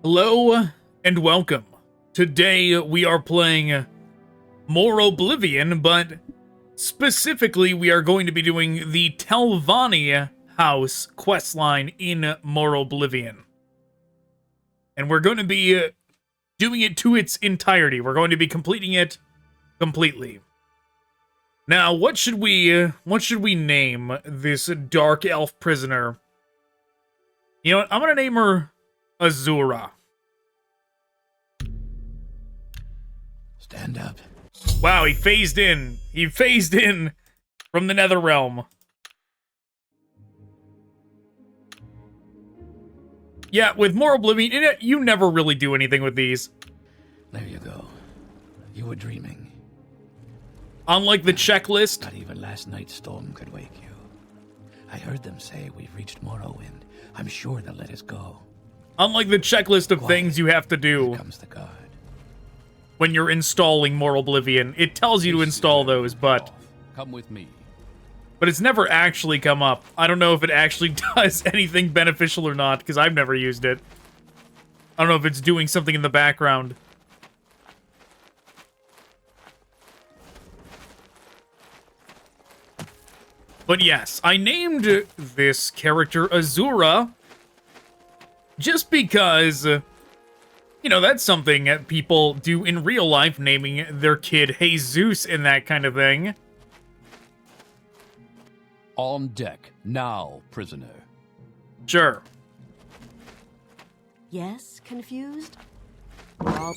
Hello and welcome. Today we are playing Morroblivion, but specifically we are going to be doing the Telvanni house questline in Morroblivion. And we're going to be doing it to its entirety. We're going to be completing it completely. Now, what should we name this dark elf prisoner? You know what? I'm going to name her Azura. Stand up. Wow, he phased in. He phased in from the Netherrealm. Yeah, with Morroblivion, you never really do anything with these. There you go. You were dreaming. Unlike the checklist. Not even last night's storm could wake you. I heard them say we've reached Morrowind. I'm sure they'll let us go. Unlike the checklist of things you have to do. Here comes the guard. When you're installing Morroblivion, it tells you to install those, but Come with me. But it's never actually come up. I don't know if it actually does anything beneficial or not, because I've never used it. I don't know if it's doing something in the background. But yes, I named this character Azura just because, you know, that's something that people do in real life, naming their kid Jesus and that kind of thing. On deck, now, prisoner. Sure. Yes, confused? But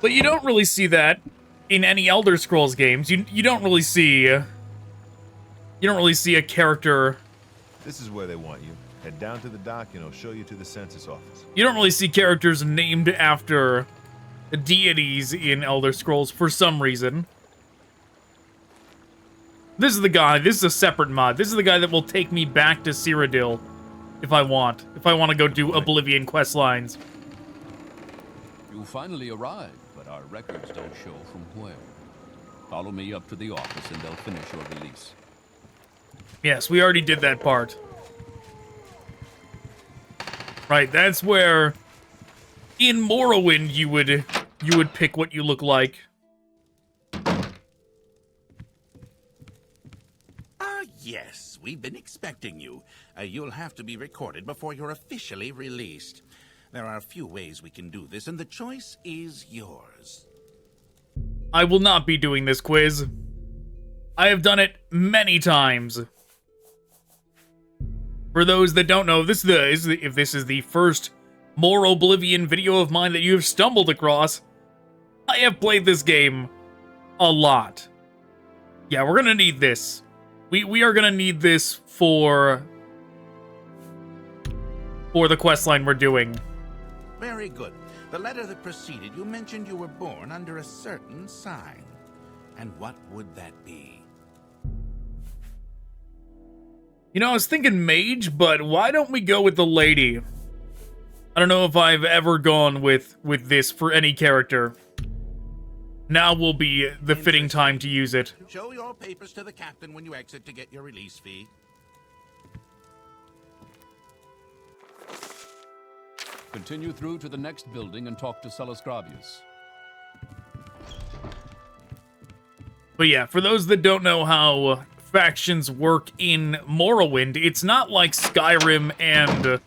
you don't really see that in any Elder Scrolls games. You don't really see a character. This is where they want you. Head down to the dock and it'll show you to the census office. You don't really see characters named after deities in Elder Scrolls for some reason. This is the guy. This is a separate mod. This is the guy that will take me back to Cyrodiil if I want. If I want to go do Oblivion quest lines. You finally arrived, but our records don't show from where. Follow me up to the office and they'll finish your release. Yes, we already did that part. Right, that's where in Morrowind you would pick what you look like. Yes, we've been expecting you. You'll have to be recorded before you're officially released. There are a few ways we can do this, and the choice is yours. I will not be doing this quiz. I have done it many times. For those that don't know, if this is the first Morroblivion video of mine that you have stumbled across, I have played this game a lot. Yeah, we're gonna need this. We are gonna need this for the questline we're doing. Very good. The letter that preceded you mentioned you were born under a certain sign. And what would that be? You know, I was thinking mage, but why don't we go with the lady? I don't know if I've ever gone with this for any character. Now will be the fitting time to use it. Show your papers to the captain when you exit to get your release fee. Continue through to the next building and talk to Celasgravius. But yeah, for those that don't know how factions work in Morrowind, it's not like Skyrim and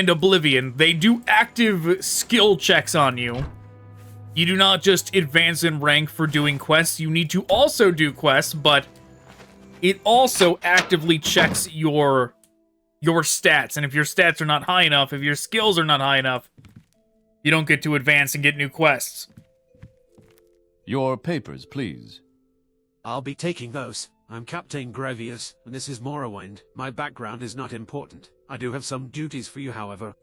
Oblivion. They do active skill checks on you. You do not just advance in rank for doing quests. You need to also do quests, but it also actively checks your stats. And if your stats are not high enough, if your skills are not high enough, you don't get to advance and get new quests. Your papers, please. I'll be taking those. I'm Captain Gravius, and this is Morrowind. My background is not important. I do have some duties for you, however.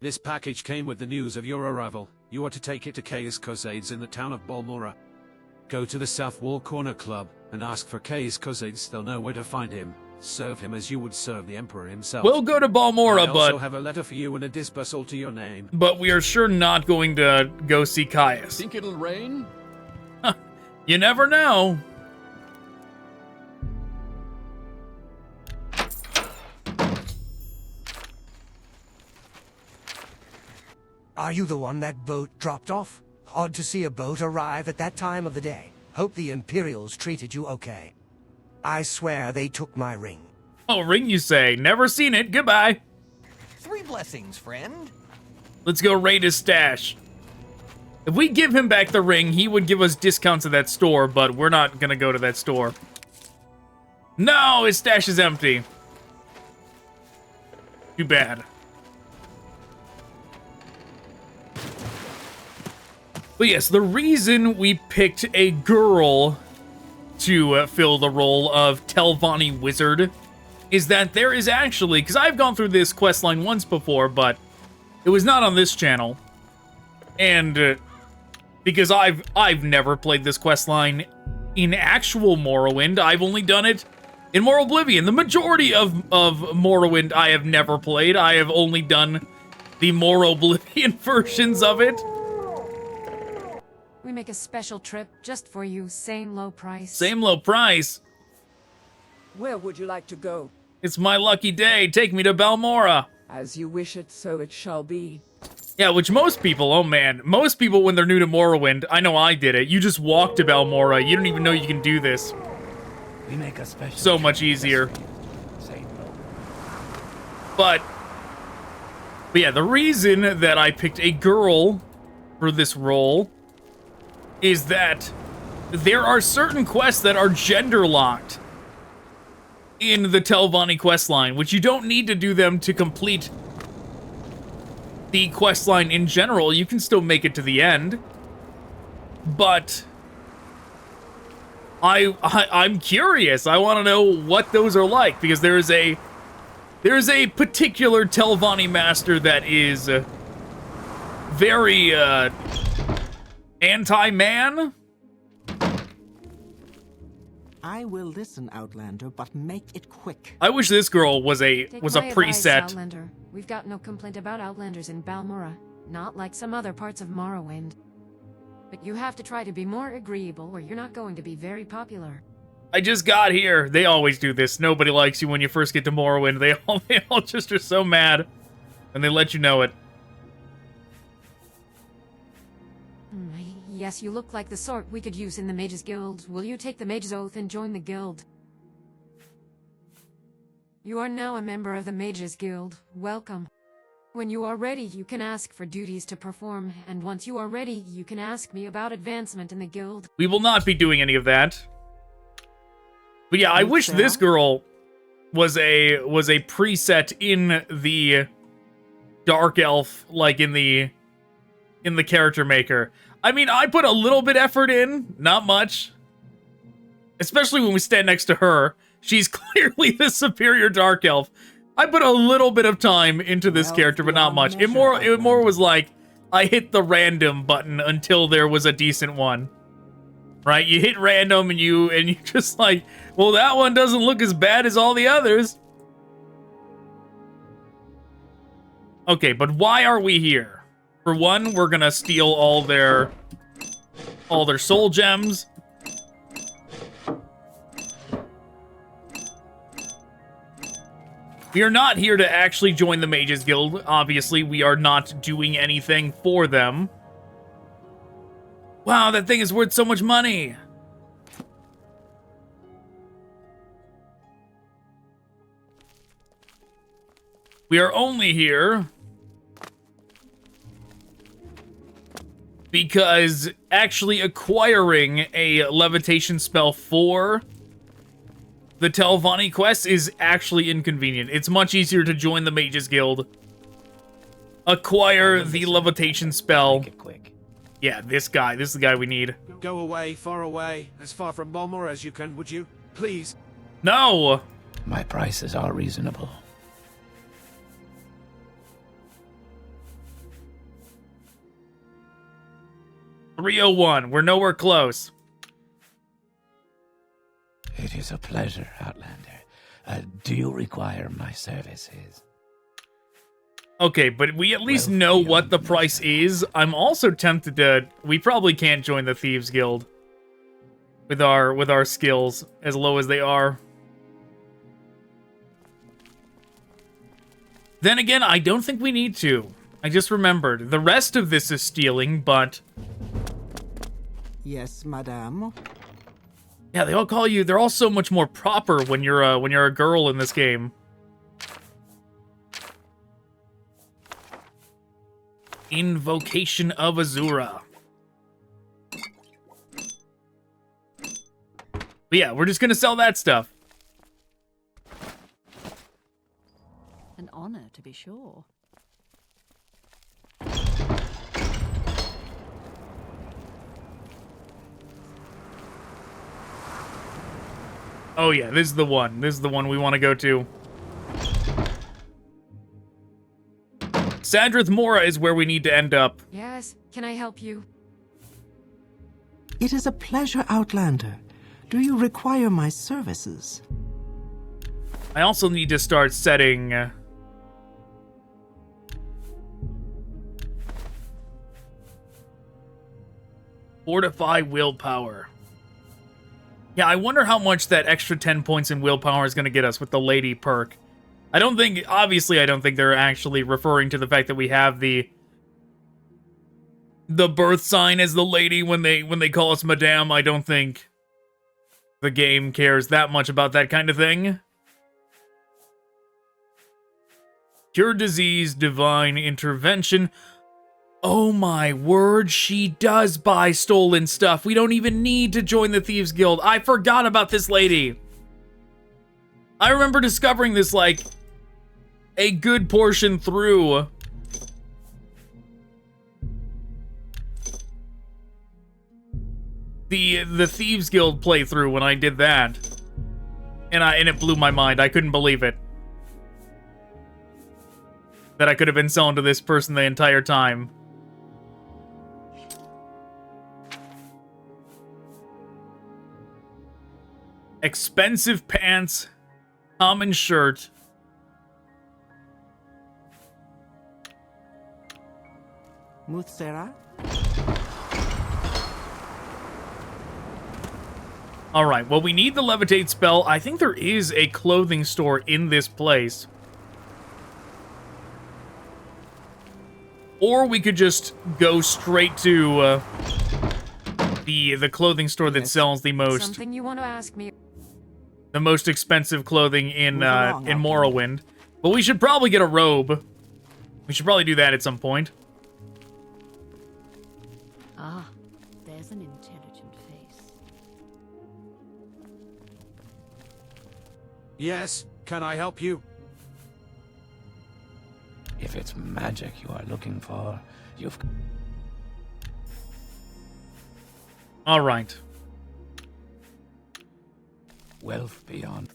This package came with the news of your arrival. You are to take it to Caius Cosades in the town of Balmora. Go to the South Wall Corner Club and ask for Caius Cosades. They'll know where to find him. Serve him as you would serve the Emperor himself. We'll go to Balmora, I also but have a letter for you and a dispersal to your name. But we are sure not going to go see Caius. Think it'll rain? You never know. Are you the one that boat dropped off? Odd to see a boat arrive at that time of the day. Hope the Imperials treated you okay. I swear they took my ring. Oh, ring you say. Never seen it. Goodbye. 3 blessings, friend. Let's go raid his stash. If we give him back the ring, he would give us discounts at that store, but we're not gonna go to that store. No, his stash is empty. Too bad. But yes, the reason we picked a girl to fill the role of Telvanni Wizard is that there is actually, because I've gone through this questline once before, but it was not on this channel, and because I've never played this questline in actual Morrowind. I've only done it in Morroblivion. The majority of Morrowind I have never played. I have only done the Morroblivion versions of it. We make a special trip just for you, same low price. Same low price. Where would you like to go? It's my lucky day. Take me to Balmora. As you wish it, so it shall be. Yeah, which most people, oh man, most people when they're new to Morrowind, I know I did it, you just walk to Balmora. You don't even know you can do this. We make a special So much easier. But yeah, the reason that I picked a girl for this role is that there are certain quests that are gender locked in the Telvanni questline, which you don't need to do them to complete the questline in general. You can still make it to the end, but I'm curious. I want to know what those are like, because there's a particular Telvanni master that is very anti-man. I will listen, Outlander, but make it quick. I wish this girl was a Take was a my advice, preset. Outlander. We've got no complaint about Outlanders in Balmora, not like some other parts of Morrowind. But you have to try to be more agreeable, or you're not going to be very popular. I just got here. They always do this. Nobody likes you when you first get to Morrowind. They all just are so mad, and they let you know it. Yes, you look like the sort we could use in the Mages Guild. Will you take the Mage's Oath and join the guild? You are now a member of the Mages Guild. Welcome. When you are ready, you can ask for duties to perform, and once you are ready, you can ask me about advancement in the guild. We will not be doing any of that. But yeah, I wish this girl was a preset in the Dark Elf, like in the character maker. I mean, I put a little bit effort in, not much. Especially when we stand next to her. She's clearly the superior Dark Elf. I put a little bit of time into this character, but not much. It more was like, I hit the random button until there was a decent one. Right? You hit random and you just like, well, that one doesn't look as bad as all the others. Okay, but why are we here? For one, we're gonna steal all their soul gems. We are not here to actually join the Mages Guild. Obviously, we are not doing anything for them. Wow, that thing is worth so much money. We are only here because actually acquiring a levitation spell for the Telvanni quest is actually inconvenient. It's much easier to join the Mages Guild, acquire the levitation spell. Make it quick. Yeah, this guy. This is the guy we need. Go away, as far from Balmora as you can, would you? Please. No! My prices are reasonable. $301. We're nowhere close. It is a pleasure, Outlander. Do you require my services? Okay, but we at least know what the price is. I'm also tempted to... We probably can't join the Thieves Guild with our skills as low as they are. Then again, I don't think we need to. I just remembered. The rest of this is stealing, but... Yes, madame. Yeah, they all call you... They're all so much more proper when you're a girl in this game. Invocation of Azura. But yeah, we're just gonna sell that stuff. An honor, to be sure. Oh yeah, this is the one. This is the one we want to go to. Sadrith Mora is where we need to end up. Yes, can I help you? It is a pleasure, Outlander. Do you require my services? I also need to start setting... Fortify willpower. Yeah, I wonder how much that extra 10 points in willpower is going to get us with the lady perk. I don't think, obviously I don't think they're actually referring to the fact that we have the birth sign as the lady when they call us madame. I don't think the game cares that much about that kind of thing. Cure disease, divine intervention. Oh my word, she does buy stolen stuff. We don't even need to join the Thieves Guild. I forgot about this lady. I remember discovering this, like, a good portion through the Thieves Guild playthrough when I did that. And it blew my mind. I couldn't believe it. That I could have been selling to this person the entire time. Expensive pants, common shirt. Muthsera? Alright, well, we need the levitate spell. I think there is a clothing store in this place. Or we could just go straight to the clothing store that sells the most... Something you want to ask me? The most expensive clothing in Morrowind. But we should probably get a robe. We should probably do that at some point. Ah, there's an intelligent face. Yes, can I help you? If it's magic you are looking for, you've... All right. Wealth beyond...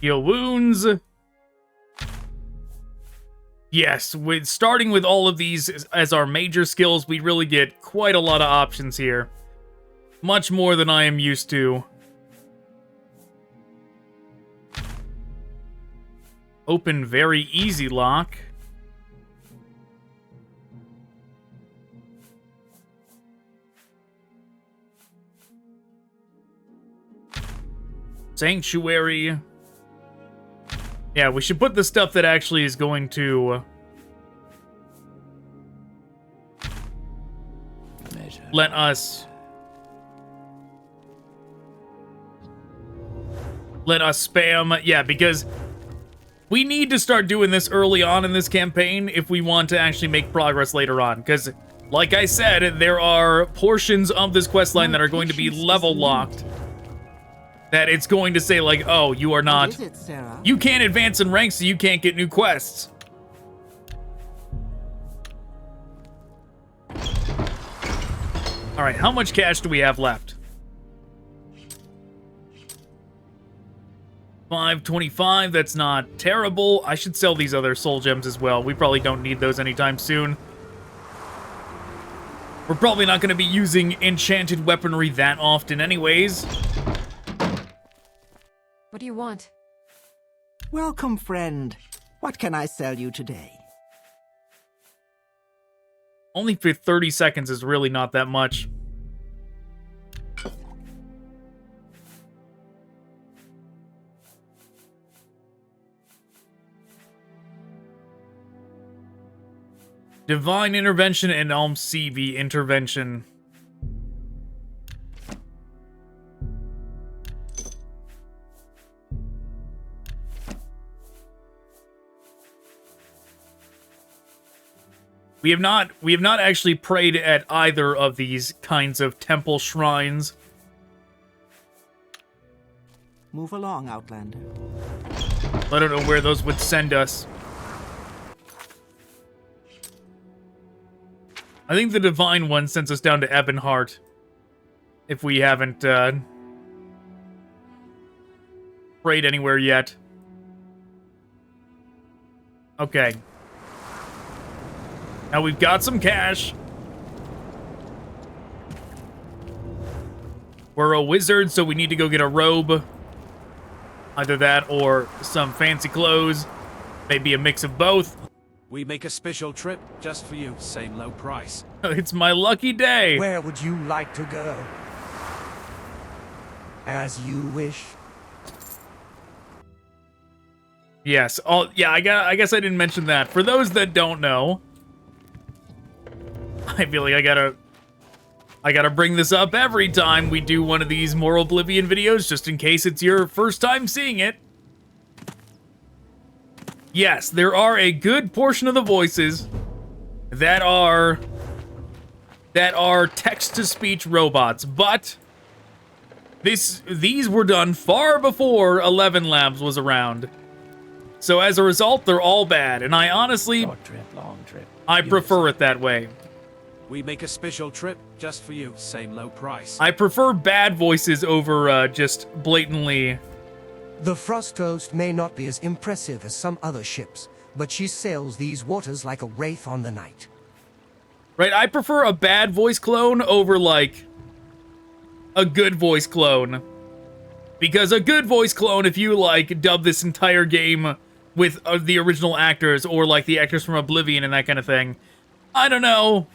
Heal wounds. Yes, starting with all of these as our major skills, we really get quite a lot of options here. Much more than I am used to. Open very easy lock. Sanctuary. Yeah, we should put the stuff that actually is going to let us spam. Yeah, because we need to start doing this early on in this campaign if we want to actually make progress later on. Because, like I said, there are portions of this questline that are going to be level locked. That it's going to say, like, oh, you are not... What is it, Sarah? You can't advance in rank, so you can't get new quests. Alright, how much cash do we have left? 525, that's not terrible. I should sell these other soul gems as well. We probably don't need those anytime soon. We're probably not going to be using enchanted weaponry that often anyways. What do you want? Welcome, friend. What can I sell you today? Only for 30 seconds is really not that much. Divine Intervention and Almsevi Intervention. We have not actually prayed at either of these kinds of temple shrines. Move along, Outlander. I don't know where those would send us. I think the Divine One sends us down to Ebonheart. If we haven't prayed anywhere yet. Okay. Now we've got some cash. We're a wizard, so we need to go get a robe. Either that or some fancy clothes. Maybe a mix of both. We make a special trip just for you, same low price. It's my lucky day. Where would you like to go? As you wish. Yes. I guess I didn't mention that. For those that don't know, I feel like I gotta bring this up every time we do one of these Morroblivion videos, just in case it's your first time seeing it. Yes, there are a good portion of the voices that are text-to-speech robots, but these were done far before 11 Labs was around. So as a result, they're all bad, and I honestly, Short trip, long trip. I prefer it that way. We make a special trip just for you, same low price. I prefer bad voices over just blatantly. The Frost Coast may not be as impressive as some other ships, but she sails these waters like a wraith on the night. Right, I prefer a bad voice clone over, like, a good voice clone. Because a good voice clone, if you, like, dub this entire game with the original actors, or, like, the actors from Oblivion and that kind of thing, I don't know.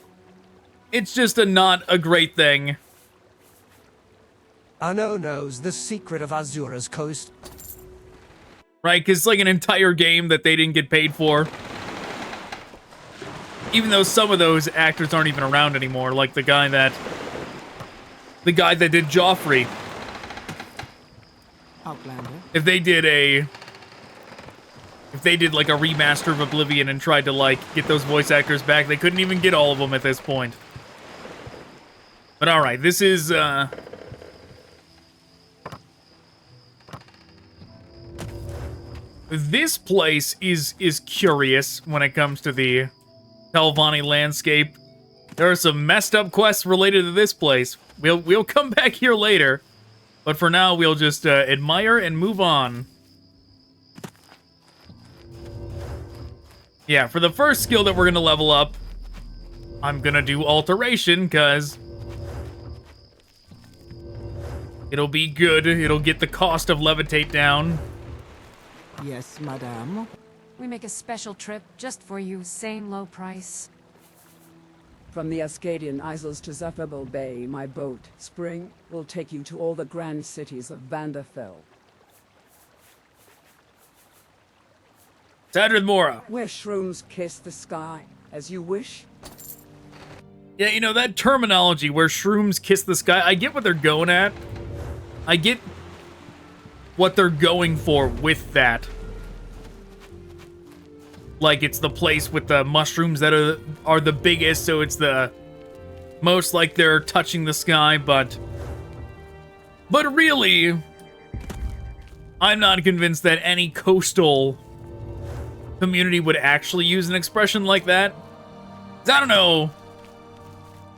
It's just not a great thing. Ano knows the secret of Azura's coast. Right, because it's like an entire game that they didn't get paid for. Even though some of those actors aren't even around anymore, like the guy that did Joffrey. Outlander. If they did like a remaster of Oblivion and tried to like get those voice actors back, they couldn't even get all of them at this point. But all right, this is this place is curious when it comes to the Telvanni landscape. There are some messed up quests related to this place. We'll come back here later, but for now we'll just admire and move on. Yeah, for the first skill that we're gonna level up, I'm gonna do alteration because it'll be good. It'll get the cost of levitate down. Yes, madame. We make a special trip just for you, same low price. From the Ascadian Isles to Zephyrbal Bay, my boat, Spring, will take you to all the grand cities of Vanderfell. Sadrith Mora. Where shrooms kiss the sky, as you wish. Yeah, you know, that terminology where shrooms kiss the sky, I get what they're going at. I get what they're going for with that. Like, it's the place with the mushrooms that are the biggest, so it's the most like they're touching the sky, but really, I'm not convinced that any coastal community would actually use an expression like that. 'Cause I don't know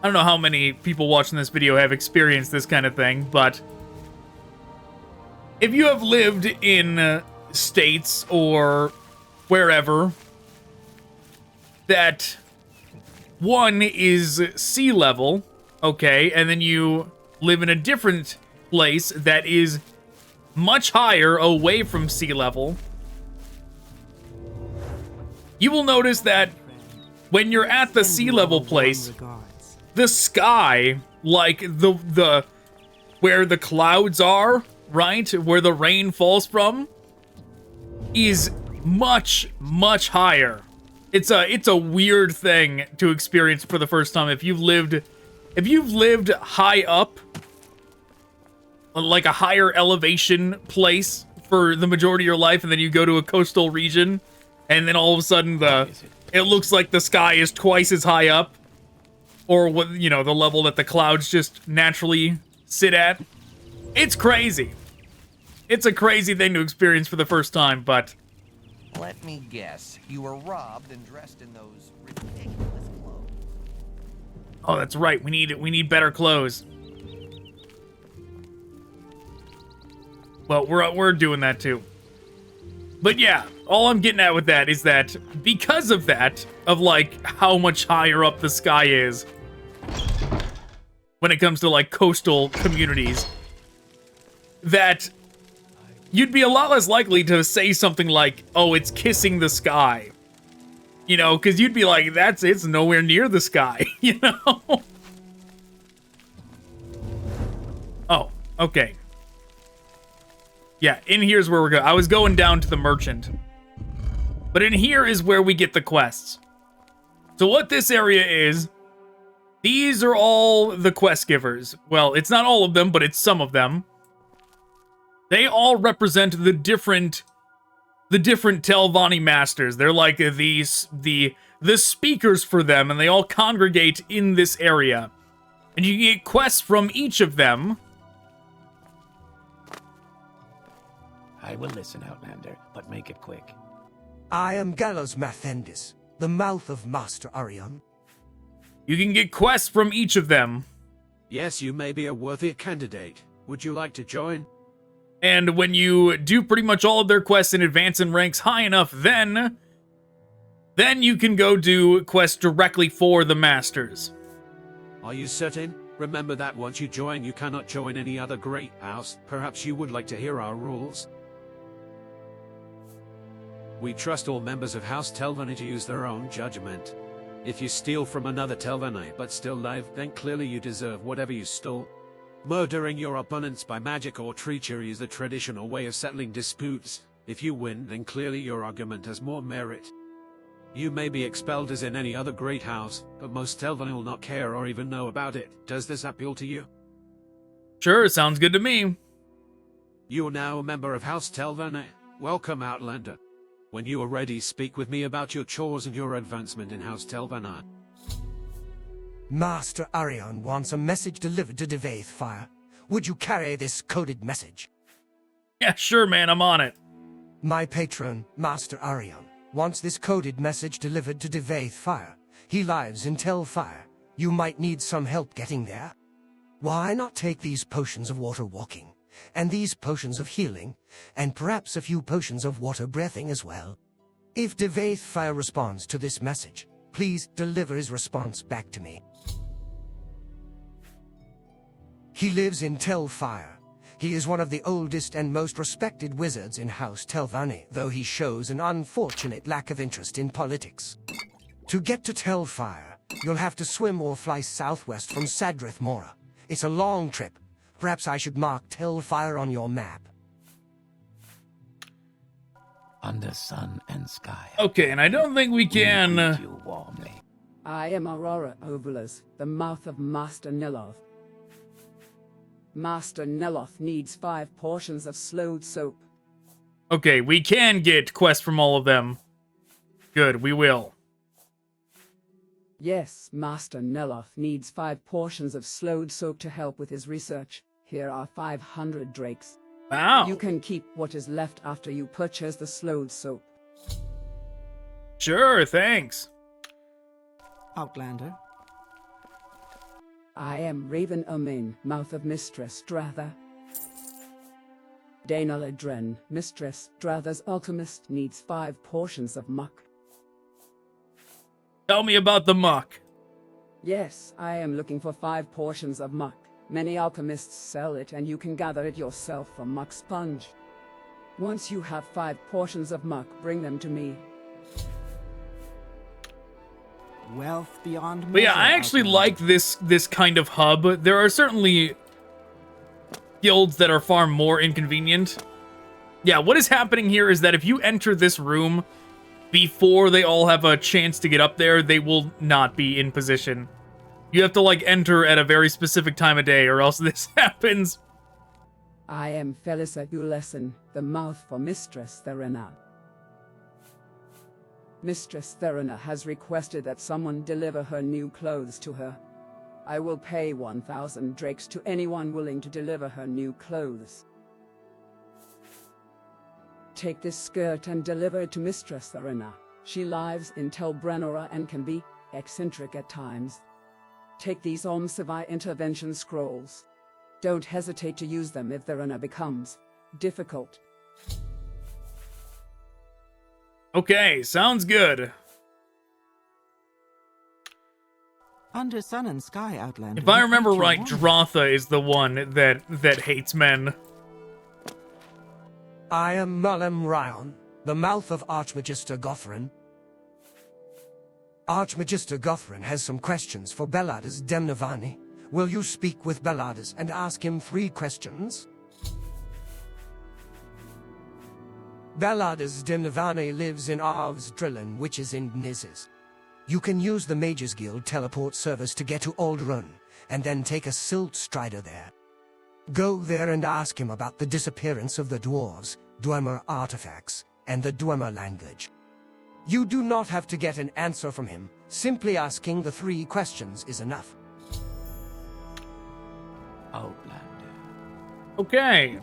how many people watching this video have experienced this kind of thing, but if you have lived in states or wherever that one is sea level, okay, and then you live in a different place that is much higher away from sea level, you will notice that when you're at the sea level place, the sky, like the where the clouds are, right, where the rain falls from, is much, much higher. It's a weird thing to experience for the first time if you've lived high up, like a higher elevation place for the majority of your life, and then you go to a coastal region, and then all of a sudden it looks like the sky is twice as high up, or what, you know, the level that the clouds just naturally sit at. It's crazy. It's a crazy thing to experience for the first time, but let me guess, you were robbed and dressed in those ridiculous clothes. oh, that's right. We need better clothes. Well, we're doing that too. But yeah, all I'm getting at with that is that because of that, of like how much higher up the sky is when it comes to like coastal communities, that you'd be a lot less likely to say something like, oh, it's kissing the sky. You know, because you'd be like, it's nowhere near the sky, you know? Oh, okay. Yeah, in here's where we're going. I was going down to the merchant. But in here is where we get the quests. So what this area is, these are all the quest givers. Well, it's not all of them, but it's some of them. They all represent the different Telvanni masters. They're like the speakers for them, and they all congregate in this area. And you get quests from each of them. I will listen, Outlander, but make it quick. I am Gallows Mathendis, the mouth of Master Arion. You can get quests from each of them. Yes, you may be a worthy candidate. Would you like to join? And when you do pretty much all of their quests and advance in ranks high enough, then you can go do quests directly for the masters. Are you certain? Remember that once you join, you cannot join any other great house. Perhaps you would like to hear our rules. We trust all members of House Telvanni to use their own judgment. If you steal from another Telvanni but still live, then clearly you deserve whatever you stole. Murdering your opponents by magic or treachery is the traditional way of settling disputes. If you win, then clearly your argument has more merit. You may be expelled as in any other great house, but most Telvanni will not care or even know about it. Does this appeal to you? Sure, sounds good to me. You are now a member of House Telvanni. Welcome, Outlander. When you are ready, speak with me about your chores and your advancement in House Telvanni. Master Arion wants a message delivered to Devaith Fire. Would you carry this coded message? Yeah, sure, man, I'm on it. My patron, Master Arion, wants this coded message delivered to Devaith Fire. He lives in Telfire. You might need some help getting there. Why not take these potions of water walking, and these potions of healing, and perhaps a few potions of water breathing as well? If Devaith Fire responds to this message, please deliver his response back to me. He lives in Telfire. He is one of the oldest and most respected wizards in House Telvanni, though he shows an unfortunate lack of interest in politics. To get to Telfire, you'll have to swim or fly southwest from Sadrith Mora. It's a long trip. Perhaps I should mark Telfire on your map. Under sun and sky. Okay, and I don't think we can... greet you warmly. I am Aurora Obulas, the mouth of Master Neloth. Master Neloth needs 5 portions of slowed soap. Okay, we can get quests from all of them. Good, we will. Yes, Master Neloth needs 5 portions of slowed soap to help with his research. Here are 500 drakes. Wow. You can keep what is left after you purchase the slowed soap. Sure, thanks. Outlander. I am Raven Omin, mouth of Mistress Stratha. Dana Ledren, Mistress Stratha's alchemist, needs 5 portions of muck. Tell me about the muck. Yes, I am looking for 5 portions of muck. Many alchemists sell it, and you can gather it yourself from Muck Sponge. Once you have 5 portions of muck, bring them to me. Wealth beyond measure. But yeah, I actually like this kind of hub. There are certainly guilds that are far more inconvenient. Yeah, what is happening here is that if you enter this room, before they all have a chance to get up there, they will not be in position. You have to, like, enter at a very specific time of day, or else this happens. I am Felisa Ulesson, the mouth for Mistress Therina. Mistress Therina has requested that someone deliver her new clothes to her. I will pay 1,000 drakes to anyone willing to deliver her new clothes. Take this skirt and deliver it to Mistress Therina. She lives in Telvanni and can be eccentric at times. Take these Omsivai intervention scrolls. Don't hesitate to use them if Therina becomes difficult. Okay, sounds good. Under Sun and Sky, Outlander. If I remember right, Dratha is the one that hates men. I am Malem Ryan, the mouth of Archmagister Gothrin. Archmagister Gothrin has some questions for Belladus Demnavani. Will you speak with Belladus and ask him 3 questions? Belladus Demnavani lives in Arv's Drillin, which is in Nizes. You can use the Mages Guild teleport service to get to Aldrun, and then take a Silt Strider there. Go there and ask him about the disappearance of the dwarves, Dwemer artifacts, and the Dwemer language. You do not have to get an answer from him. Simply asking the 3 questions is enough. Outlander. Okay.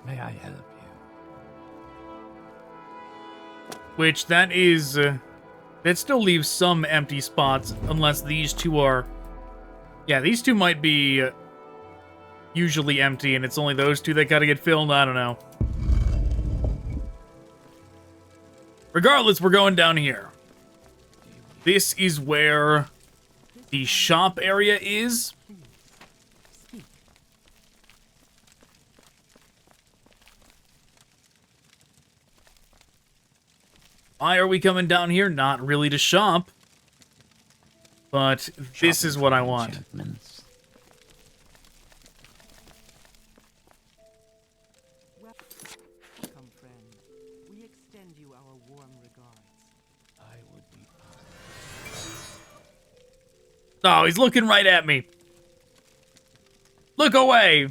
May I help you? Which, that is... that still leaves some empty spots, unless these 2 are... Yeah, these 2 might be usually empty, and it's only those 2 that gotta get filled. I don't know. Regardless, we're going down here. This is where the shop area is. Why are we coming down here? Not really to shop. But this is what I want. Welcome, friend. We extend you our warm regards. I would be Oh, he's looking right at me. Look away.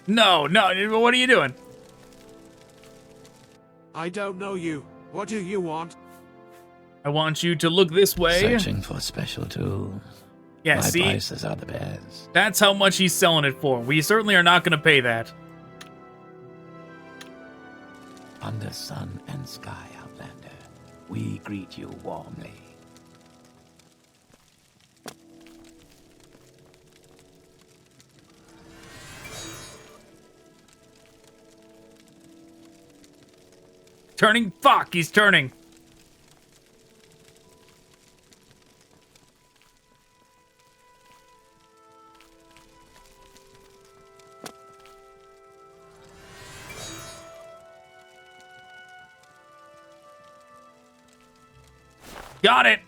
No, no, what are you doing? I don't know you. What do you want? I want you to look this way. Searching for special tools. Yeah, My see? prices are the best. That's how much he's selling it for. We certainly are not going to pay that. Under Sun and Sky, Outlander, we greet you warmly. Turning? Fuck, he's turning. Got it.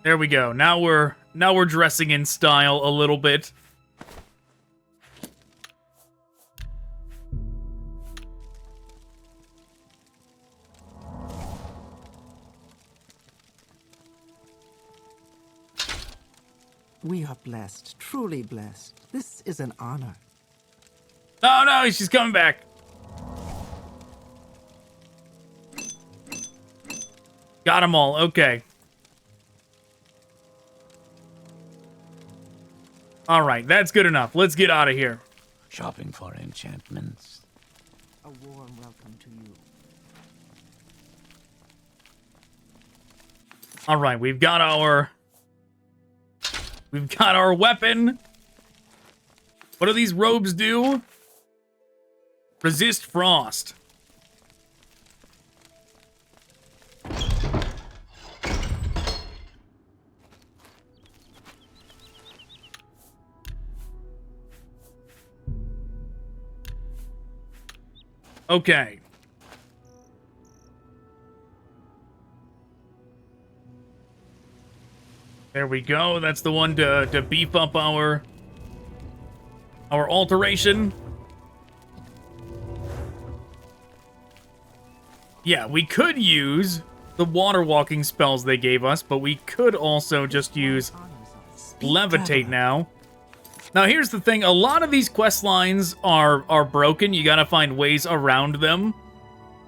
There we go. Now we're dressing in style a little bit. We are blessed, truly blessed. This is an honor. Oh no, she's coming back. Got them all, okay. Alright, that's good enough. Let's get out of here. Shopping for enchantments. A warm welcome to you. Alright, we've got our weapon. What do these robes do? Resist frost. Okay. There we go. That's the one to beef up our alteration. Yeah, we could use the water walking spells they gave us, but we could also just use levitate now. Now, here's the thing. A lot of these quest lines are broken. You gotta find ways around them.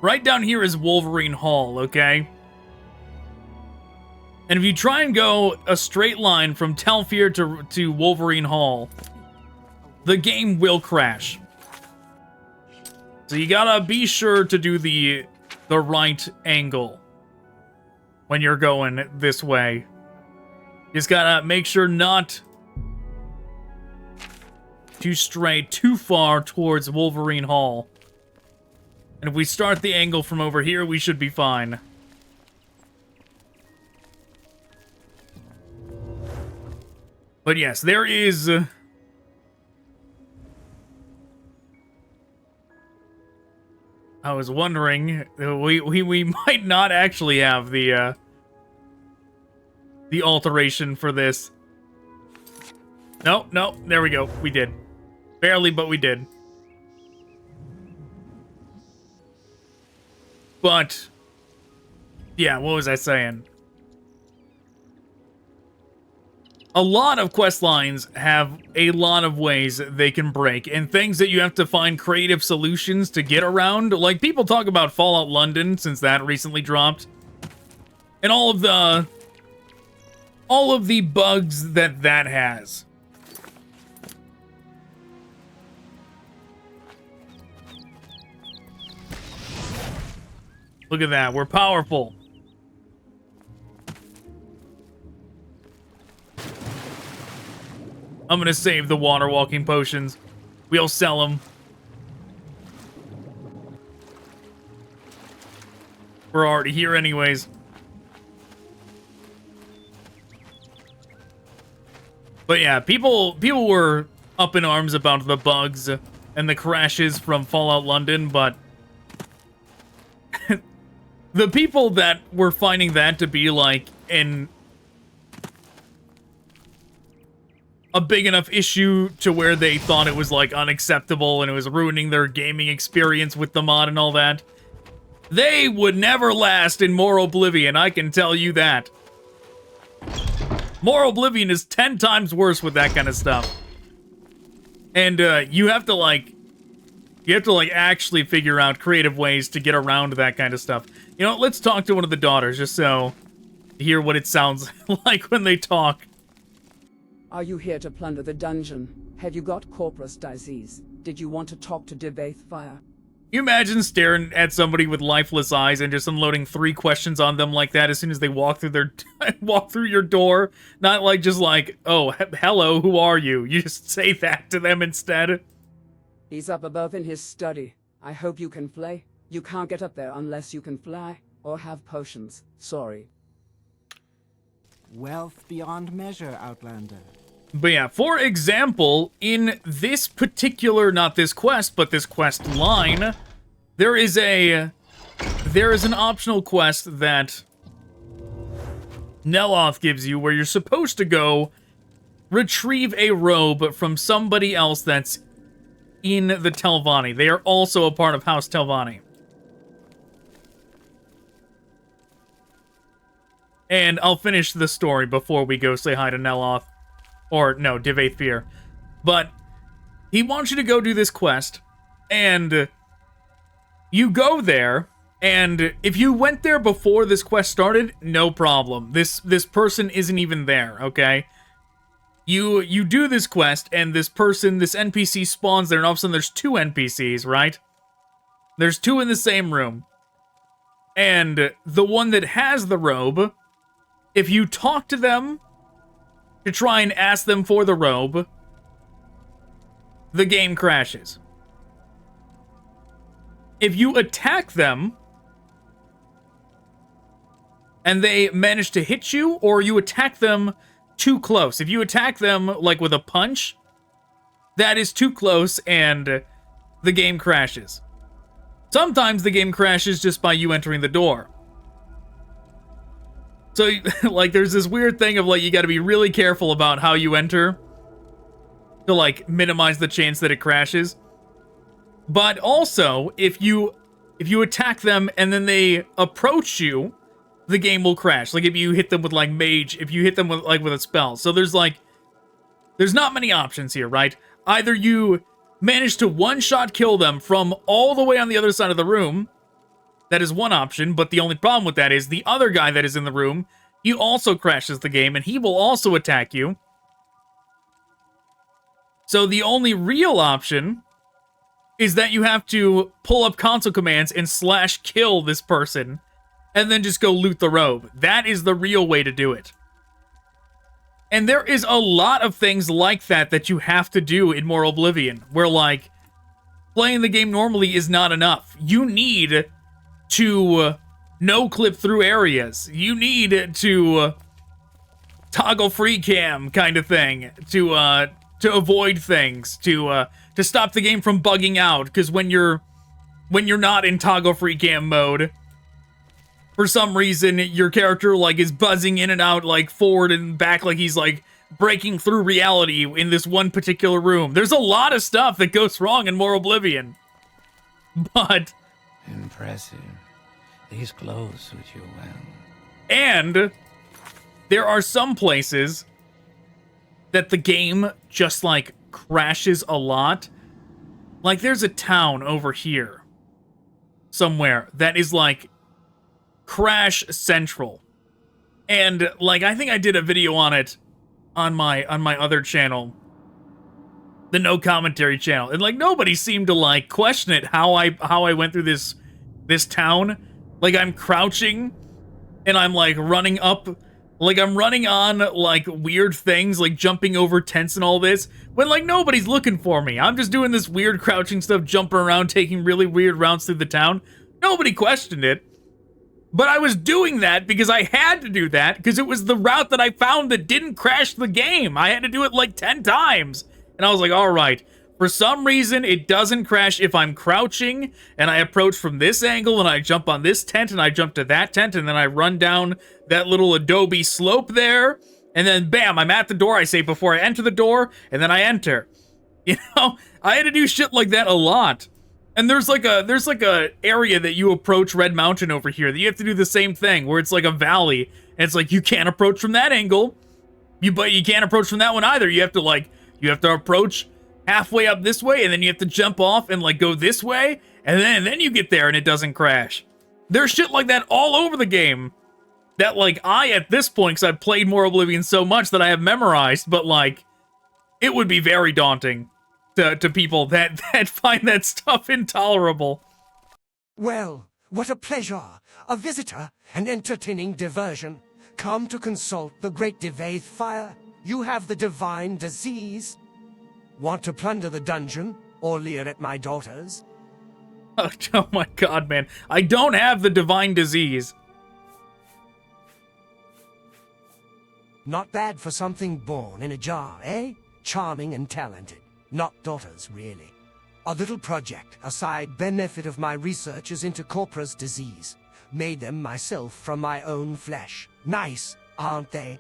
Right down here is Wolverine Hall, okay? And if you try and go a straight line from Telvanni to Wolverine Hall, the game will crash. So you gotta be sure to do the right angle when you're going this way. You just gotta make sure not to stray too far towards Wolverine Hall. And if we start the angle from over here, we should be fine. But yes, there is... I was wondering, we might not actually have the alteration for this. No, there we go. We did. Barely, but we did. But, yeah, what was I saying? A lot of quest lines have a lot of ways they can break, and things that you have to find creative solutions to get around. Like, people talk about Fallout London, since that recently dropped. And all of the bugs that has. Look at that, we're powerful. I'm gonna save the water walking potions. We'll sell them. We're already here anyways. But yeah, people were up in arms about the bugs and the crashes from Fallout London, but the people that were finding that to be like a big enough issue to where they thought it was like unacceptable and it was ruining their gaming experience with the mod and all that, they would never last in Morroblivion, I can tell you that. Morroblivion is 10 times worse with that kind of stuff. And you have to actually figure out creative ways to get around that kind of stuff. You know, let's talk to one of the daughters just so you hear what it sounds like when they talk. Are you here to plunder the dungeon? Have you got corpus disease? Did you want to talk to Devaith Fire? You imagine staring at somebody with lifeless eyes and just unloading 3 questions on them like that as soon as they walk through your door? Not like just like, oh, hello, who are you? You just say that to them instead. He's up above in his study. I hope you can play. You can't get up there unless you can fly or have potions. Sorry. Wealth beyond measure, Outlander. But yeah, for example, in this particular, not this quest, but this quest line, there is an optional quest that Neloth gives you where you're supposed to go retrieve a robe from somebody else that's in the Telvanni. They are also a part of House Telvanni. And I'll finish the story before we go say hi to Neloth. Or, no, Devaith Fear. But he wants you to go do this quest, and you go there, and if you went there before this quest started, no problem. This person isn't even there, okay? You do this quest, and this NPC spawns there, and all of a sudden there's 2 NPCs, right? There's 2 in the same room. And the one that has the robe, if you talk to them to try and ask them for the robe, the game crashes. If you attack them and they manage to hit you, or you attack them too close. If you attack them like with a punch, that is too close and the game crashes. Sometimes the game crashes just by you entering the door. So, like, there's this weird thing of, like, you gotta be really careful about how you enter to, like, minimize the chance that it crashes. But also, if you attack them and then they approach you, the game will crash. Like, if you hit them with, like, mage, if you hit them with, like, with a spell. So there's not many options here, right? Either you manage to one-shot kill them from all the way on the other side of the room. That is one option, but the only problem with that is the other guy that is in the room, he also crashes the game, and he will also attack you. So the only real option is that you have to pull up console commands and / kill this person, and then just go loot the robe. That is the real way to do it. And there is a lot of things like that you have to do in Morroblivion, where, like, playing the game normally is not enough. You need to no-clip through areas. You need to toggle free cam kind of thing to avoid things, to stop the game from bugging out, because when you're not in toggle free cam mode, for some reason your character, like, is buzzing in and out, like, forward and back, like he's, like, breaking through reality in this one particular room. There's a lot of stuff that goes wrong in Morroblivion. But impressive. These clothes suit you well. And there are some places that the game just, like, crashes a lot. Like, there's a town over here somewhere that is, like, crash central. And, like, I think I did a video on it on my other channel, the No Commentary channel, and, like, nobody seemed to, like, question it, how I went through this town. Like, I'm crouching, and I'm, like, running up, like, I'm running on, like, weird things, like, jumping over tents and all this, when, like, nobody's looking for me. I'm just doing this weird crouching stuff, jumping around, taking really weird routes through the town. Nobody questioned it. But I was doing that because I had to do that, because it was the route that I found that didn't crash the game. I had to do it, like, 10 times. And I was like, all right. For some reason, it doesn't crash if I'm crouching, and I approach from this angle, and I jump on this tent, and I jump to that tent, and then I run down that little adobe slope there, and then bam, I'm at the door, I say before I enter the door, and then I enter. You know, I had to do shit like that a lot. And there's like a area that you approach Red Mountain over here that you have to do the same thing, where it's like a valley, and it's like, you can't approach from that angle, but you can't approach from that one either. You have to approach halfway up this way, and then you have to jump off and, like, go this way, and then you get there and it doesn't crash. There's shit like that all over the game that, like, I, at this point, because I've played Morroblivion so much that I have memorized, but, like, it would be very daunting to people that find that stuff intolerable. Well, what a pleasure. A visitor, an entertaining diversion. Come to consult the great Devaith fire. You have the divine disease. Want to plunder the dungeon, or leer at my daughters? Oh my god, man. I don't have the divine disease. Not bad for something born in a jar, eh? Charming and talented. Not daughters, really. A little project, a side benefit of my researches into Corpora's disease. Made them myself from my own flesh. Nice, aren't they?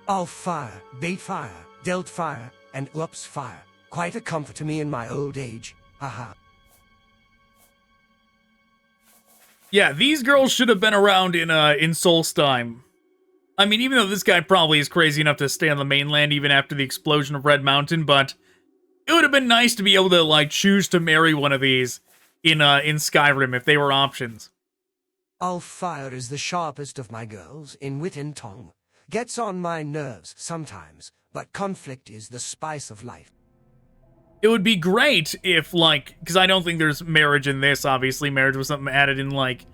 All fire, bait fire, dealt fire, and oops fire. Quite a comfort to me in my old age. Haha. Yeah, these girls should have been around in Solstheim. I mean, even though this guy probably is crazy enough to stay on the mainland even after the explosion of Red Mountain, but it would have been nice to be able to, like, choose to marry one of these in Skyrim if they were options. All fire is the sharpest of my girls in wit and tongue. Gets on my nerves sometimes, but conflict is the spice of life. It would be great if, like, because I don't think there's marriage in this, obviously. Marriage was something added in, like,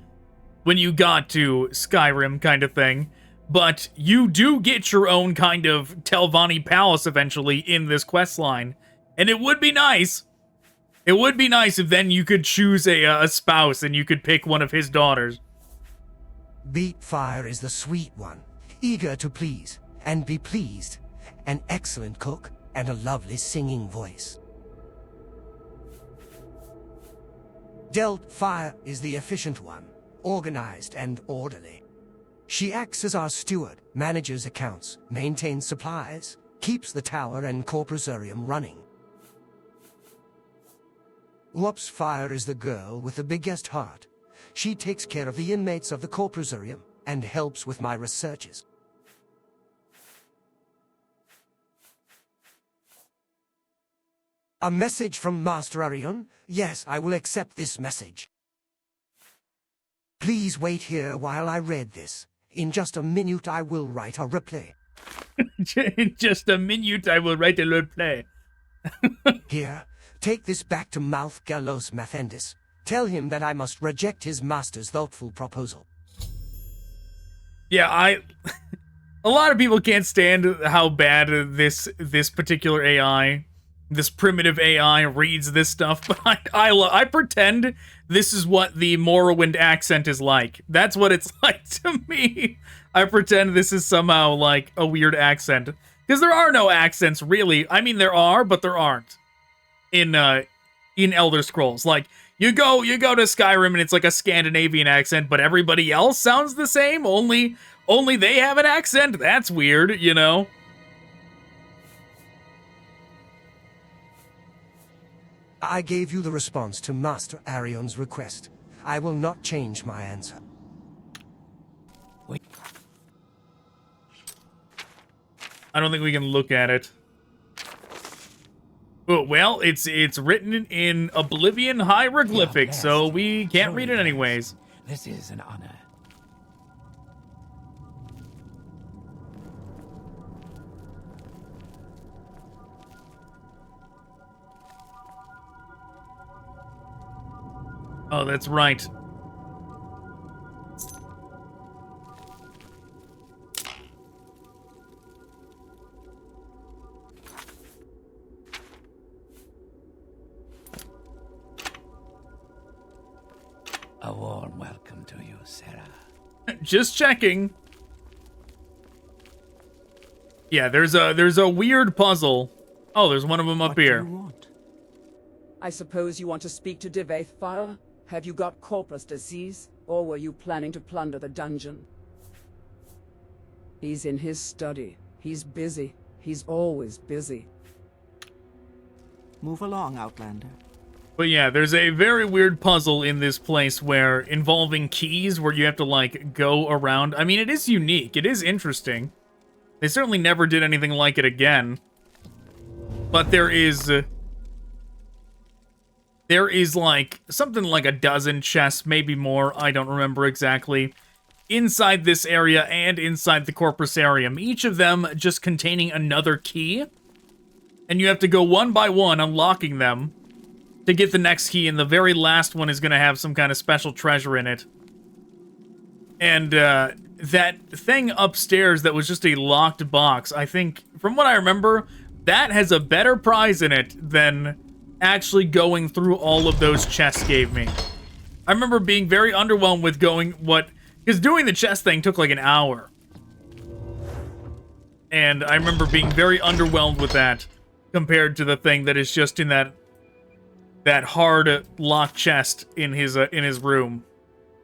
when you got to Skyrim kind of thing. But you do get your own kind of Telvanni palace eventually in this questline. And it would be nice. It would be nice if then you could choose a spouse and you could pick one of his daughters. Beat fire is the sweet one, eager to please and be pleased. An excellent cook and a lovely singing voice. Dealt fire is the efficient one, organized and orderly. She acts as our steward, manages accounts, maintains supplies, keeps the tower and corpusarium running. Whoops Fire is the girl with the biggest heart. She takes care of the inmates of the corpusarium and helps with my researches. A message from Master Arion? Yes, I will accept this message. Please wait here while I read this. In just a minute I will write a reply. In just a minute I will write a reply. Here, take this back to Mouth Gallos Mathendis. Tell him that I must reject his master's thoughtful proposal. Yeah, a lot of people can't stand how bad this particular AI, this primitive AI reads this stuff, but I pretend this is what the Morrowind accent is like. That's what it's like to me. I pretend this is somehow like a weird accent. Because there are no accents, really. I mean, there are, but there aren't. In Elder Scrolls. Like, you go to Skyrim and it's like a Scandinavian accent, but everybody else sounds the same? Only they have an accent? That's weird, you know? I gave you the response to Master Arion's request. I will not change my answer. Wait. I don't think we can look at it. Oh, well, it's written in Oblivion hieroglyphic, so we can't read it anyways. This is an honor. Oh, that's right. A warm welcome to you, Sarah. Just checking. Yeah, there's a weird puzzle. Oh, there's one of them up here. I suppose you want to speak to Devaith Fire? Have you got corpus disease, or were you planning to plunder the dungeon? He's in his study. He's busy. He's always busy. Move along, Outlander. But yeah, there's a very weird puzzle in this place where involving keys where you have to like go around. I mean, it is unique. It is interesting. They certainly never did anything like it again. But there is like something like a dozen chests, maybe more, I don't remember exactly, inside this area and inside the corpusarium, each of them just containing another key. And you have to go one by one unlocking them to get the next key, and the very last one is going to have some kind of special treasure in it. And that thing upstairs that was just a locked box, I think, from what I remember, that has a better prize in it than actually going through all of those chests gave me. I remember being very underwhelmed with because doing the chest thing took like an hour. And I remember being very underwhelmed with that compared to the thing that is just in that hard locked chest in his room.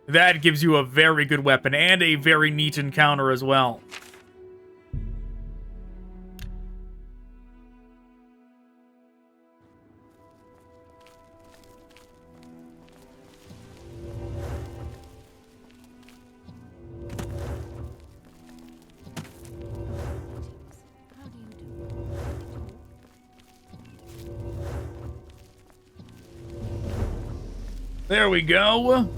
That gives you a very good weapon and a very neat encounter as well. There we go.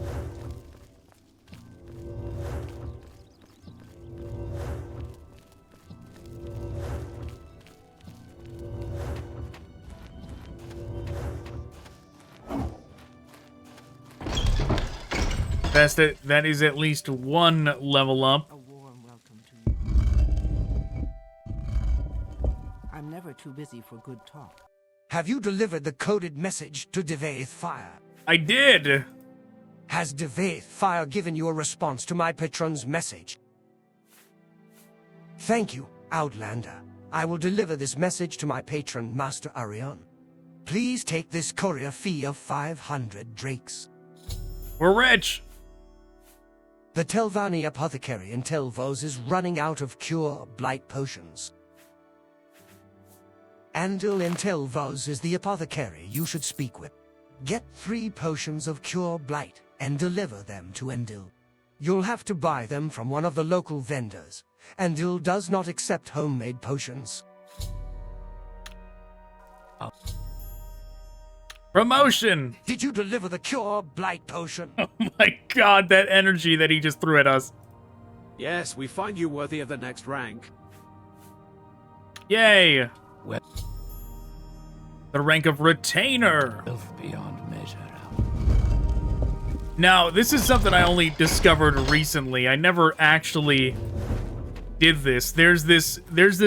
That is at least one level up. A warm welcome to you. I'm never too busy for good talk. Have you delivered the coded message to Devaith Fire? I did. Has Devaith Fire given you a response to my patron's message? Thank you, Outlander. I will deliver this message to my patron, Master Arion. Please take this courier fee of 500 drakes. We're rich. The Telvanni apothecary in Telvos is running out of cure blight potions. Andil in Telvos is the apothecary you should speak with. Get 3 potions of cure blight and deliver them to Andil. You'll have to buy them from one of the local vendors. Andil does not accept homemade potions. Promotion! Did you deliver the cure blight potion? Oh my god, that energy that he just threw at us. Yes, we find you worthy of the next rank. Yay! Well, the rank of retainer. beyond measure. Now, this is something I only discovered recently. I never actually did this. There's this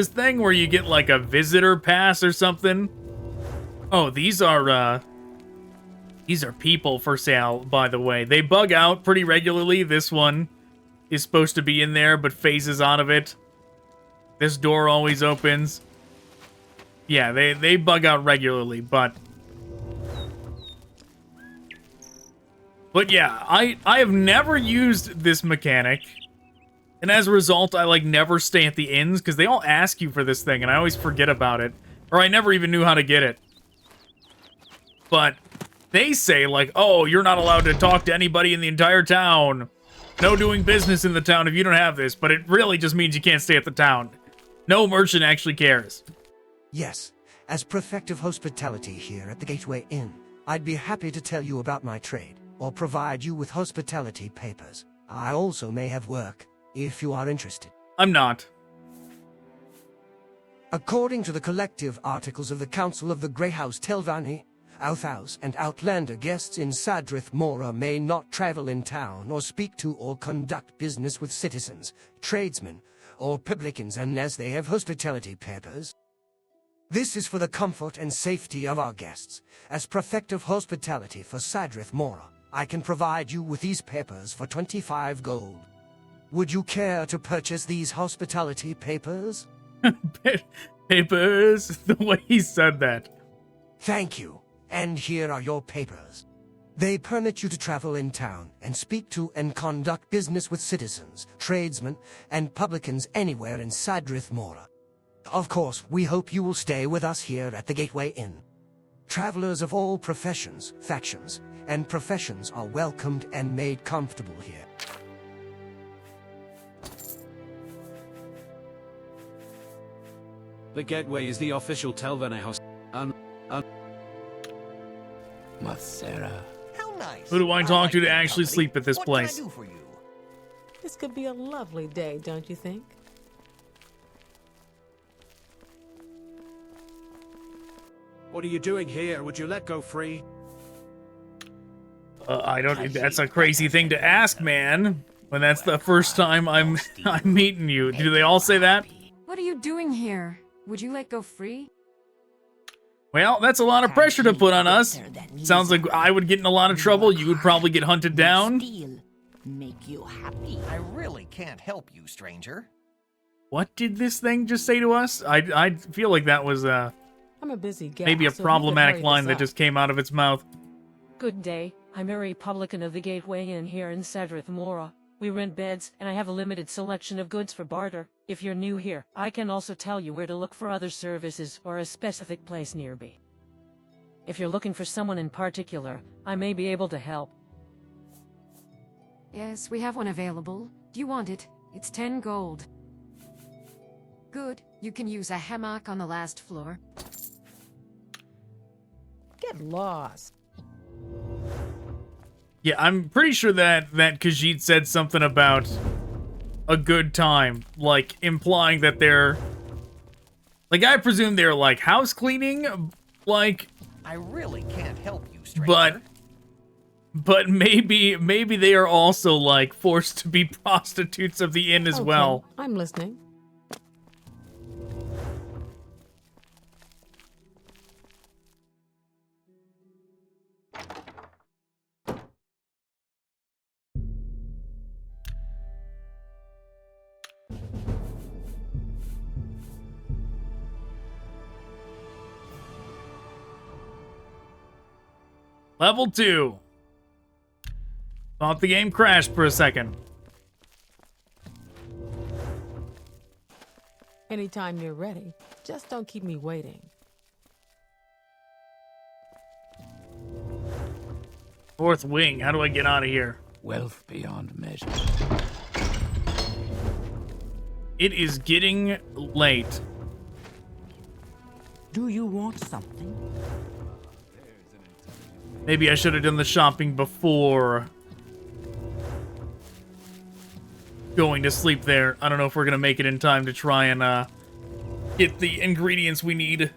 thing where you get like a visitor pass or something. Oh, these are people for sale, by the way. They bug out pretty regularly. This one is supposed to be in there, but phases out of it. This door always opens. Yeah, they bug out regularly, but yeah, I have never used this mechanic. And as a result, I like never stay at the inns because they all ask you for this thing and I always forget about it. Or I never even knew how to get it. But they say like, oh, you're not allowed to talk to anybody in the entire town. No doing business in the town if you don't have this. But it really just means you can't stay at the town. No merchant actually cares. Yes, as Prefect of Hospitality here at the Gateway Inn, I'd be happy to tell you about my trade, or provide you with hospitality papers. I also may have work, if you are interested. I'm not. According to the collective articles of the Council of the Grey House, Telvanni, Outhouse, and Outlander guests in Sadrith Mora may not travel in town or speak to or conduct business with citizens, tradesmen, or publicans unless they have hospitality papers. This is for the comfort and safety of our guests. As Prefect of Hospitality for Sadrith Mora, I can provide you with these papers for 25 gold. Would you care to purchase these hospitality papers? Papers? The way he said that. Thank you. And here are your papers. They permit you to travel in town and speak to and conduct business with citizens, tradesmen, and publicans anywhere in Sadrith Mora. Of course, we hope you will stay with us here at the Gateway Inn. Travelers of all professions, factions, and professions are welcomed and made comfortable here. The Gateway is the official Telvanni house. Masera. How nice. Who do I talk to actually sleep at this place? What can I do for you? This could be a lovely day, don't you think? What are you doing here? Would you let go free? I don't. That's a crazy thing to ask, man. When that's the first time I'm meeting you. Do they all say that? What are you doing here? Would you let go free? Well, that's a lot of pressure to put on us. Sounds like I would get in a lot of trouble. You would probably get hunted down. Make you happy. I really can't help you, stranger. What did this thing just say to us? I feel like that was I'm a busy gal, maybe a so problematic line that just came out of its mouth. Good day. I'm a Republican of the Gateway Inn here in Sadrith Mora. We rent beds, and I have a limited selection of goods for barter. If you're new here, I can also tell you where to look for other services or a specific place nearby. If you're looking for someone in particular, I may be able to help. Yes, we have one available. Do you want it? It's 10 gold. Good. You can use a hammock on the last floor. Get lost. Yeah, I'm pretty sure that Khajiit said something about a good time, like implying that they're, like, I presume they're like house cleaning, like. I really can't help you, stranger. But maybe they are also like forced to be prostitutes of the inn as well. I'm listening. Level 2. Thought the game crashed for a second. Anytime you're ready, just don't keep me waiting. Fourth wing. How do I get out of here? Wealth beyond measure. It is getting late. Do you want something? Maybe I should have done the shopping before going to sleep there. I don't know if we're gonna make it in time to try and get the ingredients we need.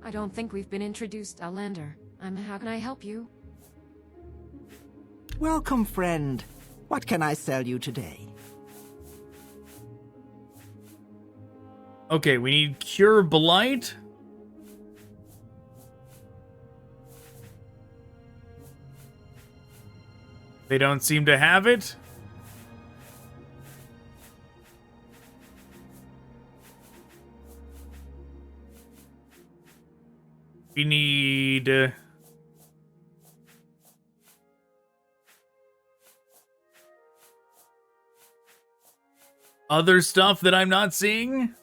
I don't think we've been introduced, Outlander. How can I help you? Welcome, friend. What can I sell you today? Okay, we need Cure Blight. They don't seem to have it. We need... other stuff that I'm not seeing?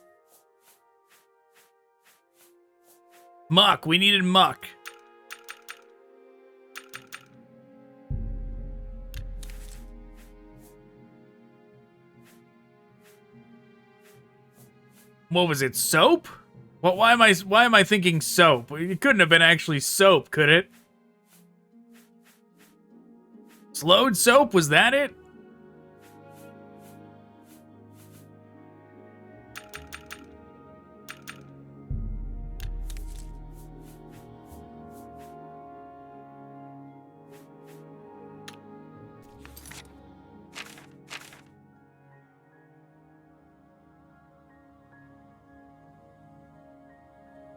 Muck. We needed muck. What was it? Soap? What? Why am I thinking soap? It couldn't have been actually soap, could it? Slowed soap? Was that it?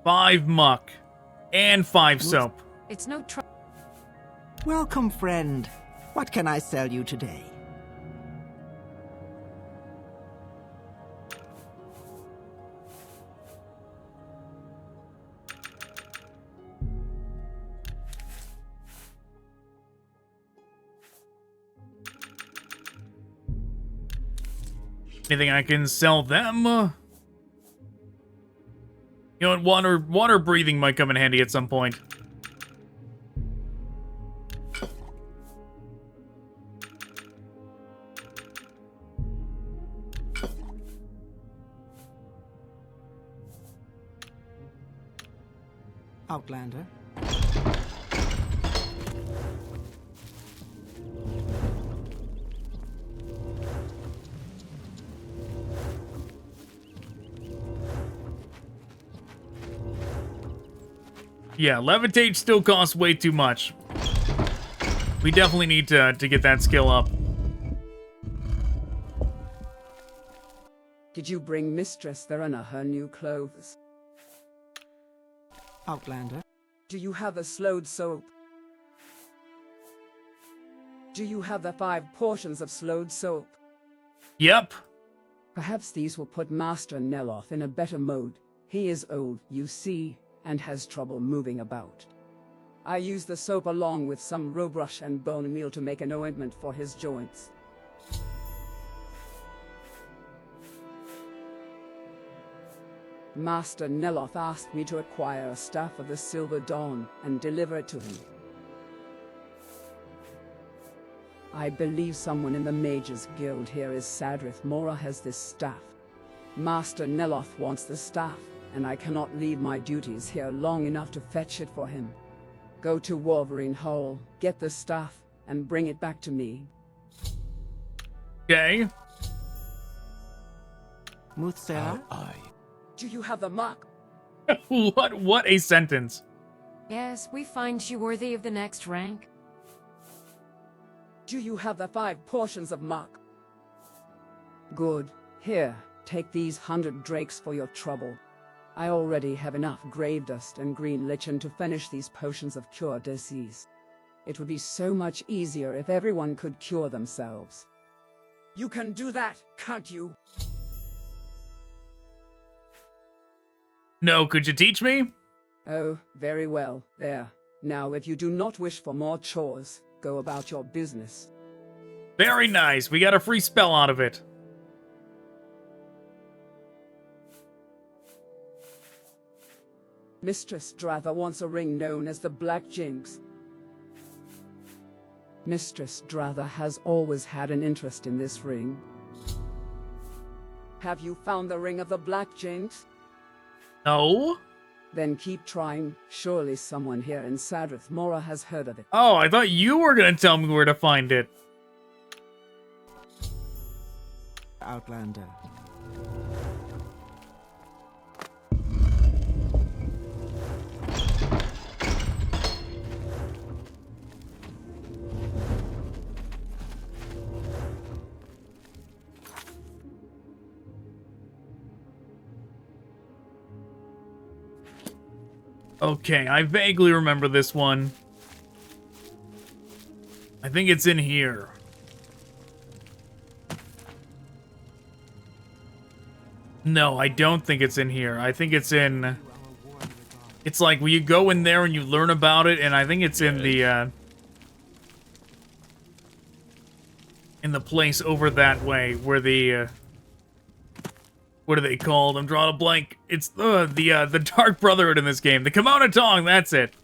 Five muck and 5 soap. It's no trouble. Welcome, friend. What can I sell you today? Anything I can sell them? You know what? Water breathing might come in handy at some point. Outlander. Yeah, levitate still costs way too much. We definitely need to get that skill up. Did you bring Mistress Verena her new clothes? Outlander. Do you have the slowed soap? Do you have the 5 portions of slowed soap? Yep. Perhaps these will put Master Neloth in a better mode. He is old, you see, and has trouble moving about. I use the soap along with some robrush and bone meal to make an ointment for his joints. Master Neloth asked me to acquire a staff of the Silver Dawn and deliver it to him. I believe someone in the Mages Guild here is Sadrith Mora has this staff. Master Neloth wants the staff, and I cannot leave my duties here long enough to fetch it for him. Go to Wolverine Hall, get the staff, and bring it back to me. Okay. Muthsera? Do you have the muck? What a sentence. Yes, we find you worthy of the next rank. Do you have the 5 portions of muck? Good. Here, take these 100 drakes for your trouble. I already have enough grave dust and green lichen to finish these potions of cure disease. It would be so much easier if everyone could cure themselves. You can do that, can't you? No, could you teach me? Oh, very well. There. Now, if you do not wish for more chores, go about your business. Very nice. We got a free spell out of it. Mistress Dratha wants a ring known as the Black Jinx. Mistress Dratha has always had an interest in this ring. Have you found the ring of the Black Jinx? No. Then keep trying. Surely someone here in Sadrith Mora has heard of it. Oh, I thought you were going to tell me where to find it. Outlander. Okay, I vaguely remember this one. I think it's in here. No, I don't think it's in here. I think it's in... It's like, when you go in there and you learn about it, and I think it's in the place over that way, where the, what are they called? I'm drawing a blank. It's the Dark Brotherhood in this game. The Kimono Tong, that's it.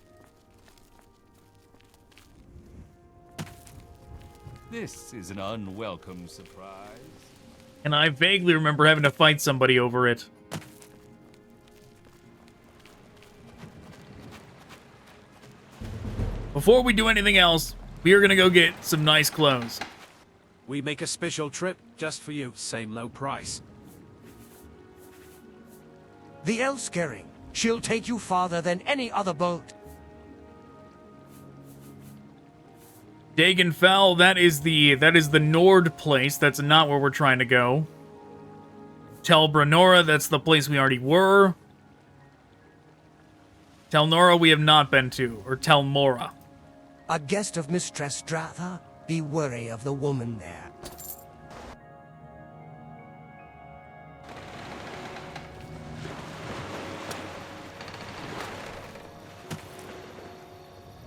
This is an unwelcome surprise. And I vaguely remember having to fight somebody over it. Before we do anything else, we are gonna go get some nice clothes. We make a special trip just for you, same low price. The Elskering. She'll take you farther than any other boat. Dagenfell, that is the Nord place. That's not where we're trying to go. Telbranora, that's the place we already were. Telnora we have not been to, or Telmora. A guest of Mistress Dratha, be wary of the woman there.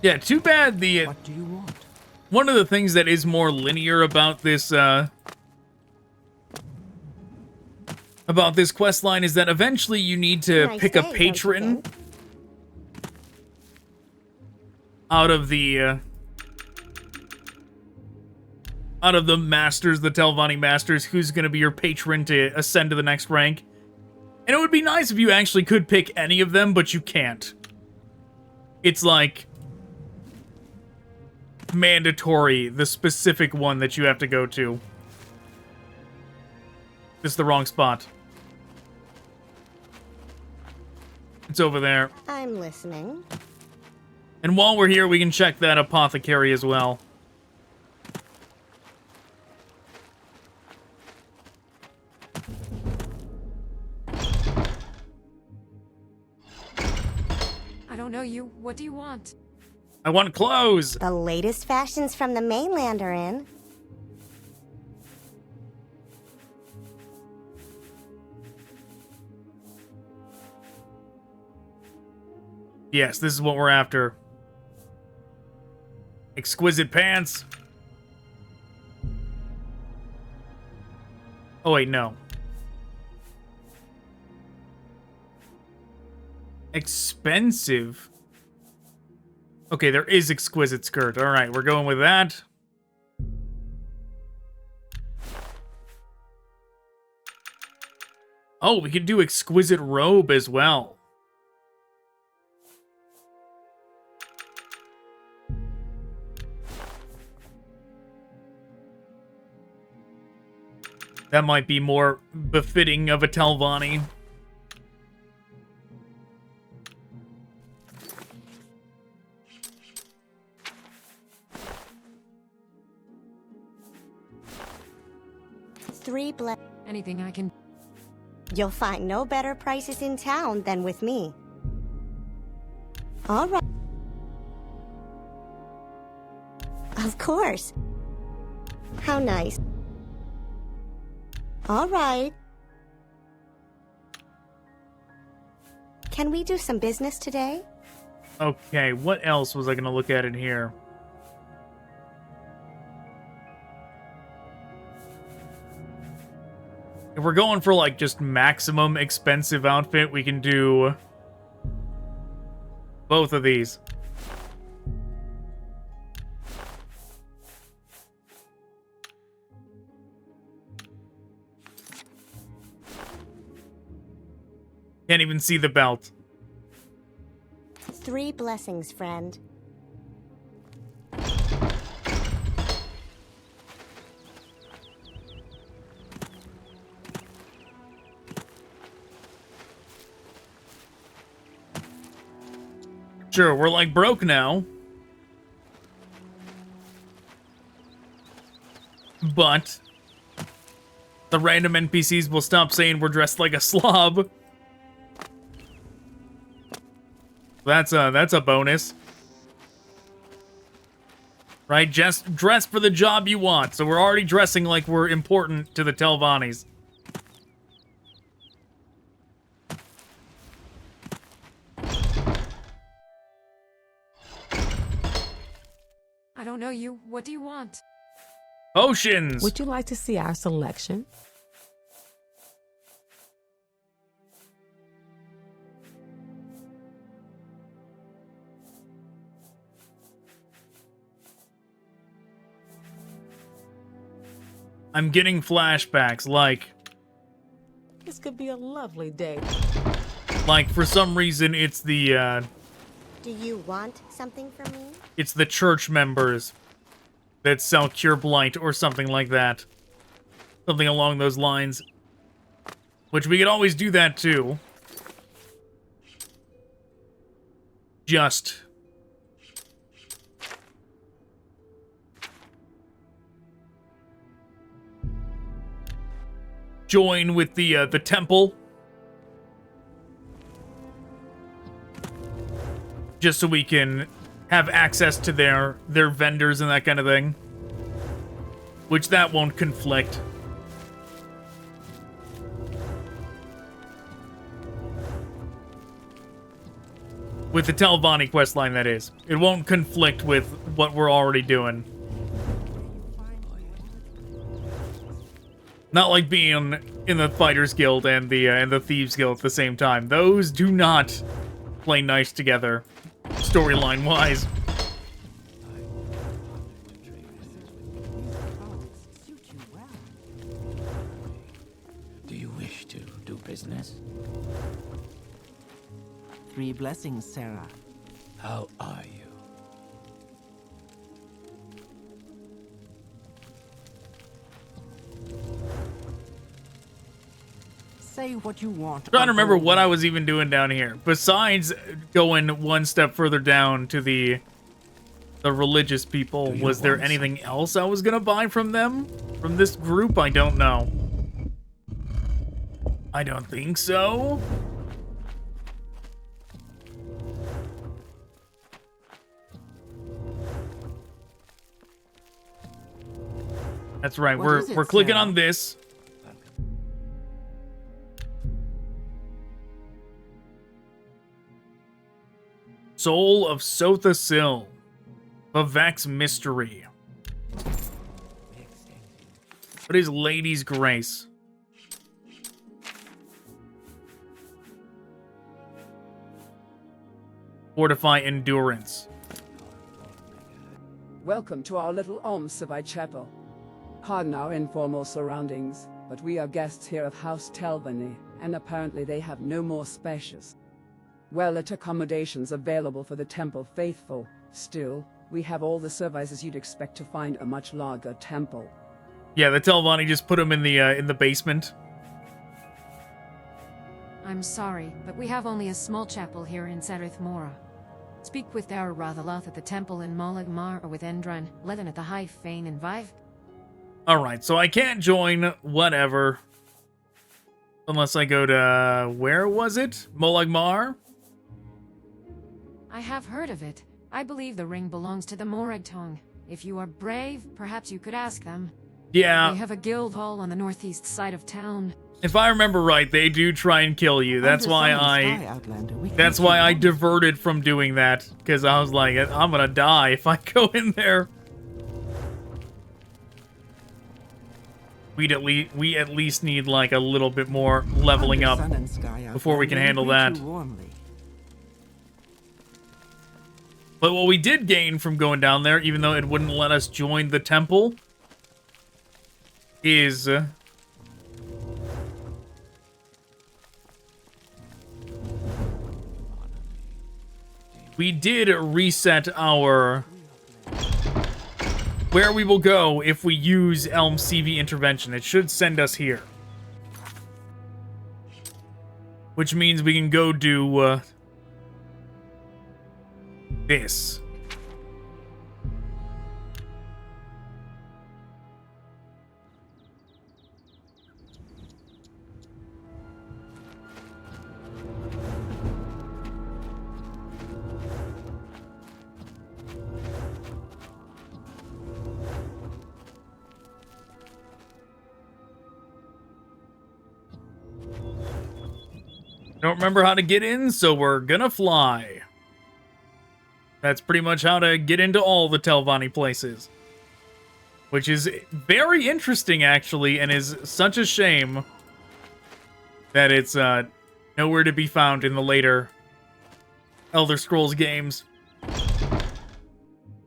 Yeah, too bad the... What do you want? One of the things that is more linear about this quest line is that eventually you need to pick a patron out of the masters, the Telvanni masters, who's going to be your patron to ascend to the next rank. And it would be nice if you actually could pick any of them, but you can't. It's like mandatory, the specific one that you have to go to. It's the wrong spot. It's over there. I'm listening. And while we're here, we can check that apothecary as well. I don't know you. What do you want? I want clothes! The latest fashions from the mainland are in. Yes, this is what we're after. Exquisite pants. Oh wait, no. Expensive? Okay, there is exquisite skirt. Alright, we're going with that. Oh, we could do exquisite robe as well. That might be more befitting of a Telvanni. Anything I can... You'll find no better prices in town than with me. All right. Of course. How nice. All right. Can we do some business today? Okay, what else was I going to look at in here? If we're going for, like, just maximum expensive outfit, we can do both of these. Can't even see the belt. 3 blessings, friend. Sure, we're like broke now. But the random NPCs will stop saying we're dressed like a slob. That's a bonus. Right? Just dress for the job you want. So we're already dressing like we're important to the Telvannis. I don't know you. What do you want? Potions! Would you like to see our selection? I'm getting flashbacks, like This could be a lovely day. like for some reason it's the Do you want something from me? it's the church members that sell Cure Blight or something like that. Something along those lines. Which we could always do that too. Just join with the temple. Just so we can have access to their vendors and that kind of thing. Which that won't conflict. With the Telvanni questline, that is. It won't conflict with what we're already doing. Not like being in the Fighters Guild and the Thieves Guild at the same time. Those do not play nice together, storyline-wise. Do you wish to do business? 3 blessings, Sarah. How are you? Say what you want. I'm trying to remember what I was even doing down here. Besides going one step further down to the religious people, was there anything else I was gonna buy from them? From this group? I don't know. I don't think so. That's right. We're clicking on this. Soul of Sotha Sil. Vivek's Mystery. What is Lady's Grace? Fortify Endurance. Welcome to our little Omsavai chapel. Pardon our informal surroundings, but we are guests here of House Telvanni, and apparently they have no more spacious, well-lit accommodations available for the temple faithful. Still, we have all the services you'd expect to find a much larger temple. Yeah, the Telvanni just put him in the basement. I'm sorry, but we have only a small chapel here in Serith Mora. Speak with our Rathaloth at the temple in Molagmar or with Endran, Levin at the High Fane and Vive. Alright, so I can't join whatever. Unless I go to... where was it? Molagmar? I have heard of it. I believe the ring belongs to the Moragtong. If you are brave, perhaps you could ask them. Yeah. They have a guild hall on the northeast side of town. If I remember right, they do try and kill you. That's why I diverted from doing that, because I was like, I'm gonna die if I go in there. We at least need like a little bit more leveling up before we can handle that. But what we did gain from going down there, even though it wouldn't let us join the temple, is we did reset our where we will go if we use Elm CV intervention. It should send us here, which means we can go do this. Don't remember how to get in, so we're gonna fly. That's pretty much how to get into all the Telvanni places. Which is very interesting, actually, and is such a shame that it's nowhere to be found in the later Elder Scrolls games.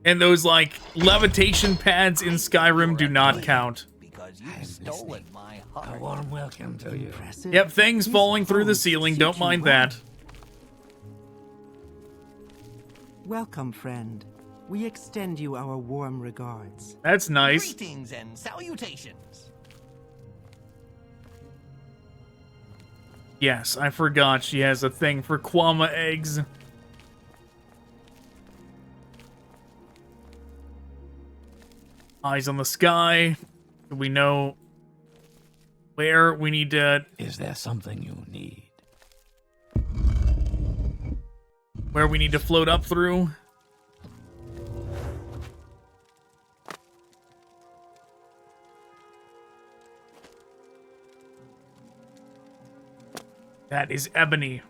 And those, like, levitation pads in Skyrim do not count. You've stolen my heart. A warm welcome to you. Yep, things falling through the ceiling, don't mind that. Welcome, friend. We extend you our warm regards. That's nice. Greetings and salutations. Yes, I forgot she has a thing for Kwama eggs. Eyes on the sky. Do we know where we need to... Is there something you need? Where we need to float up through? That is ebony.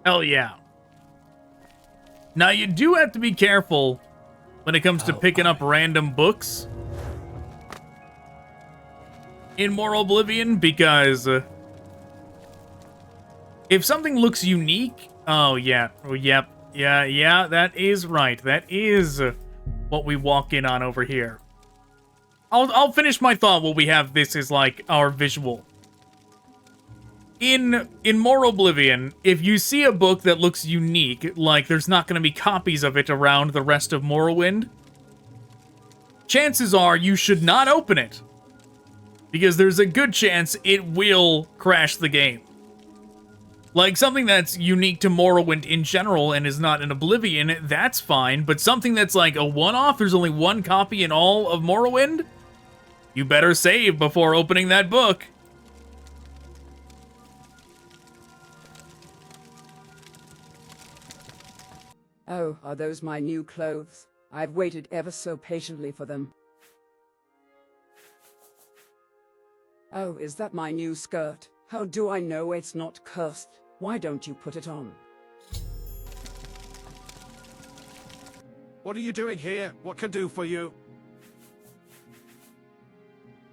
Hell yeah. Now, you do have to be careful when it comes to picking up random books in Morroblivion, because if something looks unique... Oh, yeah. Oh, yep. Yeah, that is right. That is what we walk in on over here. I'll finish my thought while we have this as, like, our visual. In Morroblivion, if you see a book that looks unique, like there's not going to be copies of it around the rest of Morrowind, chances are you should not open it, because there's a good chance it will crash the game. Like, something that's unique to Morrowind in general and is not in Oblivion, that's fine, but something that's like a one-off, there's only one copy in all of Morrowind, you better save before opening that book. Oh, are those my new clothes? I've waited ever so patiently for them. Oh, is that my new skirt? How do I know it's not cursed? Why don't you put it on? What are you doing here? What can I do for you?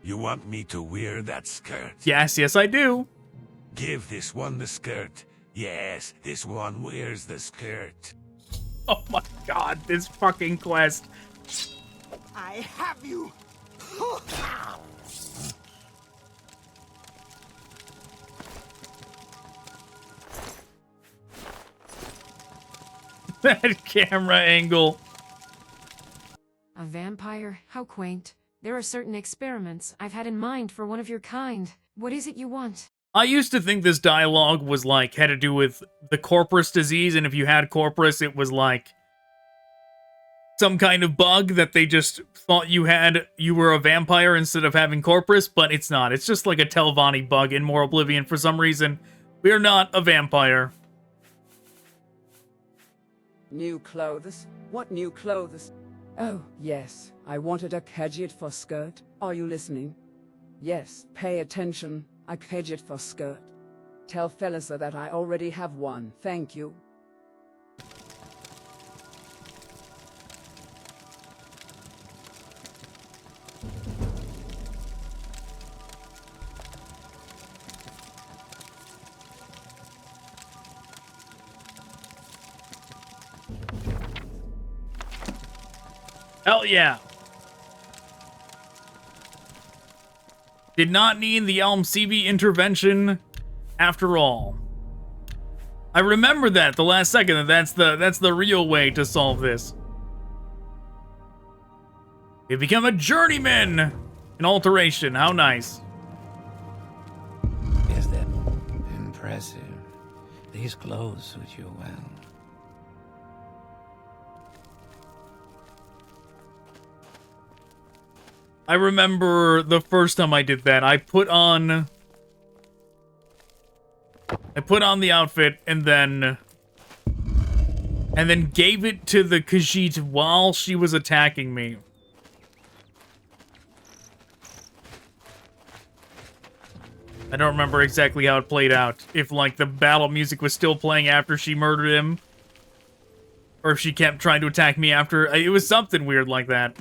You want me to wear that skirt? Yes, I do. Give this one the skirt. Yes, this one wears the skirt. Oh my god, this fucking quest. I have you. That camera angle. A vampire? How quaint. There are certain experiments I've had in mind for one of your kind. What is it you want? I used to think this dialogue was like had to do with the Corpus disease, and if you had Corpus, it was like some kind of bug that they just thought you were a vampire instead of having Corpus, but it's not. It's just like a Telvanni bug in Morroblivion for some reason. We are not a vampire. New clothes? What new clothes? Oh, yes, I wanted a kedget for skirt. Are you listening? Yes, pay attention. A kedget for skirt. Tell Felisa that I already have one, thank you. Hell yeah. Did not need the Elm CB intervention after all. I remember that the last second that's the real way to solve this. You become a journeyman! An alteration, how nice. Is that impressive? These clothes suit you well. I remember the first time I did that. I put on the outfit and then gave it to the Khajiit while she was attacking me. I don't remember exactly how it played out. If, like, the battle music was still playing after she murdered him. Or if she kept trying to attack me after. It was something weird like that.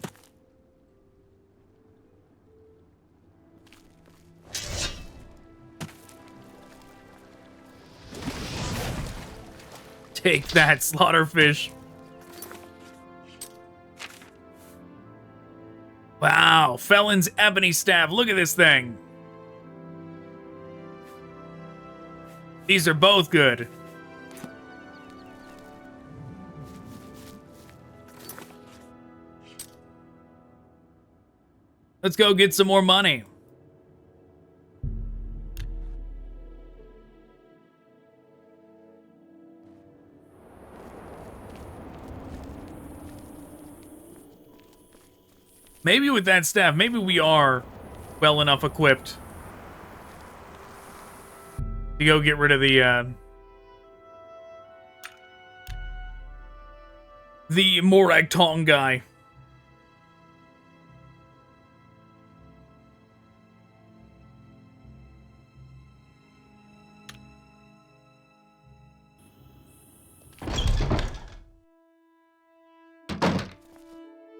Take that, Slaughterfish. Wow, Felon's Ebony Staff. Look at this thing. These are both good. Let's go get some more money. Maybe with that staff, maybe we are well enough equipped to go get rid of the Morag Tong guy.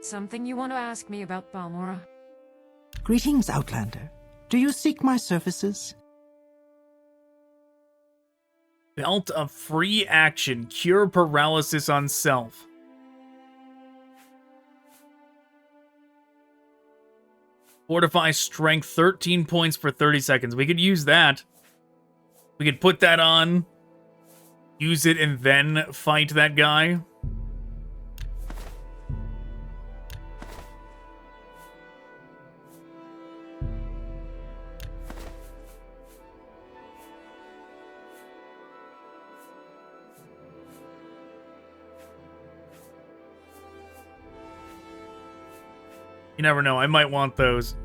Something you want to ask me about Balmora? Greetings, Outlander. Do you seek my services? Belt of Free Action. Cure paralysis on self. Fortify strength 13 points for 30 seconds. We could use that. We could put that on. Use it and then fight that guy. You never know, I might want those.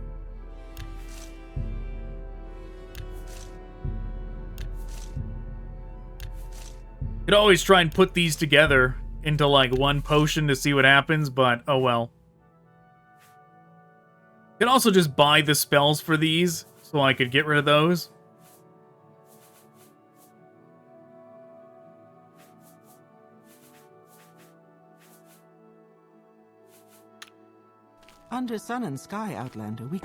Could always try and put these together into like one potion to see what happens, but oh well. Could also just buy the spells for these so I could get rid of those. Under sun and sky, Outlander, we...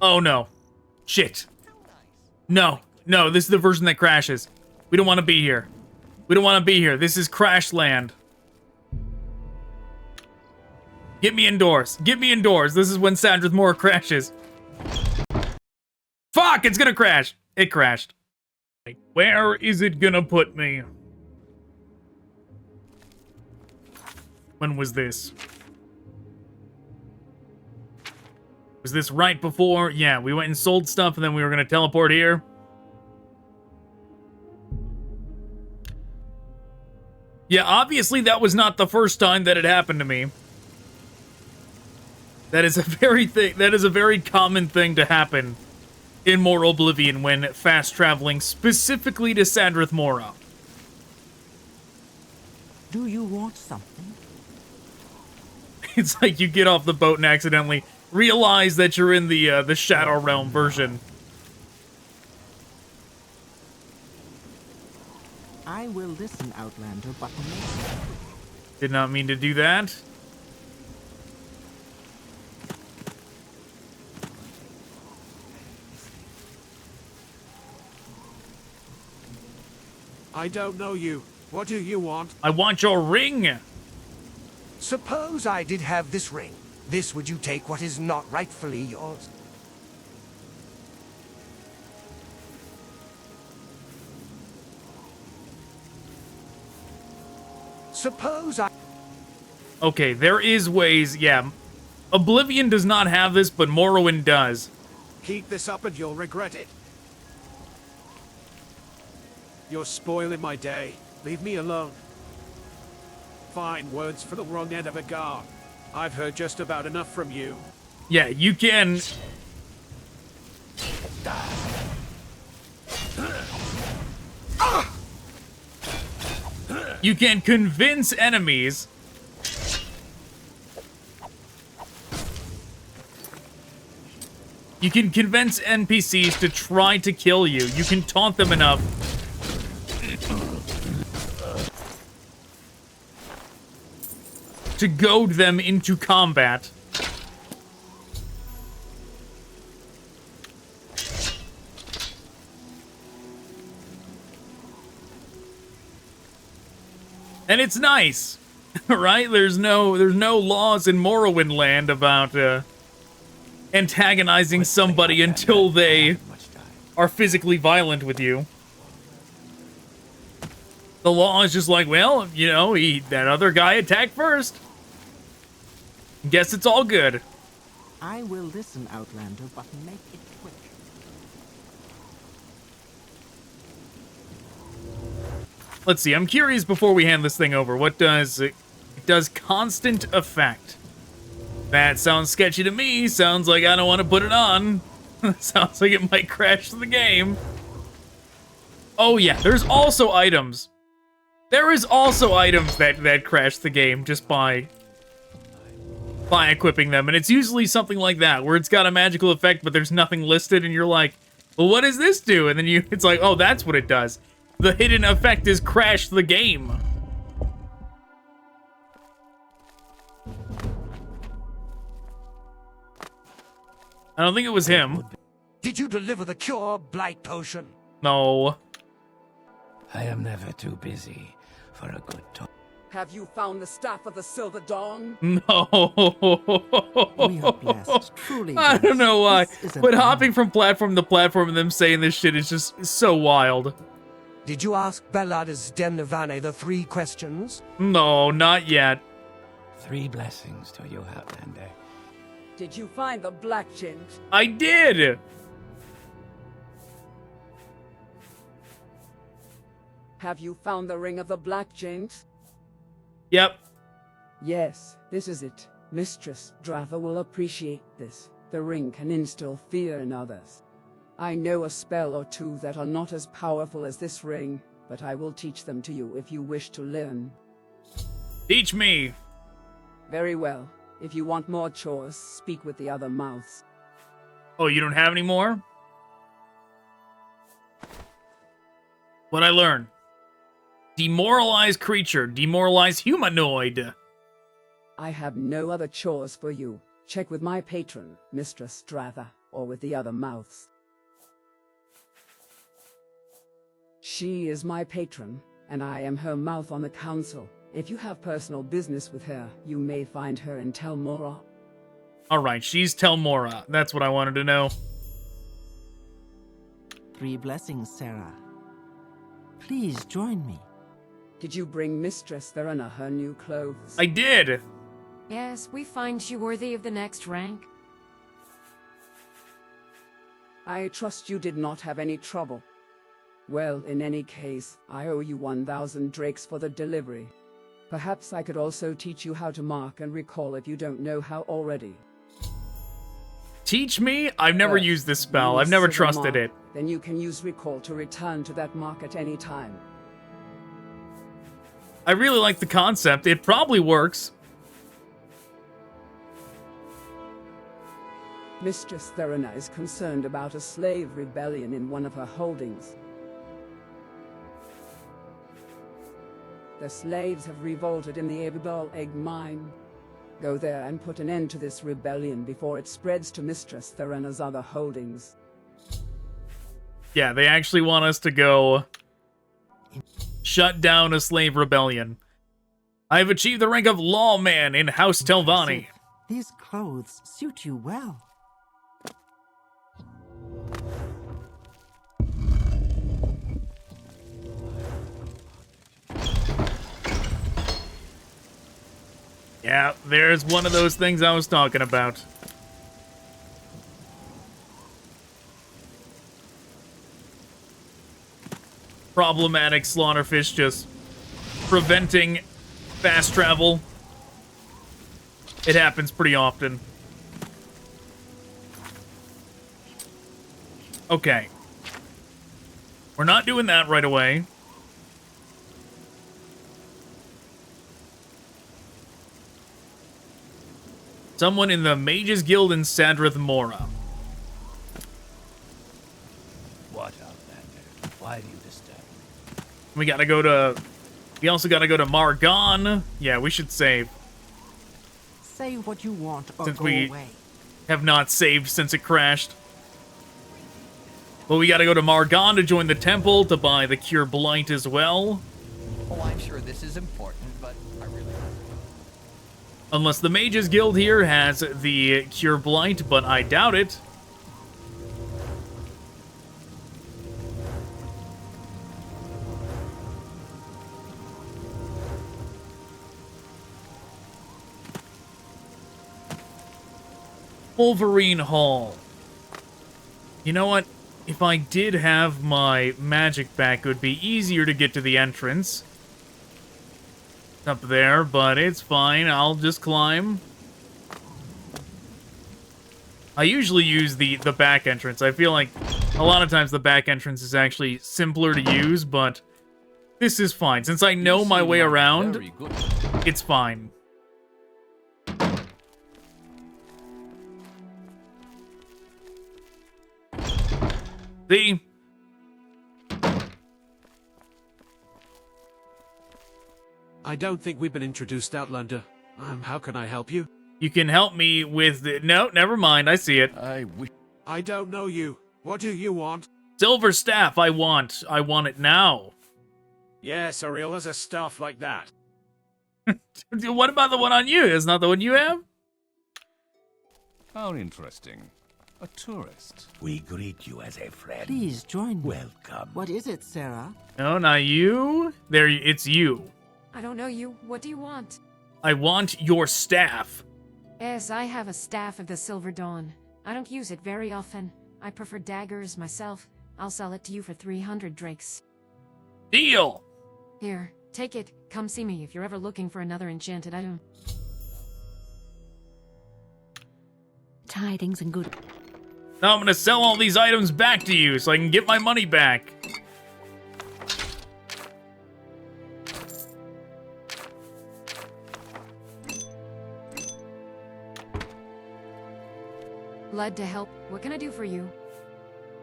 Oh no. Shit. No, no, this is the version that crashes. We don't want to be here. We don't want to be here. This is crash land. Get me indoors. Get me indoors. This is when Sadrith Mora crashes. Fuck, it's gonna crash. It crashed. Where is it gonna put me? When was this? Was this right before? Yeah, we went and sold stuff and then we were gonna teleport here. Yeah, obviously that was not the first time that it happened to me. That is a very common thing to happen in Morroblivion when fast traveling specifically to Sadrith Mora. Do you want something? It's like you get off the boat and accidentally realize that you're in the Shadow Realm version. I will listen, Outlander, but Did not mean to do that. I don't know you. What do you want? I want your ring! Suppose I did have this ring. This would you take what is not rightfully yours? Suppose I... Okay, there is ways, yeah. Oblivion does not have this, but Morrowind does. Keep this up and you'll regret it. You're spoiling my day. Leave me alone. Fine words for the wrong end of a guard. I've heard just about enough from you. Yeah, you can... You can convince enemies You can convince NPCs to try to kill you. You can taunt them enough to goad them into combat. And it's nice, right? There's no laws in Morrowind land about antagonizing somebody until they are physically violent with you. The law is just like, well, you know, that other guy attacked first. Guess it's all good. I will listen, Outlander, but make it quick. Let's see, I'm curious before we hand this thing over. What does it does constant effect? That sounds sketchy to me. Sounds like I don't want to put it on. Sounds like it might crash the game. Oh yeah, there's also items. There is also items that crash the game just by equipping them, and it's usually something like that, where it's got a magical effect, but there's nothing listed, and you're like, well, what does this do? And then it's like, oh, that's what it does. The hidden effect is crash the game. I don't think it was him. Did you deliver the cure blight potion? No. I am never too busy for a good talk. Have you found the staff of the Silver Dawn? No. We are blessed, truly I don't know why, This but hopping from platform to platform and them saying this shit is just so wild. Did you ask Bellad's Telvanni the 3 questions? No, not yet. 3 blessings to you, Outlander. Did you find the Black Gent? I did! Have you found the Ring of the Black Gent? Yep. Yes, this is it. Mistress Dratha will appreciate this. The ring can instill fear in others. I know a spell or two that are not as powerful as this ring, but I will teach them to you if you wish to learn. Teach me. Very well. If you want more chores, speak with the other mouths. Oh, you don't have any more? What'd I learn? Demoralize creature, demoralize humanoid. I have no other chores for you. Check with my patron, Mistress Dratha, or with the other mouths. She is my patron. and I am her mouth on the council. If you have personal business with her, you may find her in Telmora. Alright, she's Telmora. That's what I wanted to know. 3 blessings, Sarah. Please join me. Did you bring Mistress Verena her new clothes? I did! Yes, we find you worthy of the next rank. I trust you did not have any trouble. Well, in any case, I owe you 1,000 drakes for the delivery. Perhaps I could also teach you how to mark and recall if you don't know how already. Teach me? I've never First, used this you spell. will I've never set a trusted mark. it. Then you can use recall to return to that mark at any time. I really like the concept. It probably works. Mistress Verena is concerned about a slave rebellion in one of her holdings. The slaves have revolted in the Abibal Egg Mine. Go there and put an end to this rebellion before it spreads to Mistress Verena's other holdings. Yeah, they actually want us to go shut down a slave rebellion. I have achieved the rank of lawman in House Telvanni. These clothes suit you well. Yeah, there's one of those things I was talking about. Problematic slaughterfish just preventing fast travel. It happens pretty often. Okay. We're not doing that right away. Someone in the Mages Guild in Sadrith Mora. What, Outlander? Why do you disturb me? We gotta go to... We also gotta go to Margon. Yeah, we should save. Say what you want or Since go we away. have not saved since it crashed. But we gotta go to Margon to join the temple to buy the Cure Blight as well. Oh, I'm sure this is important, but I really... Unless the Mages Guild here has the Cure Blight, but I doubt it. Wolverine Hall. You know what? If I did have my magic back, it would be easier to get to the entrance. It's up there, but it's fine. I'll just climb. I usually use the back entrance. I feel like a lot of times the back entrance is actually simpler to use, but this is fine. Since I know my way around, it's fine. See? I don't think we've been introduced, Outlander. How can I help you? You can help me with the... No, never mind. I see it. I don't know you. What do you want? Silver staff, I want. I want it now. Yes, Ariel, there's a staff like that. What about the one on you? Isn't that the one you have? How interesting. A tourist. We greet you as a friend. Please join me. Welcome. What is it, Sarah? No, not you. There, it's you. I don't know you. What do you want? I want your staff. Yes, I have a staff of the Silver Dawn. I don't use it very often. I prefer daggers myself. I'll sell it to you for 300 drakes. Deal! Here, take it. Come see me if you're ever looking for another enchanted item. Tidings and good... Now I'm gonna sell all these items back to you so I can get my money back. Glad to help. What can I do for you?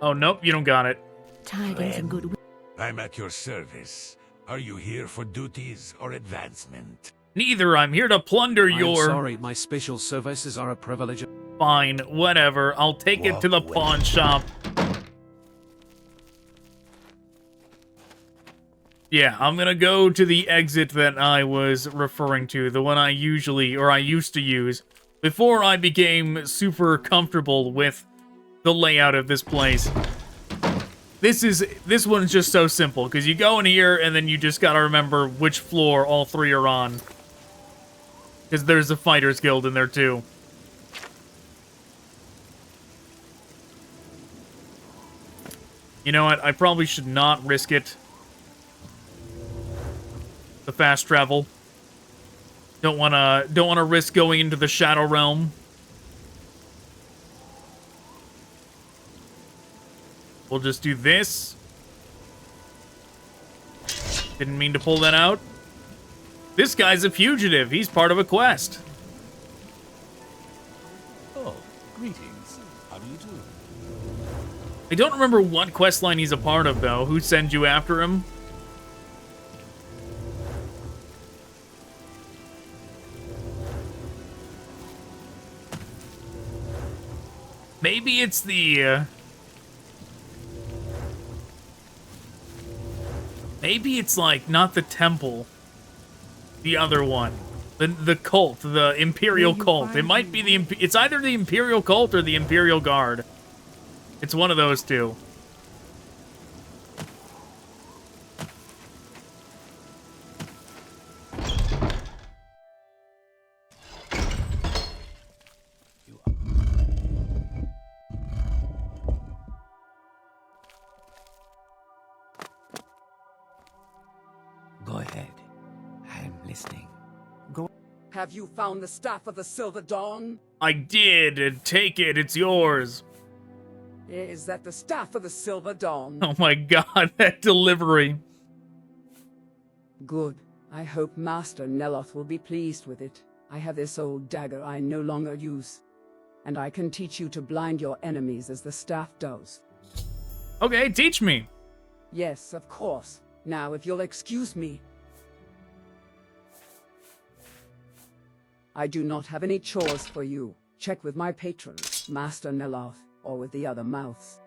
Oh, nope, you don't got it. Tidings and good... I'm at your service. Are you here for duties or advancement? Neither. I'm here to plunder your... I'm sorry, my special services are a privilege. Fine, whatever. I'll take it to the pawn shop. Yeah, I'm gonna go to the exit that I was referring to, the one I usually, or I used to use, before I became super comfortable with the layout of this place. This one's just so simple, because you go in here, and then you just gotta remember which floor all three are on. Because there's a Fighters Guild in there, too. You know what, I probably should not risk it. The fast travel. Don't wanna risk going into the Shadow Realm. We'll just do this. Didn't mean to pull that out. This guy's a fugitive. He's part of a quest. Oh, greetings. How do you do? I don't remember what questline he's a part of, though. Who sends you after him? Maybe it's the, maybe it's, like, not the temple. The other one. The cult. The Imperial cult. It might be the... It's either the Imperial cult or the Imperial Guard. It's one of those two. Go ahead. I'm listening. Have you found the Staff of the Silver Dawn? I did. Take it. It's yours. Is that the Staff of the Silver Dawn? Oh my god, that delivery. Good. I hope Master Neloth will be pleased with it. I have this old dagger I no longer use, and I can teach you to blind your enemies as the staff does. Okay, teach me. Yes, of course. Now, if you'll excuse me. I do not have any chores for you. Check with my patron, Master Neloth, or with the other mouths.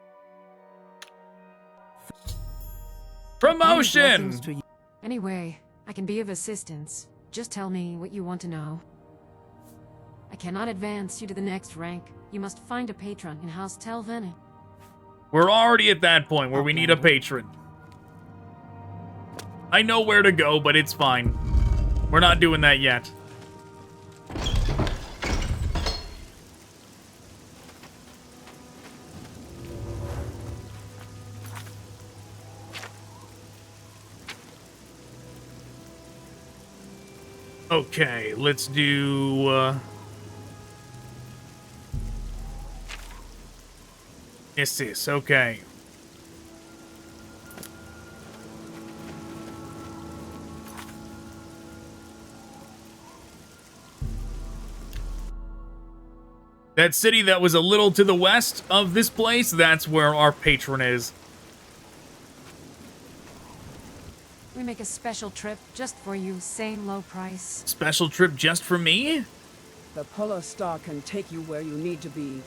Promotion! Anyway, I can be of assistance. Just tell me what you want to know. I cannot advance you to the next rank. You must find a patron in House Telvanni. We're already at that point where we need a patron. I know where to go, but it's fine. We're not doing that yet. Okay, let's do, this, okay. That city that was a little to the west of this place, that's where our patron is. We make a special trip just for you, same low price. Special trip just for me? The Polar Star can take you where you need to be.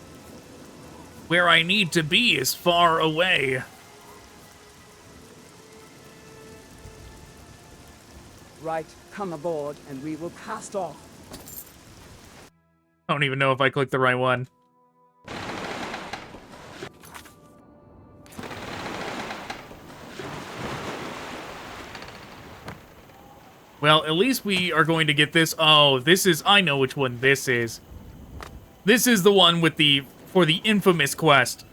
Where I need to be is far away. Right, come aboard and we will cast off. I don't even know if I clicked the right one. Well, at least we are going to get this. Oh, this is... I know which one this is. This is the one with the... for the infamous quest.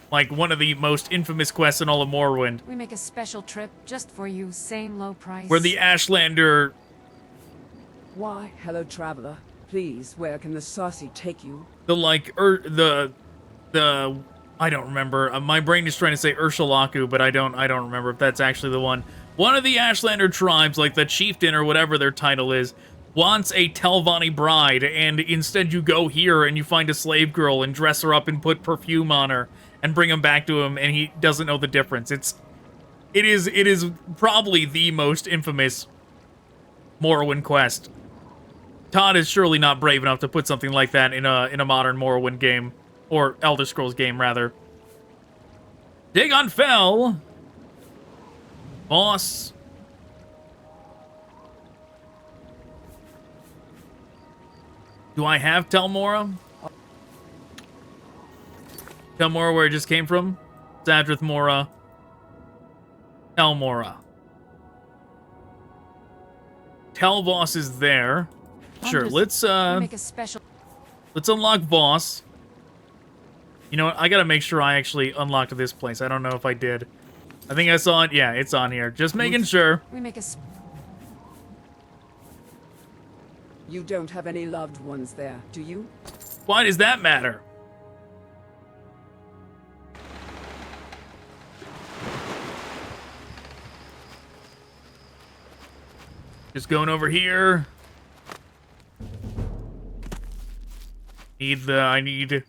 Like, one of the most infamous quests in all of Morrowind. We make a special trip just for you, same low price. Where the Ashlander... Why, hello, traveler. Please, where can the saucy take you? The, like, the... I don't remember. My brain is trying to say Urshalaku, but I don't remember if that's actually the one. One of the Ashlander tribes, like the chieftain or whatever their title is, wants a Telvanni bride, and instead you go here and you find a slave girl and dress her up and put perfume on her and bring him back to him, and he doesn't know the difference. It is probably the most infamous Morrowind quest. Todd is surely not brave enough to put something like that in a modern Morrowind game, or Elder Scrolls game rather. Dig on Fell. Boss. Do I have Telmora? Telmora, where it just came from? Zadrith Mora. Telmora. Telvoss is there. Sure, let's Make a special. let's unlock Voss. You know what? I gotta make sure I actually unlocked this place. I don't know if I did. I think I saw it. Yeah, it's on here. Just making sure. We make a. You don't have any loved ones there, do you? Why does that matter? Just going over here. I need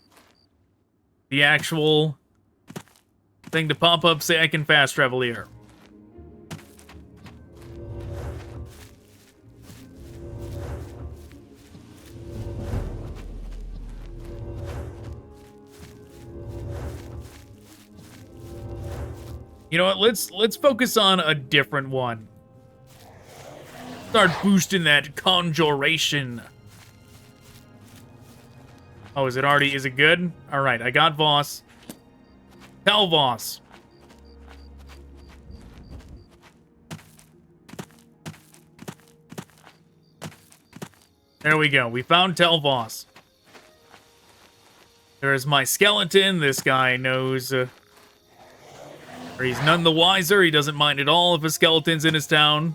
the actual thing to pop up, say I can fast travel here. You know what? Let's focus on a different one. Start boosting that conjuration. Oh, is it good? All right, I got Voss. Tell Voss. There we go. We found Telvoss. There's my skeleton. This guy knows... or he's none the wiser. He doesn't mind at all if a skeleton's in his town.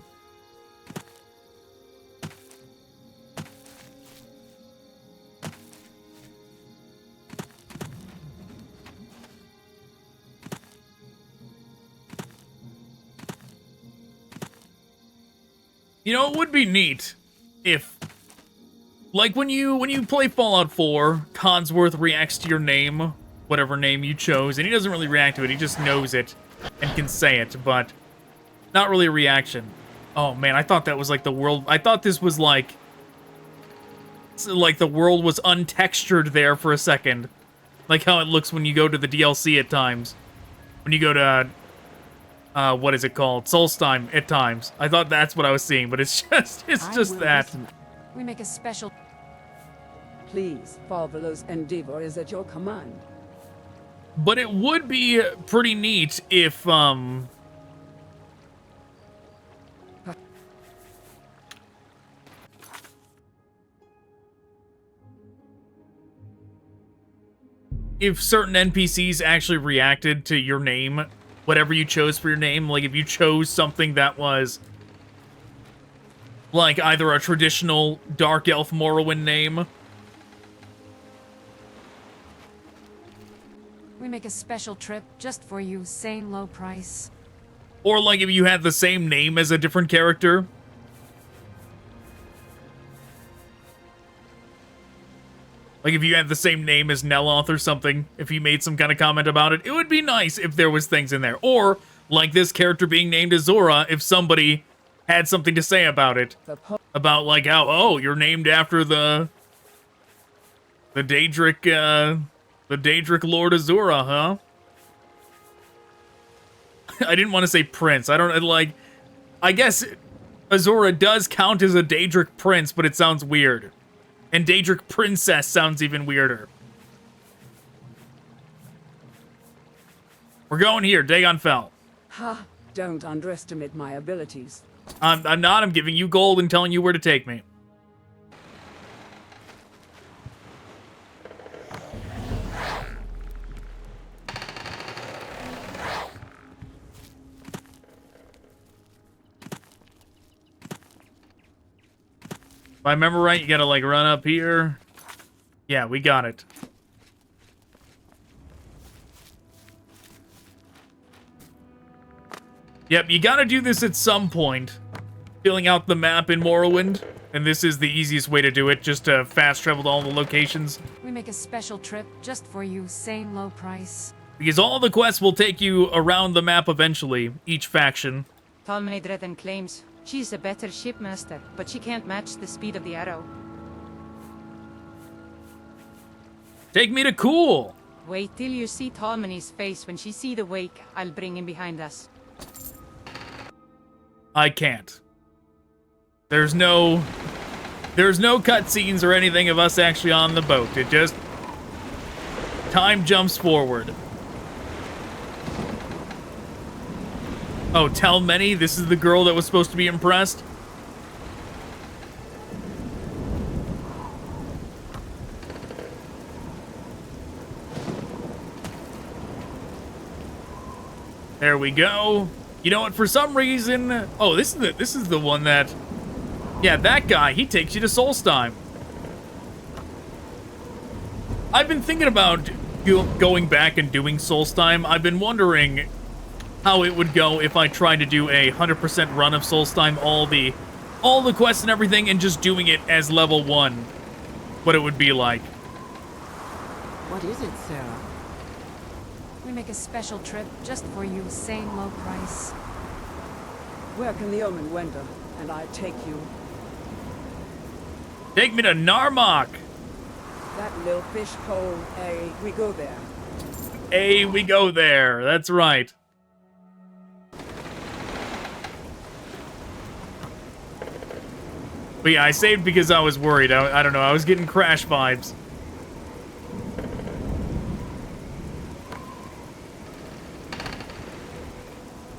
You know, it would be neat if, like, when you play Fallout 4, Codsworth reacts to your name, whatever name you chose, and he doesn't really react to it, he just knows it and can say it, but not really a reaction. Oh man, I thought that was like the world, I thought this was like the world was untextured there for a second. Like how it looks when you go to the DLC at times. When you go to, what is it called? Solstheim at times. I thought that's what I was seeing, but it's just that. We make a special. Please, Falvelo's endeavor is at your command. But it would be pretty neat if, if certain NPCs actually reacted to your name, whatever you chose for your name. Like, if you chose something that was, like, either a traditional Dark Elf Morrowind name. We make a special trip just for you, same low price. Or, like, if you had the same name as a different character. Like, if you had the same name as Neloth or something, if you made some kind of comment about it, it would be nice if there was things in there. Or, like this character being named Azura, if somebody had something to say about it. About, like, how, oh, you're named after the Daedric Lord Azura, huh? I didn't want to say prince. I don't, like, I guess Azura does count as a Daedric prince, but it sounds weird. And Daedric Princess sounds even weirder. We're going here, Dagon Fell. Ha! Don't underestimate my abilities. I'm not. I'm giving you gold and telling you where to take me. If I remember right, you gotta, like, run up here. Yeah, we got it. Yep, you gotta do this at some point. Filling out the map in Morrowind. And this is the easiest way to do it, just to fast travel to all the locations. We make a special trip just for you, same low price. Because all the quests will take you around the map eventually, each faction. Talmany Dredden claims she's a better shipmaster, but she can't match the speed of the arrow. Take me to Cool! Wait till you see Talmany's face when she see the wake. I'll bring him behind us. I can't. There's no There's no cutscenes or anything of us actually on the boat. It just... time jumps forward. Oh, Telvanni? This is the girl that was supposed to be impressed? There we go. You know what? For some reason... Oh, this is the one that... Yeah, that guy. He takes you to Solstheim. I've been thinking about going back and doing Solstheim. I've been wondering how it would go if I tried to do a 100% run of Solstheim, all the quests and everything, and just doing it as level 1. What it would be like. What is it, Sarah? We make a special trip just for you, same low price. Where can the omen wander, and I take you? Take me to Narmak! That little fish hole, we go there. Hey, we go there. That's right. But yeah, I saved because I was worried. I don't know, I was getting Crash vibes.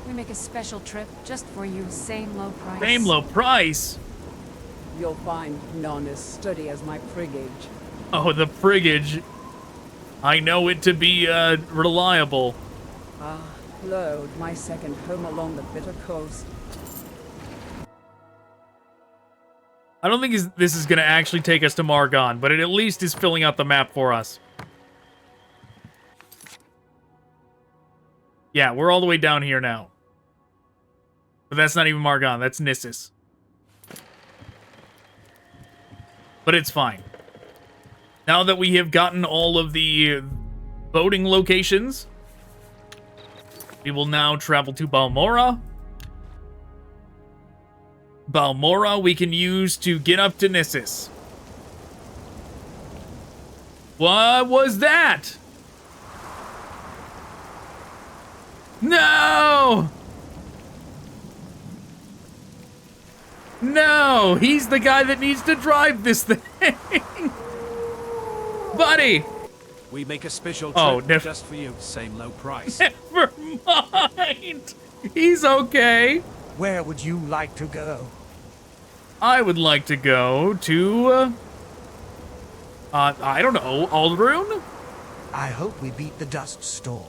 We make a special trip just for you, same low price. Same low price? You'll find none as sturdy as my frigate. Oh, the frigate. I know it to be, reliable. Ah, Lode, my second home along the bitter coast. I don't think this is going to actually take us to Margon, but it at least is filling out the map for us. Yeah, we're all the way down here now. But that's not even Margon, that's Nissus. But it's fine. Now that we have gotten all of the boating locations, we will now travel to Balmora. Balmora we can use to get up to Nissus. What was that? No! No! He's the guy that needs to drive this thing! Buddy! We make a special trip just for you, same low price. Never mind! He's okay. Where would you like to go? I would like to go to... I don't know, Aldrune? I hope we beat the dust storm.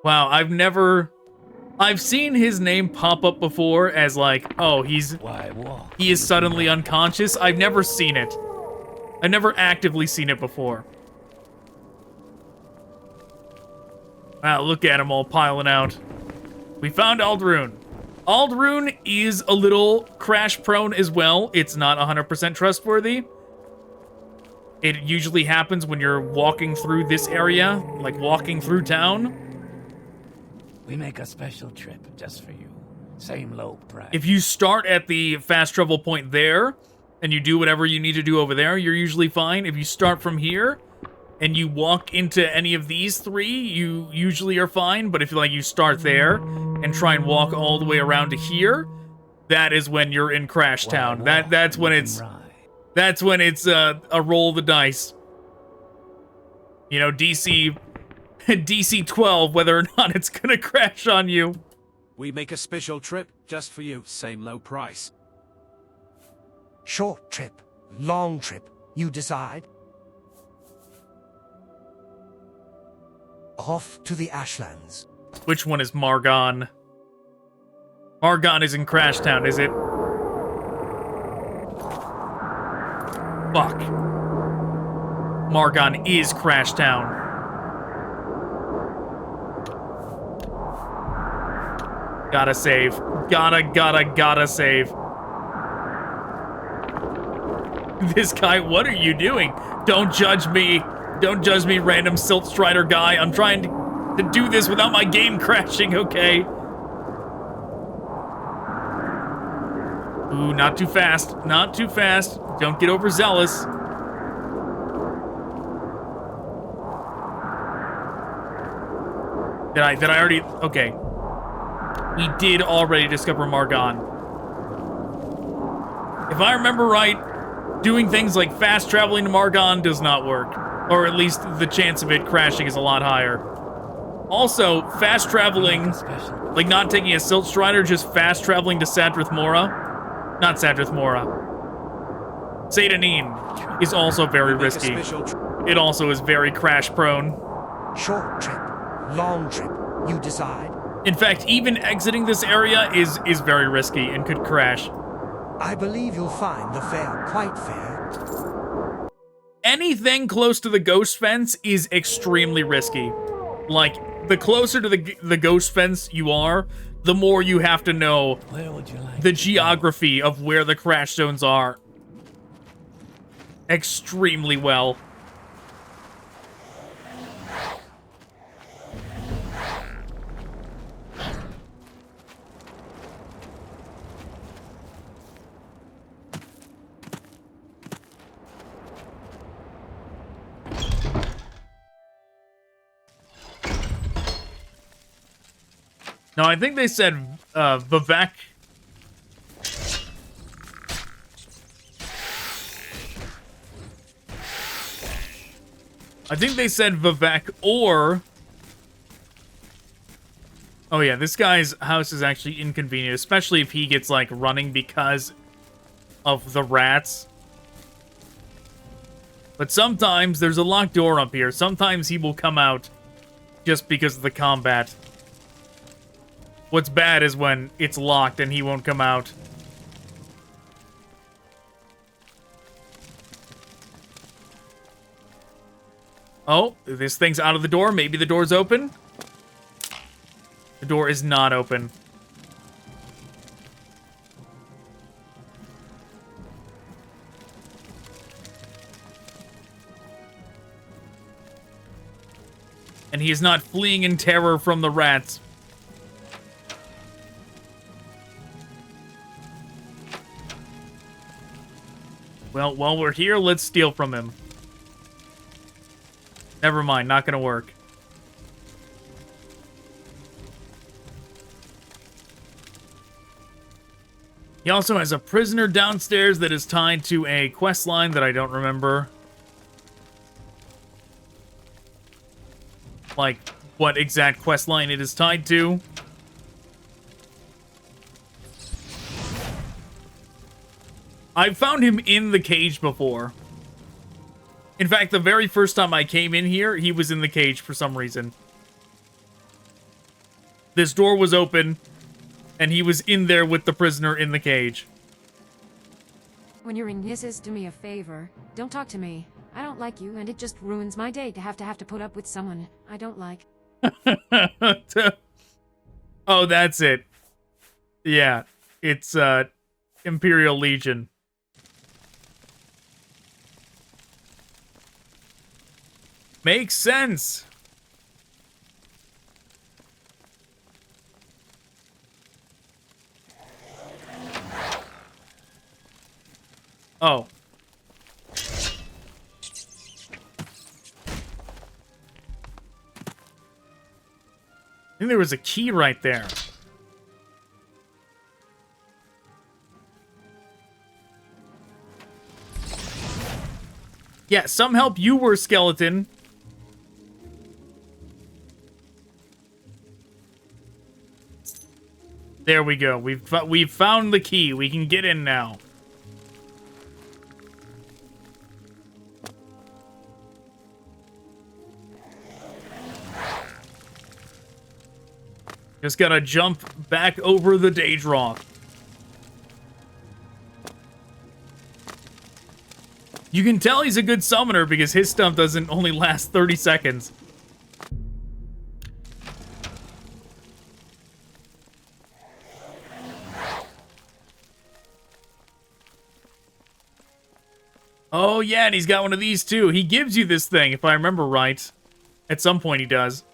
Wow, I've seen his name pop up before as like, oh, he is suddenly unconscious. I've never seen it. I've never actively seen it before. Wow, look at him all piling out. We found Aldrune. Aldrune is a little crash prone as well. It's not 100% trustworthy. It usually happens when you're walking through this area, like walking through town. We make a special trip just for you. Same low price. If you start at the fast travel point there, and you do whatever you need to do over there, you're usually fine. If you start from here, and you walk into any of these three, you usually are fine. But if you start there, and try and walk all the way around to here, that is when you're in Crash Town. That's when it's a roll of the dice. You know, DC 12, whether or not it's gonna crash on you. We make a special trip just for you, same low price. Short trip, long trip, you decide. Off to the Ashlands. Which one is Margon? Margon is in Crash Town, is it? Fuck. Margon is Crash Town. Gotta save. Gotta save. This guy, what are you doing? Don't judge me. Don't judge me, random Silt Strider guy. I'm trying to do this without my game crashing, okay? Ooh, not too fast. Not too fast. Don't get overzealous. Did I already... Okay. We did already discover Margon. If I remember right, doing things like fast traveling to Margon does not work. Or at least the chance of it crashing is a lot higher. Also, fast traveling, like not taking a Silt Strider, just fast traveling to Sadrith Mora. Not Sadrith Mora. Satanin is also very risky. It also is very crash prone. Short trip, long trip, you decide. In fact, even exiting this area is very risky and could crash. I believe you'll find the fare quite fair. Anything close to the ghost fence is extremely risky. Like, the closer to the ghost fence you are, the more you have to know the geography of where the crash zones are. Extremely well. No, I think they said Vivek. I think they said Vivek or... Oh yeah, this guy's house is actually inconvenient, especially if he gets, like, running because of the rats. But sometimes there's a locked door up here. Sometimes he will come out just because of the combat. What's bad is when it's locked and he won't come out. Oh, this thing's out of the door. Maybe the door's open. The door is not open. And he is not fleeing in terror from the rats. Well, while we're here, let's steal from him. Never mind, not gonna work. He also has a prisoner downstairs that is tied to a quest line that I don't remember. Like, what exact quest line it is tied to. I've found him in the cage before. In fact, the very first time I came in here, he was in the cage for some reason. This door was open, and he was in there with the prisoner in the cage. When you're in Hisses, do me a favor. Don't talk to me. I don't like you, and it just ruins my day to have to put up with someone I don't like. Oh, that's it. Yeah, it's, Imperial Legion. Makes sense. Oh. I think there was a key right there. Yeah, some help you were, skeleton. There we go. We've found the key. We can get in now. Just gotta jump back over the Daedra. You can tell he's a good summoner because his stuff doesn't only last 30 seconds. Oh yeah, and he's got one of these too. He gives you this thing, if I remember right. At some point he does.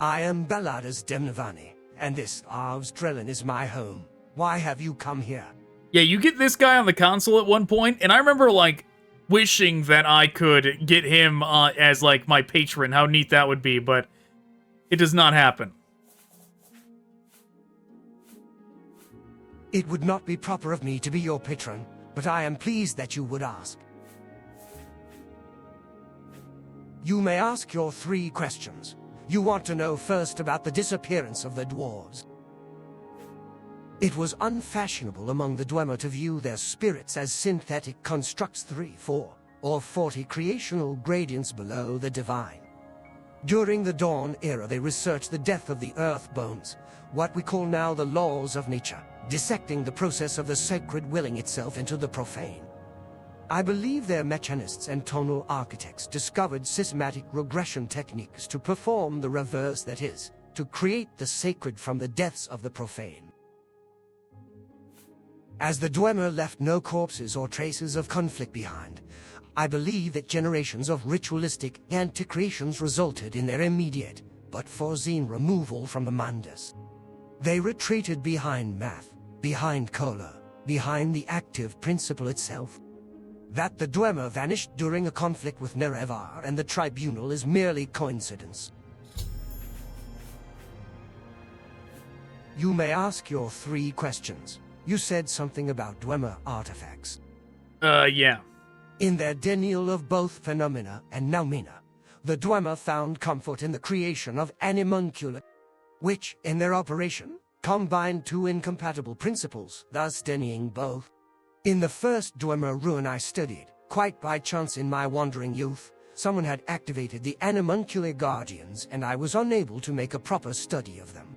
I am Bellada's Demnavani, and this Drellin is my home. Why have you come here? Yeah, you get this guy on the console at one point, and I remember, like, wishing that I could get him as, like, my patron. How neat that would be, but it does not happen. It would not be proper of me to be your patron, but I am pleased that you would ask. You may ask your 3 questions. You want to know first about the disappearance of the dwarves. It was unfashionable among the Dwemer to view their spirits as synthetic constructs 3, 4, or 40 creational gradients below the divine. During the Dawn era they researched the death of the earth bones, what we call now the laws of nature, dissecting the process of the sacred willing itself into the profane. I believe their mechanists and tonal architects discovered systematic regression techniques to perform the reverse, that is, to create the sacred from the deaths of the profane. As the Dwemer left no corpses or traces of conflict behind, I believe that generations of ritualistic anti-creations resulted in their immediate, but foreseen removal from the Mandus. They retreated behind math, behind Kola, behind the active principle itself. That the Dwemer vanished during a conflict with Nerevar and the Tribunal is merely coincidence. You may ask your 3 questions. You said something about Dwemer artifacts. Yeah. In their denial of both phenomena and noumena, the Dwemer found comfort in the creation of animuncula, which, in their operation, combined 2 incompatible principles, thus denying both. In the first Dwemer ruin I studied, quite by chance in my wandering youth, someone had activated the animunculae guardians and I was unable to make a proper study of them.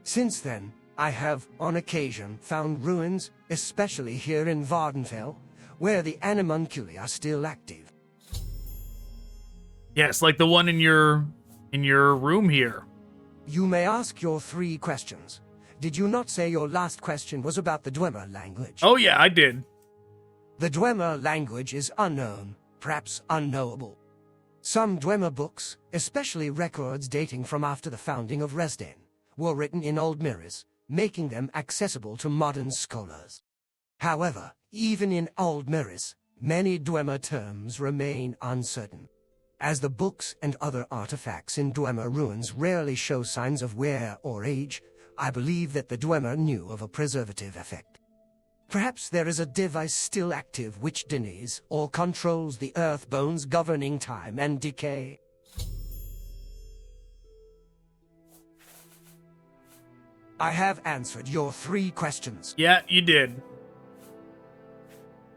Since then, I have, on occasion, found ruins, especially here in Vardenfell, where the animunculae are still active. Yes, like the one in your room here. You may ask your 3 questions. Did you not say your last question was about the Dwemer language? Oh yeah, I did. The Dwemer language is unknown, perhaps unknowable. Some Dwemer books, especially records dating from after the founding of Resden, were written in Old Mirrors, making them accessible to modern scholars. However, even in Old Mirrors, many Dwemer terms remain uncertain. As the books and other artifacts in Dwemer ruins rarely show signs of wear or age, I believe that the Dwemer knew of a preservative effect. Perhaps there is a device still active which denies or controls the earth bones governing time and decay. I have answered your 3 questions. Yeah, you did.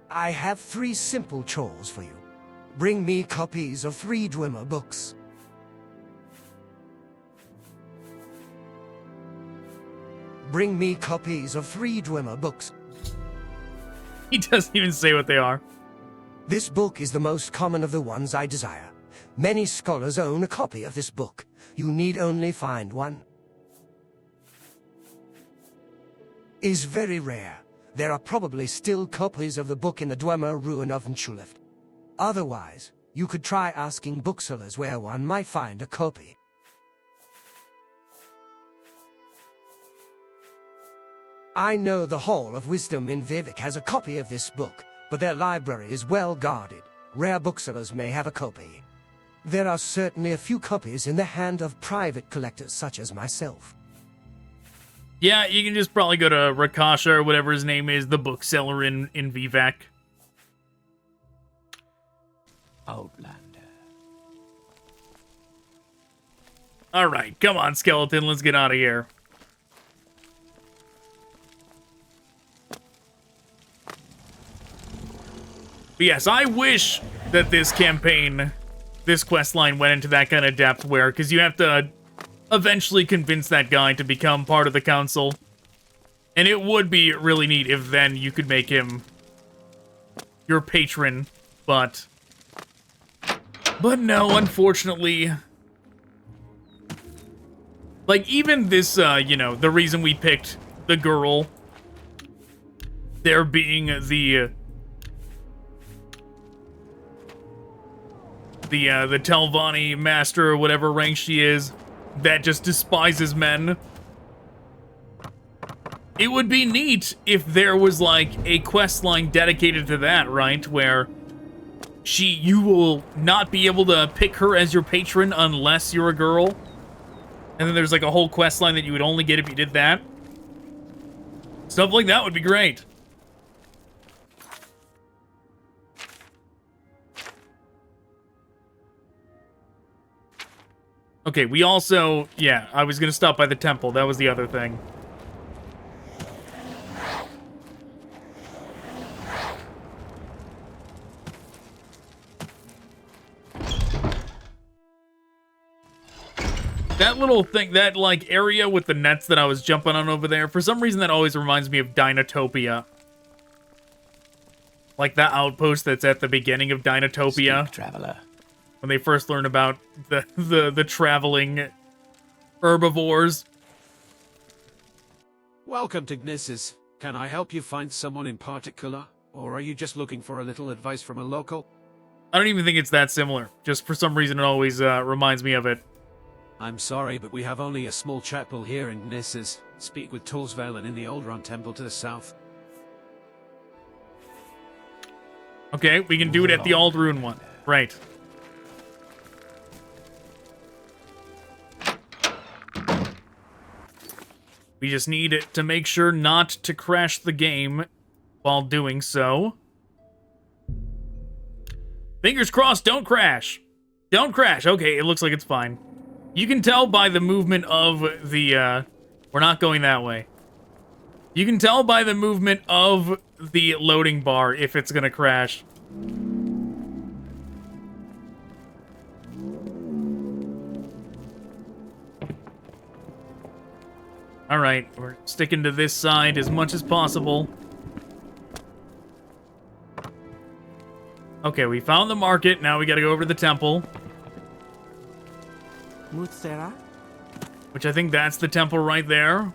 I have 3 simple chores for you. Bring me copies of 3 Dwemer books. Bring me copies of 3 Dwemer books. He doesn't even say what they are. This book is the most common of the ones I desire. Many scholars own a copy of this book. You need only find one. Is very rare. There are probably still copies of the book in the Dwemer ruin of Nchuleft. Otherwise, you could try asking booksellers where one might find a copy. I know the Hall of Wisdom in Vivek has a copy of this book, but their library is well guarded. Rare booksellers may have a copy. There are certainly a few copies in the hand of private collectors such as myself. Yeah, you can just probably go to Rakasha or whatever his name is, the bookseller in Vivek. Outlander. Alright, come on, skeleton, let's get out of here. But yes, I wish that this campaign, this questline went into that kind of depth where, because you have to eventually convince that guy to become part of the council. And it would be really neat if then you could make him your patron, but no, unfortunately. Like, even this, you know, the reason we picked the girl, there being the Telvanni master or whatever rank she is, that just despises men. It would be neat if there was, like, a questline dedicated to that, right? Where you will not be able to pick her as your patron unless you're a girl. And then there's, like, a whole questline that you would only get if you did that. Stuff like that would be great. Okay, we also... Yeah, I was gonna stop by the temple. That was the other thing. That little thing, that, like, area with the nets that I was jumping on over there, for some reason that always reminds me of Dinotopia. Like that outpost that's at the beginning of Dinotopia. Speak, traveler. When they first learn about the traveling herbivores. Welcome to Gnisses. Can I help you find someone in particular? Or are you just looking for a little advice from a local? I don't even think it's that similar. Just for some reason it always reminds me of it. I'm sorry, but we have only a small chapel here in Gnisses. Speak with Torsvalen in the Old Run Temple to the south. Okay, we can do it at the Aldrune one. Right. We just need to make sure not to crash the game while doing so. Fingers crossed, don't crash. Don't crash. Okay, it looks like it's fine. You can tell by the movement of the, we're not going that way. You can tell by the movement of the loading bar if it's gonna crash. Alright, we're sticking to this side as much as possible. Okay, we found the market, now we gotta go over to the temple. Mutsera? Which I think that's the temple right there.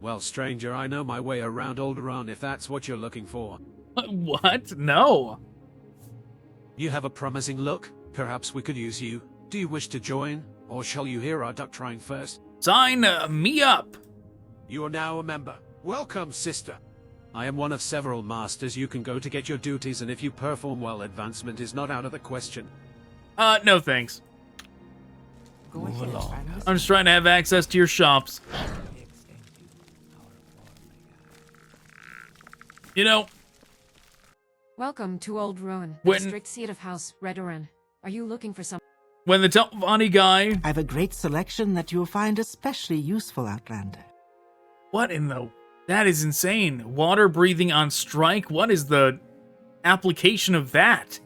Well, stranger, I know my way around Alderaan if that's what you're looking for. What? No. You have a promising look. Perhaps we could use you. Do you wish to join? Or shall you hear our duck trying first? Sign me up. You are now a member. Welcome, sister. I am one of several masters you can go to get your duties, and if you perform well, advancement is not out of the question. No thanks. Move along. I'm just trying to have access to your shops. You know... Welcome to Old Ruin, When- the district seat of House Redoran. Are you looking for some... When the Telvanni guy... I have a great selection that you'll find especially useful, Outlander. What in the... That is insane. Water breathing on strike? What is the application of that?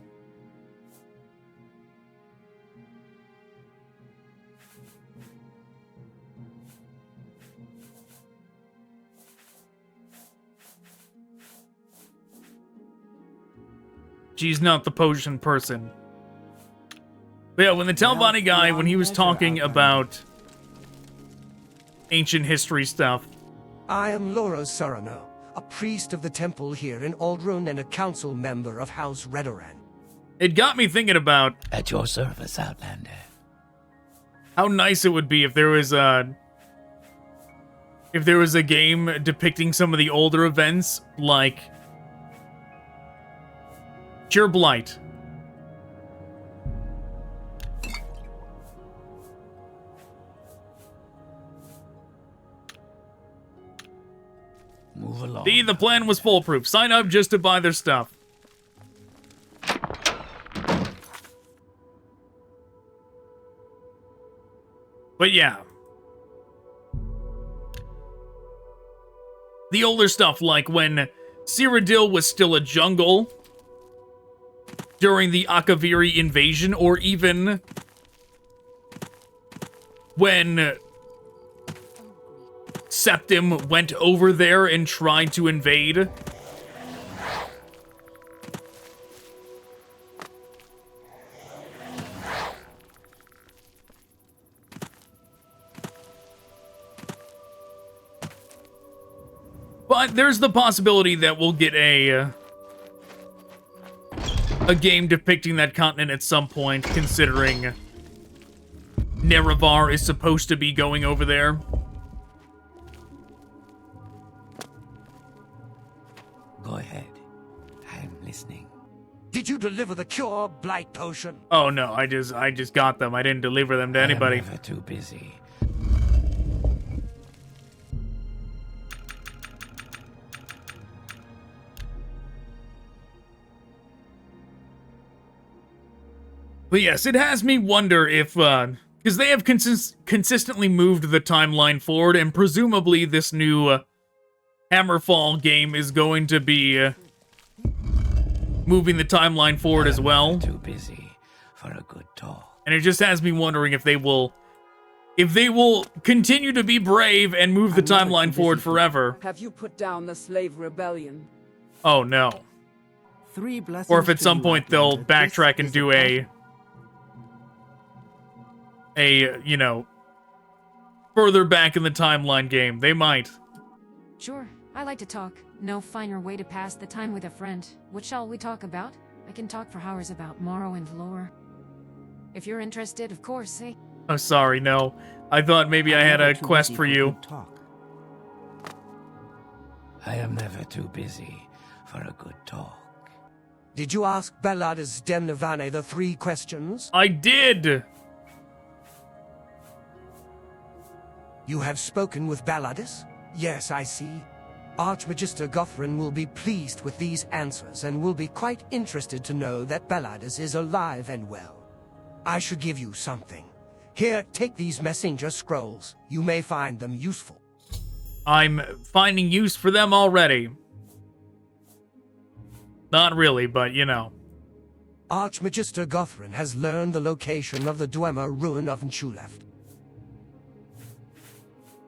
She's not the potion person. But yeah, when the Telvanni guy, when he was talking about ancient history stuff. I am Loros Sarano, a priest of the temple here in Aldrun and a council member of House Redoran. It got me thinking about... At your service, Outlander. How nice it would be if there was a... If there was a game depicting some of the older events, like... Cure Blight. Move along. See, the plan was foolproof. Sign up just to buy their stuff. But yeah. The older stuff, like when Cyrodiil was still a jungle during the Akaviri invasion, or even when Septim went over there and tried to invade. But there's the possibility that we'll get a game depicting that continent at some point, considering Nerevar is supposed to be going over there. listening. Did you deliver the cure blight potion? Oh no, I just got them. I didn't deliver them to anybody. I'm never too busy. But yes, it has me wonder if, because they have consistently moved the timeline forward, and presumably this new Hammerfall game is going to be moving the timeline forward as well. Too busy for a good talk. And it just has me wondering if they will continue to be brave and move the timeline forward forever. Have you put down the slave rebellion? Oh no. 3 blessings. Or if at to some you, point they'll Outlander. backtrack This and do is you know, further back in the timeline game. They might. Sure, I like to talk. No finer way to pass the time with a friend. What shall we talk about? I can talk for hours about Morrowind lore. If you're interested, of course, eh? Oh, sorry, no. I thought maybe I had a quest for you. I am never too busy for a good talk. Did you ask Belladus Demnavane the 3 questions? I did! You have spoken with Belladus? Yes, I see. Archmagister Gothrin will be pleased with these answers and will be quite interested to know that Belladus is alive and well. I should give you something. Here, take these messenger scrolls. You may find them useful. I'm finding use for them already. Not really, but you know. Archmagister Gothrin has learned the location of the Dwemer ruin of Nchuleft.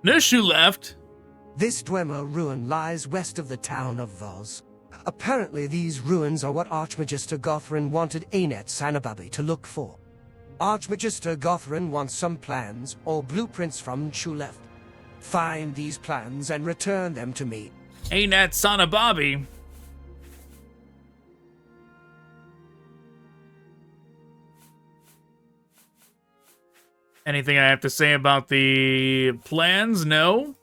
Nchuleft? This Dwemer ruin lies west of the town of Voz. Apparently these ruins are what Archmagister Gothrin wanted Ainet Sanababi to look for. Archmagister Gothrin wants some plans or blueprints from Nchuleft. Find these plans and return them to me. Ainet Sanababi? Anything I have to say about the plans? No?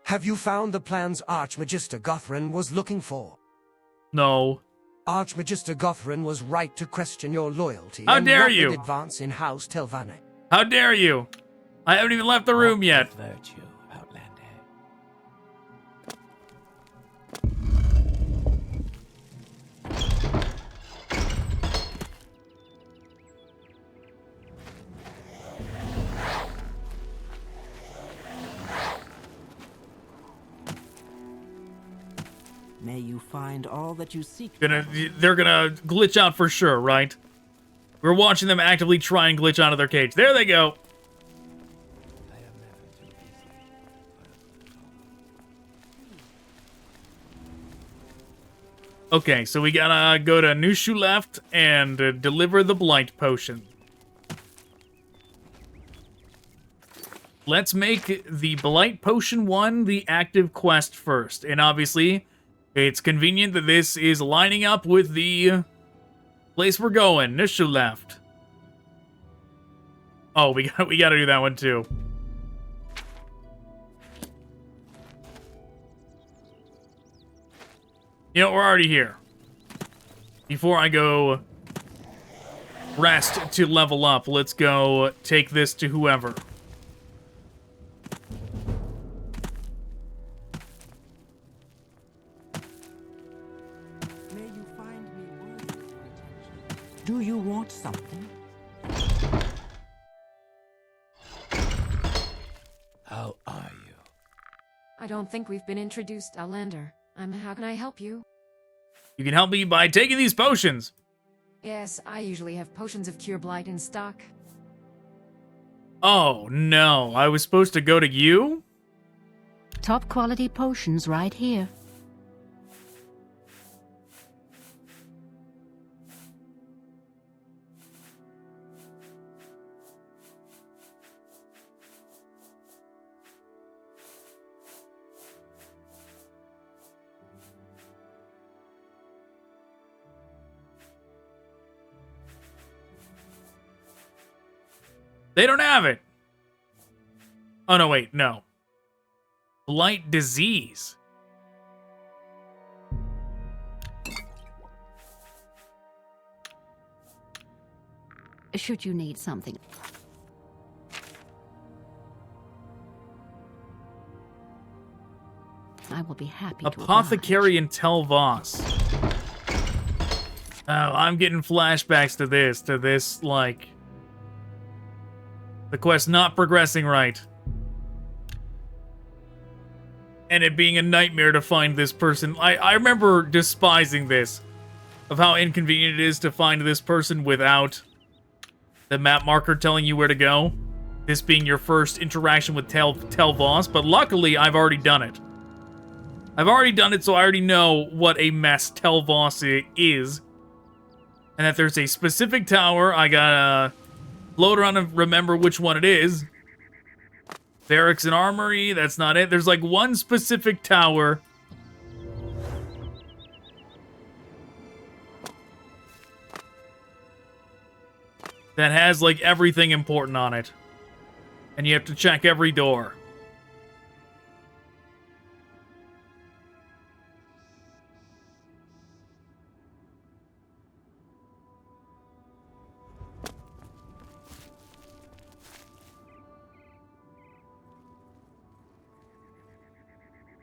Have you found the plans Archmagister Gothrin was looking for? No. Archmagister Gothrin was right to question your loyalty. How and dare rapid you? Advance in House Telvanni. How dare you? I haven't even left the room yet. Virtue, Outlander. May you find all that you seek. They're gonna glitch out for sure, right? We're watching them actively try and glitch out of their cage. There they go. Okay, so we gotta go to Nchuleft and deliver the blight potion. Let's make the blight potion one the active quest first. And obviously, it's convenient that this is lining up with the place we're going, Nchuleft. Oh, we gotta do that one too. You know, we're already here. Before I go rest to level up, let's go take this to whoever. May you find me worthy of your attention. Do you want something? How are you? I don't think we've been introduced, Outlander. How can I help you? You can help me by taking these potions. Yes, I usually have potions of cure blight in stock. Oh, no. I was supposed to go to you? Top quality potions right here. They don't have it. Oh, no, wait, no. Blight disease. should you need something. I will be happy to Apothecary in Telvos. Oh, I'm getting flashbacks to this, like... the quest not progressing right. And it being a nightmare to find this person. I remember despising this. Of how inconvenient it is to find this person without the map marker telling you where to go. This being your first interaction with Telvos, but luckily I've already done it. I've already done it, so I already know what a mess Telvos is. And that there's a specific tower. I gotta float around and remember which one it is. Barracks and Armory, that's not it. There's like one specific tower. That has like everything important on it. And you have to check every door.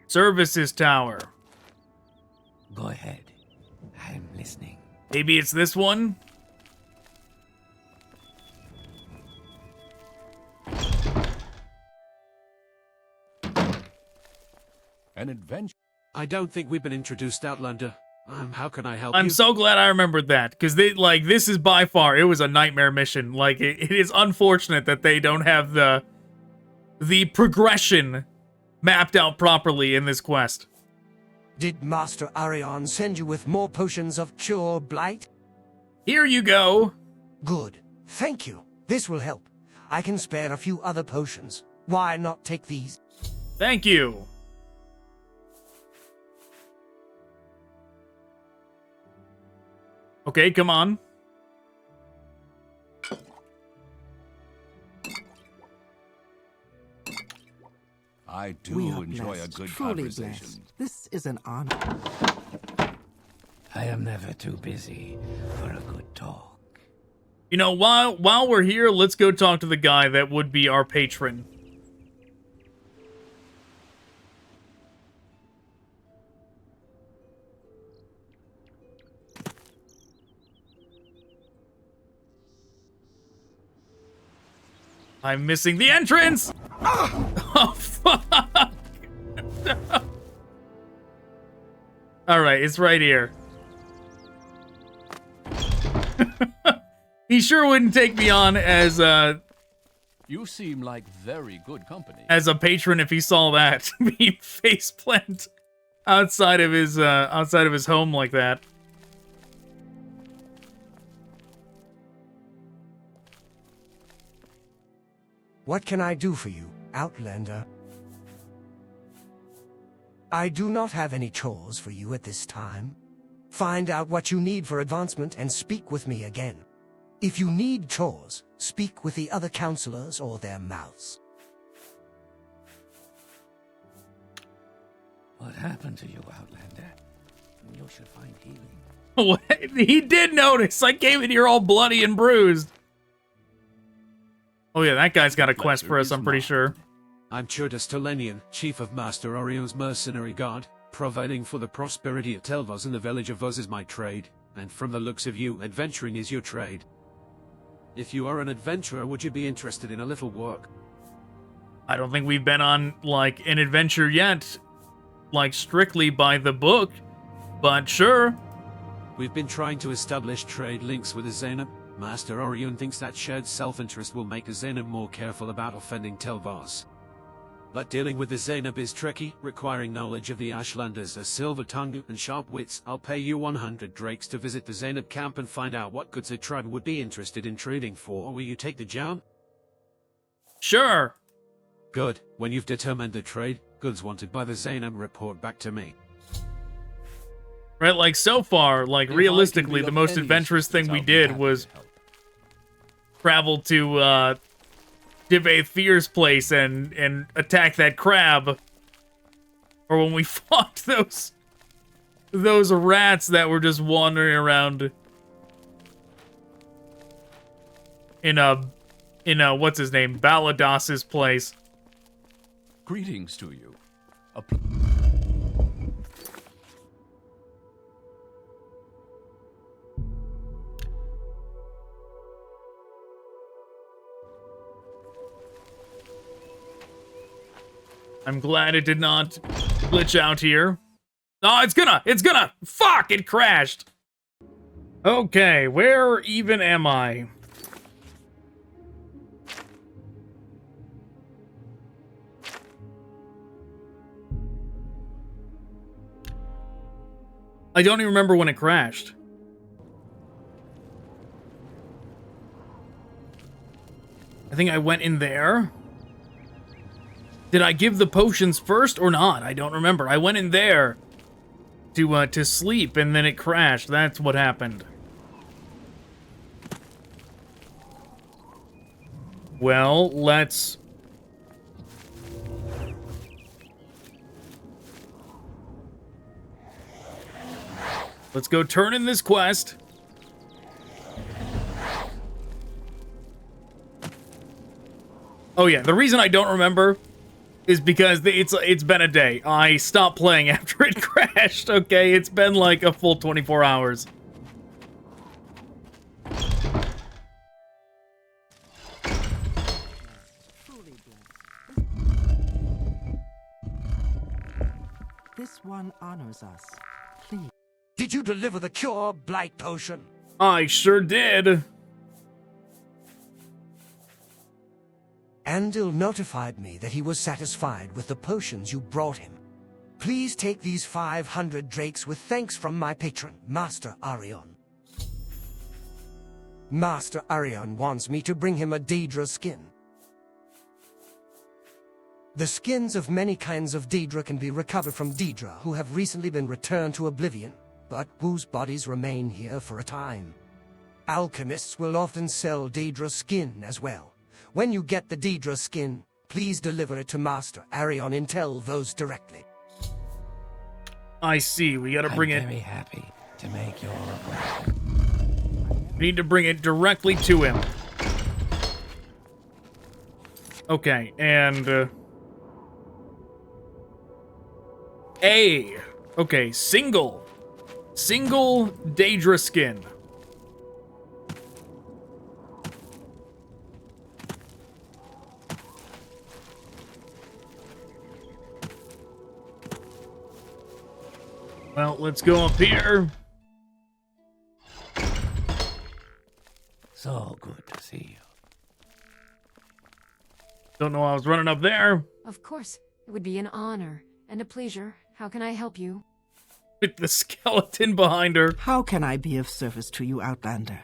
Services tower. Go ahead. I'm listening. Maybe it's this one? An adventure. I don't think we've been introduced, Outlander. How can I help you? I'm so glad I remembered that, because this is by far, it was a nightmare mission. Like, it is unfortunate that they don't have the progression mapped out properly in this quest. Did Master Arion send you with more potions of Cure Blight? Here you go. Good. Thank you. This will help. I can spare a few other potions. Why not take these? Thank you. Okay, come on. I do We are enjoy blessed, a good truly conversation. blessed. This is an honor. I am never too busy for a good talk. You know, while we're here, let's go talk to the guy that would be our patron. I'm missing the entrance! Oh, fuck! Alright, it's right here. He sure wouldn't take me on as You seem like very good company. as a patron if he saw that being faceplant outside of his home like that. What can I do for you, Outlander? I do not have any chores for you at this time. Find out what you need for advancement and speak with me again. If you need chores, speak with the other counselors or their mouths. What happened to you, Outlander? You should find healing. What? He did notice. I came in here all bloody and bruised. Oh yeah, that guy's got a quest for us, I'm pretty sure. I'm Churdas Telenian, chief of Master Orion's mercenary guard. Providing for the prosperity of Telvos and the village of Vos is my trade, and from the looks of you, adventuring is your trade. If you are an adventurer, would you be interested in a little work? I don't think we've been on, like, an adventure yet, like, strictly by the book, but sure. We've been trying to establish trade links with the Zainab. Master Orion thinks that shared self-interest will make the Zainab more careful about offending Telvos. But dealing with the Zainab is tricky, requiring knowledge of the Ashlanders, a silver tongue, and sharp wits. I'll pay you 100 drakes to visit the Zainab camp and find out what goods the tribe would be interested in trading for. Will you take the job? Sure. Good. When you've determined the trade, goods wanted by the Zainab, report back to me. Right, like, so far, like, realistically, the most adventurous thing we did was travel to, Divaith Fear's place and attack that crab. Or when we fought those rats that were just wandering around. in what's his name, Balados's place. Greetings to you. I'm glad it did not glitch out here. Oh, it's gonna, fuck, it crashed. Okay, where even am I? I don't even remember when it crashed. I think I went in there. Did I give the potions first or not? I don't remember. I went in there to sleep, and then it crashed. That's what happened. Well, let's go turn in this quest. Oh yeah, the reason I don't remember is because it's been a day. I stopped playing after it crashed, okay? It's been like a full 24 hours. This one honors us. Please. Did you deliver the cure blight potion? I sure did. Andil notified me that he was satisfied with the potions you brought him. Please take these 500 drakes with thanks from my patron, Master Arion. Master Arion wants me to bring him a Daedra skin. The skins of many kinds of Daedra can be recovered from Daedra who have recently been returned to Oblivion, but whose bodies remain here for a time. Alchemists will often sell Daedra skin as well. When you get the Daedra skin, please deliver it to Master Arion and tell those directly. I see, we gotta bring it. I'm very happy to make your request. We need to bring it directly to him. Okay, and okay, single Daedra skin. Well, let's go up here. So good to see you. Don't know why I was running up there. Of course, it would be an honor and a pleasure. How can I help you? With the skeleton behind her. How can I be of service to you, Outlander?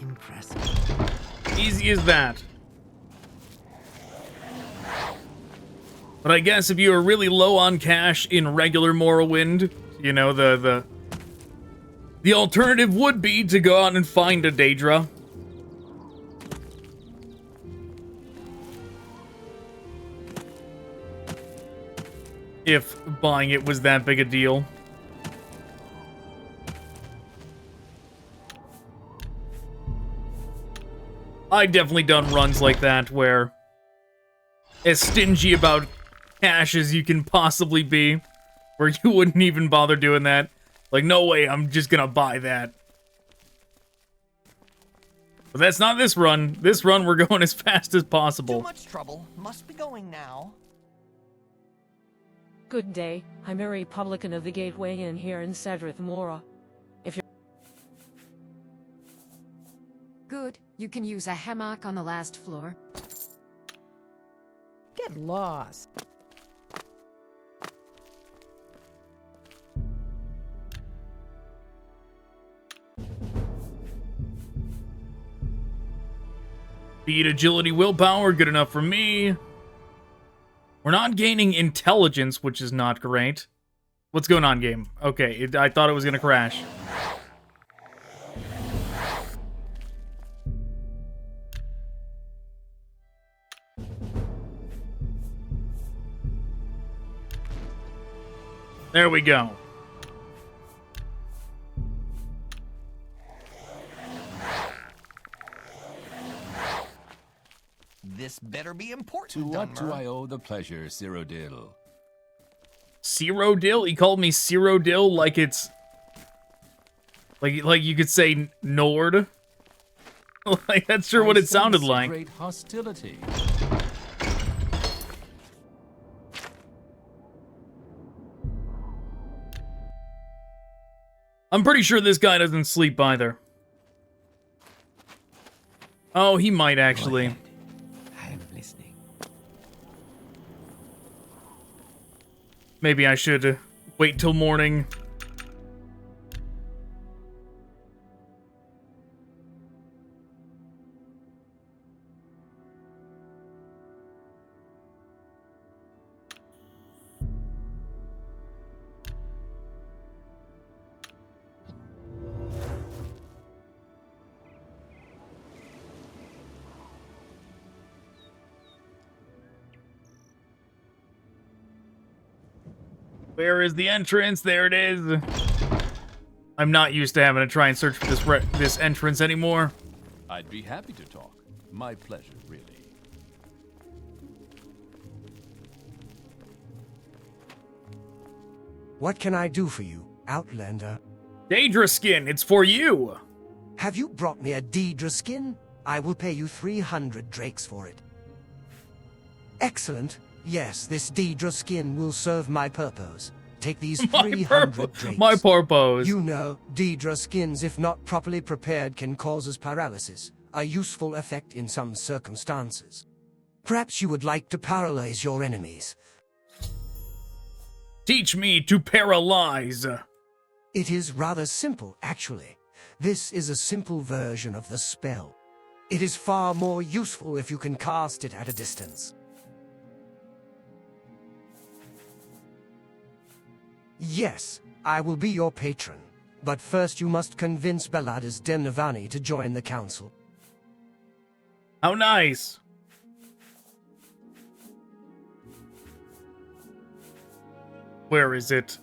Impressive. Easy as that. But I guess if you are really low on cash in regular Morrowind, you know, the alternative would be to go out and find a Daedra. If buying it was that big a deal. I've definitely done runs like that where as stingy about cash as you can possibly be, where you wouldn't even bother doing that. Like, no way, I'm just gonna buy that. But that's not this run. This run, we're going as fast as possible. Too much trouble. Must be going now. Good day. I'm a Republican of the Gateway Inn here in Secret.Archive. If you're good, you can use a hammock on the last floor. Get lost. Speed, agility, willpower, good enough for me. We're not gaining intelligence, which is not great. What's going on, game? Okay, I thought it was gonna crash. There we go. This better be important, To what do Dunmer. I owe the pleasure, Cyrodiil? Cyrodiil? He called me Cyrodiil like it's... Like you could say Nord. Like, that's sure what it sounded sense like. Great hostility. I'm pretty sure this guy doesn't sleep either. Oh, he might actually. I'm listening. Maybe I should wait till morning. Where is the entrance? There it is. I'm not used to having to try and search for this entrance anymore. I'd be happy to talk. My pleasure, really. What can I do for you, Outlander? Daedra skin, it's for you. Have you brought me a Daedra skin? I will pay you 300 drakes for it. Excellent. Yes, this Daedra skin will serve my purpose. Take these 300 drakes. My purpose. You know, Daedra skins, if not properly prepared, can cause us paralysis, a useful effect in some circumstances. Perhaps you would like to paralyze your enemies. Teach me to paralyze. It is rather simple, actually. This is a simple version of the spell. It is far more useful if you can cast it at a distance. Yes, I will be your patron, but first you must convince Belladus Demnavani to join the council. How nice. Where is it?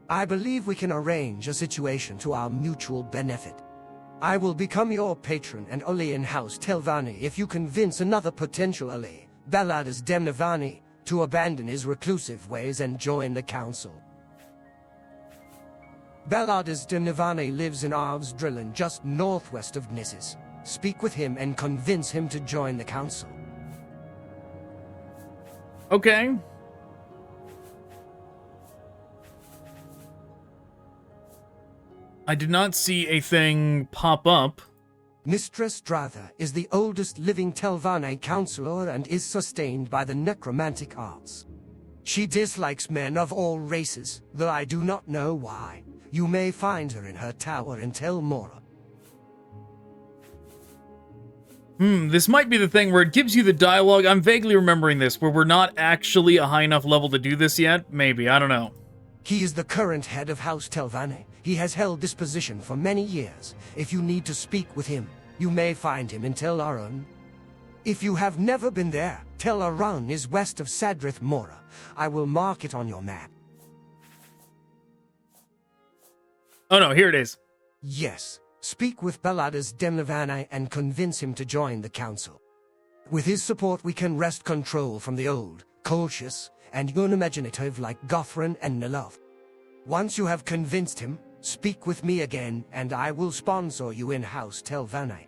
I believe we can arrange a situation to our mutual benefit. I will become your patron and Olean House Telvanni if you convince another potential Ole, Belladus Demnavani, to abandon his reclusive ways and join the council. Belladus Demnavani lives in Arv's Drillin, just northwest of Nissus. Speak with him and convince him to join the council. Okay. I did not see a thing pop up. Mistress Dratha is the oldest living Telvanni counselor and is sustained by the necromantic arts. She dislikes men of all races, though I do not know why. You may find her in her tower in Tel Mora. This might be the thing where it gives you the dialogue. I'm vaguely remembering this, where we're not actually a high enough level to do this yet. Maybe, I don't know. He is the current head of House Telvanni. He has held this position for many years. If you need to speak with him, you may find him in Tel Aran. If you have never been there, Tel Aran is west of Sadrith Mora. I will mark it on your map. Oh no, here it is. Yes. Speak with Belladus Demnavani and convince him to join the council. With his support we can wrest control from the old, cautious, and unimaginative like Gothran and Nilov. Once you have convinced him, speak with me again, and I will sponsor you in House Telvanni.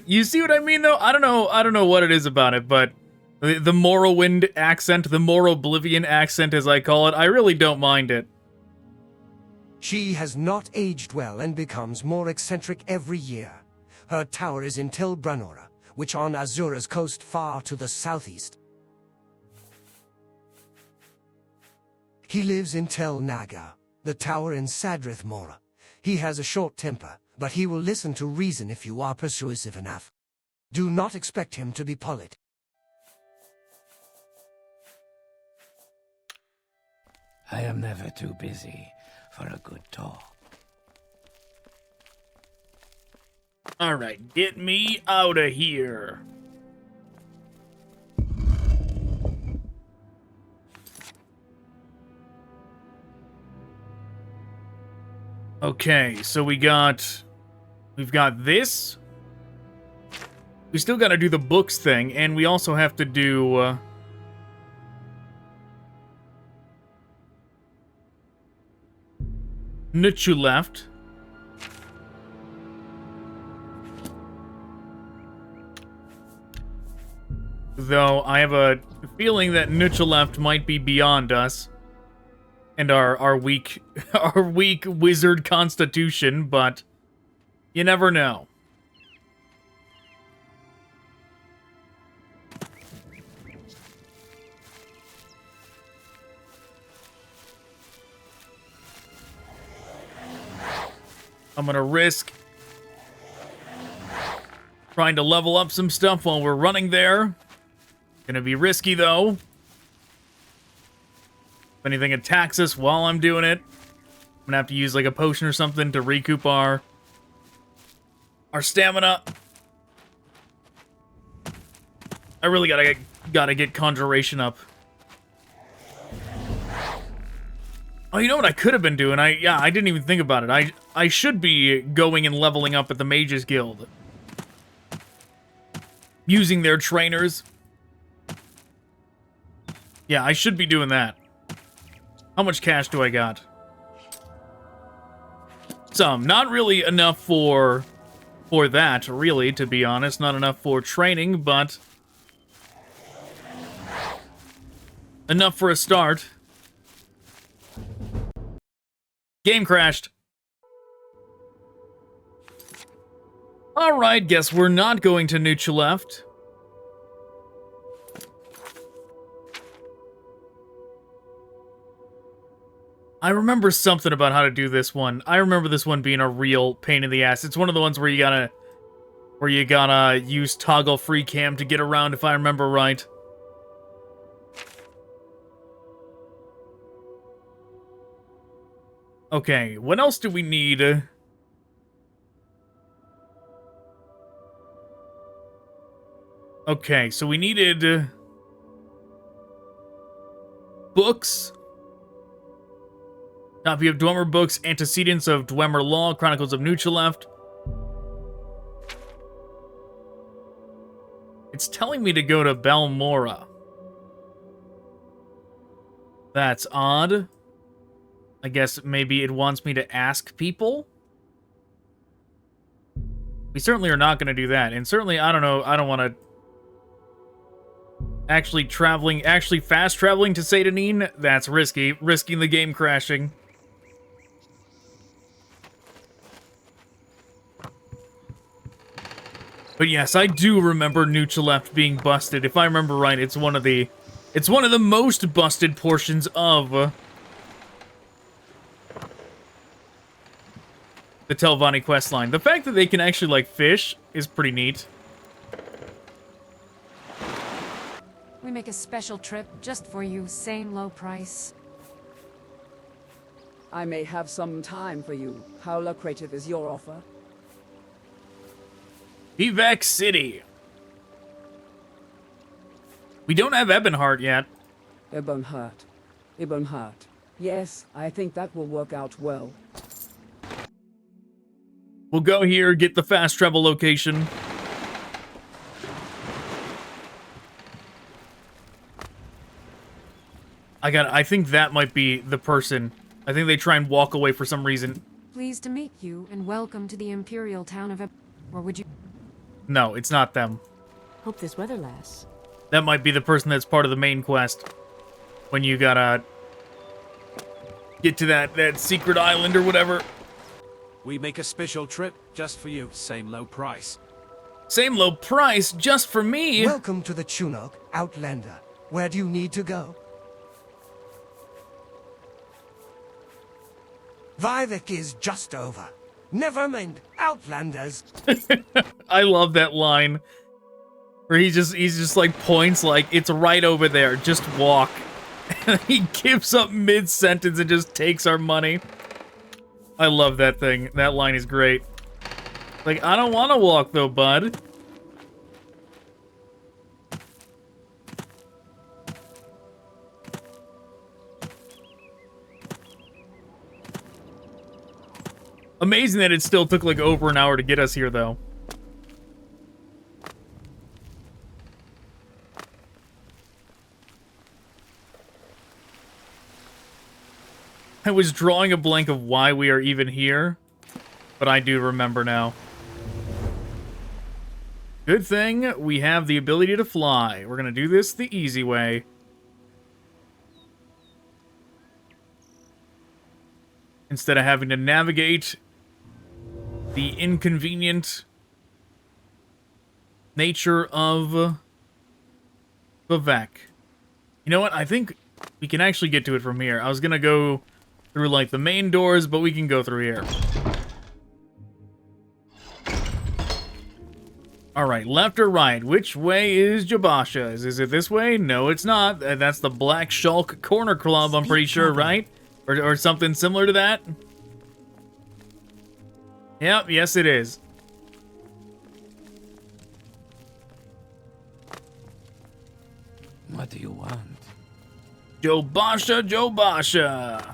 You see what I mean, though? I don't know what it is about it, but the Morrowind accent, the Morroblivion accent, as I call it, I really don't mind it. She has not aged well and becomes more eccentric every year. Her tower is in Tel Branora, which on Azura's coast far to the southeast. He lives in Tel Naga, the tower in Sadrith Mora. He has a short temper, but he will listen to reason if you are persuasive enough. Do not expect him to be polite. I am never too busy for a good talk. Alright, get me out of here. Okay, so we've got this. We still got to do the books thing, and we also have to do Nutchu left. Though I have a feeling that Nutchu left might be beyond us and our weak our weak wizard constitution, but you never know. I'm gonna risk trying to level up some stuff while we're running there. Gonna be risky, though. If anything attacks us while I'm doing it, I'm gonna have to use, like, a potion or something to recoup our stamina. I really gotta get conjuration up. Oh, you know what I could have been doing? I didn't even think about it. I should be going and leveling up at the Mages Guild. Using their trainers. Yeah, I should be doing that. How much cash do I got? Some. Not really enough for that, really, to be honest. Not enough for training, but enough for a start. Game crashed. Alright, guess we're not going to Nutchu left. I remember something about how to do this one. I remember this one being a real pain in the ass. It's one of the ones where you gotta use toggle free cam to get around, if I remember right. Okay, what else do we need? Okay, so we needed books. Copy of Dwemer books, Antecedents of Dwemer Law, Chronicles of Nutchu left. It's telling me to go to Balmora. That's odd. I guess maybe it wants me to ask people? We certainly are not going to do that. And certainly, I don't know, I don't want to... Actually fast traveling to Satanin? That's risky. Risking the game crashing. But yes, I do remember Nutchu left being busted. If I remember right, it's one of the most busted portions of the Telvanni questline. The fact that they can actually, like, fish is pretty neat. We make a special trip just for you, same low price. I may have some time for you. How lucrative is your offer? Evac City. We don't have Ebonheart yet. Ebonheart. Ebonheart. Yes, I think that will work out well. We'll go here, get the fast travel location. I think that might be the person. I think they try and walk away for some reason. Pleased to meet you, and welcome to the imperial town of Or would you... No, it's not them. Hope this weather lasts. That might be the person that's part of the main quest. When you gotta get to that secret island or whatever. We make a special trip just for you, same low price. Same low price just for me? Welcome to the Chunuk, Outlander. Where do you need to go? Vivek is just over. Never mind, Outlanders. I love that line. Where he's just like points like, it's right over there, just walk. And he gives up mid-sentence and just takes our money. I love that thing. That line is great. Like, I don't want to walk though, bud. Amazing that it still took like over an hour to get us here, though. I was drawing a blank of why we are even here, but I do remember now. Good thing we have the ability to fly. We're gonna do this the easy way. Instead of having to navigate the inconvenient nature of Vivek. You know what? I think we can actually get to it from here. I was gonna go through, like, the main doors, but we can go through here. Alright, left or right? Which way is Jabasha? Is it this way? No, it's not. That's the Black Shulk Corner Club, I'm pretty sure, right? Or something similar to that? Yep, yes it is. What do you want? Jobasha, Jobasha.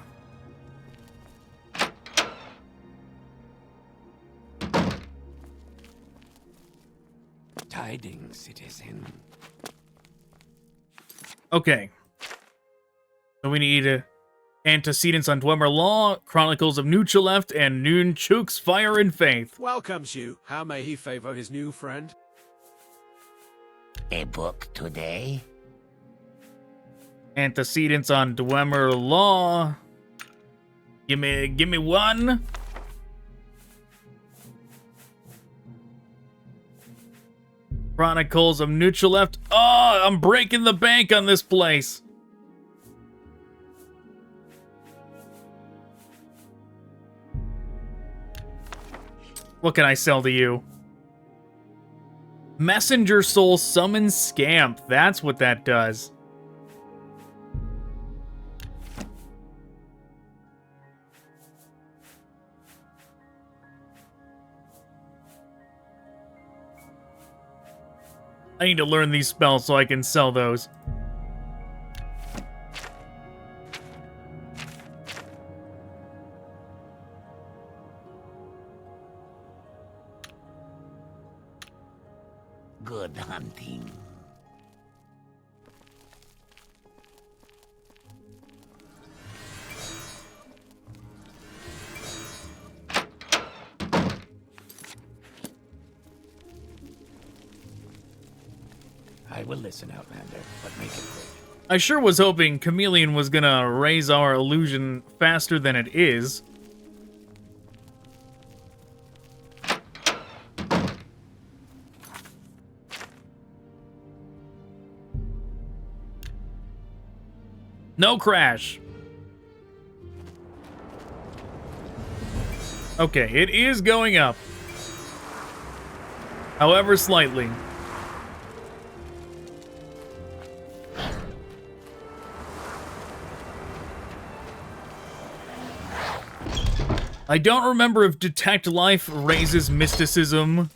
Tidings, citizen. Okay. So we need antecedents on Dwemer Law, Chronicles of Nuchaleft, and Nunchuk's Fire and Faith. Welcomes you. How may he favor his new friend? A book today? Antecedents on Dwemer Law. Give me one. Chronicles of Nuchaleft. Oh, I'm breaking the bank on this place. What can I sell to you? Messenger Soul summons Scamp. That's what that does. I need to learn these spells so I can sell those. Good hunting. I will listen, Outlander, but make it quick. I sure was hoping Chameleon was gonna raise our illusion faster than it is. No crash. Okay, it is going up. However, slightly. I don't remember if Detect Life raises mysticism.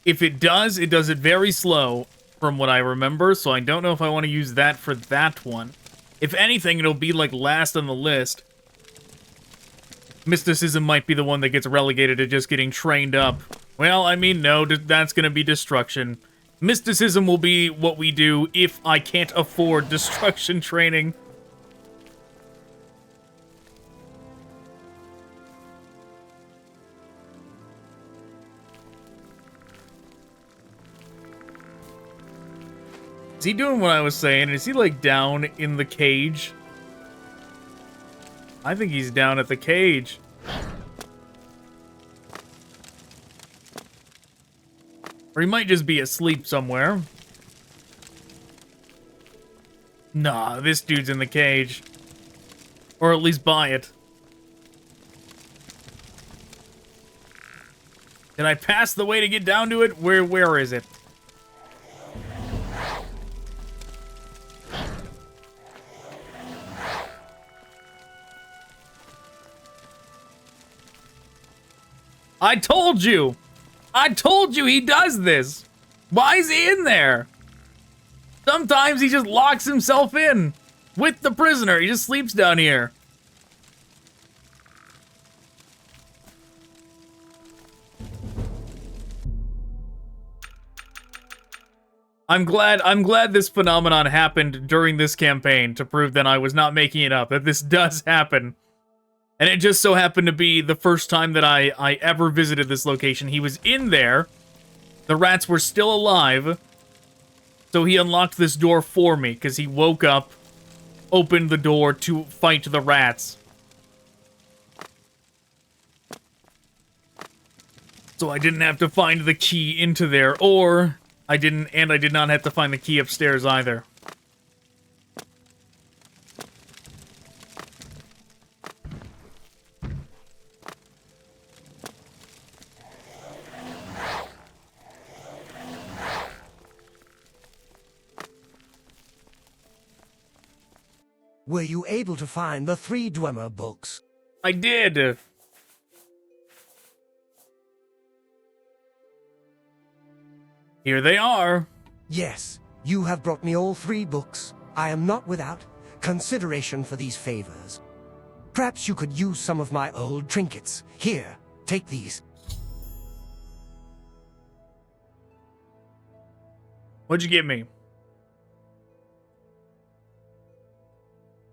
If it does it very slow, from what I remember, so I don't know if I want to use that for that one. If anything, it'll be like last on the list. Mysticism might be the one that gets relegated to just getting trained up. Well, I mean, no, that's gonna be destruction. Mysticism will be what we do if I can't afford destruction training. Is he doing what I was saying? Is he, like, down in the cage? I think he's down at the cage. Or he might just be asleep somewhere. Nah, this dude's in the cage. Or at least by it. Did I pass the way to get down to it? Where is it? I told you! I told you he does this! Why is he in there? Sometimes he just locks himself in with the prisoner. He just sleeps down here. I'm glad this phenomenon happened during this campaign to prove that I was not making it up, that this does happen. And it just so happened to be the first time that I ever visited this location. He was in there. The rats were still alive. So he unlocked this door for me, because he woke up, opened the door to fight the rats. So I didn't have to find the key into there, or I did not have to find the key upstairs either. Were you able to find the 3 Dwemer books? I did. Here they are. Yes, you have brought me all 3 books. I am not without consideration for these favors. Perhaps you could use some of my old trinkets. Here, take these. What'd you give me?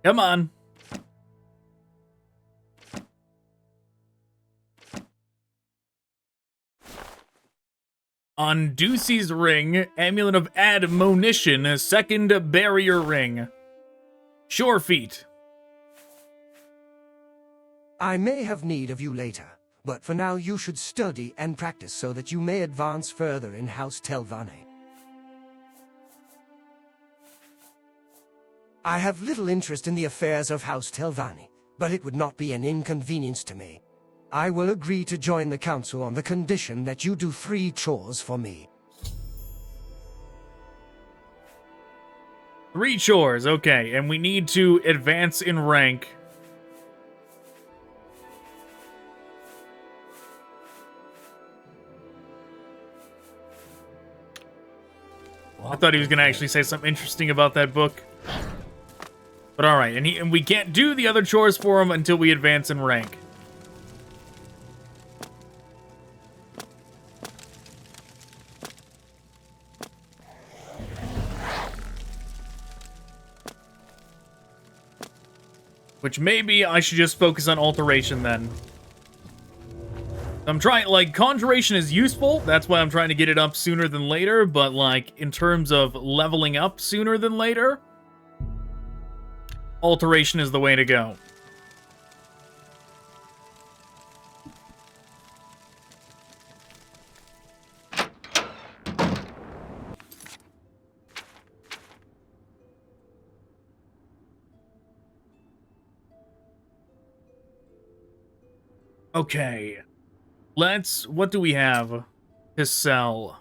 Come on. On Ducey's ring, amulet of admonition, 2nd barrier ring. Sure feet. I may have need of you later, but for now you should study and practice so that you may advance further in House Telvanni. I have little interest in the affairs of House Telvanni, but it would not be an inconvenience to me. I will agree to join the council on the condition that you do 3 chores for me. 3 chores, okay, and we need to advance in rank. I thought he was going to actually say something interesting about that book. But alright, and we can't do the other chores for him until we advance in rank. Which maybe I should just focus on alteration then. I'm trying, like, conjuration is useful. That's why I'm trying to get it up sooner than later. But, like, in terms of leveling up sooner than later, alteration is the way to go. Okay. What do we have to sell?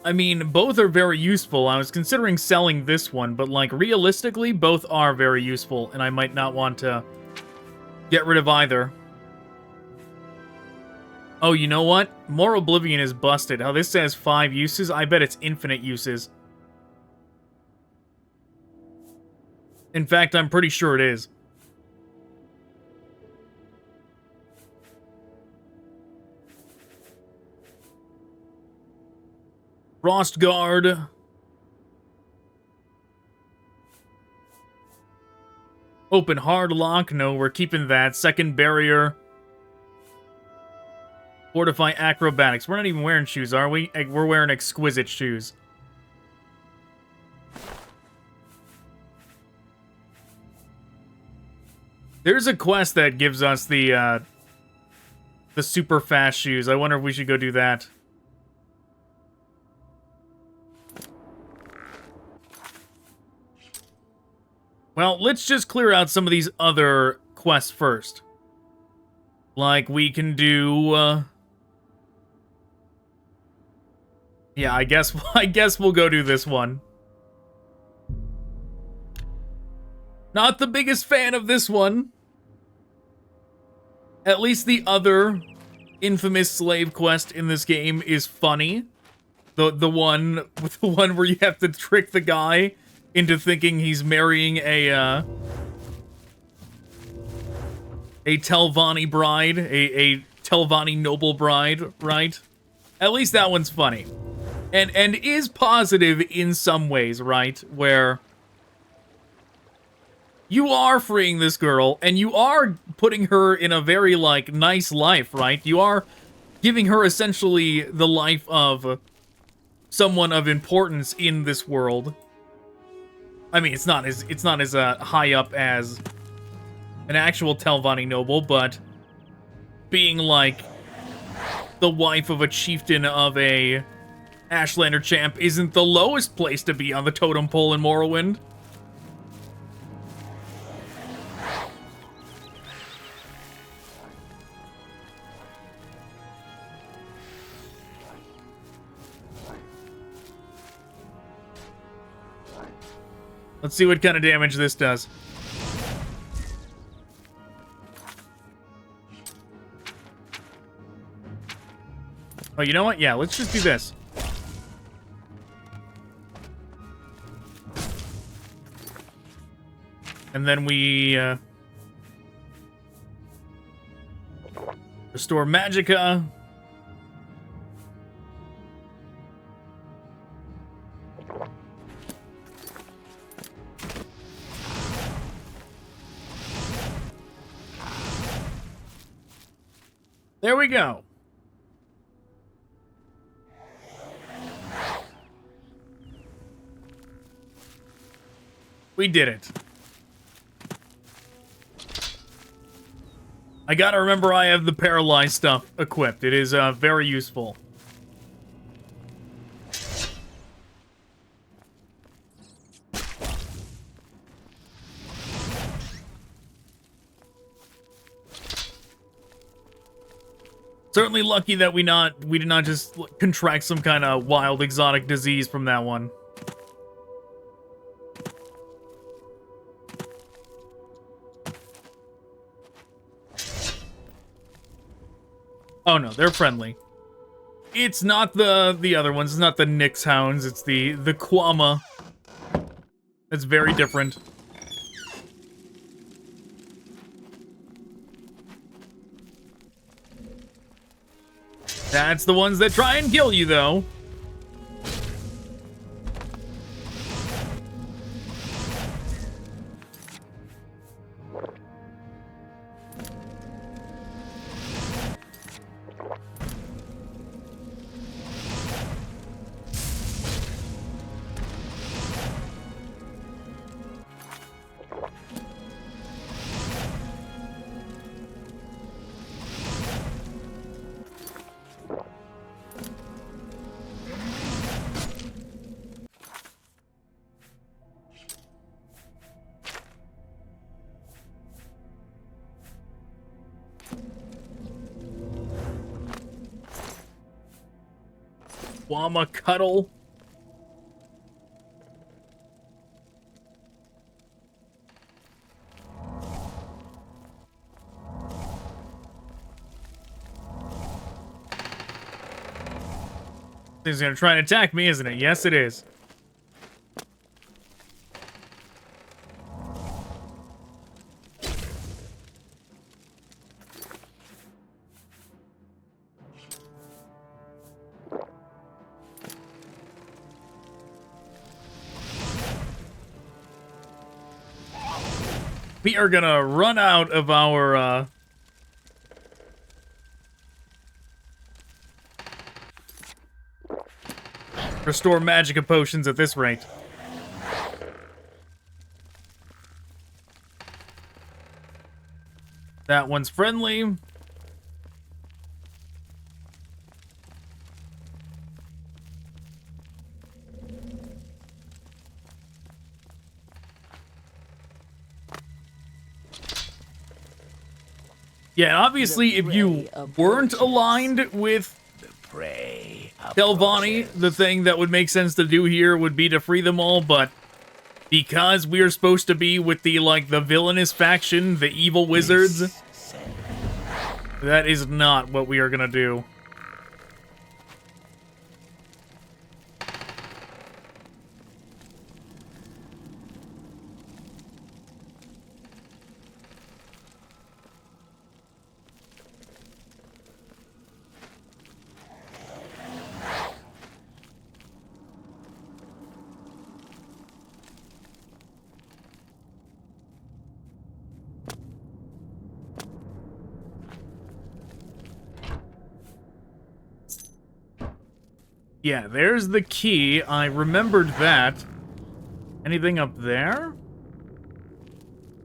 I mean, both are very useful. I was considering selling this one, but, like, realistically, both are very useful, and I might not want to get rid of either. Oh, you know what? Morroblivion is busted. How this says 5 uses, I bet it's infinite uses. In fact, I'm pretty sure it is. Frost Guard. Open hard lock. No, we're keeping that. 2nd barrier. Fortify acrobatics. We're not even wearing shoes, are we? We're wearing exquisite shoes. There's a quest that gives us the super fast shoes. I wonder if we should go do that. Well, let's just clear out some of these other quests first. Like, we can do, yeah, I guess we'll go do this one. Not the biggest fan of this one. At least the other infamous slave quest in this game is funny. The one where you have to trick the guy into thinking he's marrying a Telvanni bride, a Telvanni noble bride, right? At least that one's funny. And is positive in some ways, right? Where you are freeing this girl, and you are putting her in a very, like, nice life, right? You are giving her essentially the life of someone of importance in this world. I mean, it's not as high up as an actual Telvanni noble, but being like the wife of a chieftain of a Ashlander champ isn't the lowest place to be on the totem pole in Morrowind. Let's see what kind of damage this does. Oh, you know what? Yeah, let's just do this. And then we restore Magicka. There we go. We did it. I gotta remember I have the paralyzed stuff equipped. It is very useful. Certainly lucky that we did not just contract some kind of wild exotic disease from that one. Oh no, they're friendly. It's not the other ones. It's not the Nyx hounds. It's the Quama. It's very different. That's the ones that try and kill you, though. Quama cuddle. He's gonna try and attack me, isn't it? Yes, it is. We are gonna run out of our, restore Magicka potions at this rate. That one's friendly. Yeah, obviously, if you weren't aligned with Telvanni, the thing that would make sense to do here would be to free them all, but because we're supposed to be with the, like, the villainous faction, the evil wizards, that is not what we are gonna do. Yeah, there's the key. I remembered that. Anything up there?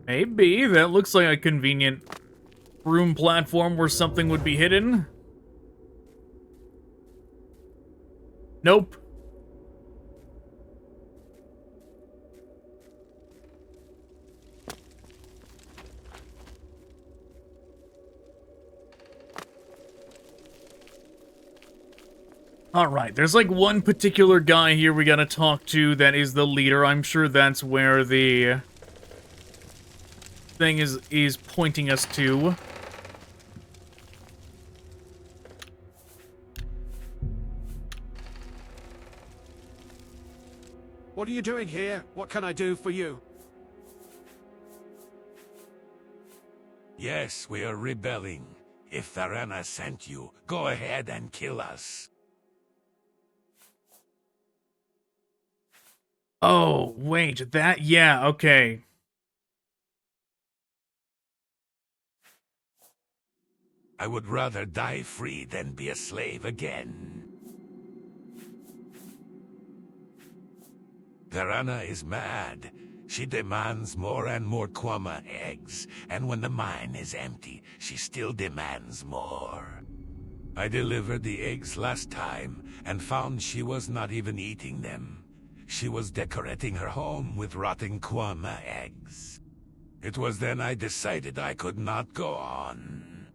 Maybe. That looks like a convenient room platform where something would be hidden. Nope. Alright, there's like one particular guy here we gotta talk to that is the leader. I'm sure that's where the thing is pointing us to. What are you doing here? What can I do for you? Yes, we are rebelling. If Tharana sent you, go ahead and kill us. Oh, wait, that, yeah, okay. I would rather die free than be a slave again. Tharana is mad. She demands more and more Kwama eggs, and when the mine is empty, she still demands more. I delivered the eggs last time, and found she was not even eating them. She was decorating her home with rotting Kwama eggs. It was then I decided I could not go on.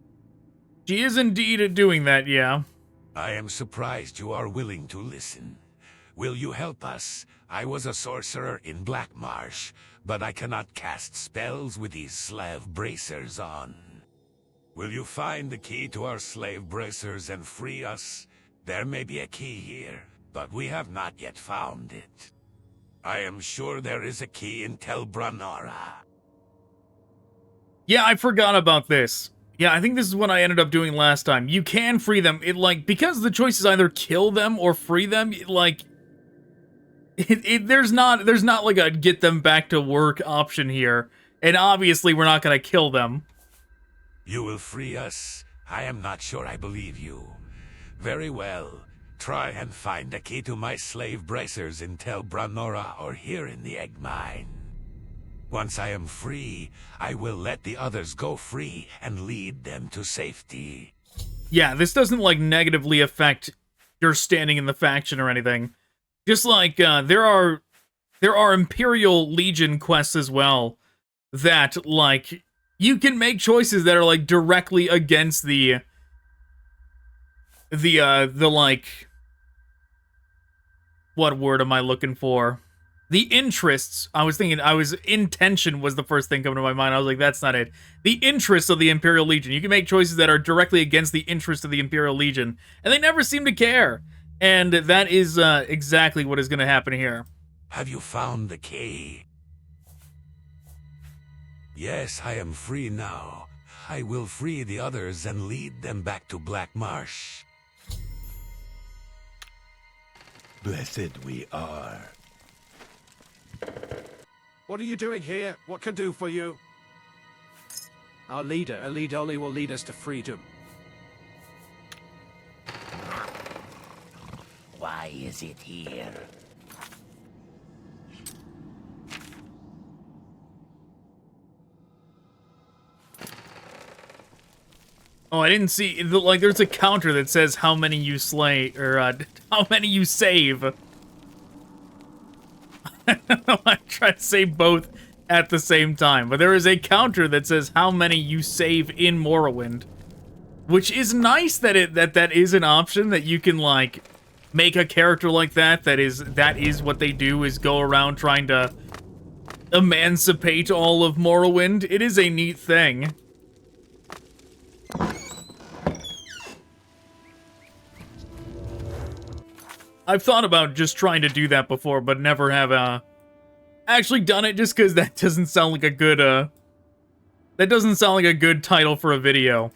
She is indeed doing that, yeah. I am surprised you are willing to listen. Will you help us? I was a sorcerer in Black Marsh, but I cannot cast spells with these slave bracers on. Will you find the key to our slave bracers and free us? There may be a key here, but we have not yet found it. I am sure there is a key in Telvanni. Yeah, I forgot about this. Yeah, I think this is what I ended up doing last time. You can free them. It, like, because the choice is either kill them or free them, like... there's not like a get them back to work option here. And obviously we're not gonna kill them. You will free us? I am not sure I believe you. Very well. Try and find the key to my slave bracers in Telvanni or here in the egg mine. Once I am free, I will let the others go free and lead them to safety. Yeah, this doesn't, like, negatively affect your standing in the faction or anything. Just like, there are Imperial Legion quests as well that, like, you can make choices that are, like, directly against the like, what word am I looking for? The interests. Intention was the first thing coming to my mind. I was like, that's not it. The interests of the Imperial Legion. You can make choices that are directly against the interests of the Imperial Legion, and they never seem to care. And that is exactly what is going to happen here. Have you found the key? Yes, I am free now. I will free the others and lead them back to Black Marsh. Blessed we are. What are you doing here? What can I do for you? Our leader, Elidoli, will lead us to freedom. Why is it here? Oh, I didn't see, like, there's a counter that says how many you slay, or, how many you save. I try to say both at the same time, but there is a counter that says how many you save in Morrowind. Which is nice that that is an option, that you can, like, make a character like that, that is what they do, is go around trying to emancipate all of Morrowind. It is a neat thing. I've thought about just trying to do that before, but never have actually done it, just because that doesn't sound like a good that doesn't sound like a good title for a video.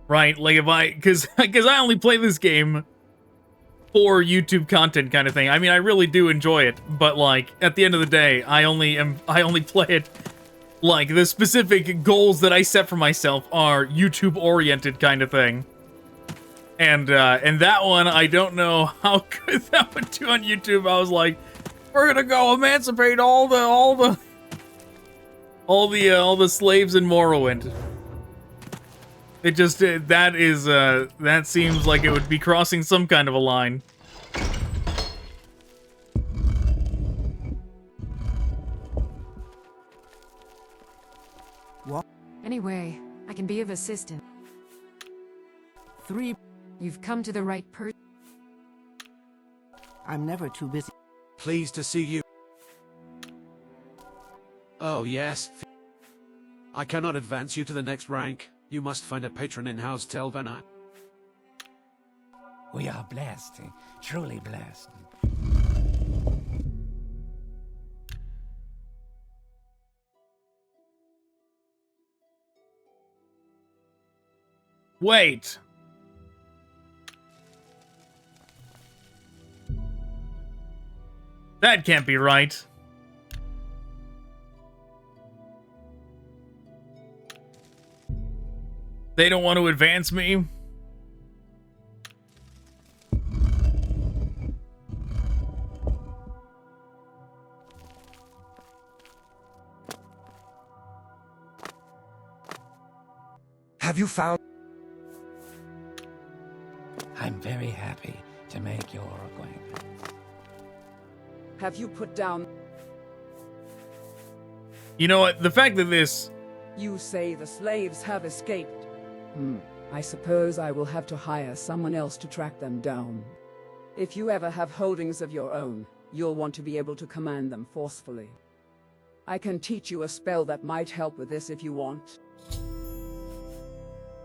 Right, like if because I only play this game for YouTube content kind of thing. I mean, I really do enjoy it, but like at the end of the day, I only play it like the specific goals that I set for myself are YouTube oriented kind of thing. And that one, I don't know how good that would do on YouTube. I was like, we're gonna go emancipate all the slaves in Morrowind. It just that seems like it would be crossing some kind of a line. What? Anyway, I can be of assistance. 3. You've come to the right person. I'm never too busy. Pleased to see you. Oh yes. I cannot advance you to the next rank. You must find a patron in House Telvanni. We are blessed, truly blessed. Wait. That can't be right. They don't want to advance me. Have you found? I'm very happy to make your acquaintance. Have you put down? You know what? The fact that this... You say the slaves have escaped. I suppose I will have to hire someone else to track them down. If you ever have holdings of your own, you'll want to be able to command them forcefully. I can teach you a spell that might help with this if you want.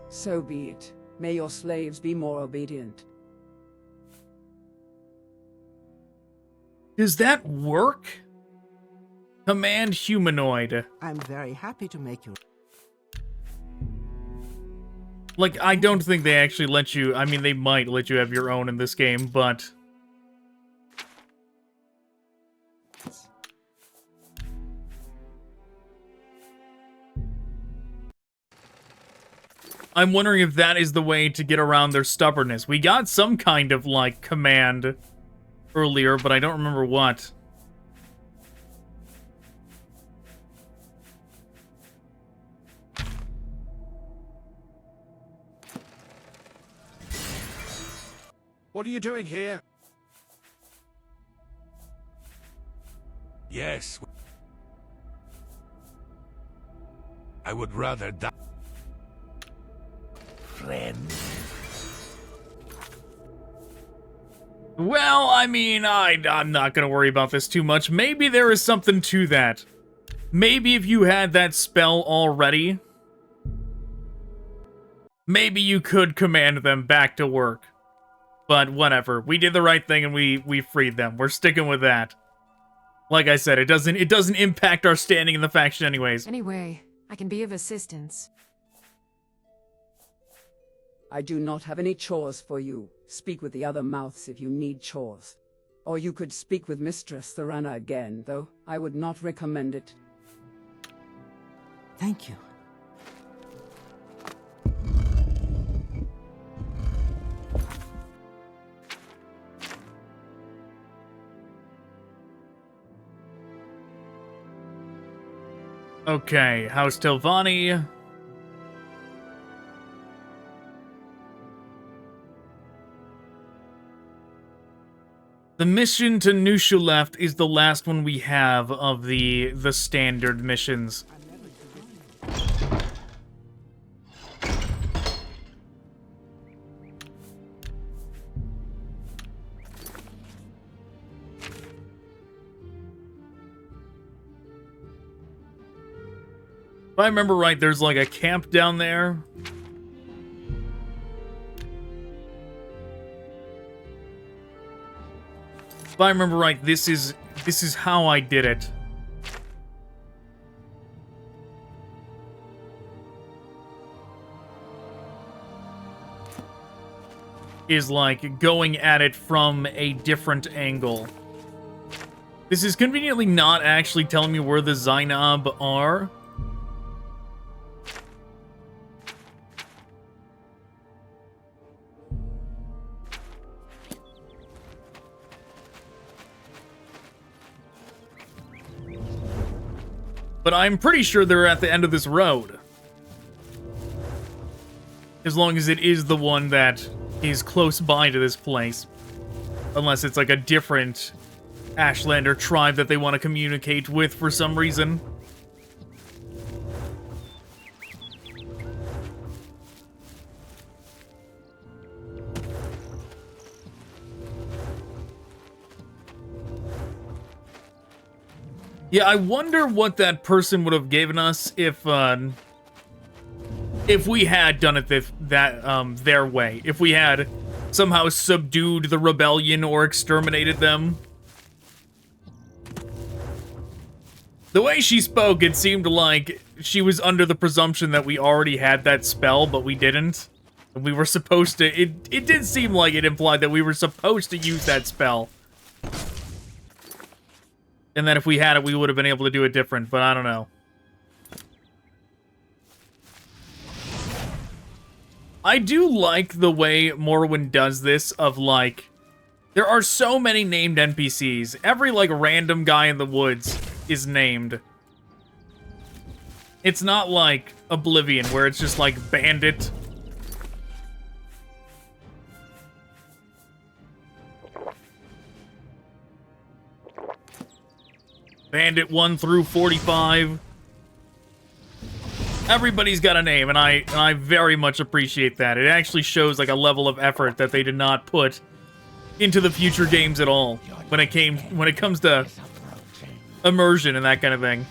So be it. May your slaves be more obedient. Does that work? Command humanoid. I'm very happy to make you. Like, I don't think they actually let you... I mean, they might let you have your own in this game, but... I'm wondering if that is the way to get around their stubbornness. We got some kind of, like, command earlier, but I don't remember what. What are you doing here? Yes. I would rather die. Friend. Well, I mean, I'm not gonna worry about this too much. Maybe there is something to that. Maybe if you had that spell already, maybe you could command them back to work. But whatever, we did the right thing and we freed them. We're sticking with that. Like I said, it doesn't impact our standing in the faction anyways. Anyway, I can be of assistance. I do not have any chores for you. Speak with the other mouths if you need chores. Or you could speak with Mistress Thorana again, though I would not recommend it. Thank you. Okay, House Telvanni. The mission to Nushu left is the last one we have of the standard missions. If I remember right, there's like a camp down there. If I remember right, this is how I did it. is like going at it from a different angle. This is conveniently not actually telling me where the Zainab are. But I'm pretty sure they're at the end of this road. As long as it is the one that is close by to this place. Unless it's like a different Ashlander tribe that they want to communicate with for some reason. Yeah, I wonder what that person would have given us if we had done it their way. If we had somehow subdued the rebellion or exterminated them. The way she spoke, it seemed like she was under the presumption that we already had that spell, but we didn't. We were supposed to... It did seem like it implied that we were supposed to use that spell. And that if we had it, we would have been able to do it different, but I don't know. I do like the way Morrowind does this of, like... There are so many named NPCs. Every, like, random guy in the woods is named. It's not like Oblivion, where it's just, like, Bandit. Bandit 1 through 45. Everybody's got a name, and I very much appreciate that. It actually shows like a level of effort that they did not put into the future games at all when it comes to immersion and that kind of thing.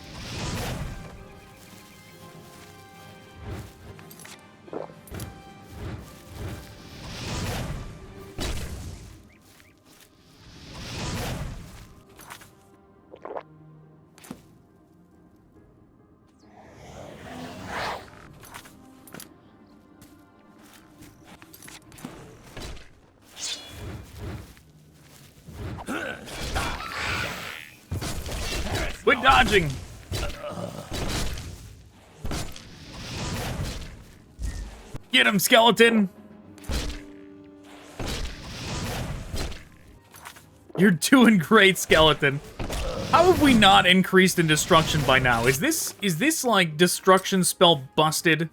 Quit dodging! Get him, skeleton! You're doing great, skeleton. How have we not increased in destruction by now? Is this like destruction spell busted?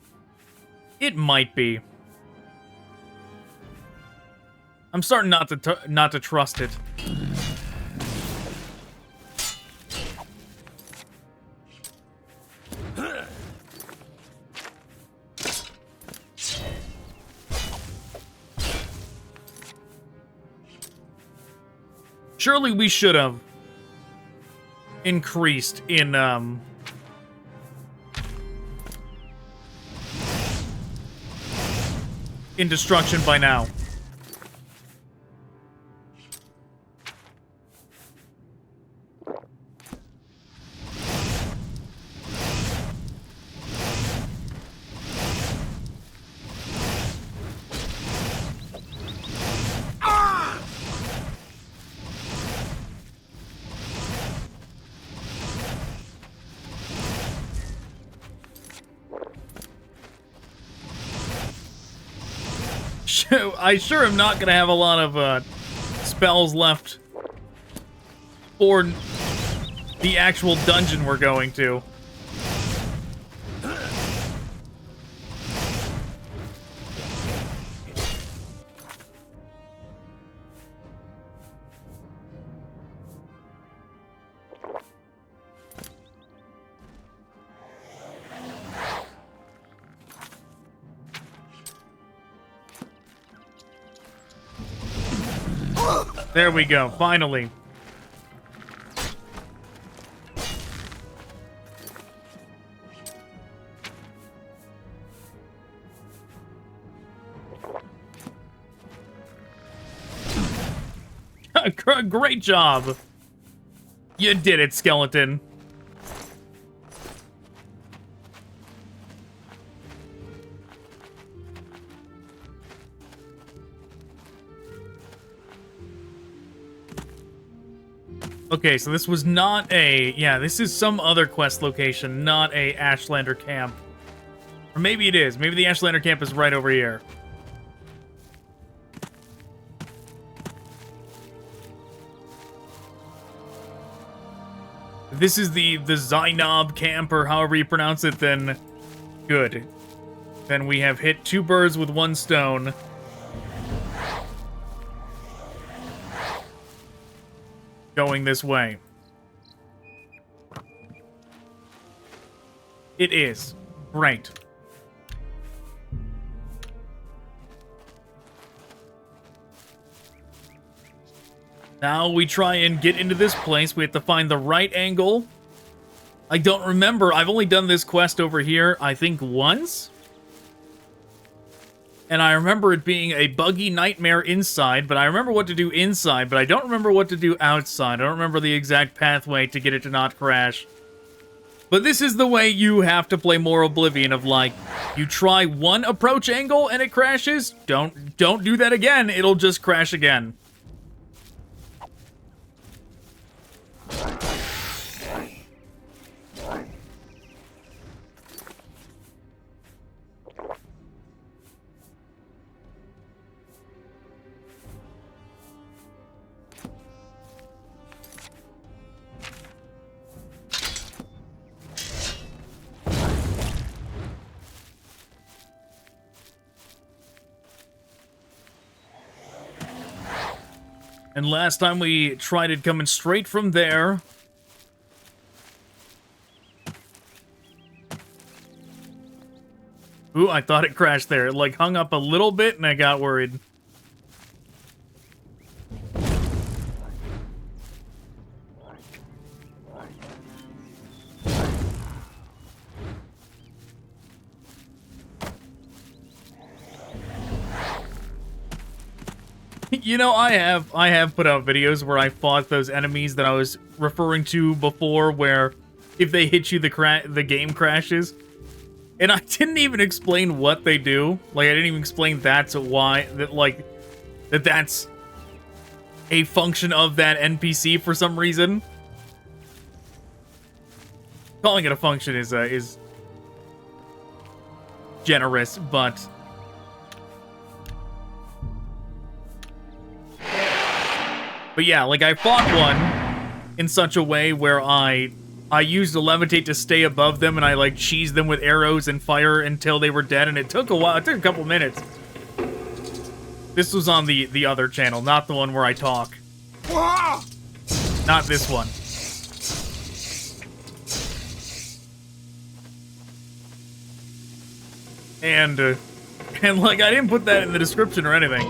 It might be. I'm starting not to trust it. Surely we should have increased in destruction by now. I sure am not gonna have a lot of spells left for the actual dungeon we're going to. There we go, finally. Great job. You did it, skeleton. Okay, so this was not a... Yeah, this is some other quest location, not a Ashlander camp. Or maybe it is. Maybe the Ashlander camp is right over here. If this is the Zainab camp, or however you pronounce it, then good. Then we have hit 2 birds with 1 stone. Going this way. It is. Great. Now we try and get into this place. We have to find the right angle. I don't remember. I've only done this quest over here, I think, once. And I remember it being a buggy nightmare inside, but I remember what to do inside, but I don't remember what to do outside. I don't remember the exact pathway to get it to not crash. But this is the way you have to play Morroblivion, of like, you try one approach angle and it crashes. Don't do that again. It'll just crash again. And last time we tried it coming straight from there. Ooh, I thought it crashed there. It, like, hung up a little bit, and I got worried. You know, I have put out videos where I fought those enemies that I was referring to before, where if they hit you, the game crashes. And I didn't even explain what they do. Like, I didn't even explain that's a function of that NPC for some reason. Calling it a function is generous, but... But yeah, like, I fought one in such a way where I used the levitate to stay above them, and I, like, cheesed them with arrows and fire until they were dead, and it took a while. It took a couple minutes. This was on the other channel, not the one where I talk. Not this one. And like, I didn't put that in the description or anything.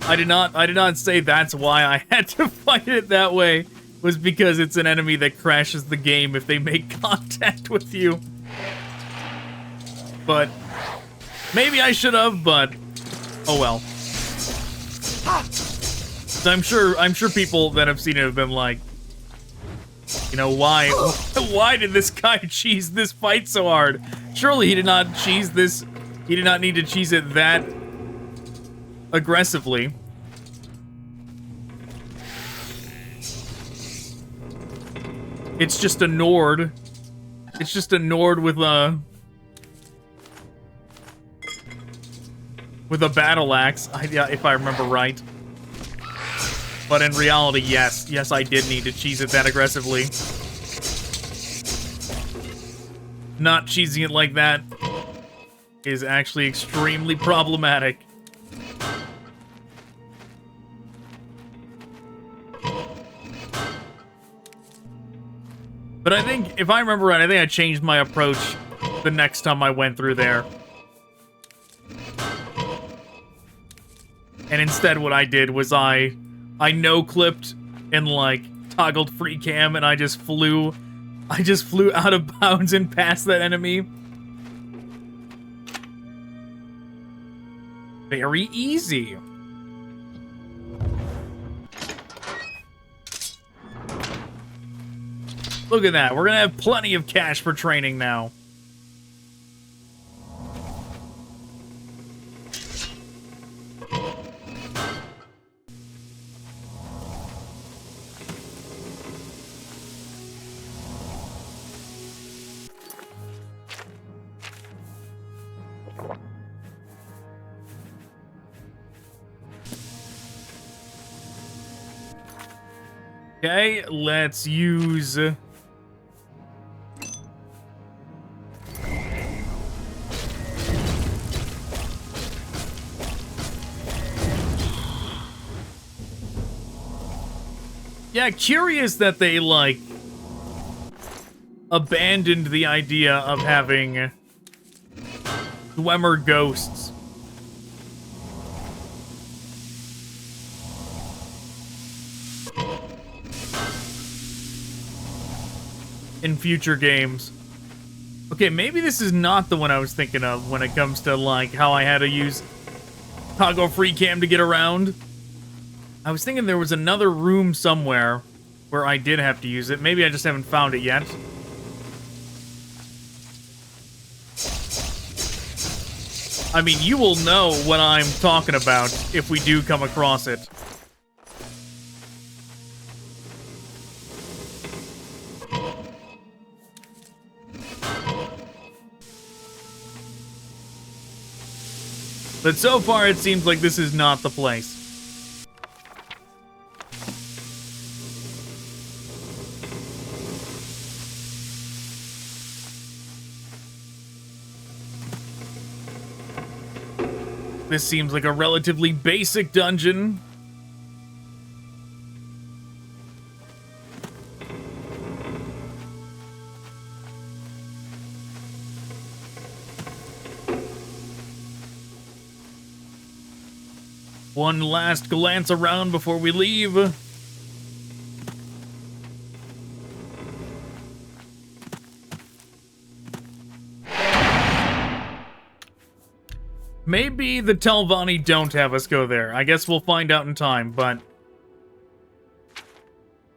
I did not say that's why I had to fight it that way, was because it's an enemy that crashes the game if they make contact with you. But maybe I should have, but oh well. So I'm sure people that have seen it have been like, you know, why did this guy cheese this fight so hard? Surely he did not cheese this, he did not need to cheese it that aggressively. It's just a Nord. It's just a Nord with a battle axe, if I remember right. But in reality, yes, I did need to cheese it that aggressively. Not cheesing it like that is actually extremely problematic. But I think, if I remember right, I think I changed my approach the next time I went through there. And instead what I did was I no-clipped and, like, toggled free cam, and I just flew out of bounds and past that enemy. Very easy. Look at that. We're gonna have plenty of cash for training now. Okay, let's use... Yeah, curious that they, like, abandoned the idea of having Dwemer ghosts. In future games. Okay, maybe this is not the one I was thinking of when it comes to, like, how I had to use toggle free cam to get around. I was thinking there was another room somewhere where I did have to use it. Maybe I just haven't found it yet. I mean, you will know what I'm talking about if we do come across it. But so far, it seems like this is not the place. This seems like a relatively basic dungeon. One last glance around before we leave. Maybe the Telvanni don't have us go there. I guess we'll find out in time, but...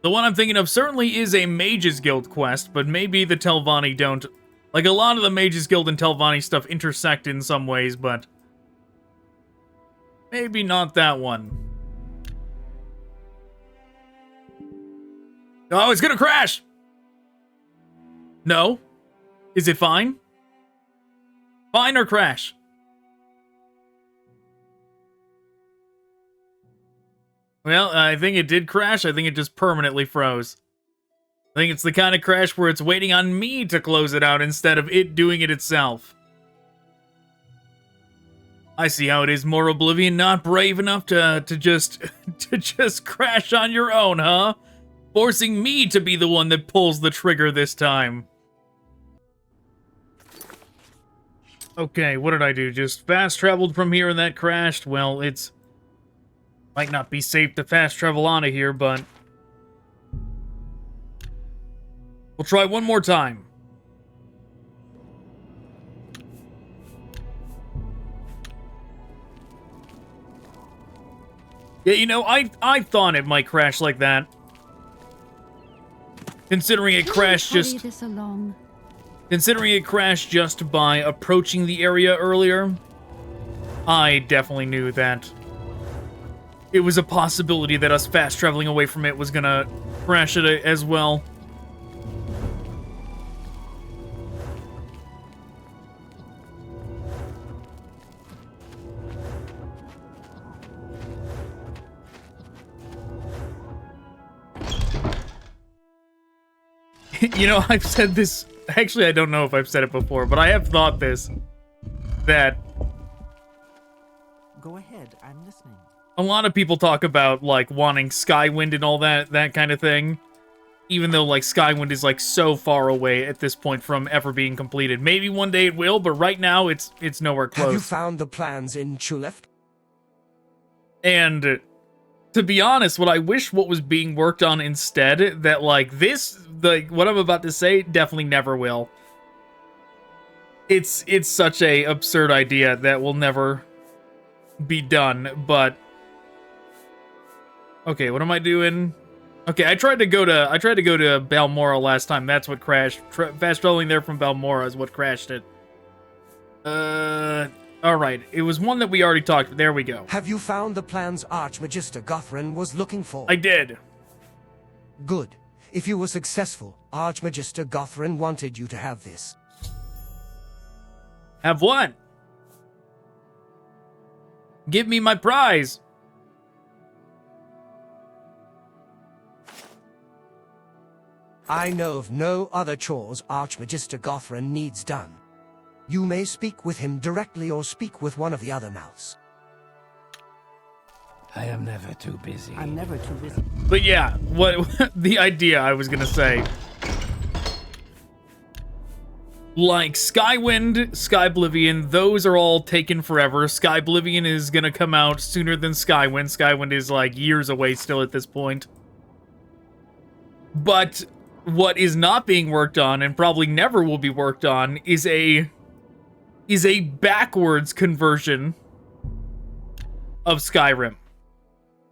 The one I'm thinking of certainly is a Mages Guild quest, but maybe the Telvanni don't. Like, a lot of the Mages Guild and Telvanni stuff intersect in some ways, but... maybe not that one. Oh, it's gonna crash! No? Is it fine? Fine or crash? Well, I think it did crash. I think it just permanently froze. I think it's the kind of crash where it's waiting on me to close it out instead of it doing it itself. I see how it is, Morroblivion. Not brave enough to just crash on your own, huh? Forcing me to be the one that pulls the trigger this time. Okay, what did I do? Just fast traveled from here and that crashed? Well, it's... might not be safe to fast travel out of here, but... we'll try one more time. Yeah, you know, I thought it might crash like that. Considering it crashed just... considering it crashed just by approaching the area earlier, I definitely knew that it was a possibility that us fast traveling away from it was gonna crash it as well. You know, I've said this... actually, I don't know if I've said it before, but I have thought this. That... go ahead, I'm listening. A lot of people talk about, like, wanting Skywind and all that kind of thing. Even though, like, Skywind is, like, so far away at this point from ever being completed. Maybe one day it will, but right now it's nowhere close. Have you found the plans in Chuleft? And... to be honest, what I wish what was being worked on instead, that, like, this, like, what I'm about to say, definitely never will. It's such a absurd idea that will never be done, but... okay, what am I doing? Okay, I tried to go to Balmora last time, that's what crashed. Fast traveling there from Balmora is what crashed it. Alright, it was one that we already talked. There we go. Have you found the plans Archmagister Gothran was looking for? I did. Good. If you were successful, Archmagister Gothran wanted you to have this. Have what? Give me my prize. I know of no other chores Archmagister Gothran needs done. You may speak with him directly or speak with one of the other mouths. I am never too busy. I'm never too busy. But yeah, what the idea I was gonna say. Like Skywind, Skyblivion, those are all taken forever. Skyblivion is gonna come out sooner than Skywind. Skywind is like years away still at this point. But what is not being worked on, and probably never will be worked on, is a backwards conversion of Skyrim.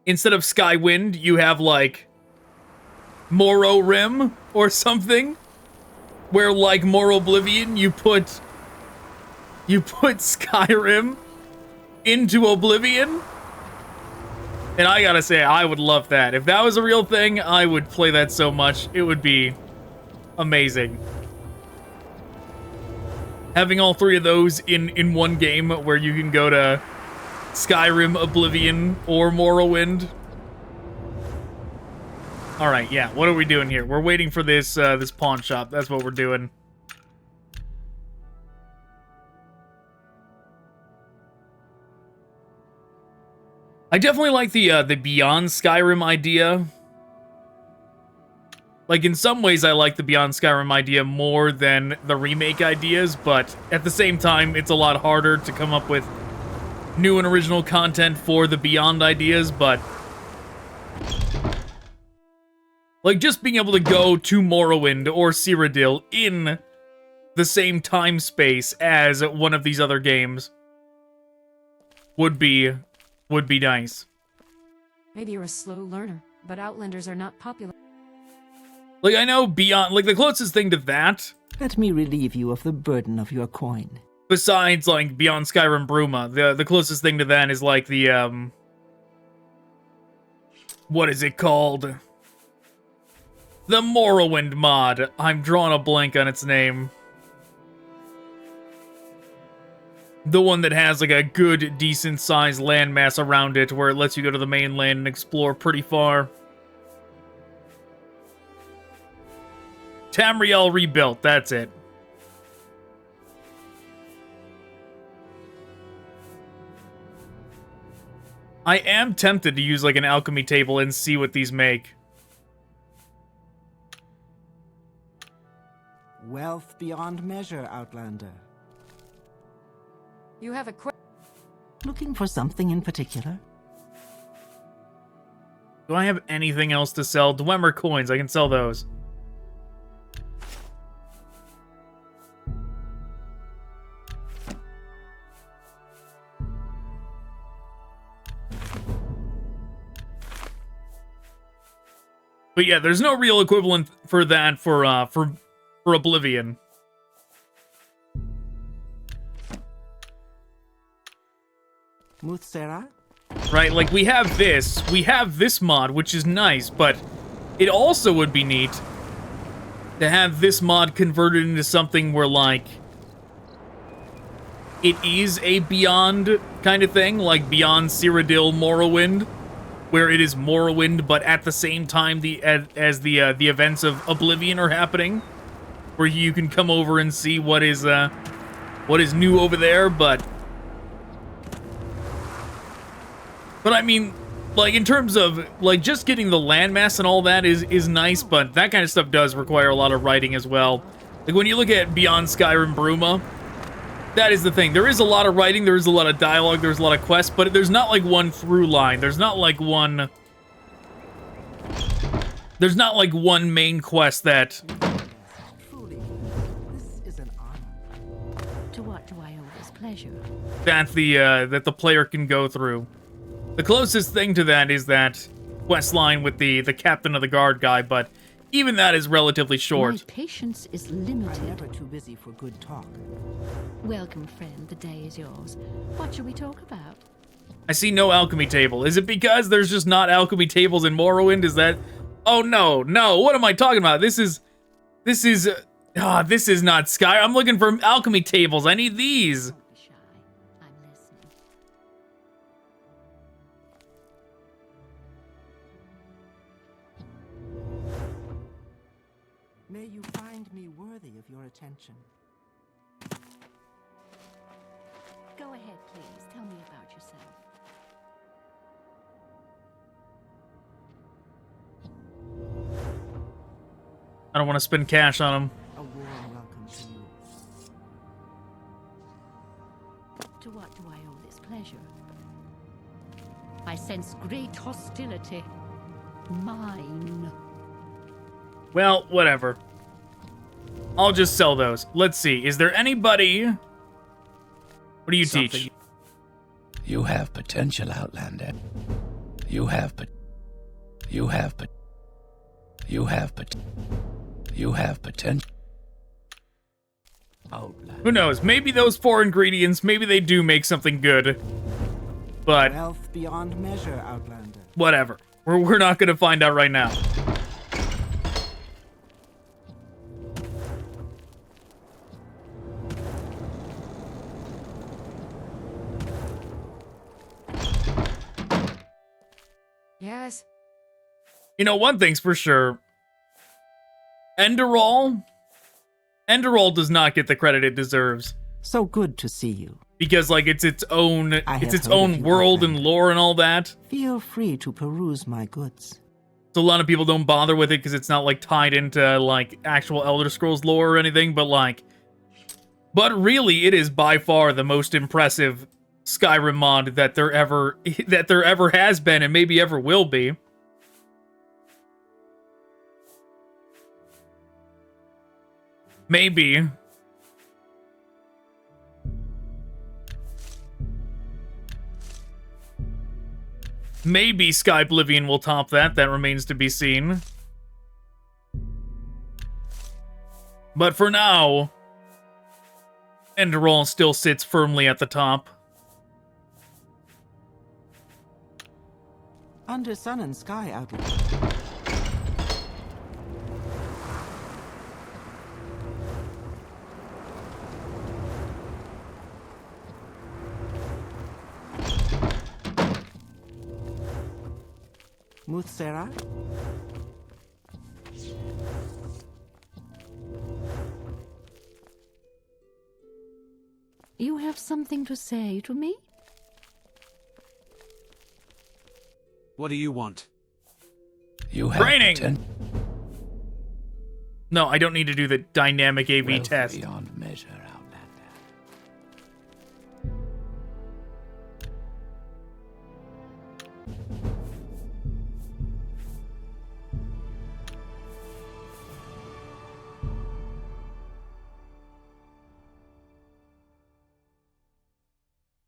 Instead of Skywind, you have like Morrowind or something, where like Morroblivion, you put Skyrim into Oblivion. And I gotta say, I would love that. If that was a real thing, I would play that so much. It would be amazing. Having all three of those in one game where you can go to Skyrim, Oblivion, or Morrowind. Alright, yeah, what are we doing here? We're waiting for this this pawn shop. That's what we're doing. I definitely like the Beyond Skyrim idea. Like, in some ways, I like the Beyond Skyrim idea more than the remake ideas, but at the same time, it's a lot harder to come up with new and original content for the Beyond ideas, but like, just being able to go to Morrowind or Cyrodiil in the same time space as one of these other games would be nice. Maybe you're a slow learner, but Outlanders are not popular. Like, I know Beyond, like, the closest thing to that, Let me relieve you of the burden of your coin. besides, like, Beyond Skyrim Bruma, the closest thing to that is, like, the, what is it called? The Morrowind mod. I'm drawing a blank on its name. The one that has, like, a good, decent-sized landmass around it, where it lets you go to the mainland and explore pretty far. Tamriel Rebuilt, that's it. I am tempted to use, like, an alchemy table and see what these make. Wealth beyond measure, Outlander. You have a Looking for something in particular? Do I have anything else to sell? Dwemer coins, I can sell those. But yeah, there's no real equivalent for that for Oblivion. Muthsera? Right, like we have this mod, which is nice, but it also would be neat to have this mod converted into something where, like, it is a Beyond kind of thing, like Beyond Cyrodiil Morrowind, where it is Morrowind, but at the same time as the events of Oblivion are happening, where you can come over and see what is new over there, but I mean, like, in terms of, like, just getting the landmass and all that is nice, but that kind of stuff does require a lot of writing as well. Like, when you look at Beyond Skyrim Bruma, that is the thing. There is a lot of writing, there is a lot of dialogue, there's a lot of quests, but there's not, like, one through line. There's not, like, one main quest that... Truly, this is an honor. To what do I owe this pleasure? that the player can go through. The closest thing to that is that quest line with the captain of the guard guy, but even that is relatively short. My patience is limited. I'm never too busy for good talk. Welcome, friend. The day is yours. What shall we talk about? I see no alchemy table. Is it because there's just not alchemy tables in Morrowind? Is that... Oh, no. What am I talking about? This is not Sky. I'm looking for alchemy tables. I need these. Don't be shy. I'm listening. your attention. Go ahead, please. Tell me about yourself. I don't want to spend cash on them. A warm welcome to you. To what do I owe this pleasure? I sense great hostility. Mine. Well, whatever. I'll just sell those. Let's see. Is there anybody... What do you teach? You have potential, Outlander. You have potential. Outlander. Who knows? Maybe those 4 ingredients, maybe they do make something good. But... Wealth beyond measure, Outlander. Whatever. We're not going to find out right now. Yes. You know, one thing's for sure. Enderall does not get the credit it deserves. So good to see you. Because, like, it's its own world and lore and all that. Feel free to peruse my goods. So a lot of people don't bother with it because it's not, like, tied into, like, actual Elder Scrolls lore or anything, but, like... But really, it is by far the most impressive Skyrim mod that there ever has been and maybe ever will be. Maybe. Maybe Skyblivion will top that. That remains to be seen. But for now, Enderall still sits firmly at the top. Under sun and sky, Outlander. Muthsera? You have something to say to me? What do you want? You have training. No, I don't need to do the dynamic AV test. Beyond measure, Outlander.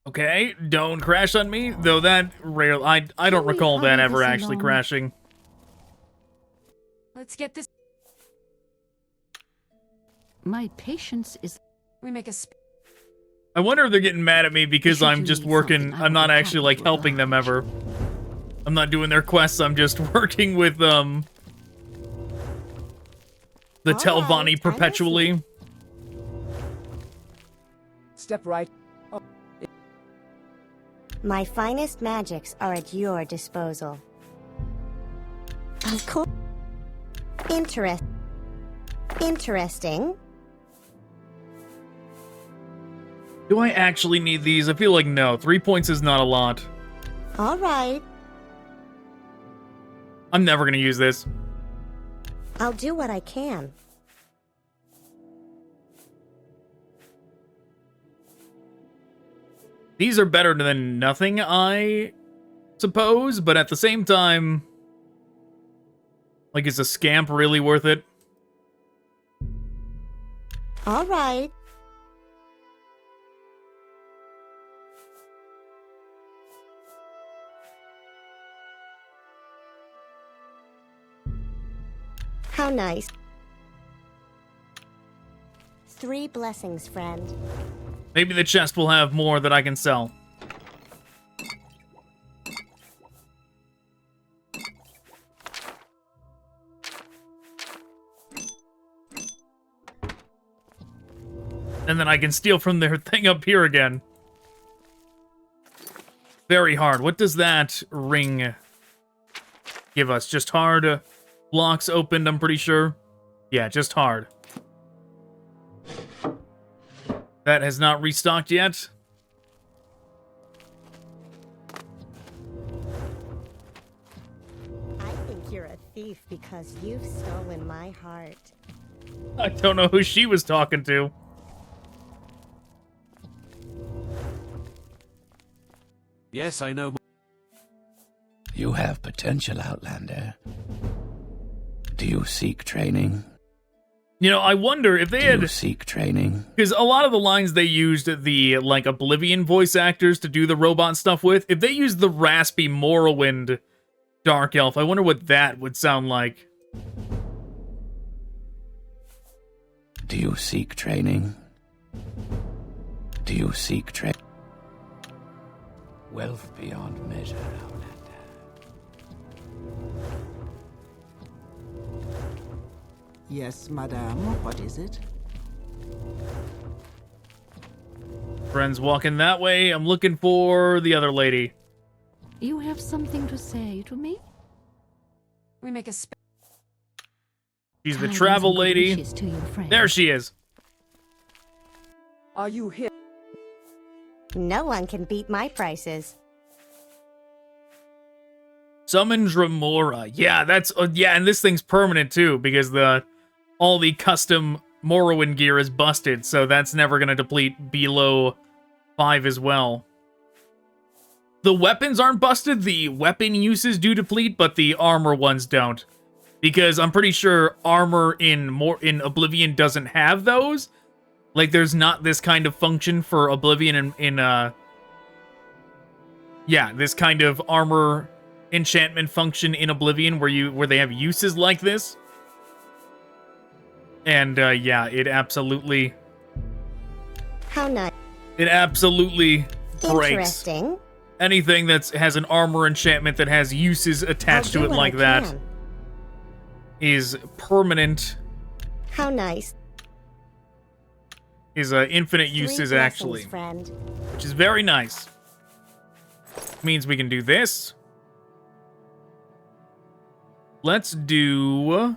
Okay, don't crash on me, though that rare I don't recall that ever actually crashing. Let's get this. My patience is... We make a I wonder if they're getting mad at me because I'm just working. I'm not actually, like, helping them ever. I'm not doing their quests, I'm just working with, the Telvanni perpetually. Step right. Oh. My finest magics are at your disposal. Of course. Interesting. Do I actually need these? I feel like no. 3 points is not a lot. All right. I'm never gonna use this. I'll do what I can. These are better than nothing, I suppose, but at the same time, like, is a scamp really worth it? All right. How nice. 3 blessings, friend. Maybe the chest will have more that I can sell. And then I can steal from their thing up here again. Very hard. What does that ring give us? Just hard blocks opened, I'm pretty sure. Yeah, just hard. That has not restocked yet. I think you're a thief because you've stolen my heart. I don't know who she was talking to. Yes, I know. You have potential, Outlander. Do you seek training? You know, I wonder if they Do had... you seek training? Because a lot of the lines they used the, like, Oblivion voice actors to do the robot stuff with, if they used the raspy Morrowind Dark Elf, I wonder what that would sound like. Do you seek training? Do you seek training? Wealth beyond measure, Outlander. Yes, madame. What is it? Friends walking that way. I'm looking for the other lady. You have something to say to me? We make a She's the Tidings travel and good lady. wishes to you, friend. There she is. Are you here? No one can beat my prices. Summon Dremora. Yeah, that's yeah, and this thing's permanent too because all the custom Morrowind gear is busted, so that's never gonna deplete below 5 as well. The weapons aren't busted. The weapon uses do deplete, but the armor ones don't, because I'm pretty sure armor in Oblivion doesn't have those. Like, there's not this kind of function for Oblivion yeah, this kind of armor enchantment function in Oblivion where they have uses like this. And yeah, it absolutely How nice. It absolutely breaks Interesting. anything that has an armor enchantment that has uses attached to I'll it do what like I that can. is permanent. How nice. Is infinite 3 uses blessings, actually, friend. which is very nice. Means we can do this. Let's do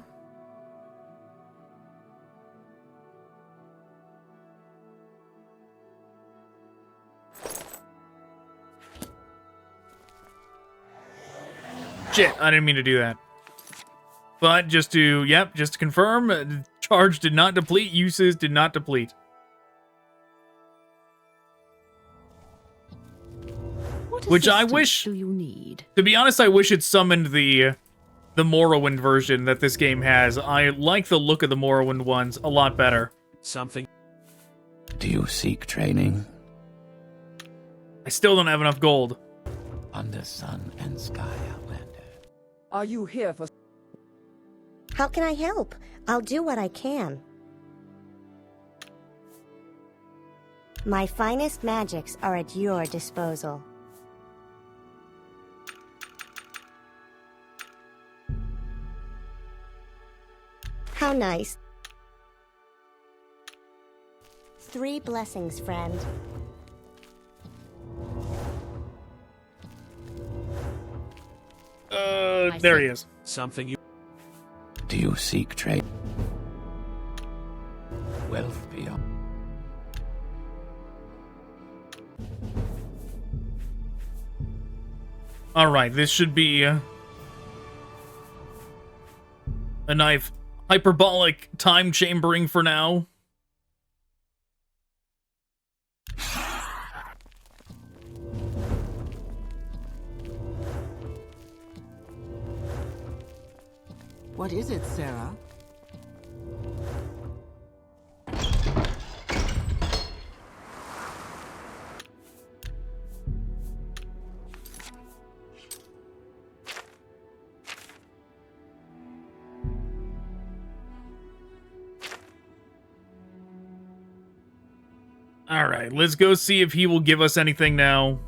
shit, I didn't mean to do that. But just to, yep, just to confirm, charge did not deplete, uses did not deplete. Which I wish, do you need? to be honest, I wish it summoned the Morrowind version that this game has. I like the look of the Morrowind ones a lot better. Something. Do you seek training? I still don't have enough gold. Under sun and sky, Outlander. Are you here for... How can I help? I'll do what I can. My finest magics are at your disposal. How nice. 3 blessings, friend. There he is. Something you... Do you seek trade? Wealth beyond. Alright, this should be a knife. Hyperbolic time chambering for now. What is it, Sarah? Alright, let's go see if he will give us anything now.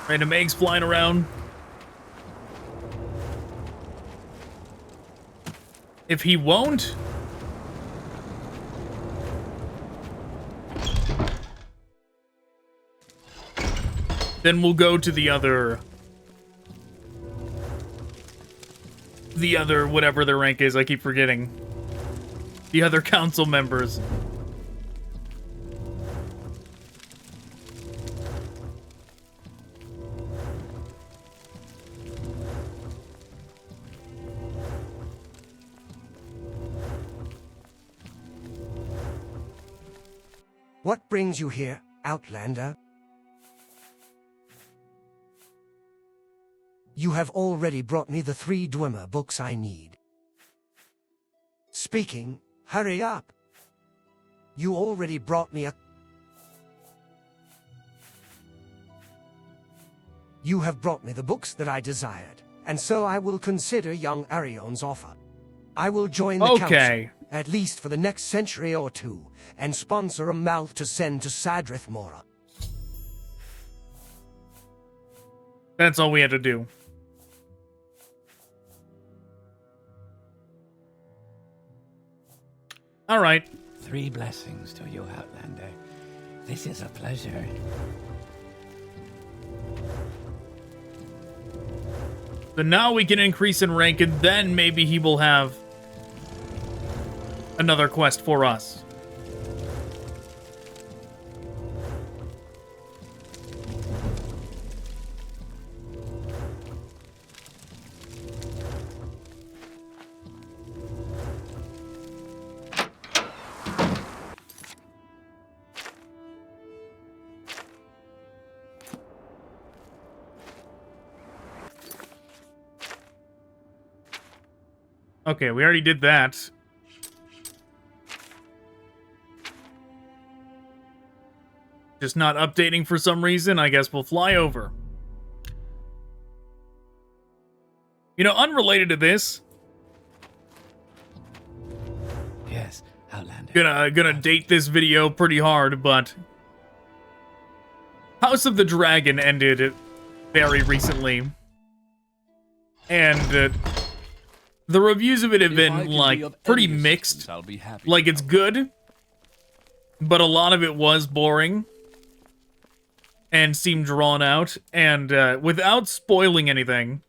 Random eggs flying around. If he won't... Then we'll go to the other, whatever their rank is, I keep forgetting. The other council members. What brings you here, Outlander? You have already brought me the 3 Dwemer books I need. Speaking, hurry up. You already brought me a... You have brought me the books that I desired, and so I will consider young Arion's offer. I will join the council, at least for the next century or 2, and sponsor a mouth to send to Sadrith Mora. That's all we had to do. All right. 3 blessings to you, Outlander. This is a pleasure. So now we can increase in rank, and then maybe he will have another quest for us. Okay, we already did that. Just not updating for some reason. I guess we'll fly over. You know, unrelated to this. Yes, Outlander. Gonna date this video pretty hard, but House of the Dragon ended very recently. And the reviews of it have been, like, pretty mixed. Like, it's good, but a lot of it was boring and seemed drawn out. And without spoiling anything...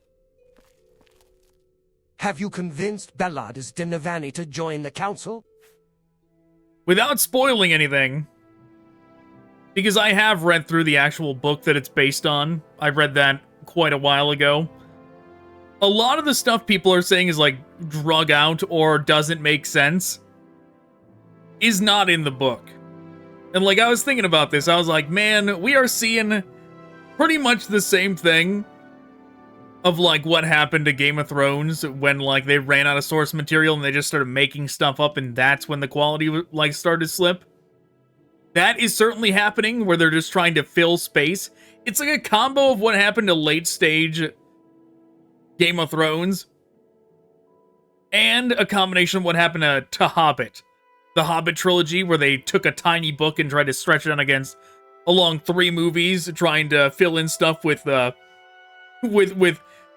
Have you convinced Belladus Telvanni to join the council? Without spoiling anything, because I have read through the actual book that it's based on. I read that quite a while ago. A lot of the stuff people are saying is, like, drug out or doesn't make sense is not in the book. And, like, I was thinking about this. I was like, man, we are seeing pretty much the same thing of, like, what happened to Game of Thrones when, like, they ran out of source material and they just started making stuff up, and that's when the quality, like, started to slip. That is certainly happening, where they're just trying to fill space. It's like a combo of what happened to late stage Game of Thrones and a combination of what happened to Hobbit. The Hobbit trilogy, where they took a tiny book and tried to stretch it on along 3 movies, trying to fill in stuff with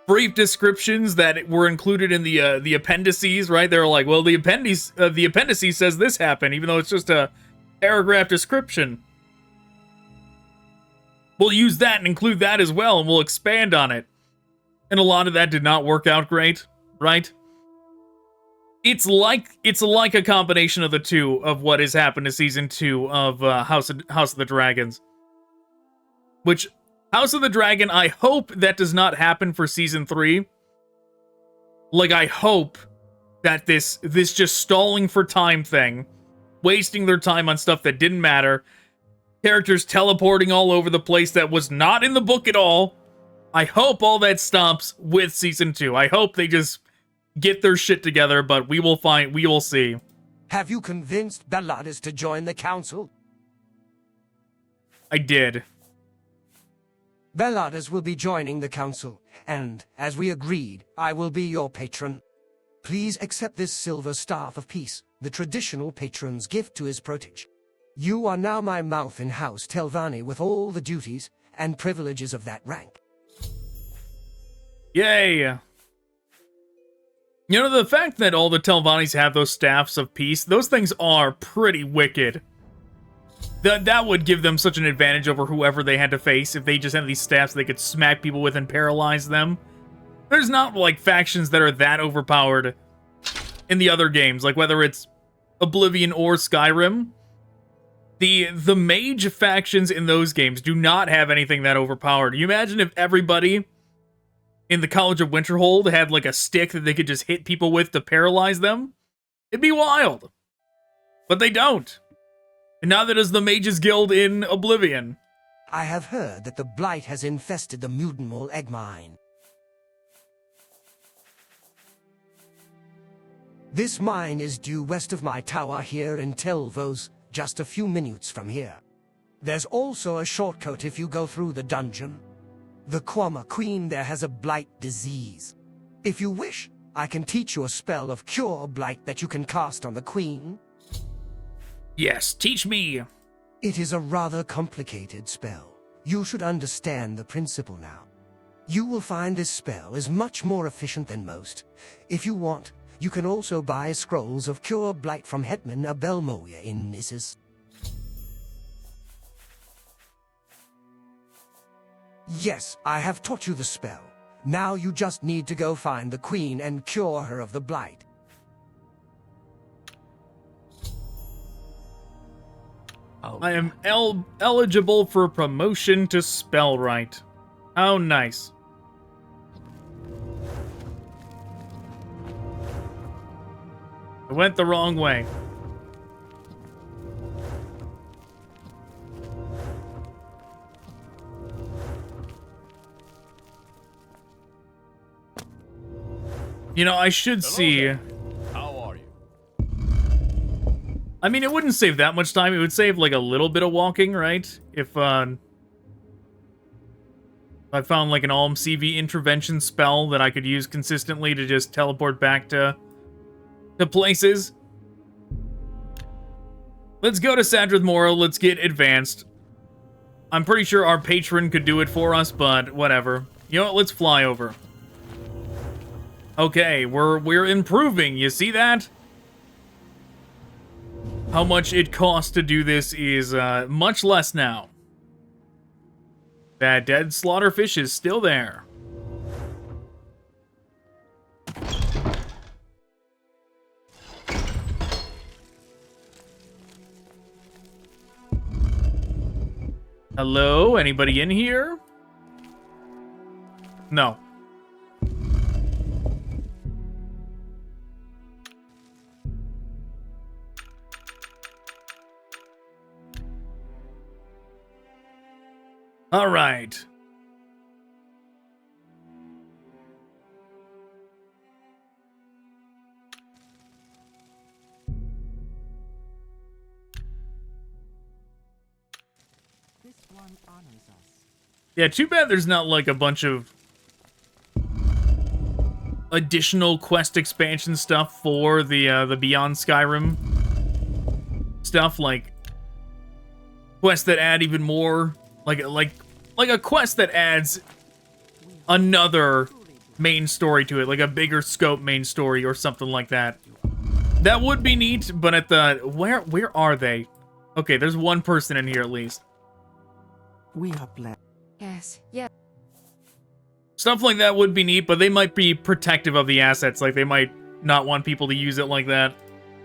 brief descriptions that were included in the appendices, right? They're like, well, the appendices says this happened, even though it's just a paragraph description. We'll use that and include that as well, and we'll expand on it. And a lot of that did not work out great, right? It's like a combination of the two of what has happened to Season 2 of House of the Dragons. Which, House of the Dragon, I hope that does not happen for Season 3. Like, I hope that this just stalling for time thing, wasting their time on stuff that didn't matter, characters teleporting all over the place that was not in the book at all, I hope all that stops with Season 2. I hope they just get their shit together, but we will see. Have you convinced Belladus to join the council? I did. Belladus will be joining the council, and, as we agreed, I will be your patron. Please accept this silver staff of peace, the traditional patron's gift to his protege. You are now my mouth in House Telvanni with all the duties and privileges of that rank. Yay! You know, the fact that all the Telvannis have those staffs of peace, those things are pretty wicked. That would give them such an advantage over whoever they had to face if they just had these staffs they could smack people with and paralyze them. There's not, like, factions that are that overpowered in the other games, like whether it's Oblivion or Skyrim. The mage factions in those games do not have anything that overpowered. You imagine if everybody in the College of Winterhold had, like, a stick that they could just hit people with to paralyze them? It'd be wild. But they don't. And neither does the Mages Guild in Oblivion. I have heard that the blight has infested the Mudenmore egg mine. This mine is due west of my tower here in Telvos, just a few minutes from here. There's also a shortcut if you go through the dungeon. The Quama Queen there has a blight disease. If you wish, I can teach you a spell of cure blight that you can cast on the Queen. Yes, teach me. It is a rather complicated spell. You should understand the principle now. You will find this spell is much more efficient than most. If you want, you can also buy scrolls of cure blight from Hetman Abelmoya in Nissus. Yes, I have taught you the spell. Now you just need to go find the Queen and cure her of the blight. I am eligible for promotion to Spellwright. How nice. I went the wrong way. You know, I should see... How are you? I mean, it wouldn't save that much time. It would save, like, a little bit of walking, right? If I found, like, an Alm CV intervention spell that I could use consistently to just teleport back to places. Let's go to Sadrith Mora. Let's get advanced. I'm pretty sure our patron could do it for us, but whatever. You know what? Let's fly over. Okay, we're improving. You see that? How much it costs to do this is much less now. That dead slaughterfish is still there. Hello? Anybody in here? No. All right. This one honors us. Yeah, too bad there's not like a bunch of additional quest expansion stuff for the Beyond Skyrim stuff, like quests that add even more, like a quest that adds another main story to it, like a bigger scope main story or something like that. That would be neat, but at the where are they? Okay, there's one person in here at least. We are blessed. Yes, yeah. Stuff like that would be neat, but they might be protective of the assets, like they might not want people to use it like that.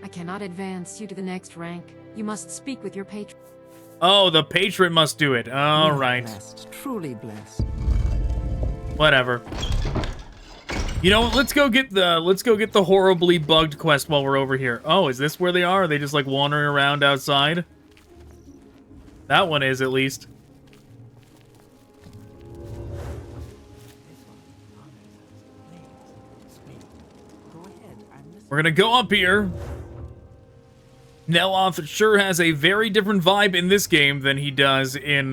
I cannot advance you to the next rank. You must speak with your patron. Oh, the patron must do it. All right. Blessed, truly blessed. Whatever. You know, let's go get the horribly bugged quest while we're over here. Oh, is this where they are? Are they just like wandering around outside? That one is, at least. We're gonna go up here. Neloth sure has a very different vibe in this game than he does in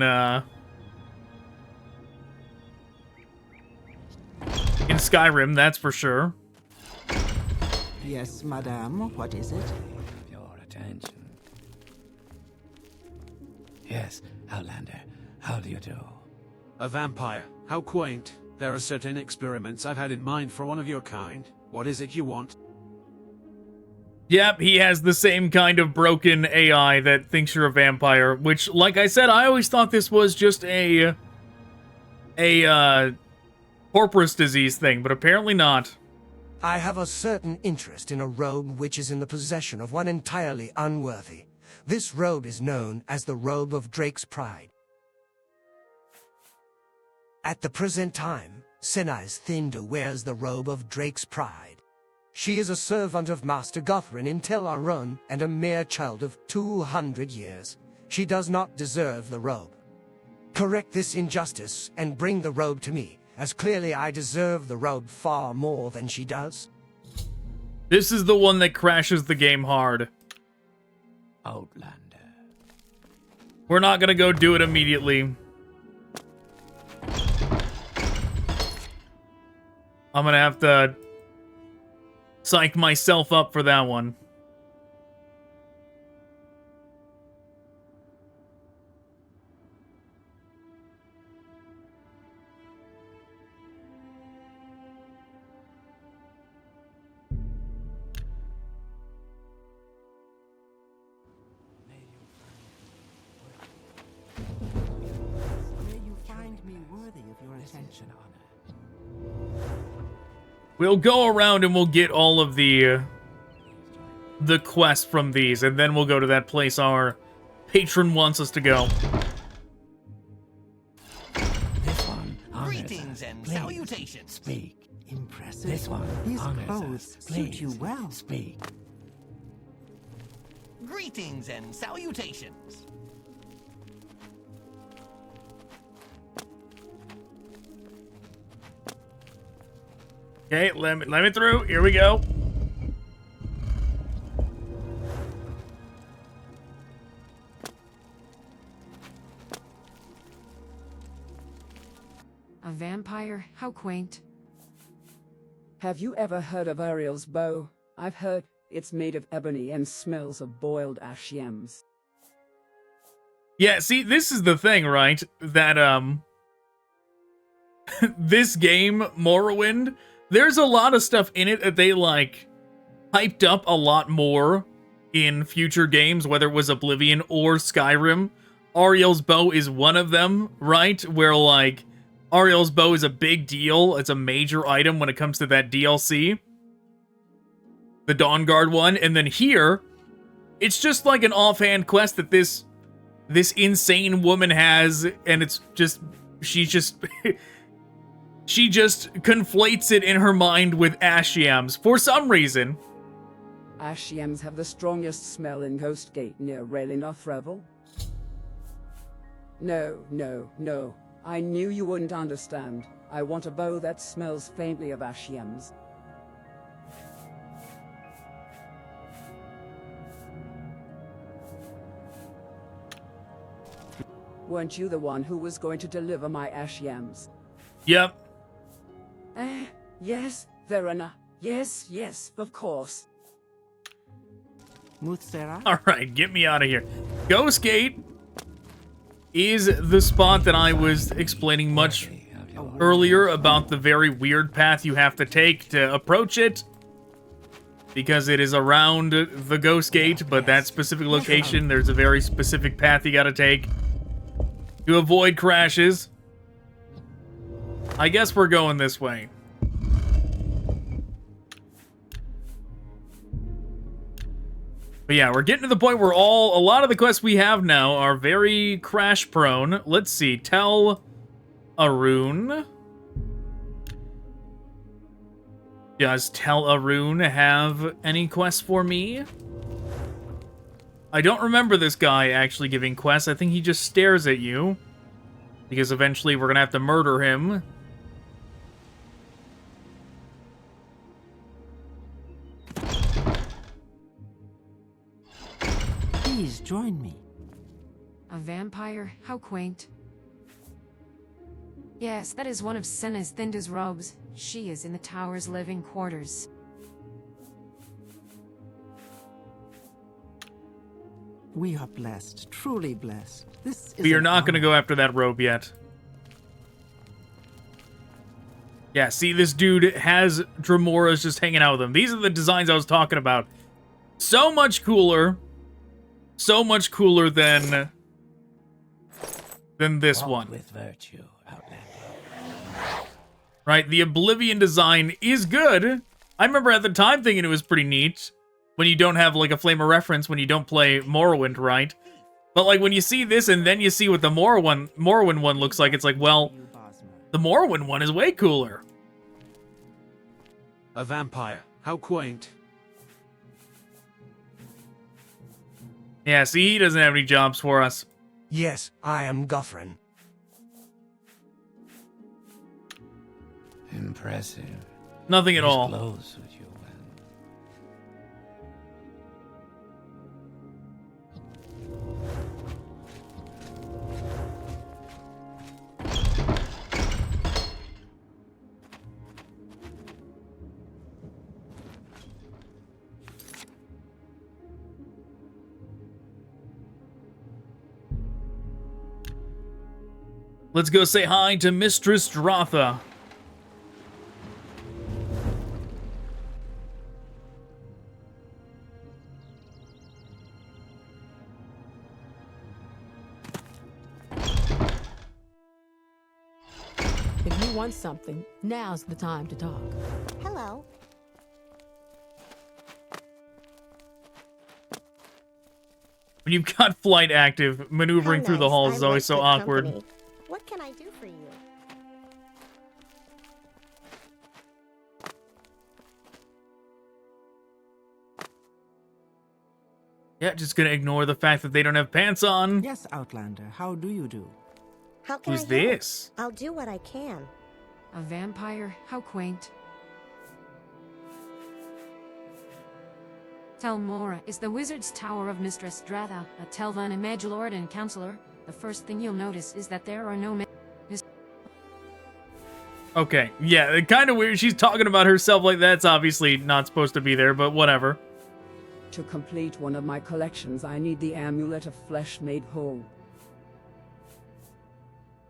Skyrim, that's for sure. Yes, madame, what is it? Your attention. Yes, Outlander, how do you do? A vampire. How quaint. There are certain experiments I've had in mind for one of your kind. What is it you want? Yep, he has the same kind of broken AI that thinks you're a vampire, which, like I said, I always thought this was just a corporate disease thing, but apparently not. I have a certain interest in a robe which is in the possession of one entirely unworthy. This robe is known as the Robe of Drake's Pride. At the present time, Senai's Thinder wears the Robe of Drake's Pride. She is a servant of Master Gothrin in Tel Arun and a mere child of 200 years. She does not deserve the robe. Correct this injustice and bring the robe to me, as clearly I deserve the robe far more than she does. This is the one that crashes the game hard. Outlander. We're not gonna go do it immediately. I'm gonna have to psych myself up for that one. May you find me worthy of your attention. We'll go around and we'll get all of the quests from these, and then we'll go to that place our patron wants us to go. This one. Greetings and salutations. Speak. Impressive. This one. These honors clothes us. suit you Please, well. Speak. Greetings and salutations. Okay, let me through. Here we go. A vampire? How quaint. Have you ever heard of Ariel's bow? I've heard it's made of ebony and smells of boiled ash yams. Yeah, see, this is the thing, right? That, this game, Morrowind, there's a lot of stuff in it that they, like, hyped up a lot more in future games, whether it was Oblivion or Skyrim. Ariel's bow is one of them, right? Where, like, Ariel's bow is a big deal. It's a major item when it comes to that DLC. The Dawnguard one. And then here, it's just like an offhand quest that this insane woman has, and it's just, she just conflates it in her mind with ash yams for some reason. Ash yams have the strongest smell in Ghostgate near Raylinoth Revel. No. I knew you wouldn't understand. I want a bow that smells faintly of ash yams. Weren't you the one who was going to deliver my ash yams? Yep. Yes, Verona. Yes, of course. Muthsera? Alright, get me out of here. Ghostgate is the spot that I was explaining much earlier about the very weird path you have to take to approach it. Because it is around the Ghostgate, but that specific location, there's a very specific path you gotta take to avoid crashes. I guess we're going this way. But yeah, we're getting to the point where a lot of the quests we have now are very crash prone. Let's see, Tel'Arun. Does Tel'Arun have any quests for me? I don't remember this guy actually giving quests. I think he just stares at you. Because eventually we're gonna have to murder him. Please join me. A vampire? How quaint. Yes, that is one of Senna's Thinder's robes. She is in the tower's living quarters. We are blessed, truly blessed. This is We are an not going to honor. go after that robe yet. Yeah, see, this dude has Dremoras just hanging out with him. These are the designs I was talking about. So much cooler. So much cooler than this Walk one. with virtue, Outlander. Right? The Oblivion design is good. I remember at the time thinking it was pretty neat. When you don't have, like, a flame of reference when you don't play Morrowind, right? But, like, when you see this and then you see what the Morrowind one looks like, it's like, well, the Morrowind one is way cooler. A vampire. How quaint. Yeah, see, he doesn't have any jobs for us. Yes, I am Guthrin. Impressive. Nothing at These all. clothes suit you Let's go say hi to Mistress Dratha. If you want something, now's the time to talk. Hello. When you've got flight active, maneuvering How through the nice. halls I is always like so good awkward. company. What can I do for you? Yeah, just gonna ignore the fact that they don't have pants on. Yes, Outlander, how do you do? How can Who's I help? this? I'll do what I can. A vampire? How quaint. Telmora is the wizard's tower of Mistress Dratha, a Telvanni Magilord and counselor. The first thing you'll notice is that there are no men. Okay, yeah, kind of weird. She's talking about herself like that's obviously not supposed to be there, but whatever. To complete one of my collections, I need the Amulet of Flesh Made Whole.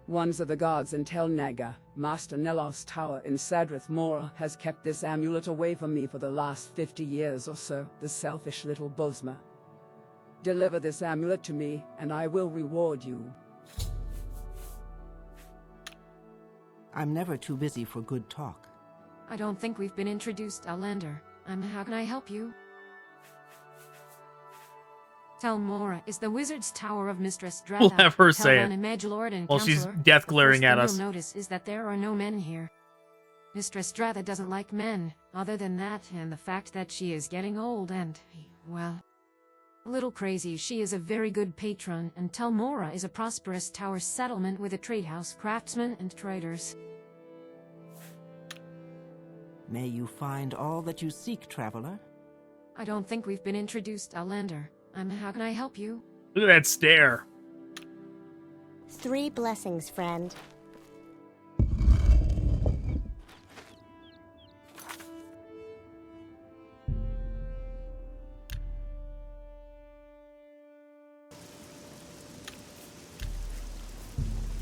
Ones of the gods in Tel Naga, Master Nelos' tower in Sadrith Mora has kept this amulet away from me for the last 50 years or so, the selfish little Bosma. Deliver this amulet to me, and I will reward you. I'm never too busy for good talk. I don't think we've been introduced, Outlander. How can I help you? Telmora is the wizard's tower of Mistress Dratha. We'll have her say it. Telvanni Magilord and While she's counselor. death The glaring first at thing us. You'll notice is that there are no men here. Mistress Dratha doesn't like men, other than that and the fact that she is getting old and, well, a little crazy. She is a very good patron, and Telmora is a prosperous tower settlement with a trade house, craftsmen, and traders. May you find all that you seek, traveler. I don't think we've been introduced, Outlander. How can I help you? Look at that stare. 3 blessings, friend.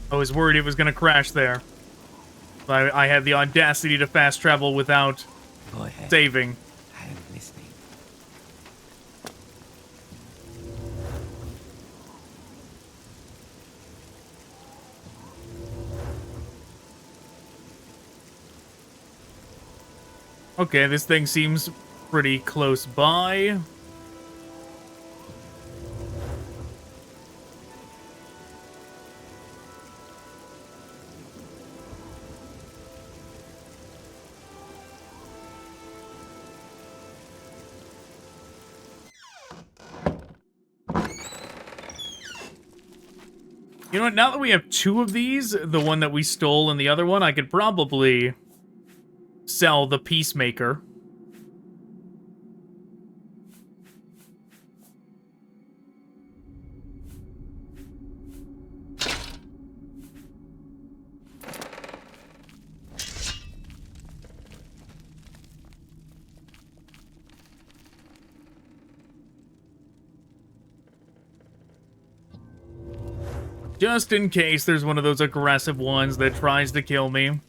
I was worried it was gonna crash there. I had the audacity to fast travel without Go ahead. saving. I am listening. Okay, this thing seems pretty close by. You know what, now that we have 2 of these, the one that we stole and the other one, I could probably sell the Peacemaker. Just in case there's one of those aggressive ones that tries to kill me.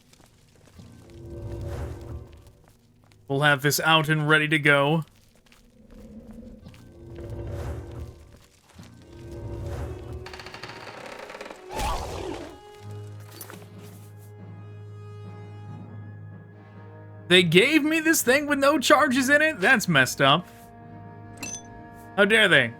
We'll have this out and ready to go. They gave me this thing with no charges in it? That's messed up. How dare they?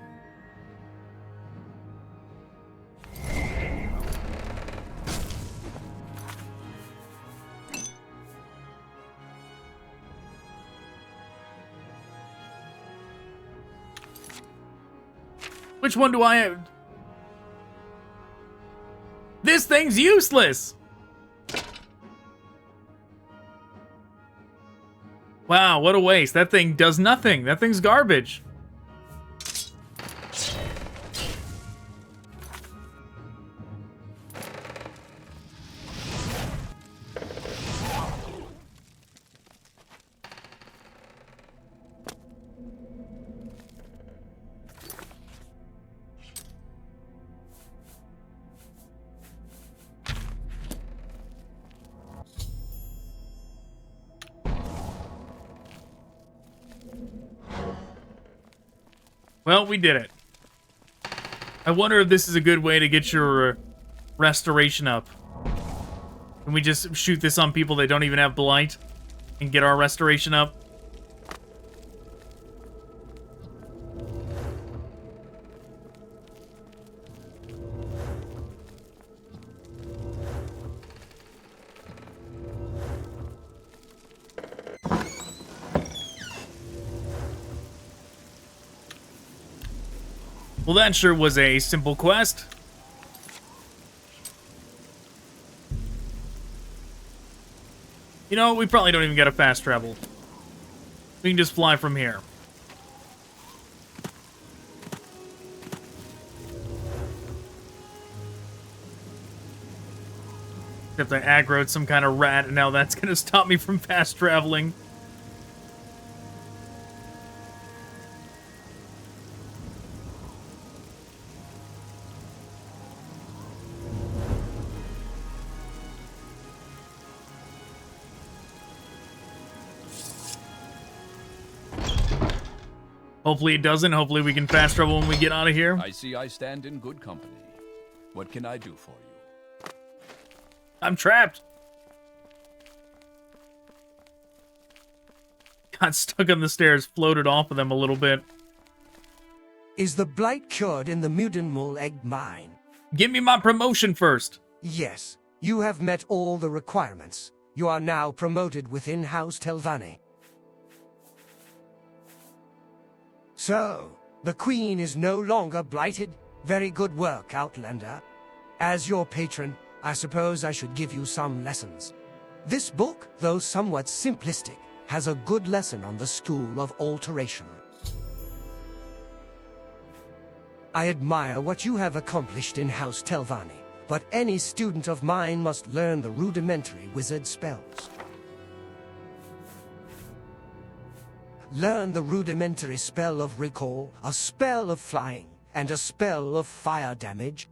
Which one do I have? This thing's useless! Wow, what a waste. That thing does nothing. That thing's garbage. Well, we did it. I wonder if this is a good way to get your restoration up. Can we just shoot this on people that don't even have blight and get our restoration up? Well, that sure was a simple quest. You know, we probably don't even get a fast travel. We can just fly from here. Except I aggroed some kind of rat, and now that's gonna stop me from fast traveling. Hopefully it doesn't. Hopefully we can fast travel when we get out of here. I see I stand in good company. What can I do for you? I'm trapped. Got stuck on the stairs, floated off of them a little bit. Is the blight cured in the Mudenmul egg mine? Give me my promotion first. Yes, you have met all the requirements. You are now promoted within House Telvanni. So, the Queen is no longer blighted? Very good work, Outlander. As your patron, I suppose I should give you some lessons. This book, though somewhat simplistic, has a good lesson on the School of Alteration. I admire what you have accomplished in House Telvanni, but any student of mine must learn the rudimentary wizard spells. Learn the rudimentary spell of recall, a spell of flying, and a spell of fire damage.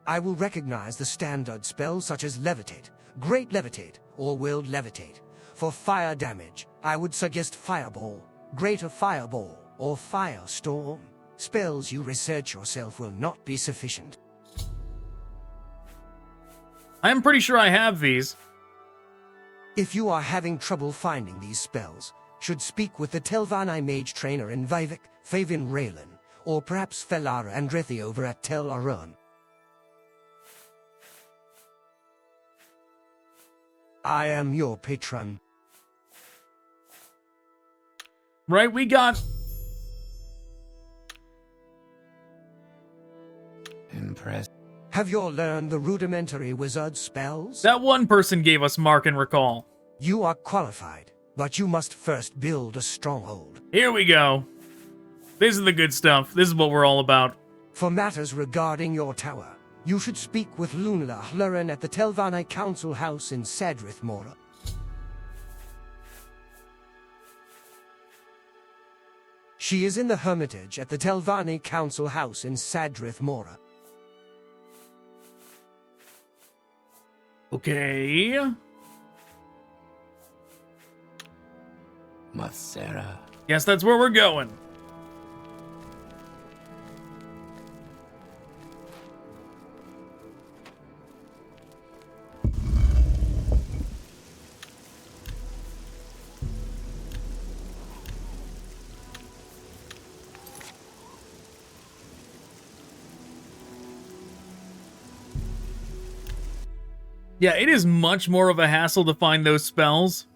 I will recognize the standard spells such as levitate, great levitate, or world levitate. For fire damage, I would suggest fireball, greater fireball, or firestorm. Spells you research yourself will not be sufficient. I'm pretty sure I have these. If you are having trouble finding these spells, should speak with the Telvanni mage trainer in Vivek, Favin Raylan, or perhaps Felara Andrethi over at Tel Aron. I am your patron. Right, we got... Impressed. Have you learned the rudimentary wizard spells? That one person gave us Mark and Recall. You are qualified, but you must first build a stronghold. Here we go. This is the good stuff. This is what we're all about. For matters regarding your tower, you should speak with Lunla Hlurin at the Telvanni Council House in Sadrith Mora. She is in the Hermitage at the Telvanni Council House in Sadrith Mora. Okay. Masera. Guess that's where we're going. Yeah, it is much more of a hassle to find those spells.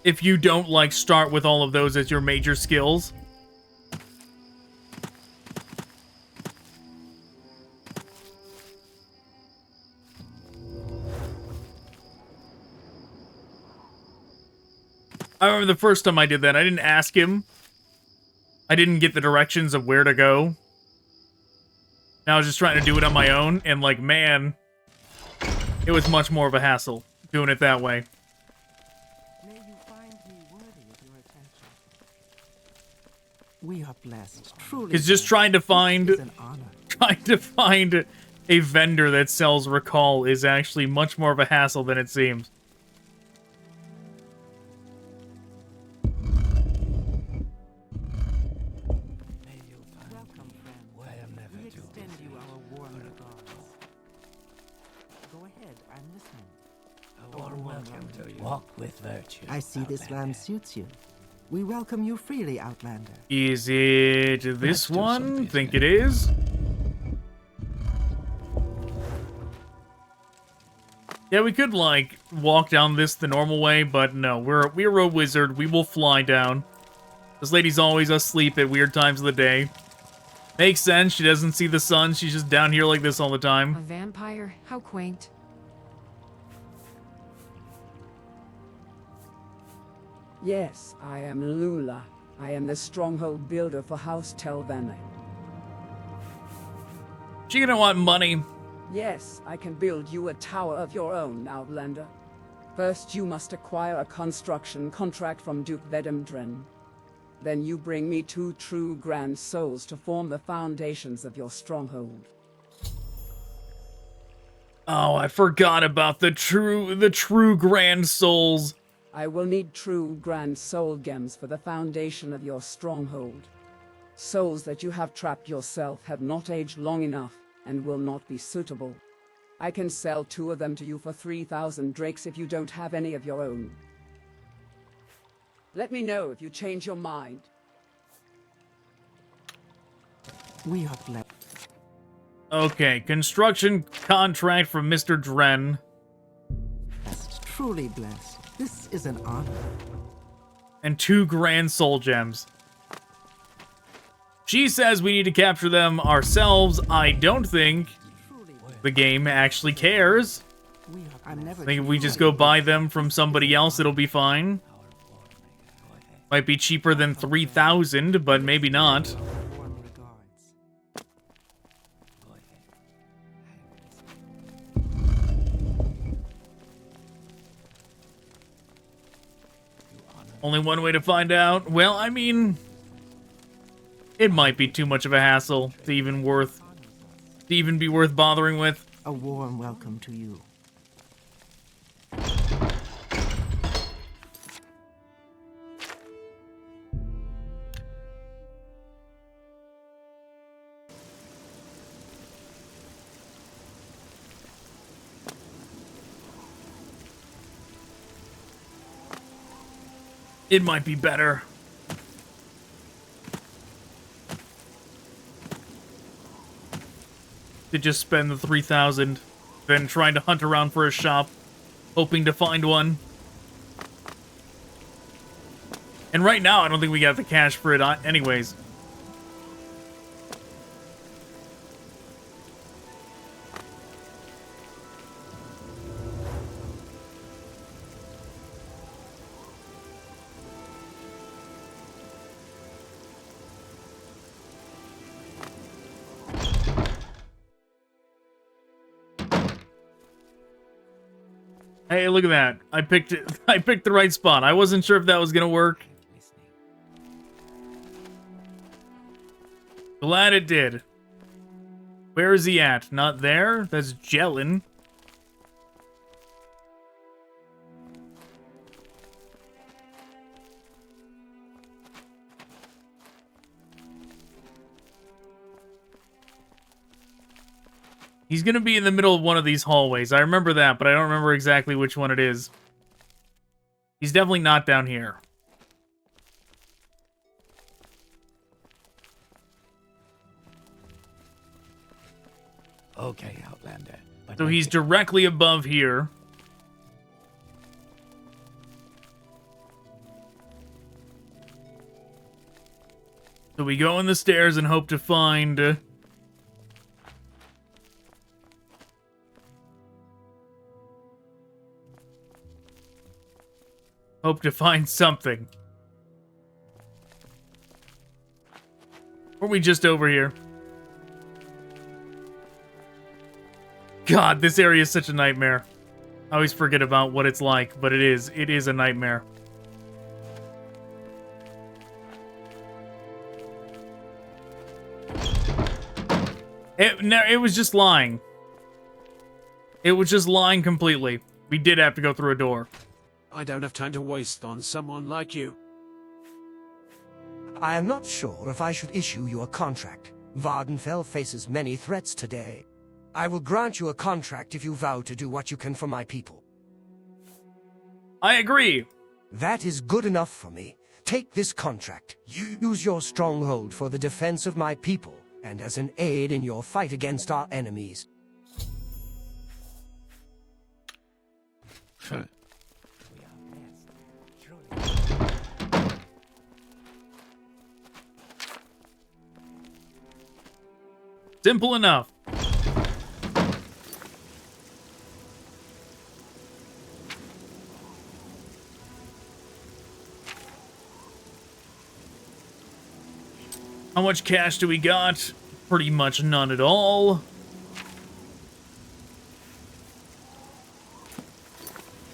If you don't, like, start with all of those as your major skills. I remember the first time I did that, I didn't ask him. I didn't get the directions of where to go. And I was just trying to do it on my own, and like, man, it was much more of a hassle doing it that way. May you find me worthy of your attention. We are blessed, truly. Because just trying to find a vendor that sells recall is actually much more of a hassle than it seems. Walk with virtue. I see this land suits you. We welcome you freely, Outlander. Is it this one? Think it is? Yeah, we could, like, walk down this the normal way, but no, we're a wizard. We will fly down. This lady's always asleep at weird times of the day. Makes sense. She doesn't see the sun. She's just down here like this all the time. A vampire? How quaint. Yes, I am Lula. I am the stronghold builder for House Telvanni. She gonna want money. Yes, I can build you a tower of your own, Outlander. First, you must acquire a construction contract from Duke Vedemdren. Then you bring me 2 true grand souls to form the foundations of your stronghold. Oh, I forgot about the true grand souls. I will need true grand soul gems for the foundation of your stronghold. Souls that you have trapped yourself have not aged long enough and will not be suitable. I can sell 2 of them to you for 3,000 drakes if you don't have any of your own. Let me know if you change your mind. We are blessed. Okay, construction contract from Mr. Dren. Truly blessed. This is an honor. And 2 grand soul gems. She says we need to capture them ourselves. I don't think the game actually cares. I think if we just go buy them from somebody else, it'll be fine. Might be cheaper than 3,000, but maybe not. Only one way to find out? Well, I mean, it might be too much of a hassle to even be worth bothering with. A warm welcome to you. It might be better. To just spend the 3,000 than trying to hunt around for a shop, hoping to find one. And right now, I don't think we got the cash for it anyways. Hey, look at that. I picked the right spot. I wasn't sure if that was gonna work. Glad it did. Where is he at? Not there? That's Jellin. He's gonna be in the middle of one of these hallways. I remember that, but I don't remember exactly which one it is. He's definitely not down here. Okay, Outlander. So he's directly above here. So we go in the stairs and hope to find... hope to find something. Or are we just over here? God, this area is such a nightmare. I always forget about what it's like, but it is. It is a nightmare. It was just lying. It was just lying completely. We did have to go through a door. I don't have time to waste on someone like you. I am not sure if I should issue you a contract. Vardenfell faces many threats today. I will grant you a contract if you vow to do what you can for my people. I agree. That is good enough for me. Take this contract. Use your stronghold for the defense of my people, and as an aid in your fight against our enemies. Simple enough. How much cash do we got? Pretty much none at all.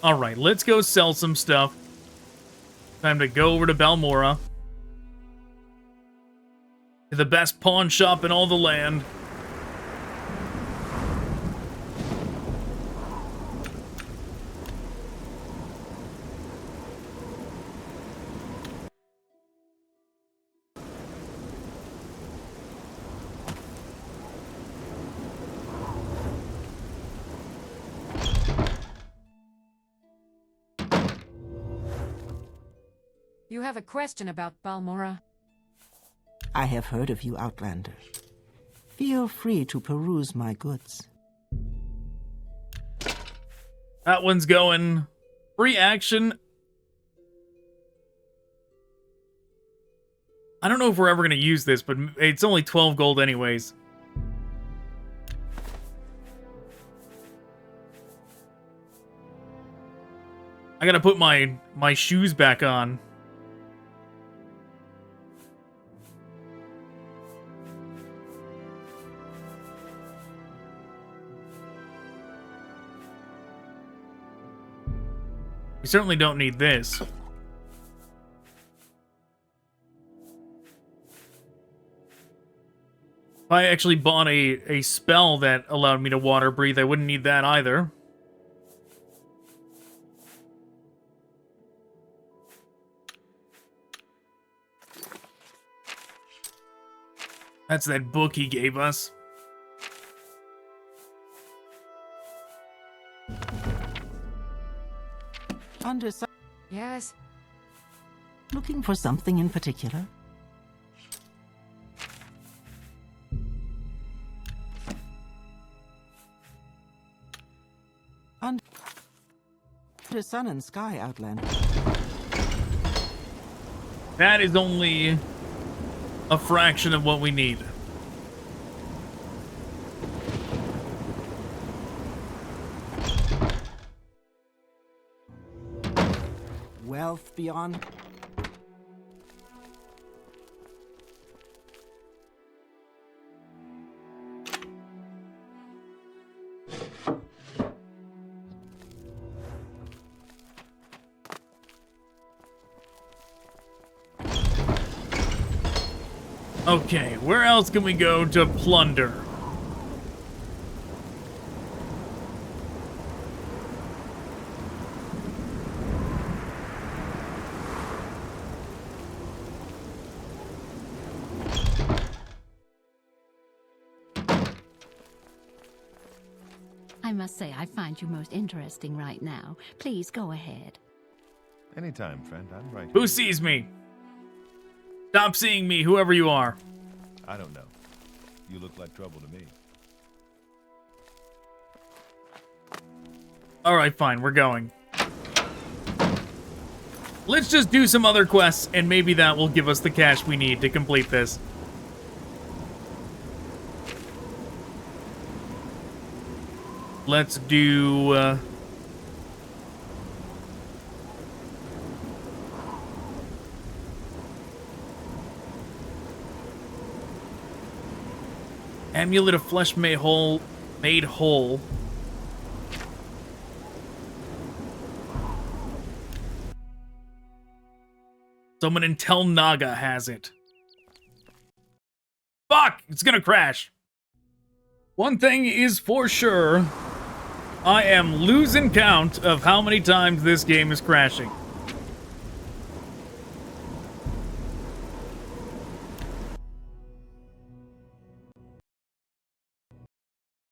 Alright, let's go sell some stuff. Time to go over to Balmora. To the best pawn shop in all the land. You have a question about Balmora? I have heard of you, Outlander. Feel free to peruse my goods. That one's going. Free action. I don't know if we're ever going to use this, but it's only 12 gold anyways. I gotta put my shoes back on. We certainly don't need this. If I actually bought a spell that allowed me to water breathe, I wouldn't need that either. That's that book he gave us. Yes. Looking for something in particular? Under sun and sky, Outlander. That is only a fraction of what we need. Wealth beyond... Okay, where else can we go to plunder? I must say, I find you most interesting right now. Please go ahead. Anytime, friend. I'm right here. Who sees me? Stop seeing me, whoever you are. I don't know. You look like trouble to me. Alright, fine, we're going. Let's just do some other quests, and maybe that will give us the cash we need to complete this. Let's do... Amulet of Flesh Made Whole. Someone in Telnaga has it. Fuck! It's gonna crash. One thing is for sure. I am losing count of how many times this game is crashing.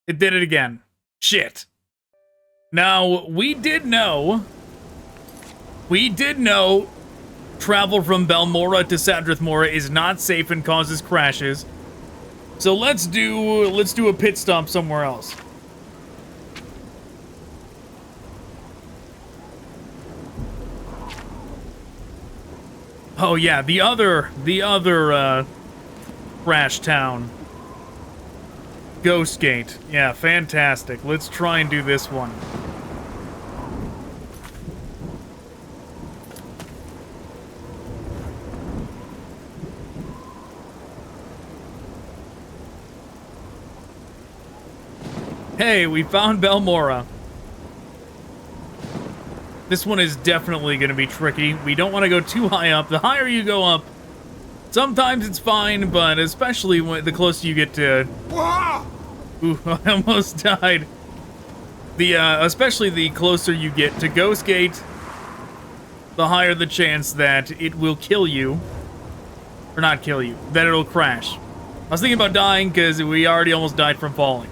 It did it again. Shit. Now, we did know travel from Balmora to Sadrith Mora is not safe and causes crashes. So let's do a pit stop somewhere else. Oh yeah, the other crash town. Ghostgate. Yeah, fantastic. Let's try and do this one. Hey, we found Balmora. This one is definitely going to be tricky. We don't want to go too high up. The higher you go up, sometimes it's fine, but especially when the closer you get to... Ooh, I almost died. Especially the closer you get to Ghostgate, the higher the chance that it will kill you. Or not kill you, that it'll crash. I was thinking about dying because we already almost died from falling.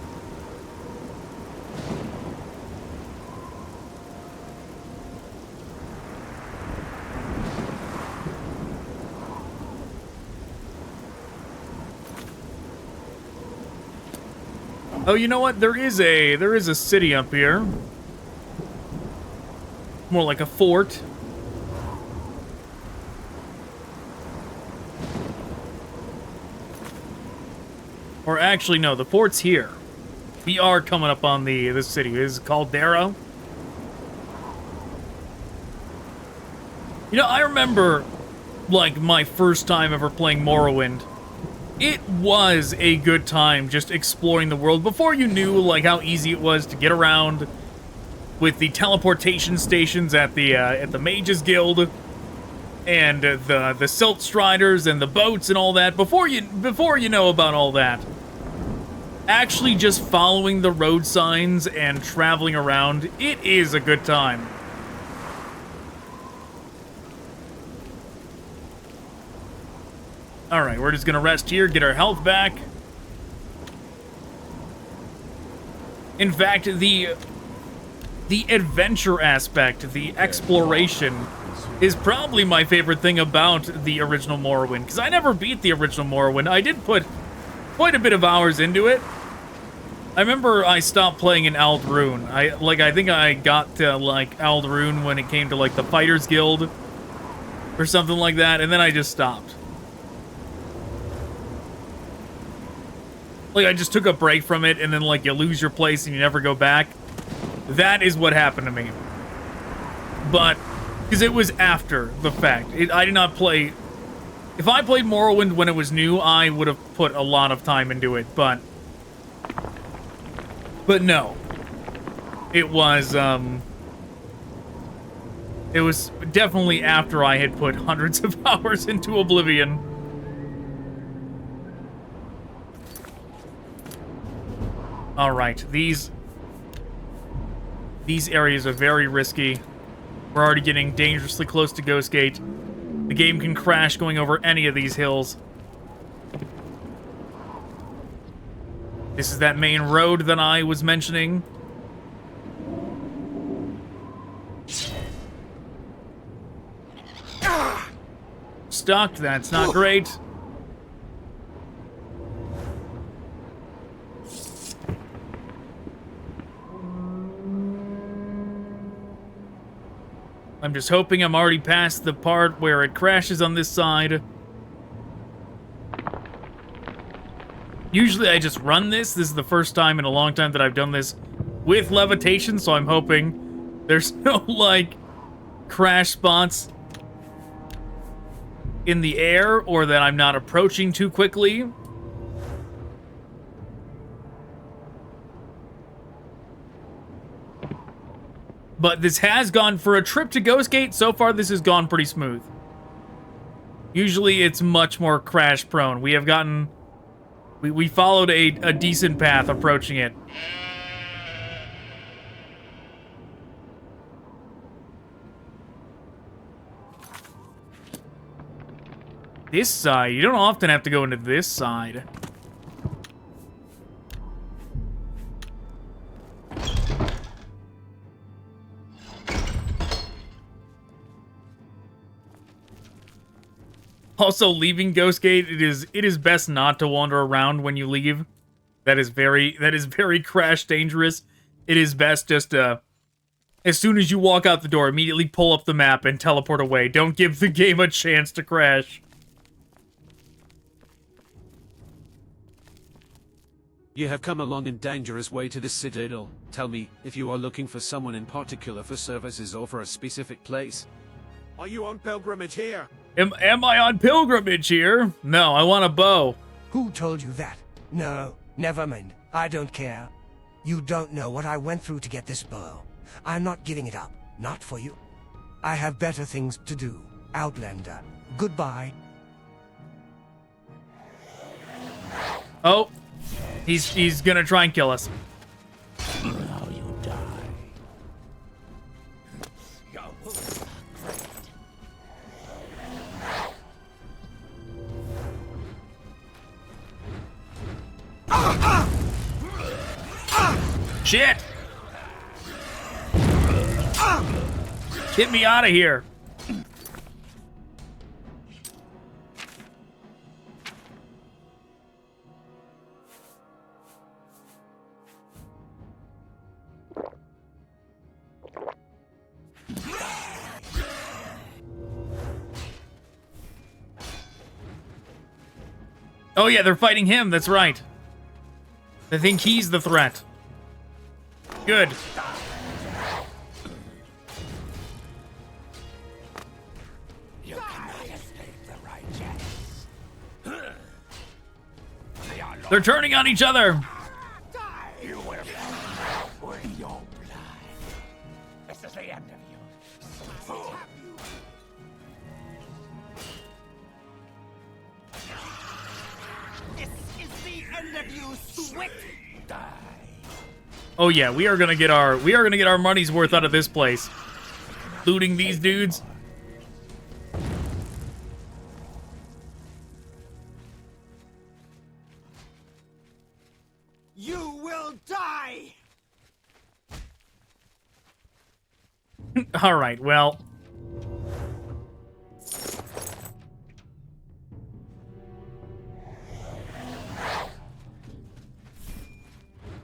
Oh, you know what? There is a city up here. More like a fort. Or actually, no, the fort's here. We are coming up on the city. It is Caldera. You know, I remember, like, my first time ever playing Morrowind. It was a good time just exploring the world before you knew, like, how easy it was to get around with the teleportation stations at the Mages Guild and the Silt Striders and the boats and all that. Before you know about all that, actually just following the road signs and traveling around, it is a good time. Alright, we're just gonna rest here, get our health back. In fact, the adventure aspect, the exploration, is probably my favorite thing about the original Morrowind, because I never beat the original Morrowind. I did put quite a bit of hours into it. I remember I stopped playing in Aldrune. I think I got to, like, Aldrune when it came to, like, the Fighters Guild or something like that, and then I just stopped. Like, I just took a break from it, and then, like, you lose your place and you never go back. That is what happened to me. But, because it was after the fact. I did not play... If I played Morrowind when it was new, I would have put a lot of time into it, but no. It was definitely after I had put hundreds of hours into Oblivion. Alright, these areas are very risky. We're already getting dangerously close to Ghostgate. The game can crash going over any of these hills. This is that main road that I was mentioning. Stuck, that's not great. I'm just hoping I'm already past the part where it crashes on this side. Usually I just run this. This is the first time in a long time that I've done this with levitation, so I'm hoping there's no, like, crash spots in the air, or that I'm not approaching too quickly. But this has gone, for a trip to Ghostgate, so far this has gone pretty smooth. Usually it's much more crash prone. We have gotten... We followed a decent path approaching it. This side, you don't often have to go into this side. Also, leaving Ghostgate, it is best not to wander around when you leave. That is very crash dangerous. It is best just as soon as you walk out the door, immediately pull up the map and teleport away. Don't give the game a chance to crash. You have come a long and dangerous way to the Citadel. Tell me if you are looking for someone in particular for services or for a specific place. Are you on pilgrimage here? Am I on pilgrimage here? No, I want a bow. Who told you that? No, never mind. I don't care. You don't know what I went through to get this bow. I'm not giving it up. Not for you. I have better things to do. Outlander. Goodbye. Oh, he's gonna try and kill us. Now you die. Shit! Get me out of here. Oh yeah, they're fighting him, that's right. They think he's the threat. Good. You cannot escape the righteous. They're turning on each other. You will die with your blood. This is the end of you. This is the end of you, Swick! Die. Oh yeah, we are gonna get our money's worth out of this place. Looting these dudes. You will die! All right, well.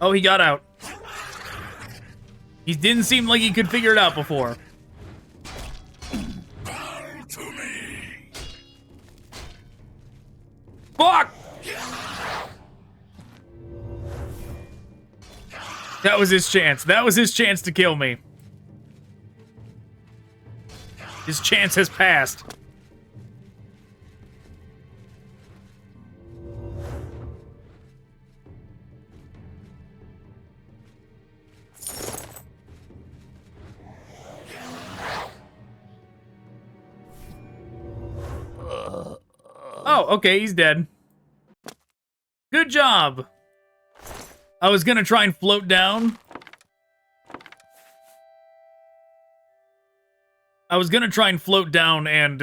Oh, he got out. He didn't seem like he could figure it out before. Fuck! That was his chance. That was his chance to kill me. His chance has passed. Oh, okay, he's dead. Good job. I was gonna try and float down. And,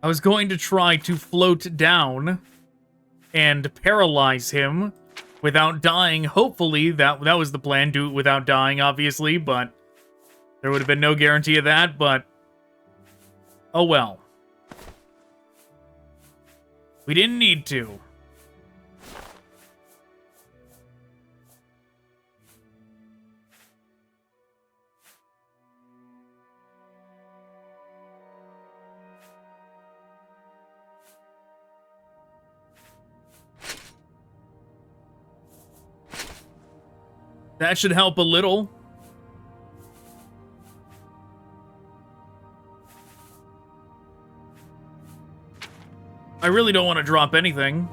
I was going to try to float down and paralyze him without dying. Hopefully, that was the plan. Do it without dying, obviously, but there would have been no guarantee of that, but Oh well. We didn't need to. That should help a little. I really don't want to drop anything.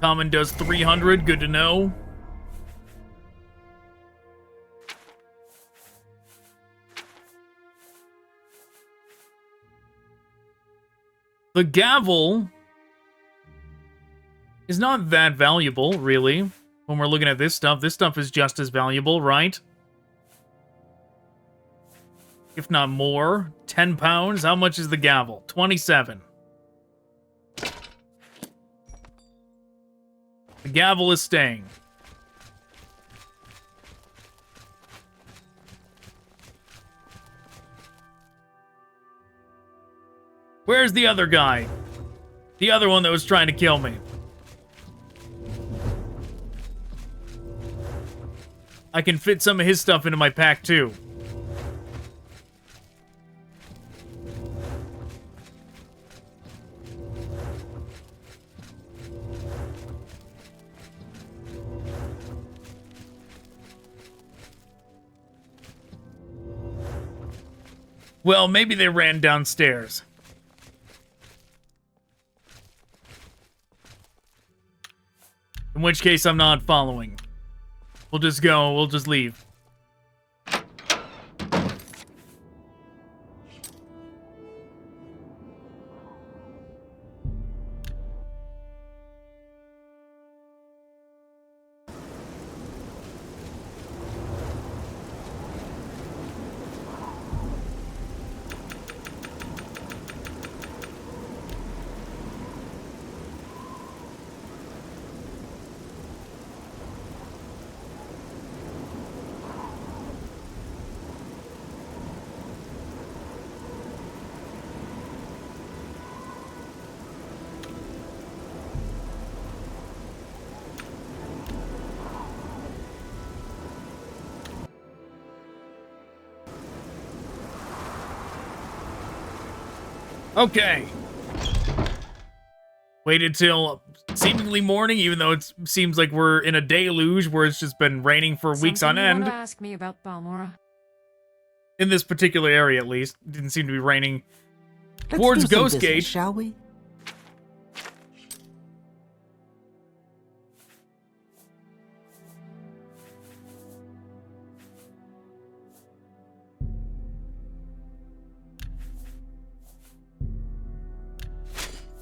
Common does 300, good to know. The gavel is not that valuable, really, when we're looking at this stuff. This stuff is just as valuable, right? If not more. 10 pounds. How much is the gavel? 27. The gavel is staying. Where's the other guy? The other one that was trying to kill me. I can fit some of his stuff into my pack, too. Well, maybe they ran downstairs. In which case, I'm not following. We'll just go. We'll just leave. Okay. Waited till seemingly morning, even though it seems like we're in a deluge where it's just been raining for weeks on You end. want to ask me about Balmora? In this particular area, at least. It didn't seem to be raining Let's towards do some Ghostgate. business, shall we?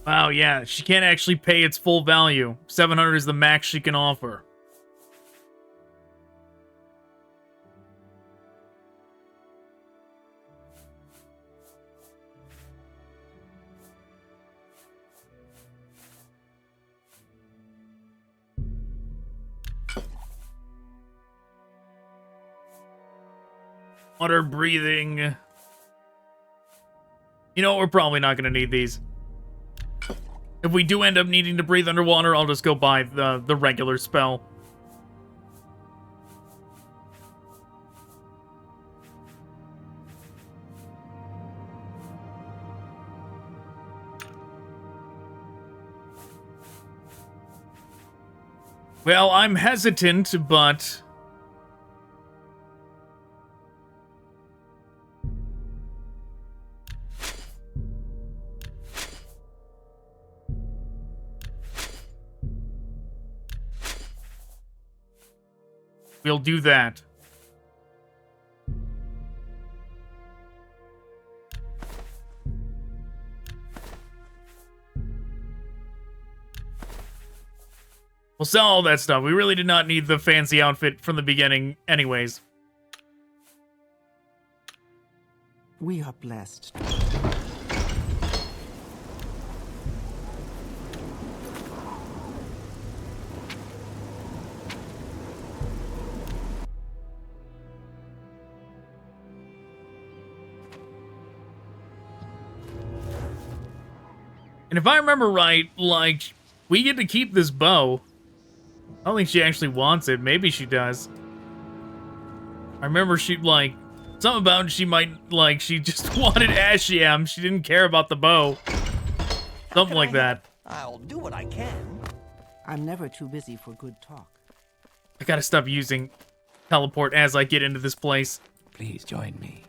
Wow, yeah, she can't actually pay its full value. 700 is the max she can offer. Water breathing. You know, we're probably not going to need these. If we do end up needing to breathe underwater, I'll just go buy the regular spell. Well, I'm hesitant, but... we'll do that. We'll sell all that stuff. We really did not need the fancy outfit from the beginning anyways. We are blessed. And if I remember right, like, we get to keep this bow. I don't think she actually wants it. Maybe she does. I remember she, like, something about she might, like, she just wanted Ashiam. She didn't care about the bow. Something like that. I'll do what I can. I'm never too busy for good talk. I gotta stop using teleport as I get into this place. Please join me.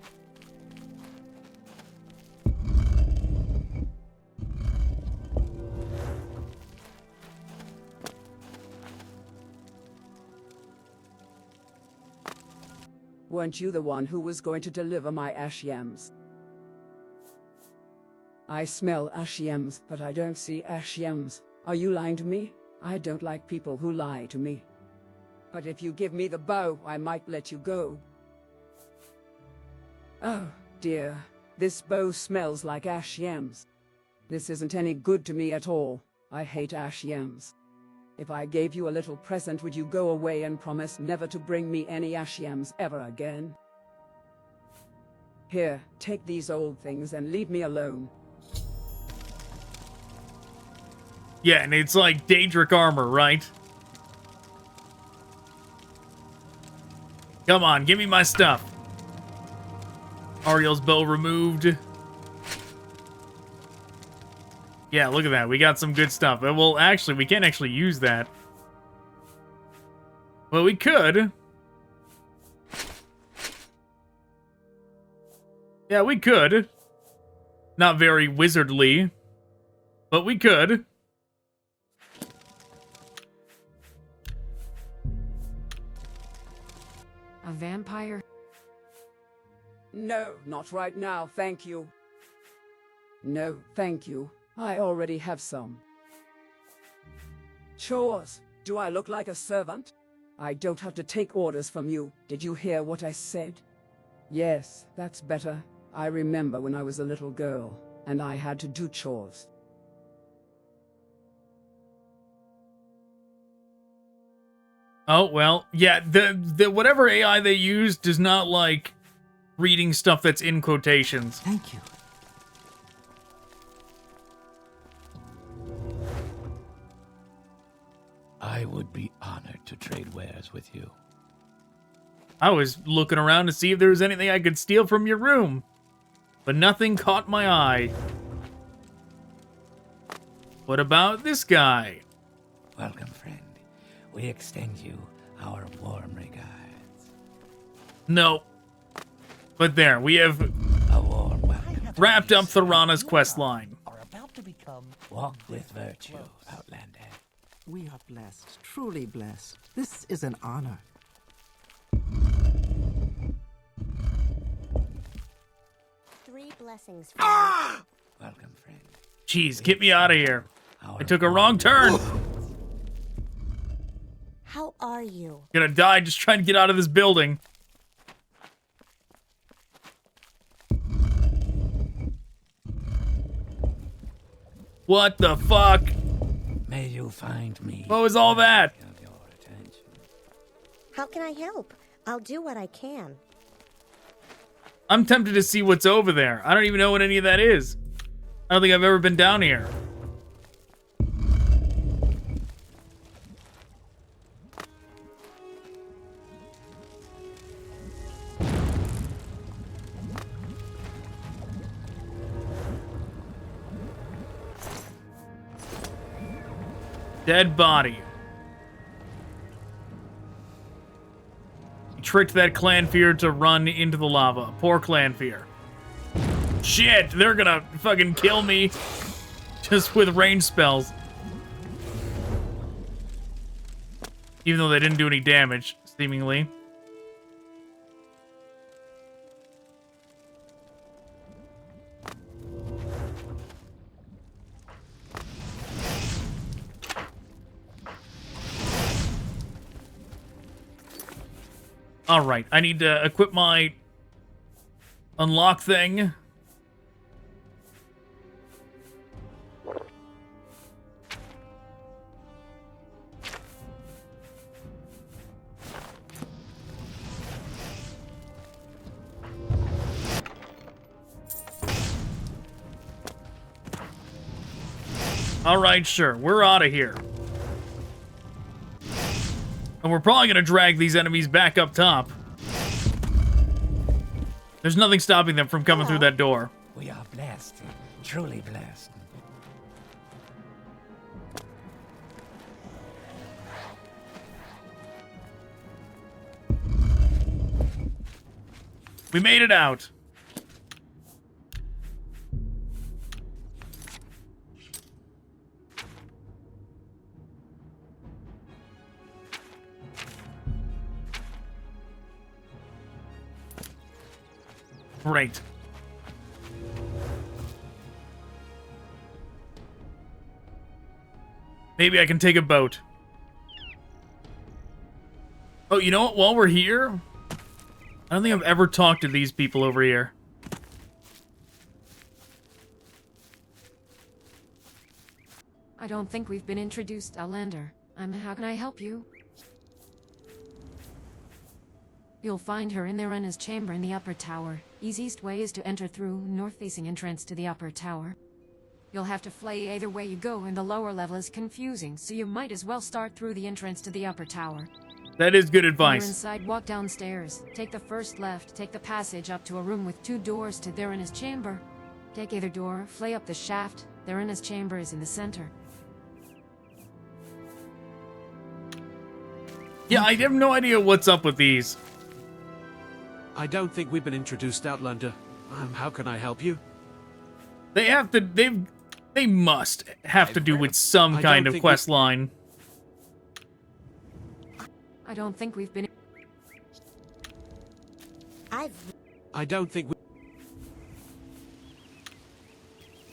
Weren't you the one who was going to deliver my ashiams? I smell ashiams, but I don't see ashiams. Are you lying to me? I don't like people who lie to me. But if you give me the bow, I might let you go. Oh, dear. This bow smells like ashiams. This isn't any good to me at all. I hate ashiams. If I gave you a little present, would you go away and promise never to bring me any ashiams ever again? Here, take these old things and leave me alone. Yeah, and it's like Daedric armor, right? Come on, give me my stuff. Ariel's bow removed. Yeah, look at that. We got some good stuff. Well, actually, we can't actually use that. Well, we could. Yeah, we could. Not very wizardly, but we could. A vampire? No, not right now, thank you. No, thank you. I already have some. Chores. Do I look like a servant? I don't have to take orders from you. Did you hear what I said? Yes, that's better. I remember when I was a little girl, and I had to do chores. Oh, well, yeah, the whatever AI they use does not like reading stuff that's in quotations. Thank you. I would be honored to trade wares with you. I was looking around to see if there was anything I could steal from your room, but nothing caught my eye. What about this guy? Welcome, friend. We extend you our warm regards. No. But there, we have A warm welcome. wrapped up Thorana's questline. Are about to become Walk with virtue, Outlander. We are blessed, truly blessed. This is an honor. Three blessings. Welcome, friend. Jeez, get me out of here. I took a wrong turn. How are you? Gonna die just trying to get out of this building. What the fuck? May you find me. What was all that? How can I help? I'll do what I can. I'm tempted to see what's over there. I don't even know what any of that is. I don't think I've ever been down here. Dead body. He tricked that Clanfear to run into the lava. Poor Clanfear. Shit, they're gonna fucking kill me just with range spells. Even though they didn't do any damage, seemingly. Alright, I need to equip my unlock thing. Alright, sure. We're out of here. And we're probably going to drag these enemies back up top. There's nothing stopping them from coming through that door. We are blessed. Truly blessed. We made it out. Great. Maybe I can take a boat. Oh, you know what? While we're here, I don't think I've ever talked to these people over here. I don't think we've been introduced, Outlander. How can I help you? You'll find her in the Rena's chamber in the upper tower. Easiest way is to enter through north-facing entrance to the upper tower. You'll have to flee either way you go, and the lower level is confusing, so you might as well start through the entrance to the upper tower. That is good When advice. you're inside, walk downstairs. Take the first left, take the passage up to a room with 2 doors to Therena's chamber. Take either door, flee up the shaft. Therena's chamber is in the center. Yeah, I have no idea what's up with these. I don't think we've been introduced, Outlander. How can I help you? They have to, they must have to do with some kind of quest line. I don't think we've been... I don't think we...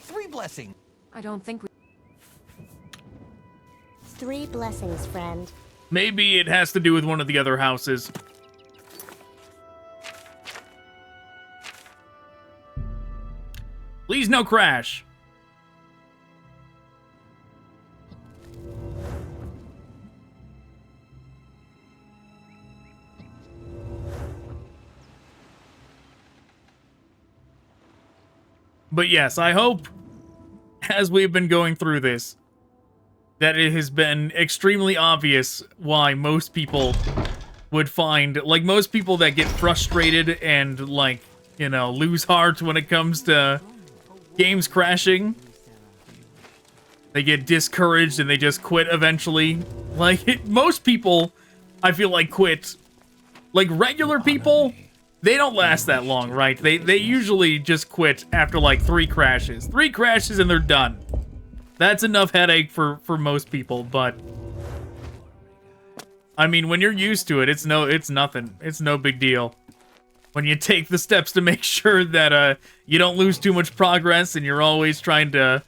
3 blessings. I don't think we... 3 blessings, friend. Maybe it has to do with one of the other houses. Please no crash. But yes, I hope, as we've been going through this, that it has been extremely obvious why most people would find, like, most people that get frustrated and, like, you know, lose heart when it comes to games crashing. They get discouraged and they just quit eventually. Like, most people, I feel like, quit. Like, regular people, they don't last that long, right? They usually just quit after, like, 3 crashes. 3 crashes and they're done. That's enough headache for most people, but... I mean, when you're used to it, it's nothing. It's no big deal. When you take the steps to make sure that you don't lose too much progress, and you're always trying to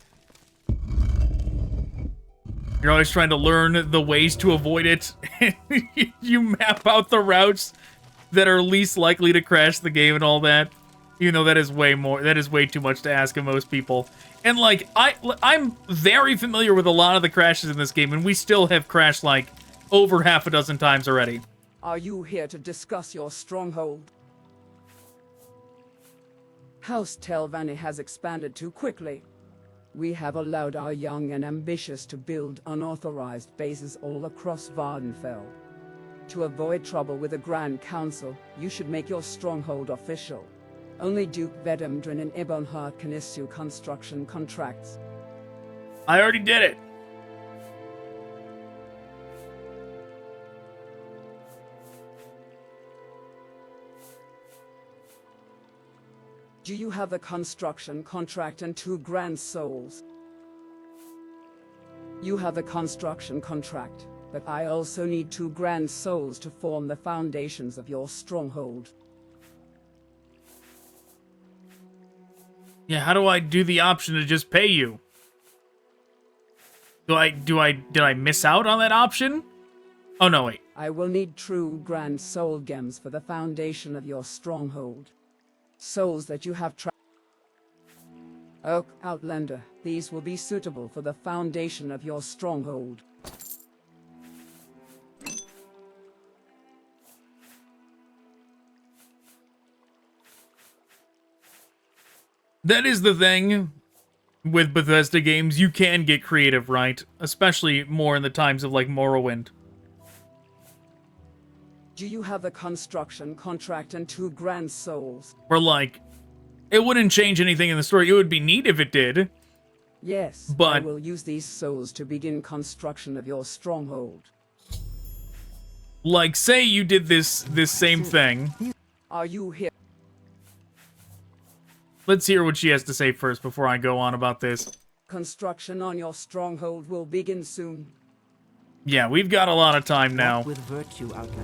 learn the ways to avoid it. You map out the routes that are least likely to crash the game and all that. You know, that is way too much to ask of most people. And like I'm very familiar with a lot of the crashes in this game, and we still have crashed like over half a dozen times already. Are you here to discuss your stronghold? House Telvanni has expanded too quickly. We have allowed our young and ambitious to build unauthorized bases all across Vardenfell. To avoid trouble with the Grand Council, you should make your stronghold official. Only Duke Vedemdrin and Ebonheart can issue construction contracts. I already did it. Do you have a construction contract and 2 grand souls? You have a construction contract, but I also need 2 grand souls to form the foundations of your stronghold. Yeah, how do I do the option to just pay you? Did I miss out on that option? Oh no, wait. I will need true grand soul gems for the foundation of your stronghold. Souls that you have Oak Outlander, these will be suitable for the foundation of your stronghold. That is the thing with Bethesda games. You can get creative, right? Especially more in the times of, like, Morrowind. Do you have the construction contract and 2 grand souls? Where, like, it wouldn't change anything in the story. It would be neat if it did. Yes, but I will use these souls to begin construction of your stronghold. Like, say you did this same thing. Are you here? Let's hear what she has to say first before I go on about this. Construction on your stronghold will begin soon. Yeah, we've got a lot of time now. With virtue, Outlander.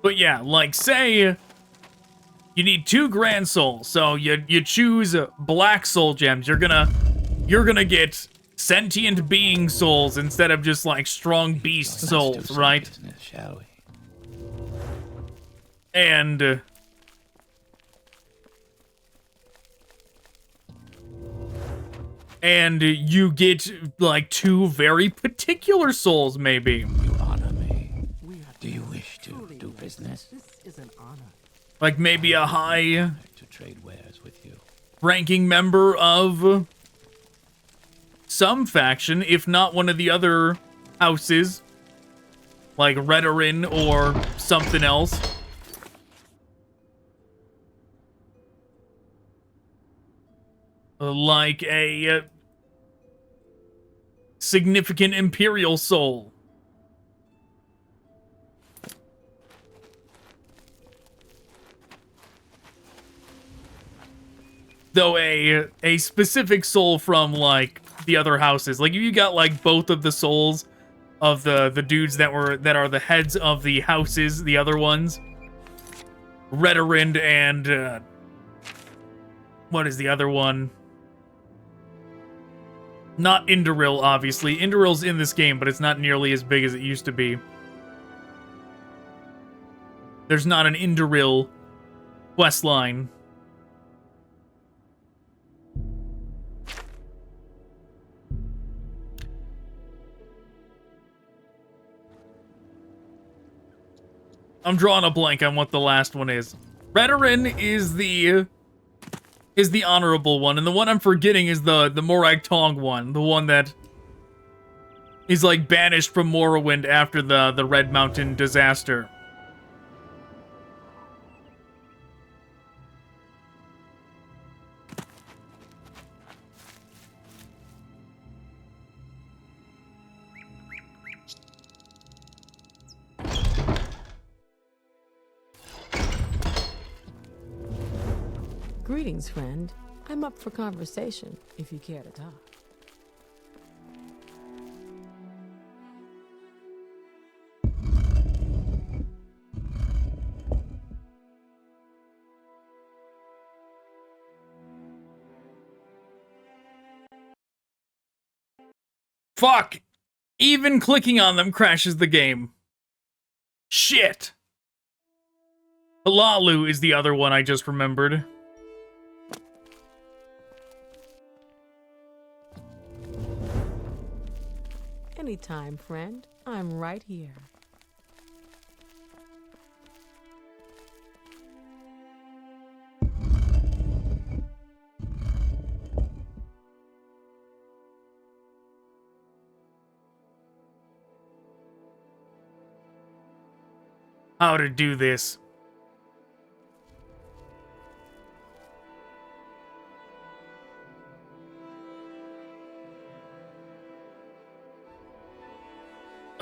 But yeah, like, say you need 2 grand souls, so you choose black soul gems. You're gonna get sentient being souls instead of just like strong beast souls, right? Business, shall we? And you get like 2 very particular souls, maybe. You honor me. Do you wish to do business? This is an honor. Like maybe a high To trade wares with you. ranking member of some faction, if not one of the other houses, like Redorin or something else. Like a significant Imperial soul. Though a specific soul from, like, the other houses. Like, if you got, like, both of the souls of the dudes that are the heads of the houses, the other ones. Redorin and, what is the other one? Not Indoril, obviously. Indoril's in this game, but it's not nearly as big as it used to be. There's not an Indoril questline. I'm drawing a blank on what the last one is. Redorin is the honorable one, and the one I'm forgetting is the Morag Tong one, the one that is like banished from Morrowind after the Red Mountain disaster. Greetings, friend. I'm up for conversation, if you care to talk. Fuck! Even clicking on them crashes the game. Shit! Halalu is the other one I just remembered. Anytime, friend. I'm right here. How to do this.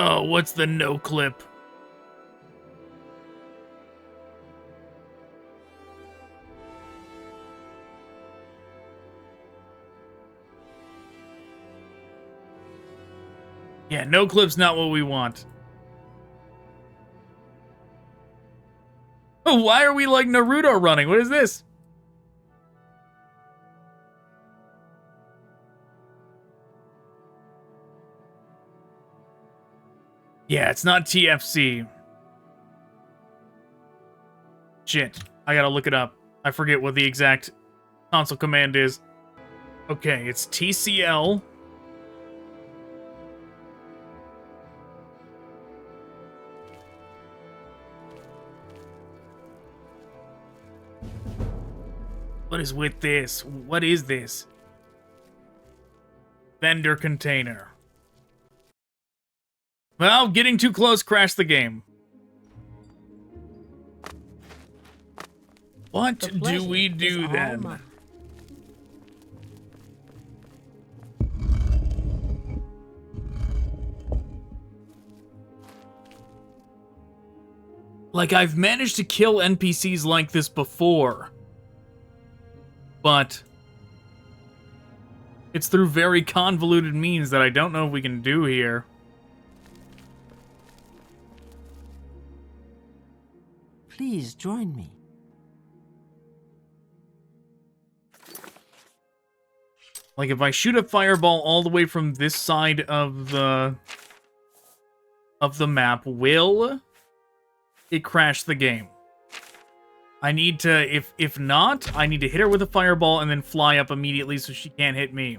Oh, what's the no clip? Yeah, no clip's not what we want. Oh, why are we like Naruto running? What is this? Yeah, it's not TFC. Shit, I gotta look it up. I forget what the exact console command is. Okay, it's TCL. What is with this? What is this? Vendor container. Well, getting too close crashed the game. What do we do then? Like, I've managed to kill NPCs like this before. But it's through very convoluted means that I don't know if we can do here. Please join me. Like, if I shoot a fireball all the way from this side of the map, will it crash the game? I need to, if not, I need to hit her with a fireball and then fly up immediately so she can't hit me.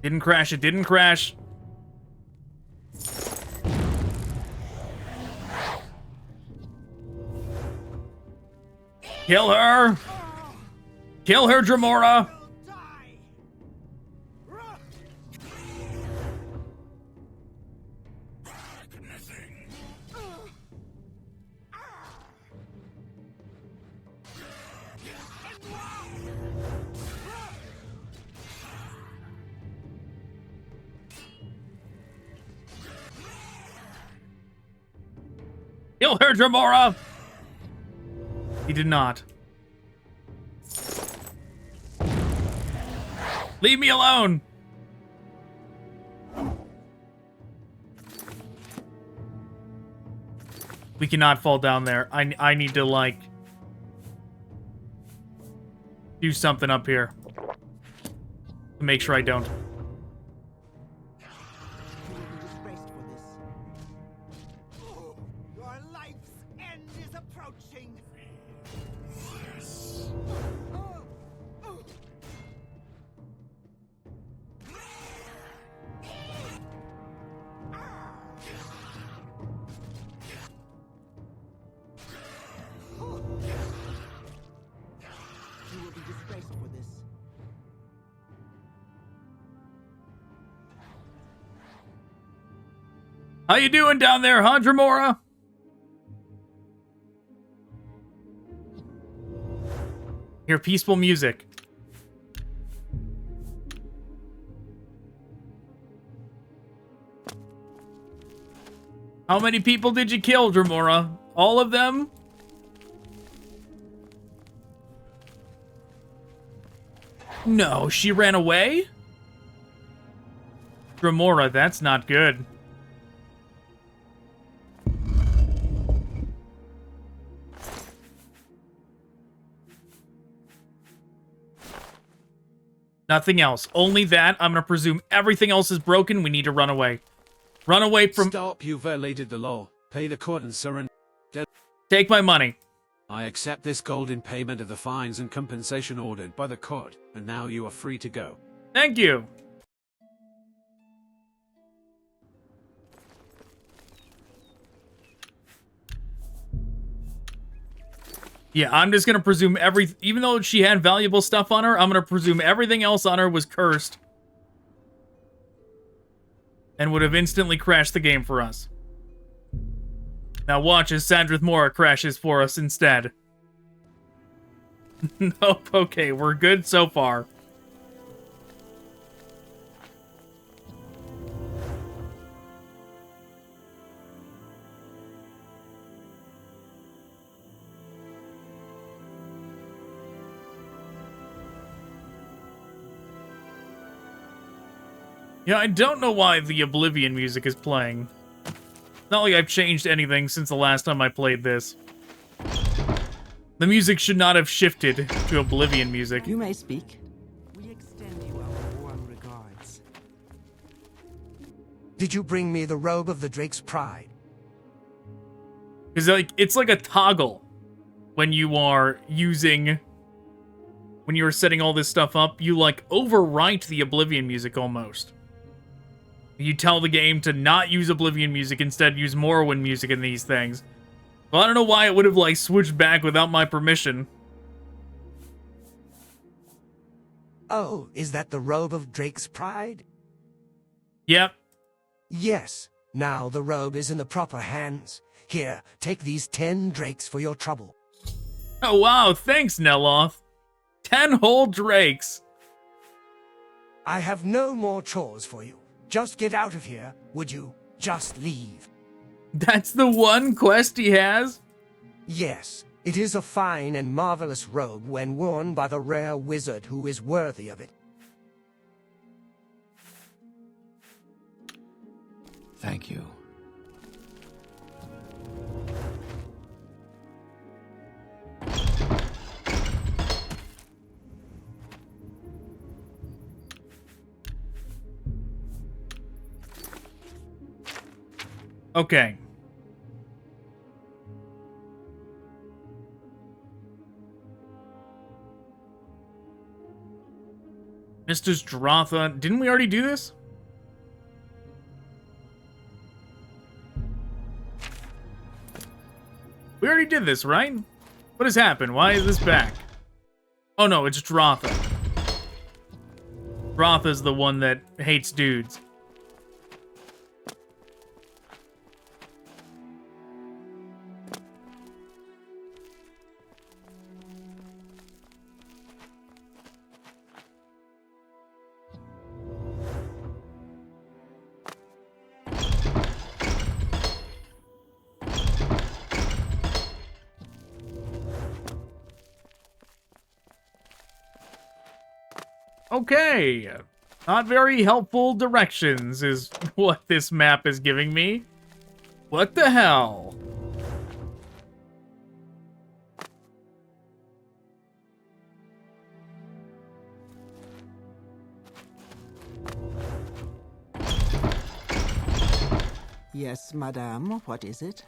Didn't crash, it didn't crash. Kill her! Kill her, Dremora! Kill her, Dremora! He did not. Leave me alone! We cannot fall down there. I need to, like, do something up here to make sure I don't. Your life's end is approaching. You will be disgraced for this. How you doing down there, huh, Dremora? Hear peaceful music. How many people did you kill, Dremora? All of them? No, she ran away? Dremora, that's not good. Nothing else. Only that. I'm gonna presume everything else is broken. We need to run away. Run away from... Stop, you violated the law. Pay the court and surrender. Take my money. I accept this gold in payment of the fines and compensation ordered by the court, and now you are free to go. Thank you. Yeah, I'm just gonna presume even though she had valuable stuff on her, I'm gonna presume everything else on her was cursed. And would have instantly crashed the game for us. Now watch as Sandrith Mora crashes for us instead. Nope, okay, we're good so far. Yeah, I don't know why the Oblivion music is playing. Not like I've changed anything since the last time I played this. The music should not have shifted to Oblivion music. You may speak. We extend you our warm regards. Did you bring me the robe of the Drake's Pride? Because like it's like a toggle when you are setting all this stuff up. You like overwrite the Oblivion music almost. You tell the game to not use Oblivion music, instead use Morrowind music in these things. Well, I don't know why it would have like switched back without my permission. Oh, is that the robe of Drake's Pride? Yep. Yes. Now the robe is in the proper hands. Here, take these 10 drakes for your trouble. Oh wow, thanks, Neloth. 10 whole drakes. I have no more chores for you. Just get out of here, would you? Just leave. That's the one quest he has? Yes, it is a fine and marvelous robe when worn by the rare wizard who is worthy of it. Thank you. Okay. Mr. Stratha, didn't we already do this? We already did this, right? What has happened? Why is this back? Oh no, it's Dratha. Dratha's the one that hates dudes. Okay, not very helpful directions is what this map is giving me. What the hell? Yes, madame, what is it?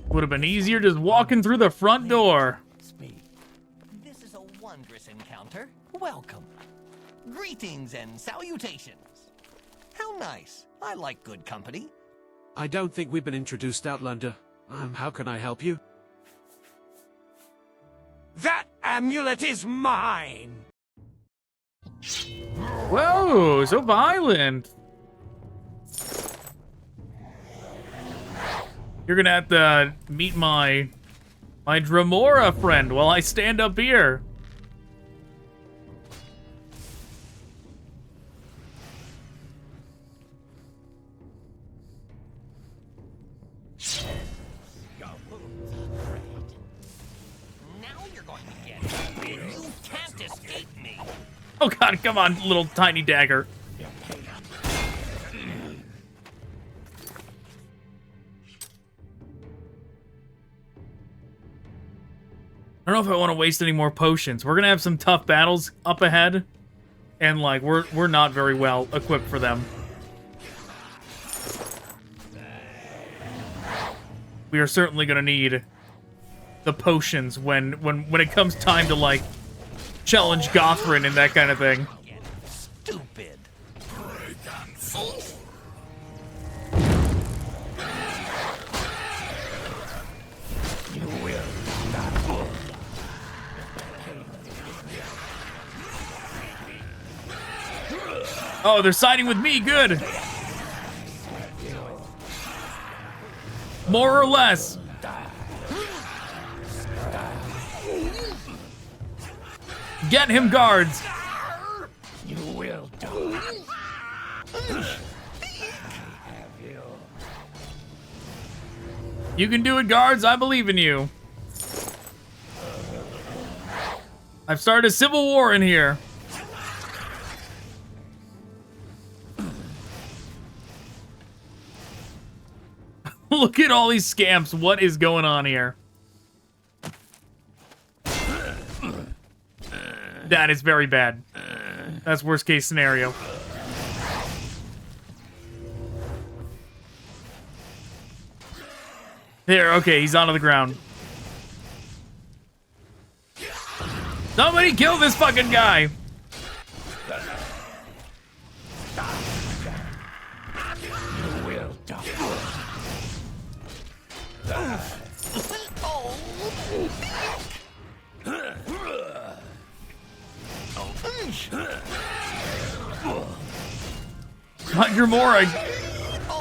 Would have been easier just walking through the front door. This is a wondrous encounter. Welcome. Greetings and salutations. How nice. I like good company. I don't think we've been introduced, Outlander. How can I help you? That amulet is mine! Whoa, so violent. You're gonna have to meet my Dremora friend while I stand up here. Now you're going to get it. You can't escape me. Oh god, come on, little tiny dagger. I don't know if I want to waste any more potions. We're gonna have some tough battles up ahead, and like we're not very well equipped for them. We are certainly gonna need the potions when it comes time to like challenge Gothrin and that kind of thing. Stupid. You will not. Oh, they're siding with me. Good. More or less. Get him, guards. You will die. You can do it, guards. I believe in you. I've started a civil war in here. Look at all these scamps. What is going on here? That is very bad. That's worst case scenario. There, okay, he's onto the ground. Somebody kill this fucking guy! You will die. Mora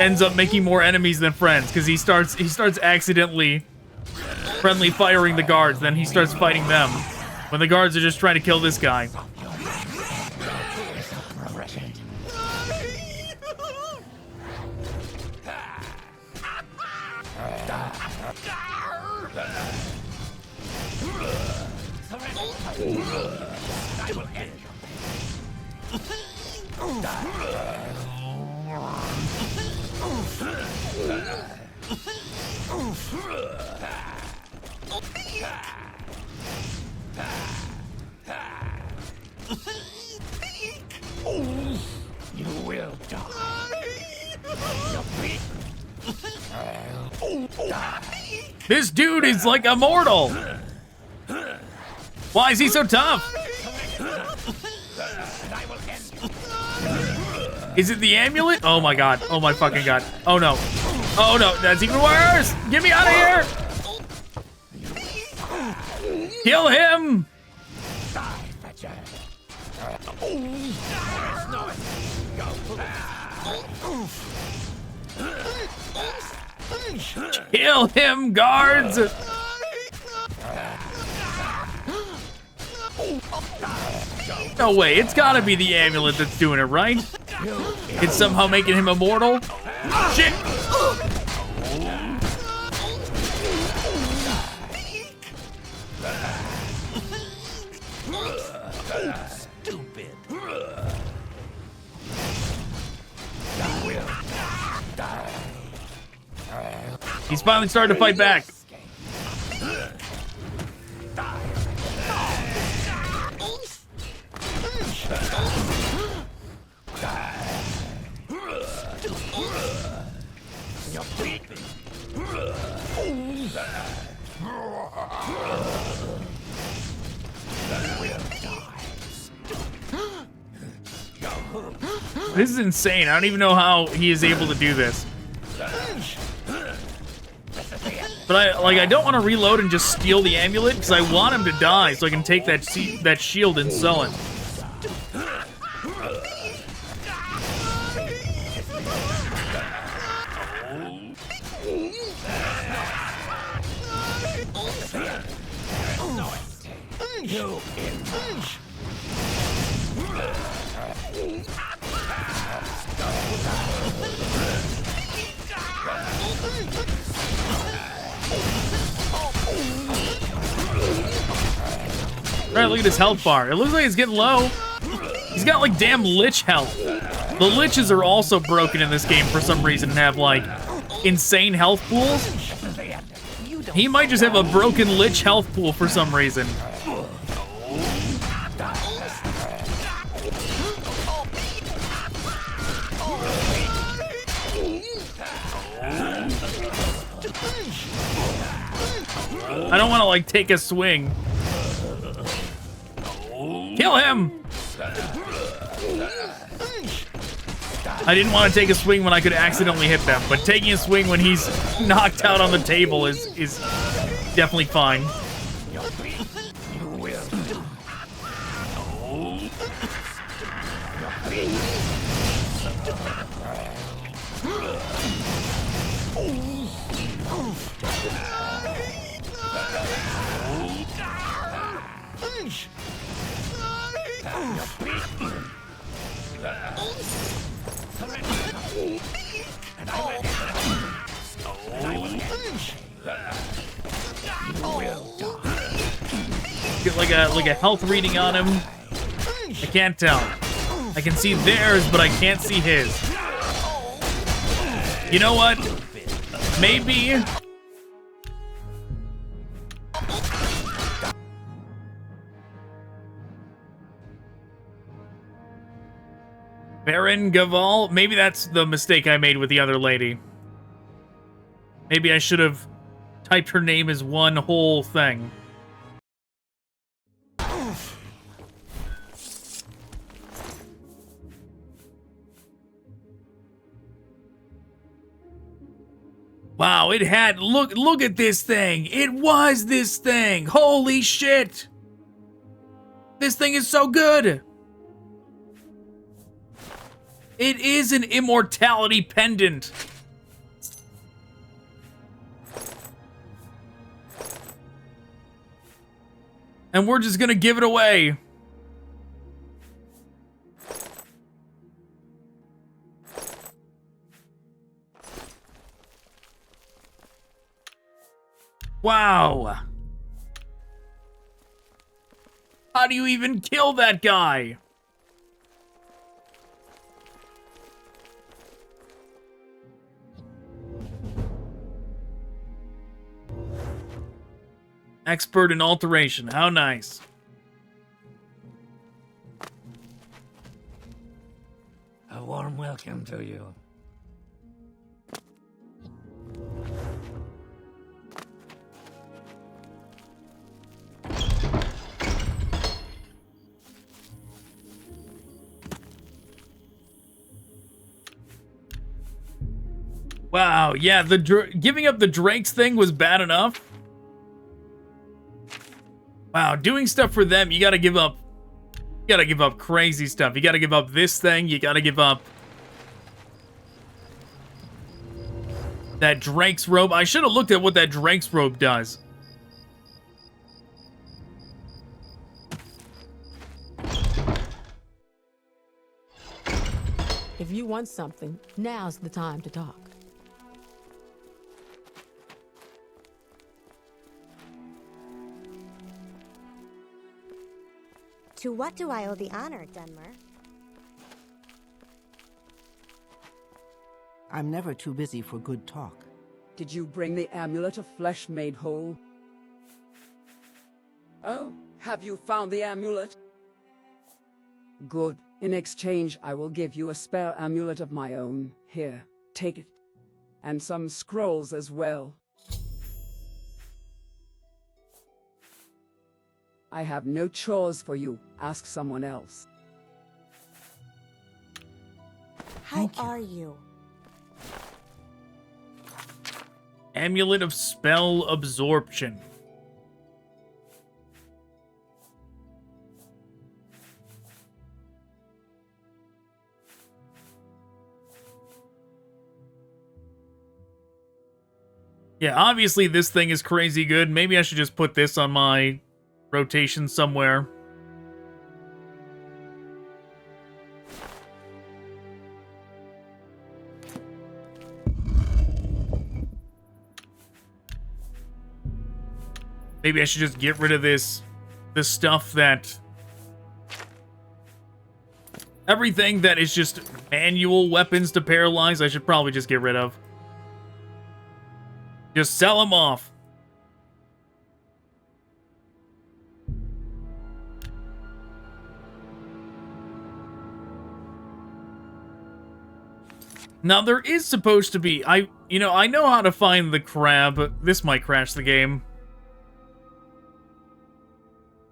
ends up making more enemies than friends because he starts accidentally friendly firing the guards, then he starts fighting them when the guards are just trying to kill this guy. You will die. This dude is like immortal. Why is he so tough? Is it the amulet? Oh my god. Oh my fucking god. Oh no. Oh no, that's even worse. Get me out of here. Kill him. Kill him, guards. No way, it's gotta be the amulet that's doing it, right? It's somehow making him immortal? Shit! Stupid. He's finally starting to fight back. This is insane. I don't even know how he is able to do this. But I don't want to reload and just steal the amulet because I want him to die so I can take that shield and sell it. Alright, look at his health bar. It looks like he's getting low. He's got like damn lich health. The liches are also broken in this game for some reason and have like insane health pools. He might just have a broken lich health pool for some reason. I don't want to like take a swing. Kill him! I didn't want to take a swing when I could accidentally hit them, but taking a swing when he's knocked out on the table is definitely fine. Get like a health reading on him. I can't tell. I can see theirs, but I can't see his. You know what? Maybe. Baron Gaval? Maybe that's the mistake I made with the other lady. Maybe I should have typed her name as one whole thing. Wow, it had, look at this thing. It was this thing. Holy shit. This thing is so good. It is an immortality pendant. And we're just gonna give it away. Wow. How do you even kill that guy? Expert in alteration. How nice. A warm welcome to you. Wow, yeah, the giving up the Drakes thing was bad enough. Wow, doing stuff for them, you gotta give up crazy stuff. You gotta give up this thing, you gotta give up that Drake's robe. I should have looked at what that Drake's robe does. If you want something, now's the time to talk. To what do I owe the honor, Dunmer? I'm never too busy for good talk. Did you bring the amulet of flesh made whole? Oh, have you found the amulet? Good. In exchange, I will give you a spare amulet of my own. Here, take it. And some scrolls as well. I have no chores for you. Ask someone else. How are you? Amulet of Spell Absorption. Yeah, obviously this thing is crazy good. Maybe I should just put this on my rotation somewhere. Maybe I should just get rid of this stuff that... Everything that is just manual weapons to paralyze, I should probably just get rid of. Just sell them off. Now, there is supposed to be... I know how to find the crab. This might crash the game.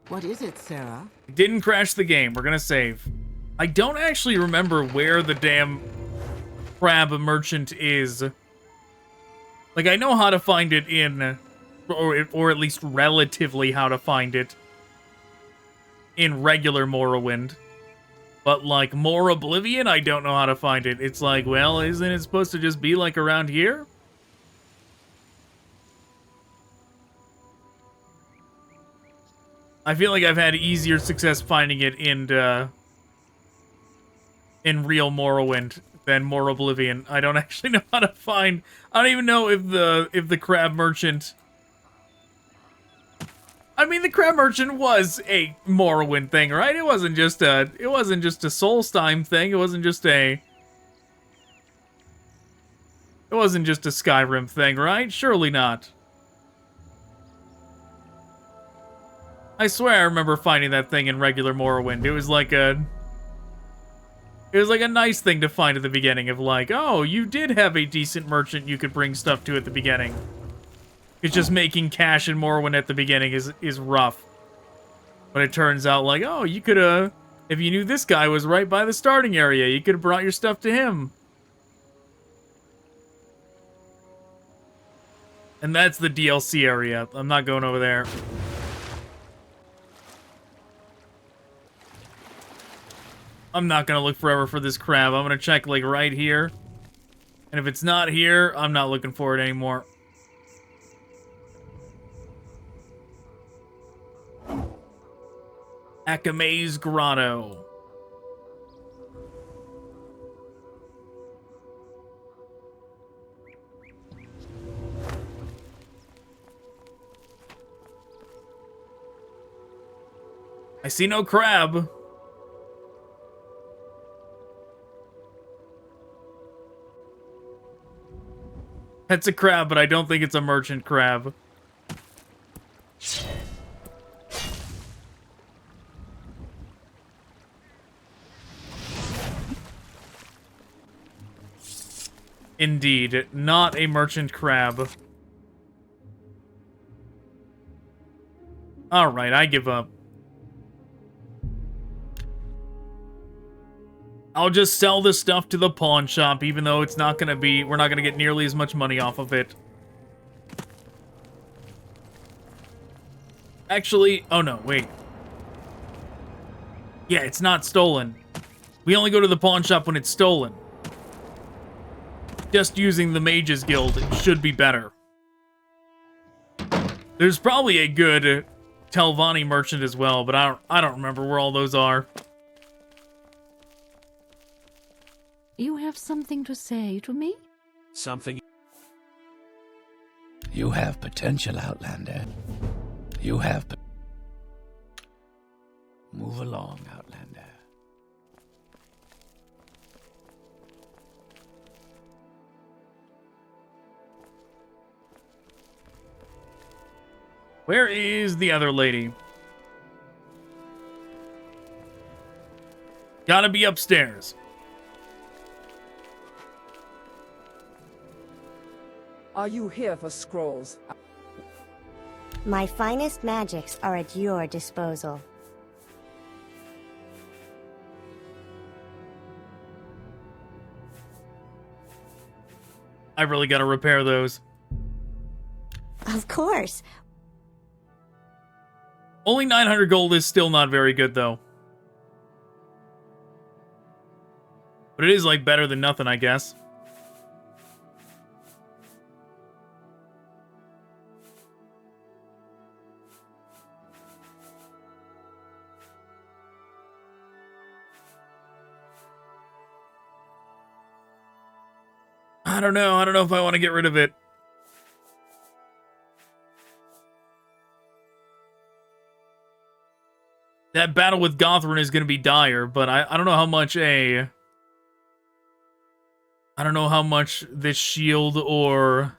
What is it, Sarah? Didn't crash the game. We're gonna save. I don't actually remember where the damn crab merchant is. Like, I know how to find it in... Or at least relatively how to find it in regular Morrowind. But, like, Morroblivion, I don't know how to find it. It's like, well, isn't it supposed to just be, like, around here? I feel like I've had easier success finding it in real Morrowind. than Morroblivion. I don't actually know how to find... I don't even know if the crab merchant... I mean, the crab merchant was a Morrowind thing, right? It wasn't just a Solstheim thing. It wasn't just a Skyrim thing, right? Surely not. I swear I remember finding that thing in regular Morrowind. It was like a nice thing to find at the beginning of like, oh, you did have a decent merchant you could bring stuff to at the beginning. It's just making cash in Morrowind at the beginning is rough. But it turns out like, oh, you could if you knew this guy was right by the starting area, you could have brought your stuff to him. And that's the DLC area. I'm not going over there. I'm not gonna look forever for this crab. I'm gonna check like right here. And if it's not here, I'm not looking for it anymore. Akame's Grotto. I see no crab. It's a crab, but I don't think it's a merchant crab. Indeed, not a merchant crab. Alright, I give up. I'll just sell this stuff to the pawn shop, even though it's not gonna be... We're not gonna get nearly as much money off of it. Actually... Oh no, wait. Yeah, it's not stolen. We only go to the pawn shop when it's stolen. Just using the Mages Guild should be better. There's probably a good Telvanni merchant as well, but I don't remember where all those are. You have something to say to me? Something. You have potential, Outlander. You have... Move along, Outlander. Where is the other lady? Gotta be upstairs. Are you here for scrolls? My finest magics are at your disposal. I really gotta repair those. Of course. Only 900 gold is still not very good, though. But it is, like, better than nothing, I guess. I don't know. I don't know if I want to get rid of it. That battle with Gothrin is going to be dire, but I don't know how much I don't know how much this shield or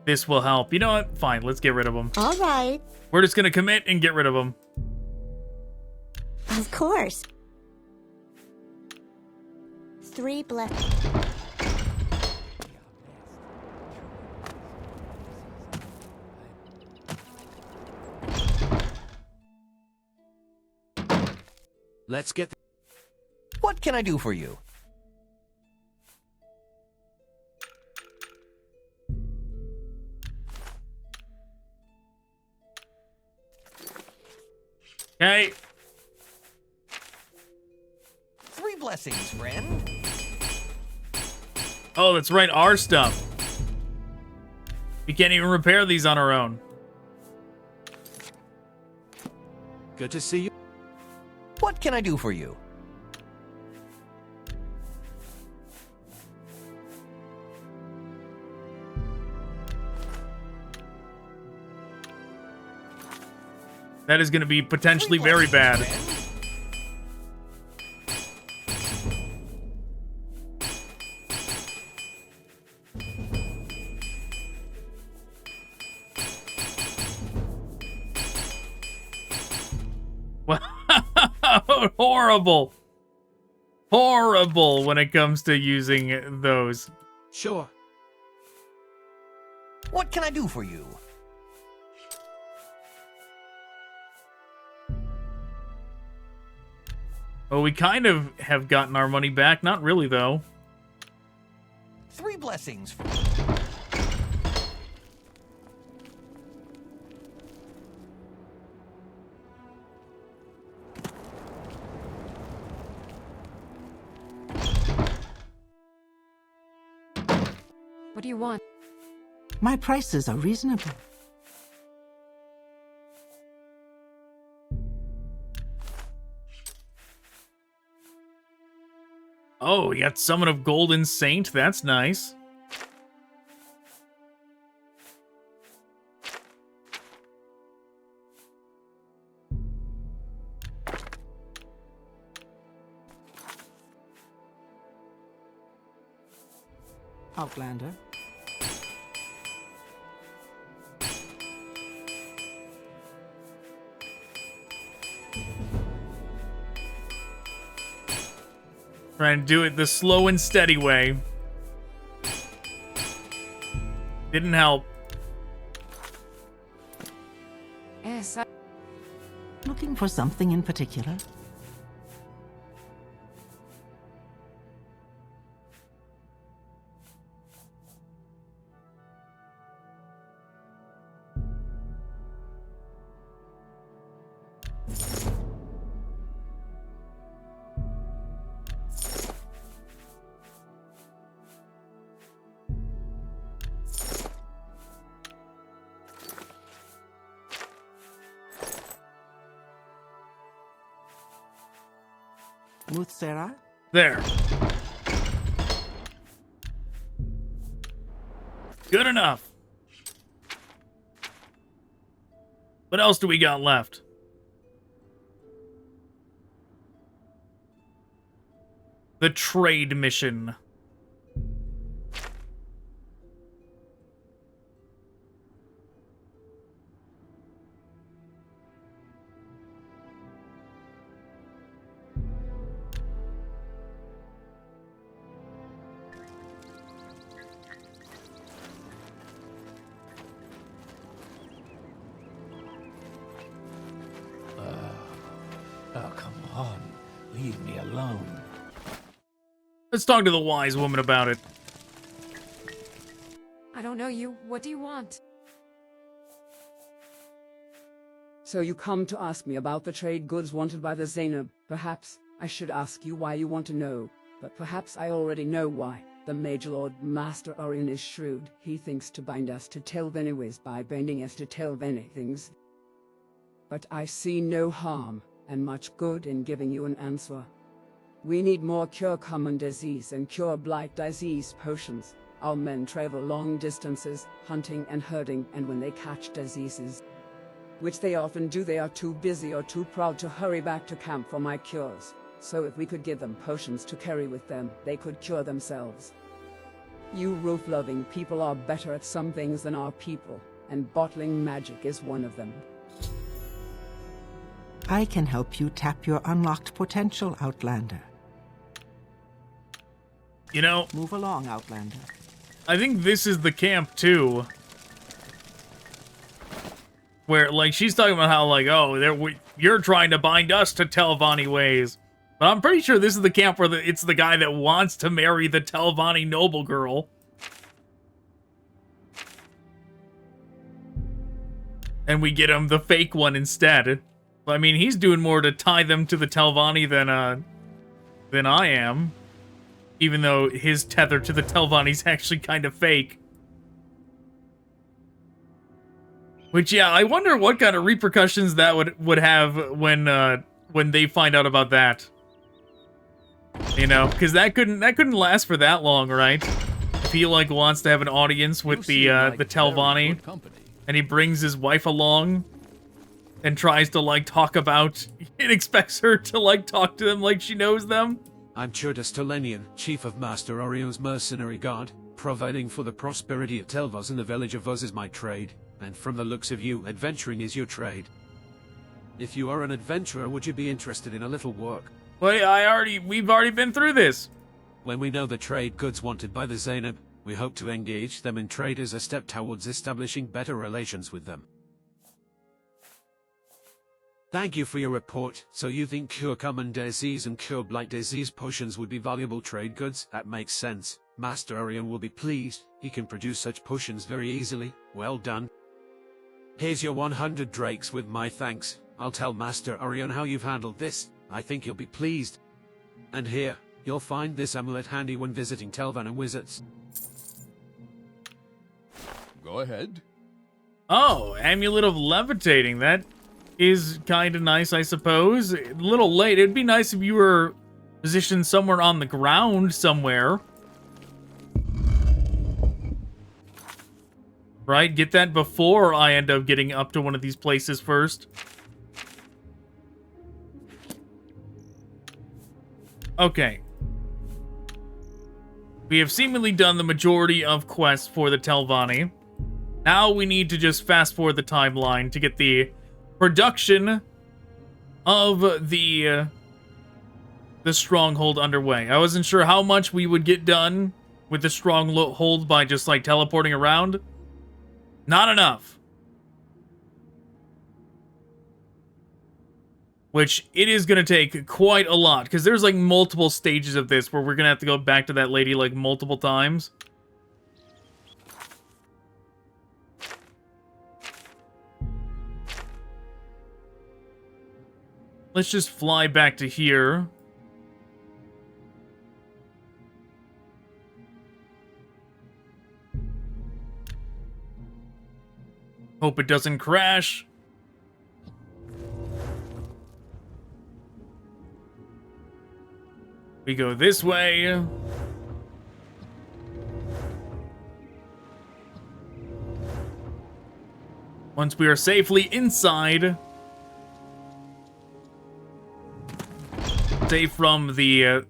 this will help. You know what? Fine, let's get rid of them. All right. We're just going to commit and get rid of them. Of course. 3 blessings. Let's get... What can I do for you? Okay. 3 blessings, friend. Oh, that's right, our stuff. We can't even repair these on our own. Good to see you. What can I do for you? That is going to be potentially very bad. Horrible. Horrible when it comes to using those. Sure. What can I do for you? Well, we kind of have gotten our money back. Not really, though. 3 blessings for What do you want? My prices are reasonable. Oh, we got Summon of Golden Saint. That's nice. Outlander. Trying to do it the slow and steady way. Didn't help. Yes, Looking for something in particular? Sarah? There. Good enough. What else do we got left? The trade mission. Oh, come on. Leave me alone. Let's talk to the wise woman about it. I don't know you. What do you want? So you come to ask me about the trade goods wanted by the Zainab. Perhaps I should ask you why you want to know, but perhaps I already know why. The Mage Lord Master Orion is shrewd. He thinks to bind us to Telvanni ways by binding us to Telvanni things. But I see no harm and much good in giving you an answer. We need more cure common disease and cure blight disease potions. Our men travel long distances, hunting and herding, and when they catch diseases, which they often do, they are too busy or too proud to hurry back to camp for my cures. So if we could give them potions to carry with them, they could cure themselves. You roof-loving people are better at some things than our people, and bottling magic is one of them. I can help you tap your unlocked potential, Outlander. You know, move along, Outlander. I think this is the camp too, where like she's talking about how like, oh, you're trying to bind us to Telvanni ways, but I'm pretty sure this is the camp where it's the guy that wants to marry the Telvanni noble girl, and we get him the fake one instead. I mean, he's doing more to tie them to the Telvanni than I am. Even though his tether to the Telvanni's actually kind of fake. Which, yeah, I wonder what kind of repercussions that would have when they find out about that. You know, because that couldn't last for that long, right? If he like wants to have an audience with the Telvanni, and he brings his wife along. and tries to, like, talk about... It expects her to, like, talk to them like she knows them. I'm Telvanni, chief of Master Orion's mercenary guard. Providing for the prosperity of Telvos and the village of Vos is my trade, and from the looks of you, adventuring is your trade. If you are an adventurer, would you be interested in a little work? Well, we've already been through this. When we know the trade goods wanted by the Zainab, we hope to engage them in trade as a step towards establishing better relations with them. Thank you for your report. So you think cure common disease and cure blight disease potions would be valuable trade goods? That makes sense. Master Orion will be pleased. He can produce such potions very easily. Well done. Here's your 100 drakes with my thanks. I'll tell Master Orion how you've handled this. I think he'll be pleased. And here, you'll find this amulet handy when visiting Telvanni wizards. Go ahead. Oh, amulet of levitating. That is kind of nice, I suppose. A little late. It'd be nice if you were positioned somewhere on the ground somewhere. Right? Get that before I end up getting up to one of these places first. Okay. We have seemingly done the majority of quests for the Telvanni. Now we need to just fast forward the timeline to get the production of the stronghold underway. I wasn't sure how much we would get done with the stronghold by just like teleporting around. Not enough. Which it is going to take quite a lot, because there's like multiple stages of this where we're going to have to go back to that lady like multiple times. Let's just fly back to here. Hope it doesn't crash. We go this way. Once we are safely inside, safe from the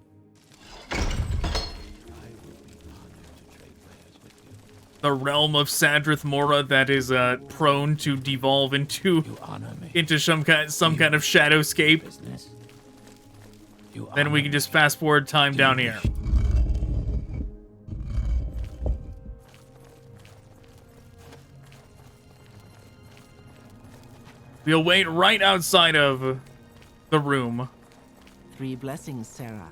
realm of Sadrith Mora that is prone to devolve into some kind of shadowscape. Then we can just fast forward time down here. We'll wait right outside of the room. 3 blessings, Sarah.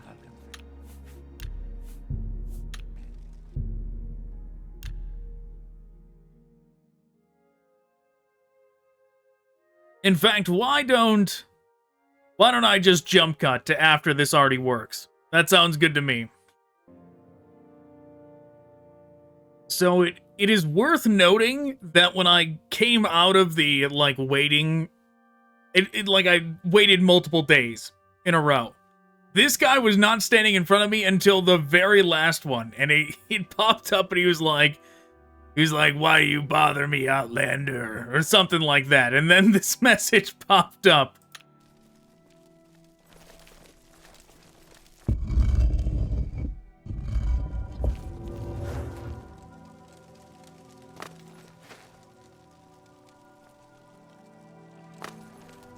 In fact, why don't I just jump cut to after this already works? That sounds good to me. So it is worth noting that when I came out of the, like, waiting... like, I waited multiple days in a row. This guy was not standing in front of me until the very last one. And it popped up and he was like, why do you bother me, Outlander? Or something like that. And then this message popped up.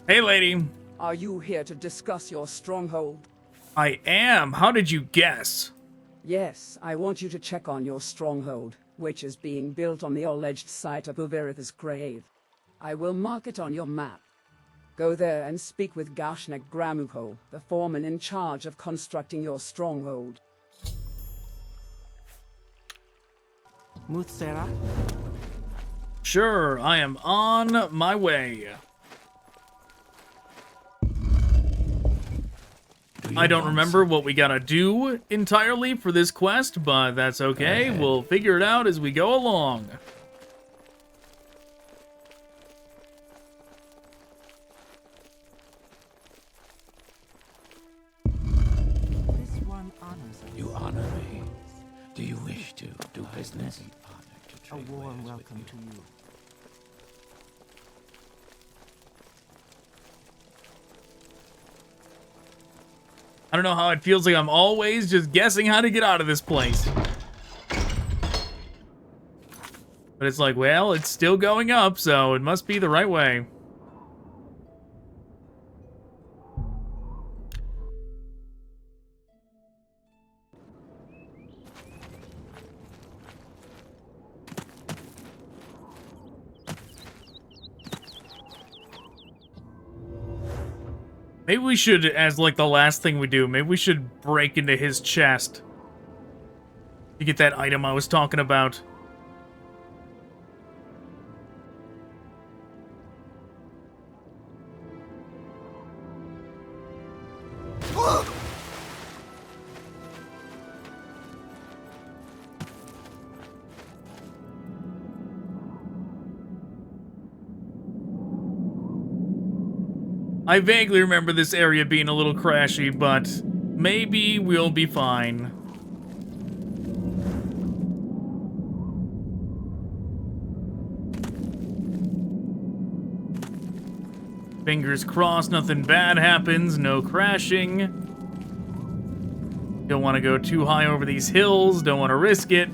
Hey, lady. Are you here to discuss your stronghold? I am. How did you guess? Yes, I want you to check on your stronghold, which is being built on the alleged site of Uveritha's grave. I will mark it on your map. Go there and speak with Gashnek Gramuko, the foreman in charge of constructing your stronghold. Muth Sarah? Sure, I am on my way. I don't remember what we gotta do entirely for this quest, but that's okay. We'll figure it out as we go along. This one honors us. You honor me. Do you wish to do business? A warm welcome to you. I don't know how it feels like I'm always just guessing how to get out of this place. But it's like, well, it's still going up, so it must be the right way. Maybe we should, as like the last thing we do, maybe we should break into his chest to get that item I was talking about. I vaguely remember this area being a little crashy, but maybe we'll be fine. Fingers crossed nothing bad happens, no crashing. Don't want to go too high over these hills, don't want to risk it.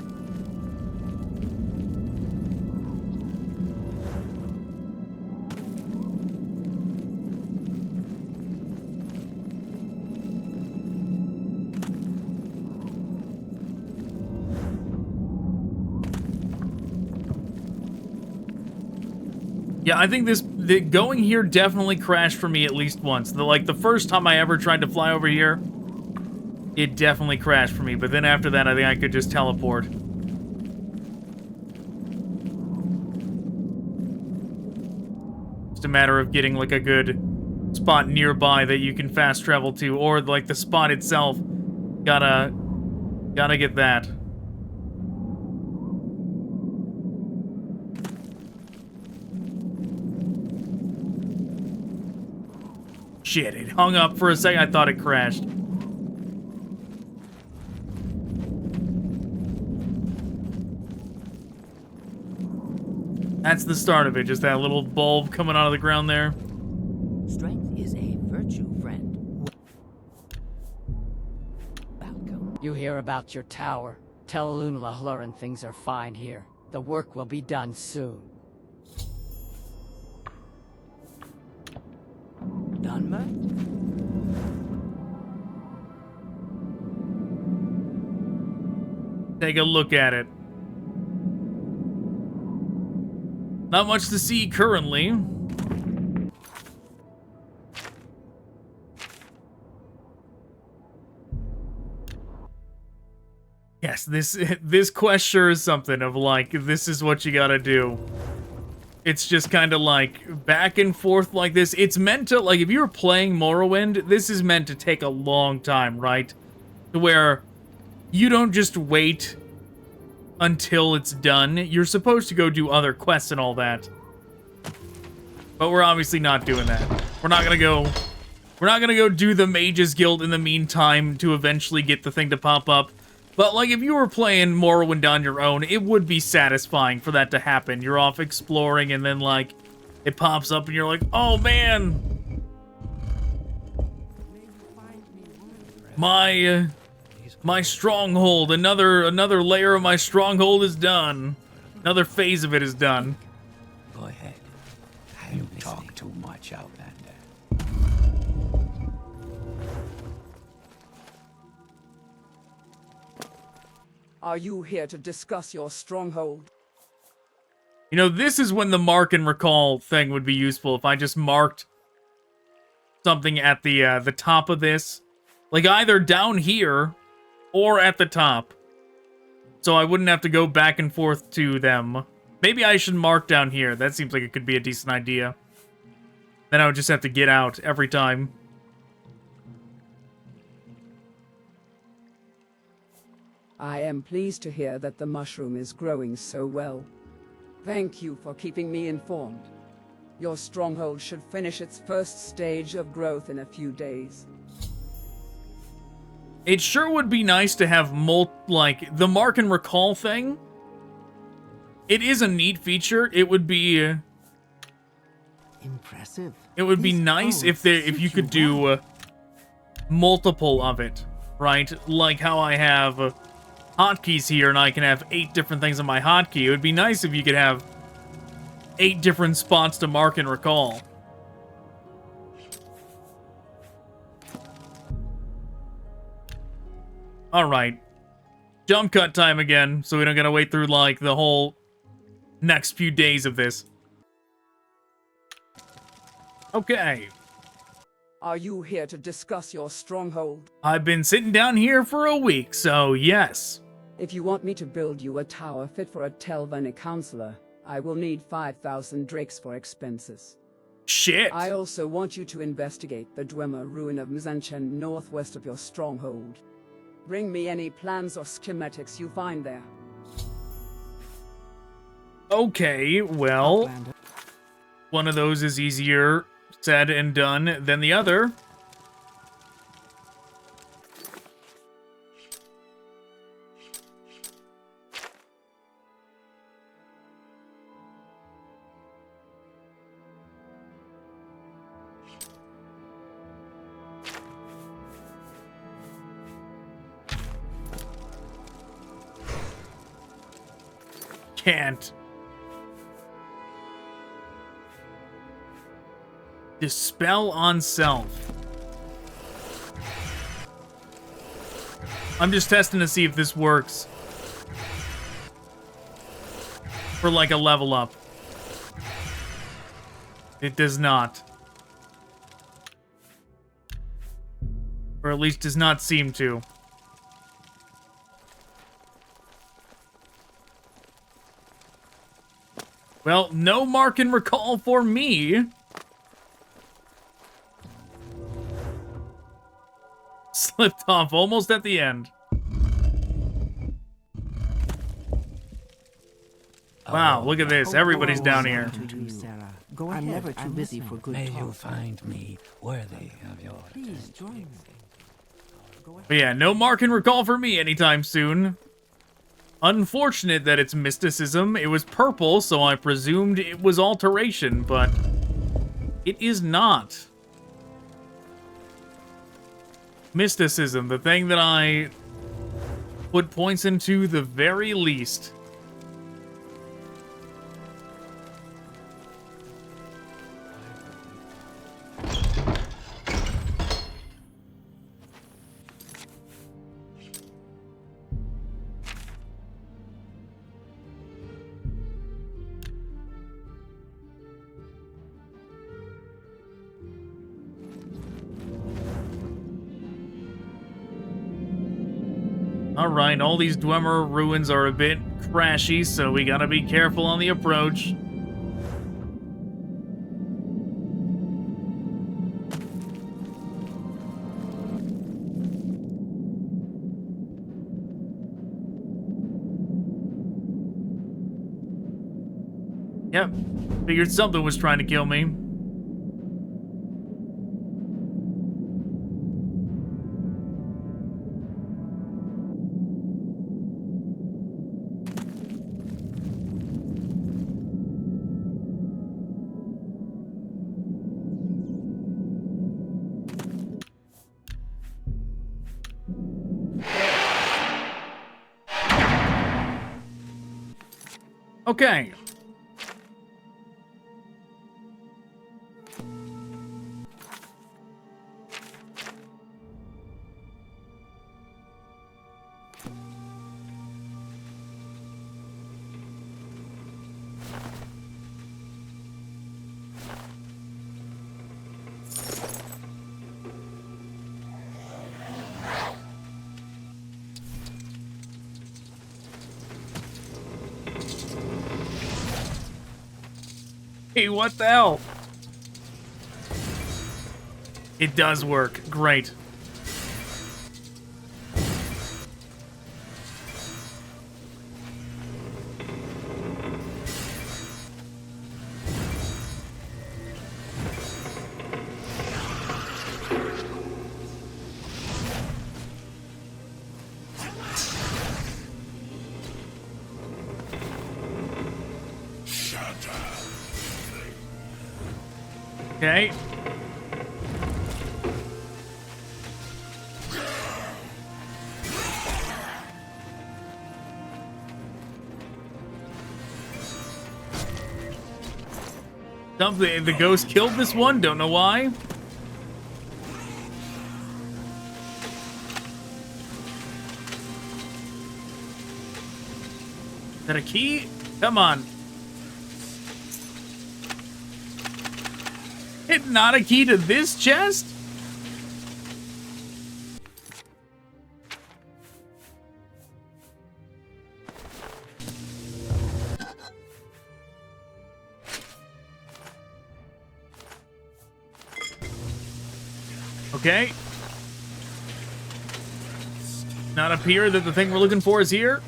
Yeah, I think going here definitely crashed for me at least once. The first time I ever tried to fly over here, it definitely crashed for me. But then after that, I think I could just teleport. Just a matter of getting like a good spot nearby that you can fast travel to, or like the spot itself. Gotta get that. Shit, it hung up for a second. I thought it crashed. That's the start of it, just that little bulb coming out of the ground there. Strength is a virtue, friend. Welcome. You hear about your tower. Tell Lunalahlurin things are fine here. The work will be done soon. Dunmer? Take a look at it. Not much to see currently. Yes, this quest sure is something of like, this is what you gotta do. It's just kind of like back and forth like this. It's meant to, like, if you were playing Morrowind, this is meant to take a long time, right? To where you don't just wait until it's done. You're supposed to go do other quests and all that. But we're obviously not doing that. We're not gonna go do the Mages Guild in the meantime to eventually get the thing to pop up. But, like, if you were playing Morrowind on your own, it would be satisfying for that to happen. You're off exploring, and then, like, it pops up, and you're like, oh, man! My stronghold, another layer of my stronghold is done. Another phase of it is done. Go ahead. You talk too much, Outlander. Are you here to discuss your stronghold? You know, this is when the mark and recall thing would be useful. If I just marked something at the top of this, like either down here or at the top, so I wouldn't have to go back and forth to them. Maybe I should mark down here. That seems like it could be a decent idea. Then I would just have to get out every time. I am pleased to hear that the mushroom is growing so well. Thank you for keeping me informed. Your stronghold should finish its first stage of growth in a few days. It sure would be nice to have like the mark and recall thing. It is a neat feature. It would be impressive. It would be nice if you could do multiple of it, right? Like how I have hotkeys here and I can have 8 different things on my hotkey. It would be nice if you could have 8 different spots to mark and recall. Alright. Jump cut time again, so we don't gotta wait through, like, the whole next few days of this. Okay. Are you here to discuss your stronghold? I've been sitting down here for a week, so yes. If you want me to build you a tower fit for a Telvanni counselor, I will need 5,000 drakes for expenses. Shit. I also want you to investigate the Dwemer ruin of Mzanchen northwest of your stronghold. Bring me any plans or schematics you find there. Okay, well, one of those is easier said and done than the other. Can't. Dispel on self. I'm just testing to see if this works. For like a level up. It does not. Or at least does not seem to. Well, no mark and recall for me. Slipped off almost at the end. Wow, look at this. Everybody's down here. I'm never too busy for good May talk. you find me worthy of your Please join me. But yeah, no mark and recall for me anytime soon. Unfortunate that it's mysticism. It was purple, so I presumed it was alteration, but it is not. Mysticism, the thing that I put points into the very least. Alright, all these Dwemer ruins are a bit crashy, so we gotta be careful on the approach. Yep, figured something was trying to kill me. Okay. Hey, what the hell? It does work. Great. Okay. Something, the ghost killed this one, don't know why. Is that a key? Come on. It's not a key to this chest? Okay. Not appear that the thing we're looking for is here.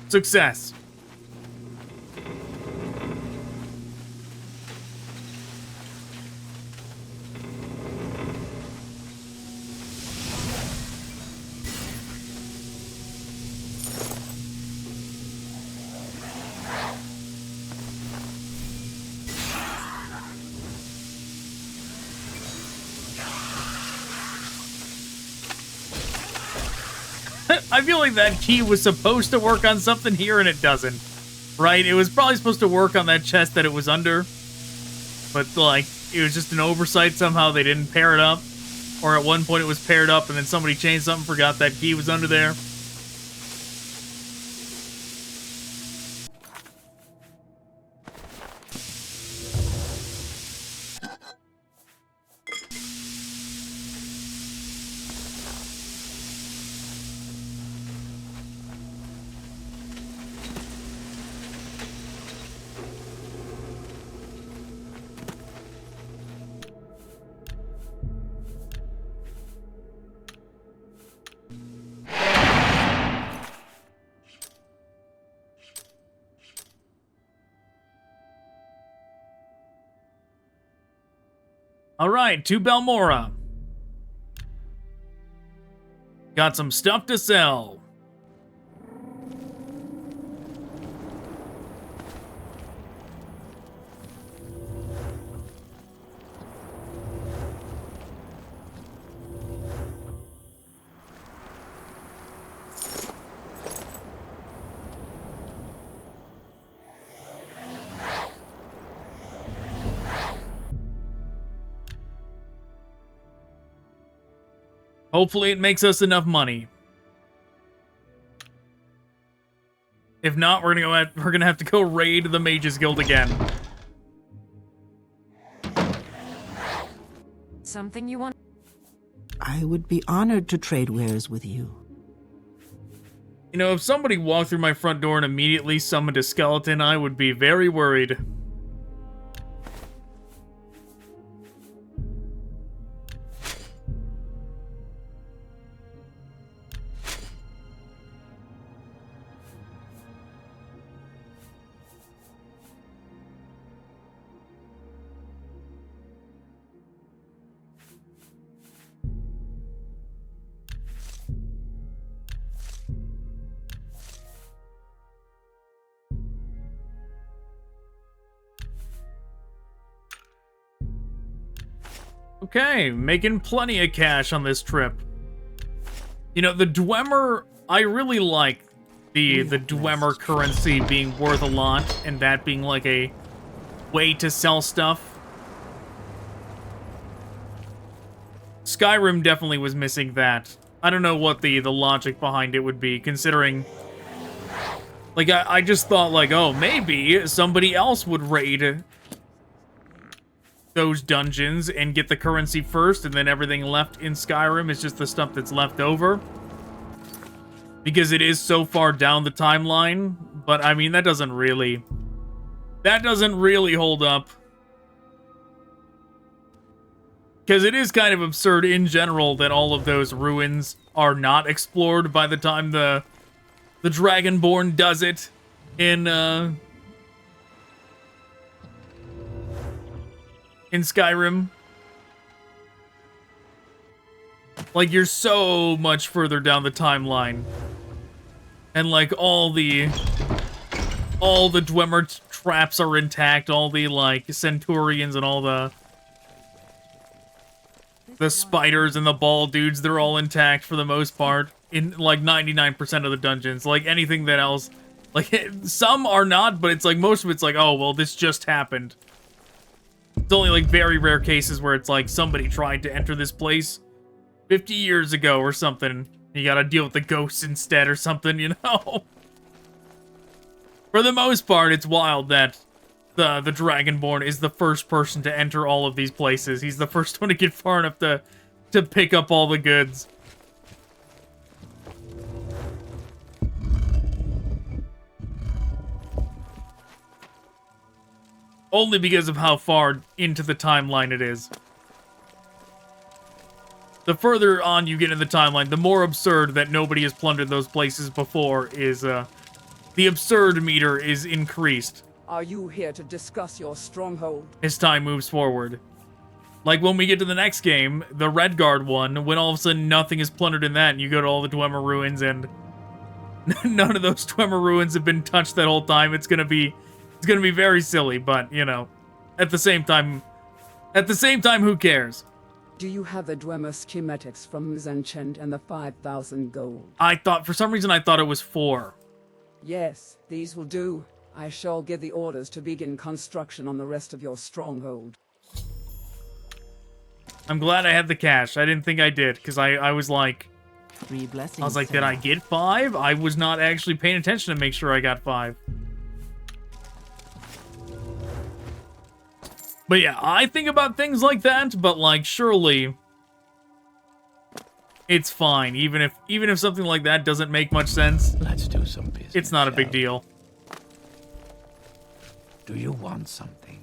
Success. I feel like that key was supposed to work on something here and it doesn't. Right? It was probably supposed to work on that chest that it was under. But, like, it was just an oversight. Somehow they didn't pair it up. Or at one point it was paired up and then somebody changed something, forgot that key was under there. Alright, to Balmora. Got some stuff to sell. Hopefully it makes us enough money. If not, we're gonna have to go raid the Mages Guild again. Something you want? I would be honored to trade wares with you. You know, if somebody walked through my front door and immediately summoned a skeleton, I would be very worried. Okay, making plenty of cash on this trip. You know, the Dwemer, I really like the Dwemer currency being worth a lot, and that being like a way to sell stuff. Skyrim definitely was missing that. I don't know what the logic behind it would be, considering... Like, I just thought, like, oh, maybe somebody else would raid those dungeons and get the currency first, and then everything left in Skyrim is just the stuff that's left over. Because it is so far down the timeline, but I mean, that doesn't really hold up. Because it is kind of absurd in general that all of those ruins are not explored by the time the Dragonborn does it in Skyrim. Like, you're so much further down the timeline. And, like, all the Dwemer traps are intact, all the, like, Centurions and all the spiders and the ball dudes, they're all intact for the most part. In, like, 99% of the dungeons. Like, anything that else... Like, some are not, but it's like, most of it's like, oh, well, this just happened. It's only, like, very rare cases where it's like, somebody tried to enter this place 50 years ago or something. You gotta deal with the ghosts instead or something, you know? For the most part, it's wild that the Dragonborn is the first person to enter all of these places. He's the first one to get far enough to pick up all the goods. Only because of how far into the timeline it is. The further on you get in the timeline, the more absurd that nobody has plundered those places before is, the absurd meter is increased Are you here to discuss your stronghold? as time moves forward. Like when we get to the next game, the Redguard one, when all of a sudden nothing is plundered in that, and you go to all the Dwemer ruins, and none of those Dwemer ruins have been touched that whole time. It's gonna be very silly, but, you know, at the same time, who cares? Do you have the Dwemer schematics from Zenchend and the 5,000 gold? For some reason I thought it was 4. Yes, these will do. I shall give the orders to begin construction on the rest of your stronghold. I'm glad I had the cash. I didn't think I did, because I was like... 3 blessings. I was like, did I get 5? I was not actually paying attention to make sure I got 5. But yeah, I think about things like that, but like, surely it's fine. Even if something like that doesn't make much sense, let's do some business. It's not a big deal. Do you want something?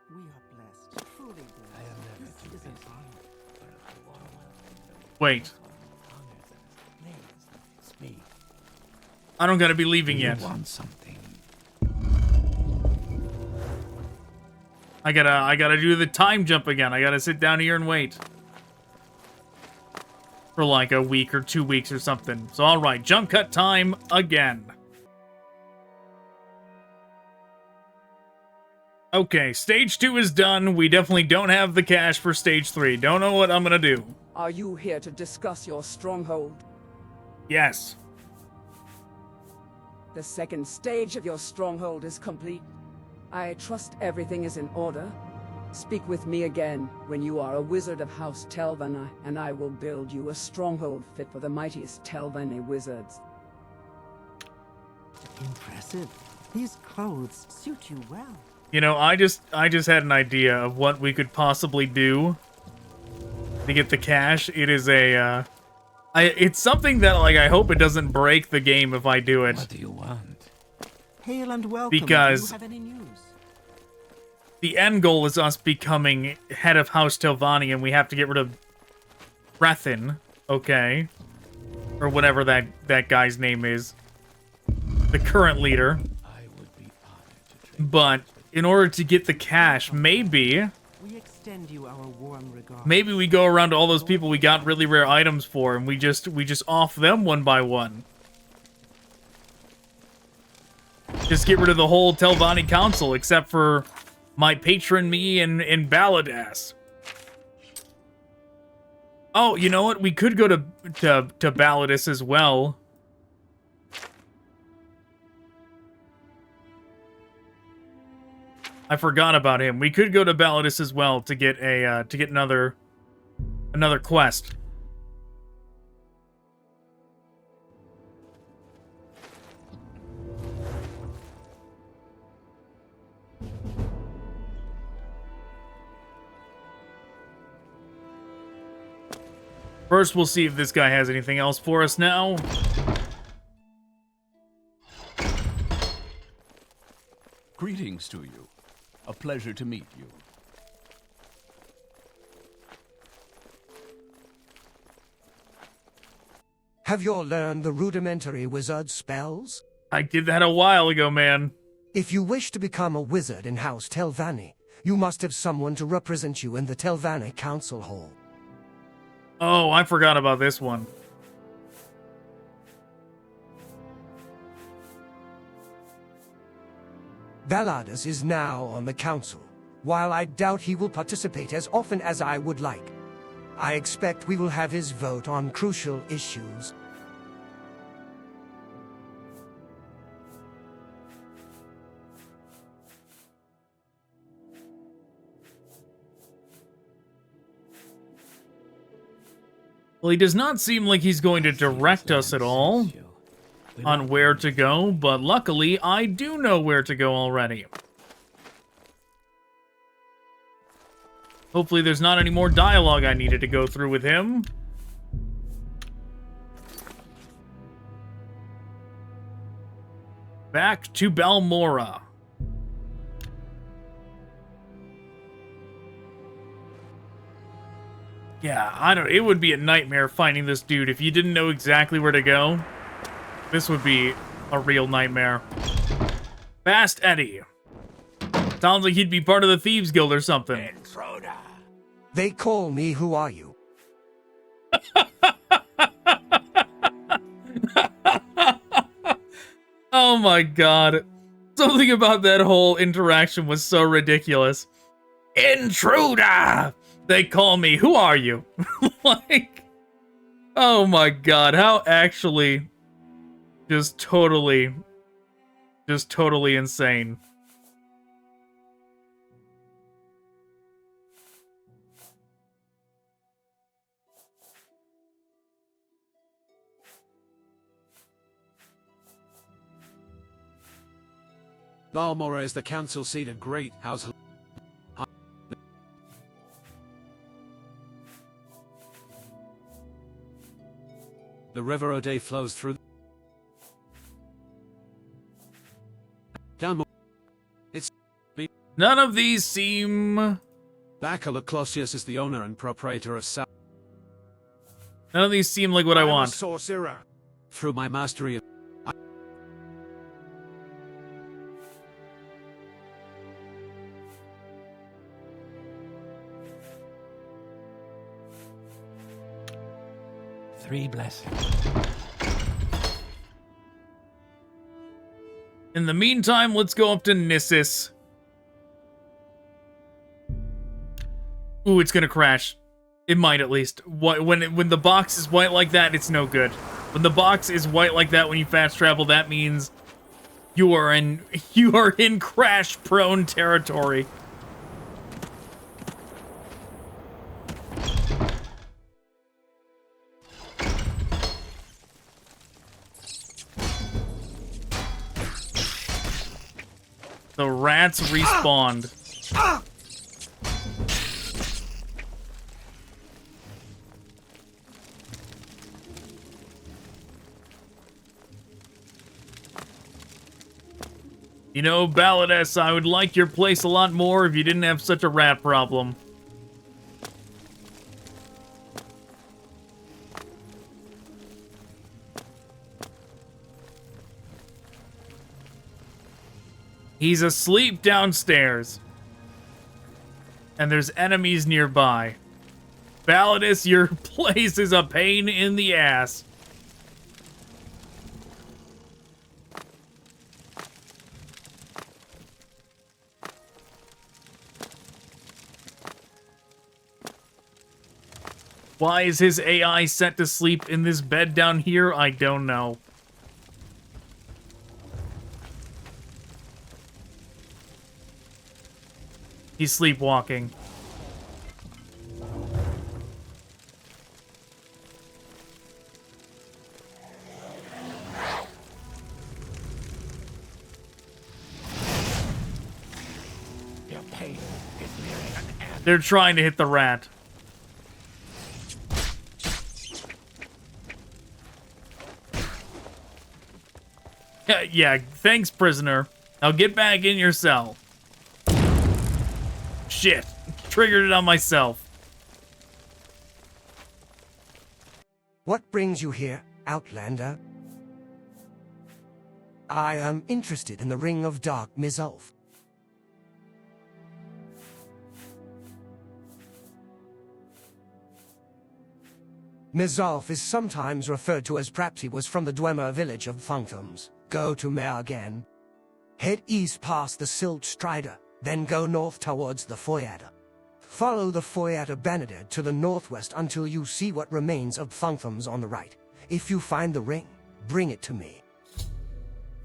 We are blessed, truly blessed. I am never too busy. Wait. Speak. I don't gotta be leaving yet. You want something? I gotta do the time jump again. I gotta sit down here and wait. For like a week or 2 weeks or something. So alright, jump cut time again. Okay, stage 2 is done. We definitely don't have the cash for stage 3. Don't know what I'm gonna do. Are you here to discuss your stronghold? Yes. The second stage of your stronghold is complete. I trust everything is in order. Speak with me again when you are a wizard of House Telvanni, and I will build you a stronghold fit for the mightiest Telvanni wizards. Impressive. These clothes suit you well. You know, I just had an idea of what we could possibly do to get the cash. It is it's something that, like, I hope it doesn't break the game if I do it. What do you want? Hail and welcome. Because do you have any news? The end goal is us becoming head of House Telvanni, and we have to get rid of Rethin, okay? Or whatever that guy's name is. The current leader. But in order to get the cash, maybe We extend you our warm regards. maybe we go around to all those people we got really rare items for, and we just off them one by one. Just get rid of the whole Telvanni Council, except for my patron, me, and Baladas. Oh, you know what? We could go to Baladas as well. I forgot about him. We could go to Baladas as well to get another quest. First, we'll see if this guy has anything else for us now. Greetings to you. A pleasure to meet you. Have you learned the rudimentary wizard spells? I did that a while ago, man. If you wish to become a wizard in House Telvanni, you must have someone to represent you in the Telvanni Council Hall. Oh, I forgot about this one. Valadas is now on the council. While I doubt he will participate as often as I would like, I expect we will have his vote on crucial issues. Well, he does not seem like he's going to direct us at all on where to go, but luckily I do know where to go already. Hopefully there's not any more dialogue I needed to go through with him. Back to Balmora. Yeah, it would be a nightmare finding this dude. If you didn't know exactly where to go, this would be a real nightmare. Fast Eddie. Sounds like he'd be part of the Thieves Guild or something. They call me, who are you? Oh my god. Something about that whole interaction was so ridiculous. Intruder! They call me, who are you? Like, oh my god, how actually just totally insane. Balmora is the council seat of Great House. The River O'Day flows through. Down. It's. None of these seem. Bacala Closius is the owner and proprietor of South. None of these seem like what I want. I'm a sorcerer. Through my mastery of. Three blessings. In the meantime, let's go up to Nissus. Ooh, it's gonna crash. It might at least. When the box is white like that, it's no good. When the box is white like that, when you fast travel, that means you are in crash-prone territory. The rats respawned. You know, Balladess, I would like your place a lot more if you didn't have such a rat problem. He's asleep downstairs. And there's enemies nearby. Balladus, your place is a pain in the ass. Why is his AI set to sleep in this bed down here? I don't know. He's sleepwalking. Your pain is nearing an end. They're trying to hit the rat. Yeah, thanks, prisoner. Now get back in your cell. Shit. Triggered it on myself. What brings you here? Outlander. I am interested in the Ring of Dark Mizzulf. Mizzulf is sometimes referred to as perhaps he was from the Dwemer village of Funktums. Go to Mare again. Head east past the Silt Strider, then go north towards the Foyada. Follow the Foyada Benedict to the northwest until you see what remains of Funktums on the right. If you find the ring, bring it to me.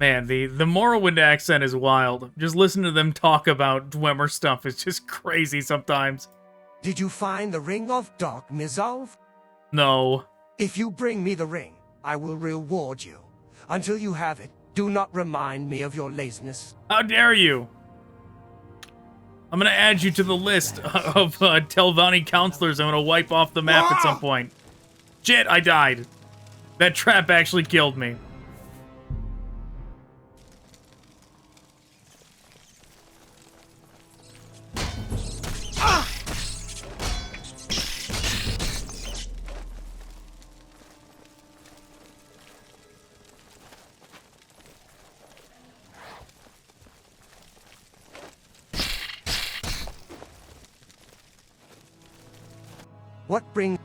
Man, the Morrowind accent is wild. Just listen to them talk about Dwemer stuff. It's just crazy sometimes. Did you find the Ring of Dark Mizzulf? No. If you bring me the ring, I will reward you. Until you have it, do not remind me of your laziness. How dare you? I'm gonna add you to the list of Telvanni counselors. I'm gonna wipe off the map at some point. Shit, I died. That trap actually killed me. What brings...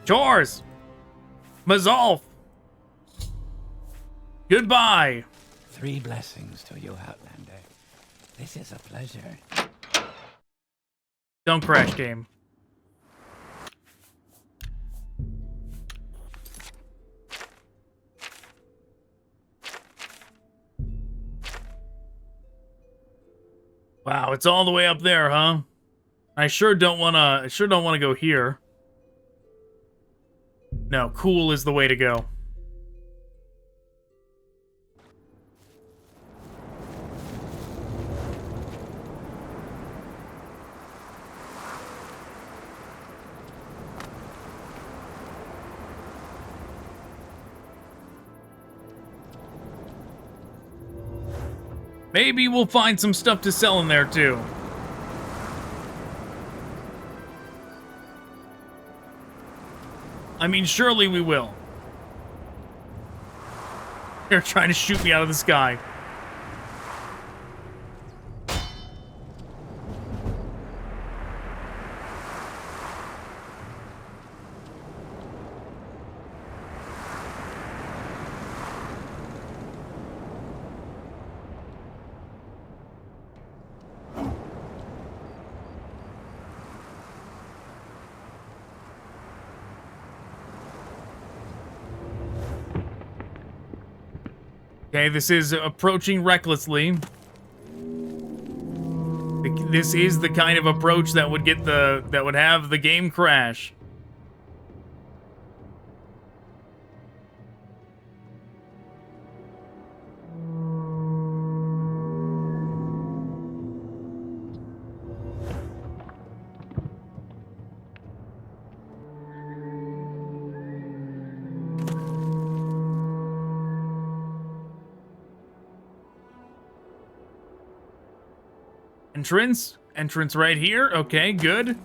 Chores! Mizzulf! Goodbye! 3 blessings to you, Outlander. This is a pleasure. Don't crash, game. Wow, it's all the way up there, huh? I sure don't wanna go here. No, cool is the way to go. Maybe we'll find some stuff to sell in there too. I mean, surely we will. They're trying to shoot me out of the sky. Okay, this is approaching recklessly. This is the kind of approach that would get that would have the game crash. Entrance right here. Okay, good.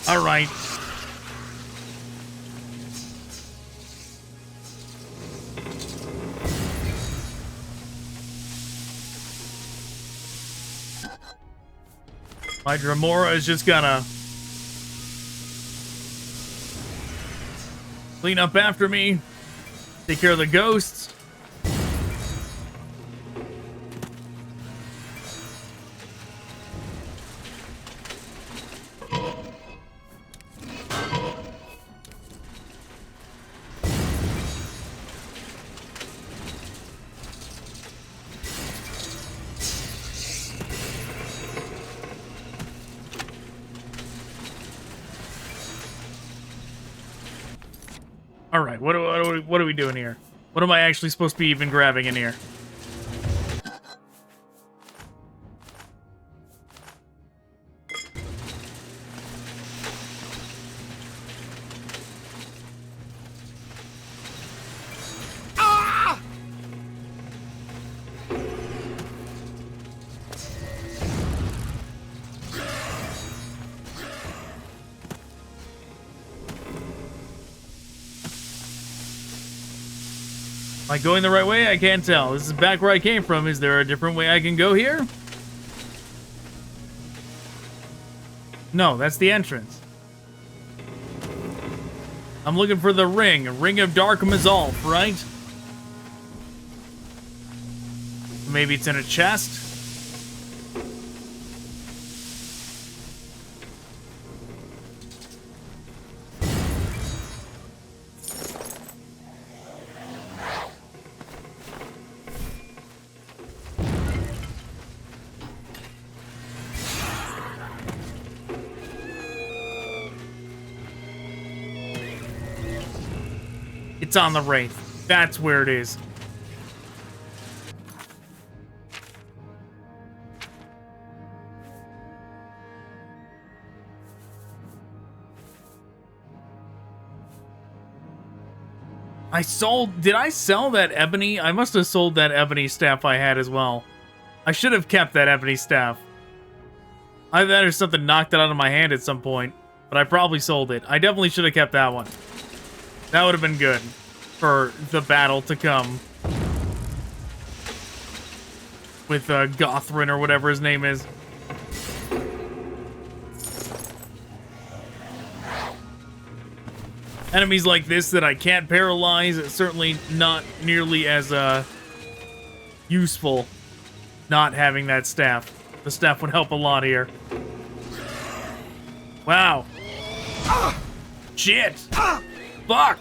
All right. My Dramora is just gonna clean up after me, take care of the ghosts. All right, what are we doing here? What am I actually supposed to be even grabbing in here? Am I going the right way? I can't tell. This is back where I came from. Is there a different way I can go here? No, that's the entrance. I'm looking for the ring. A ring of dark Mazalf, right? Maybe it's in a chest? It's on the Wraith. That's where it is. Did I sell that ebony? I must have sold that ebony staff I had as well. I should have kept that ebony staff. Either that or something knocked it out of my hand at some point, but I probably sold it. I definitely should have kept that one. That would have been good for the battle to come. With Gothrin or whatever his name is. Enemies like this that I can't paralyze, it's certainly not nearly as useful not having that staff. The staff would help a lot here. Wow. Shit. Fuck.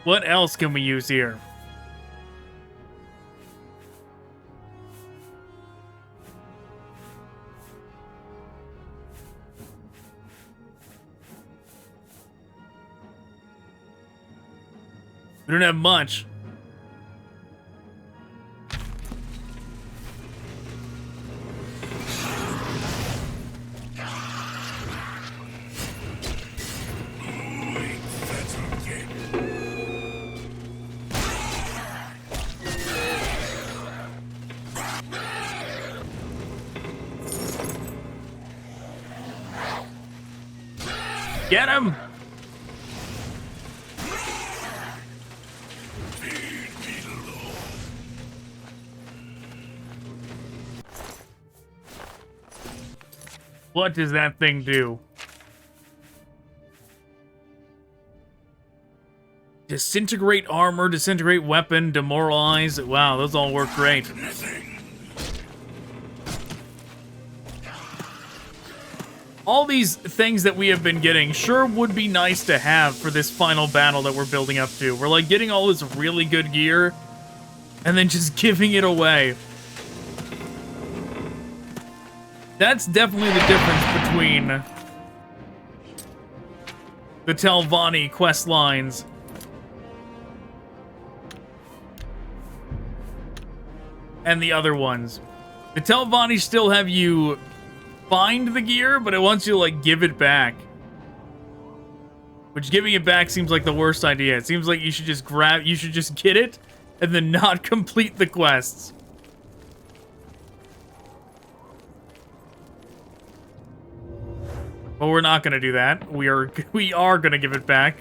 What else can we use here? We don't have much. Get him! What does that thing do? Disintegrate armor, disintegrate weapon, demoralize. Wow, those all work great. All these things that we have been getting sure would be nice to have for this final battle that we're building up to. We're like getting all this really good gear and then just giving it away. That's definitely the difference between the Telvanni quest lines and the other ones. The Telvanni still have you find the gear, but it wants you to, like, give it back. Which, giving it back seems like the worst idea. It seems like you should just get it, and then not complete the quests. But we're not gonna do that. We are gonna give it back.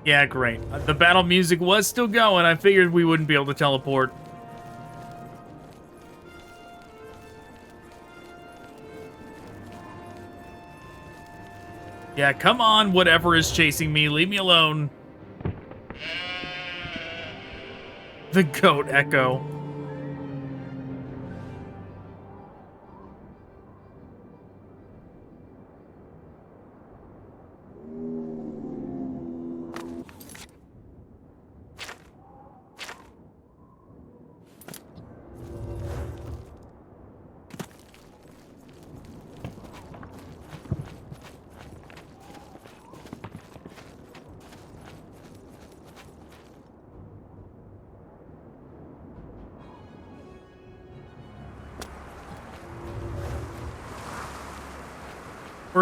Yeah, great. The battle music was still going. I figured we wouldn't be able to teleport. Yeah, come on, whatever is chasing me. Leave me alone. The goat echo.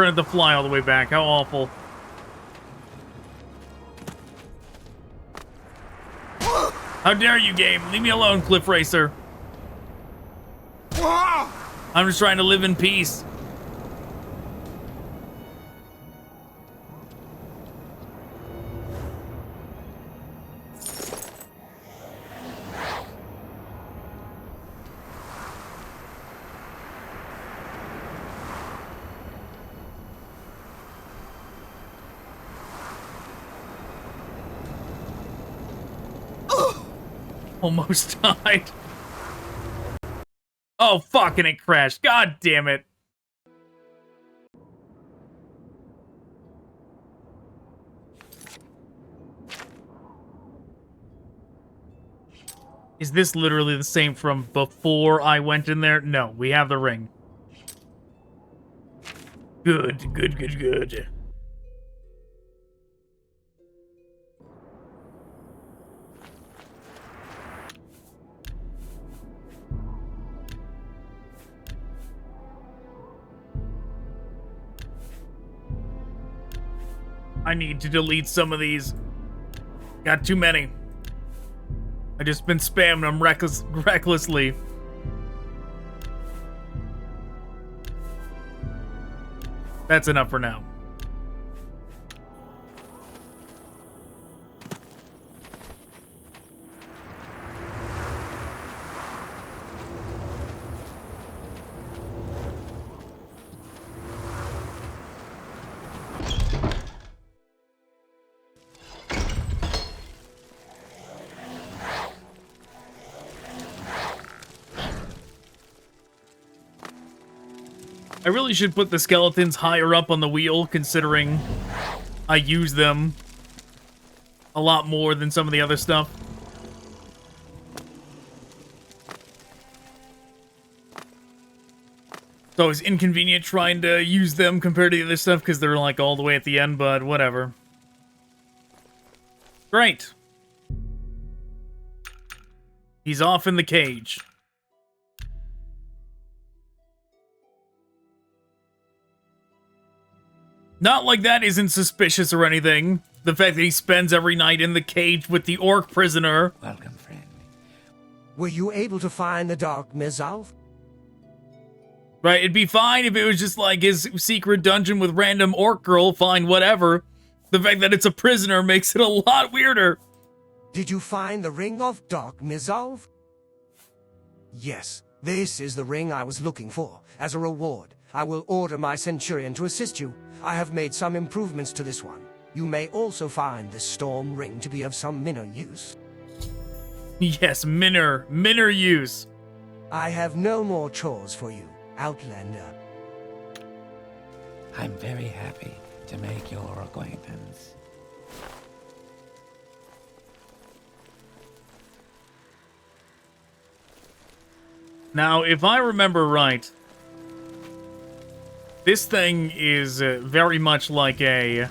We're gonna have to fly all the way back. How awful. How dare you, game? Leave me alone, Cliff Racer. I'm just trying to live in peace. Almost died. Oh, fucking it crashed. God damn it. Is this literally the same from before I went in there? No, we have the ring. Good, good, good, good. I need to delete some of these. Got too many. I just been spamming them recklessly. That's enough for now. I really should put the skeletons higher up on the wheel, considering I use them a lot more than some of the other stuff. It's always inconvenient trying to use them compared to the other stuff because they're like all the way at the end, but whatever. Great. He's off in the cage. Not like that isn't suspicious or anything. The fact that he spends every night in the cage with the orc prisoner. Welcome, friend. Were you able to find the Dark Mizalv? Right, it'd be fine if it was just like his secret dungeon with random orc girl, fine, whatever. The fact that it's a prisoner makes it a lot weirder. Did you find the Ring of Dark Mizalv? Yes, this is the ring I was looking for. As a reward, I will order my Centurion to assist you. I have made some improvements to this one. You may also find this storm ring to be of some minor use. Yes, minor use. I have no more chores for you, Outlander. I'm very happy to make your acquaintance. Now, if I remember right, this thing is very much like a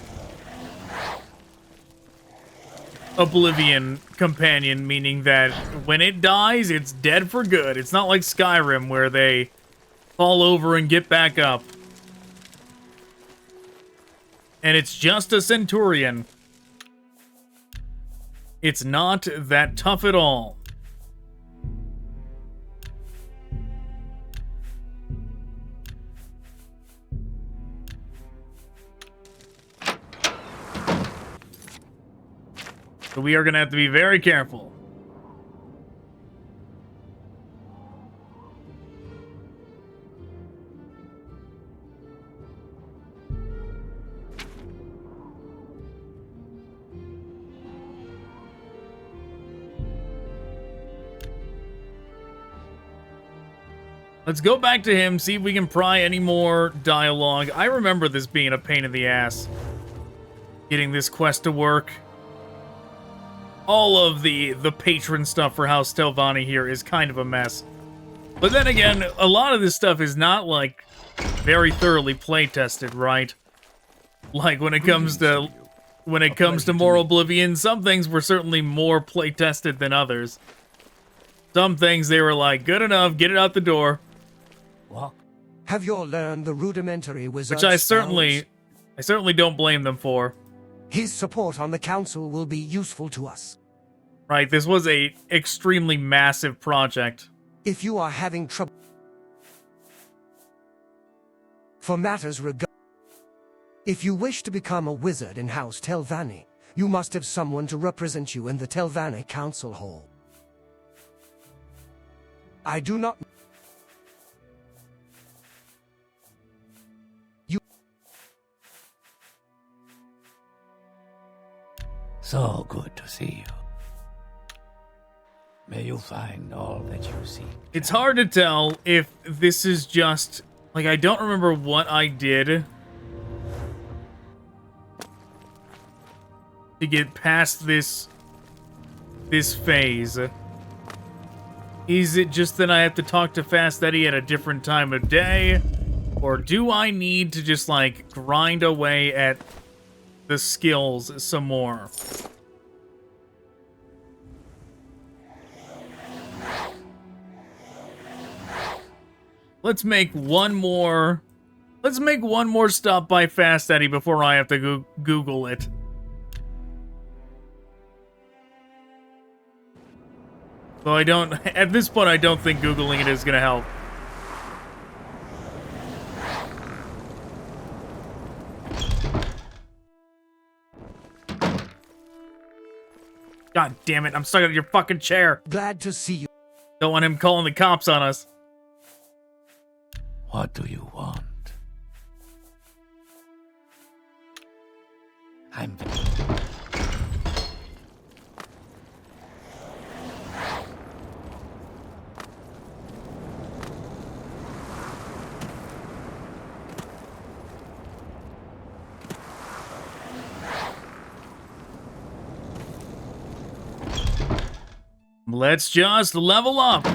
Oblivion companion, meaning that when it dies, it's dead for good. It's not like Skyrim, where they fall over and get back up. And it's just a Centurion. It's not that tough at all. So we are going to have to be very careful. Let's go back to him, see if we can pry any more dialogue. I remember this being a pain in the ass, getting this quest to work. All of the patron stuff for House Telvanni here is kind of a mess. But then again, a lot of this stuff is not, like, very thoroughly play-tested, right? Like, when it comes to Morroblivion, some things were certainly more play-tested than others. Some things they were like, good enough, get it out the door. What? Have you learned the rudimentary wizard Which I spells? certainly don't blame them for. His support on the council will be useful to us. Right, this was a extremely massive project. If you are having trouble for matters if you wish to become a wizard in House Telvanni, you must have someone to represent you in the Telvanni Council Hall. I do not... So good to see you. May you find all that you seek. It's hard to tell if this is just... Like, I don't remember what I did to get past this phase. Is it just that I have to talk to Fast Eddie at a different time of day? Or do I need to just, like, grind away at the skills some more? Let's make one more stop by Fast Eddie before I have to Google it. So at this point I don't think Googling it is gonna help. God damn it, I'm stuck in your fucking chair. Glad to see you. Don't want him calling the cops on us. What do you want? I'm... Let's just level up.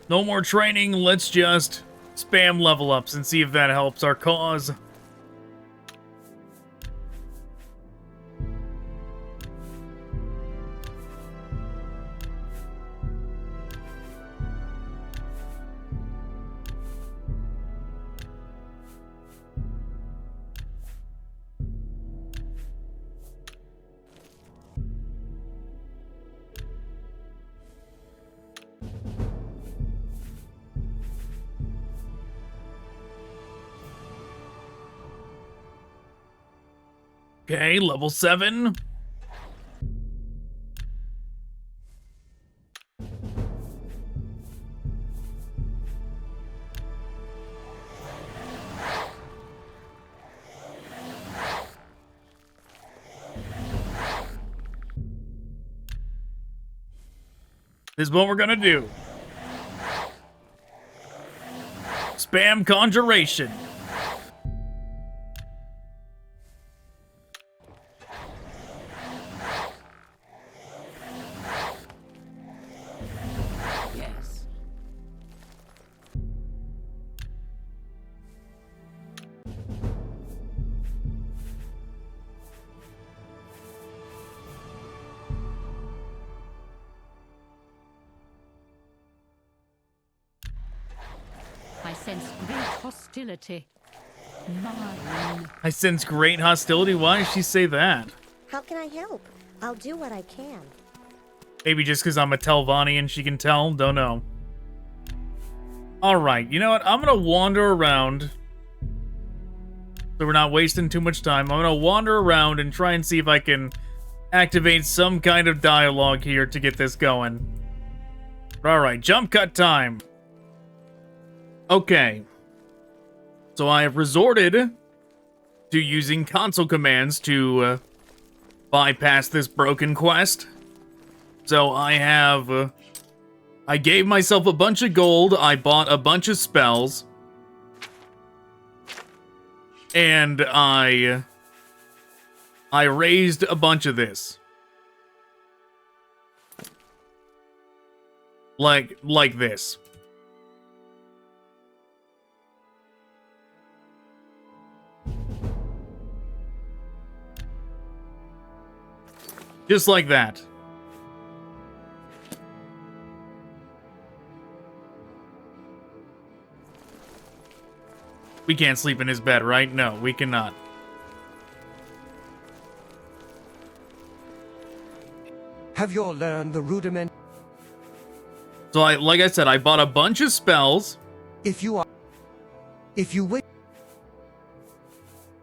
No more training, let's just spam level ups and see if that helps our cause. Okay, level 7. This is what we're gonna do. Spam conjuration. I sense great hostility. Mine. I sense great hostility? Why does she say that? How can I help? I'll do what I can. Maybe just because I'm a Telvanni and she can tell? Don't know. Alright, you know what? I'm going to wander around. So we're not wasting too much time. I'm going to wander around and try and see if I can activate some kind of dialogue here to get this going. Alright, jump cut time. Okay. So I have resorted to using console commands to bypass this broken quest. So I have... I gave myself a bunch of gold, I bought a bunch of spells, and I I raised a bunch of this. Like this. Just like that. We can't sleep in his bed, right? No, we cannot. Have you all learned the rudiment? So like I said, I bought a bunch of spells. If you wish.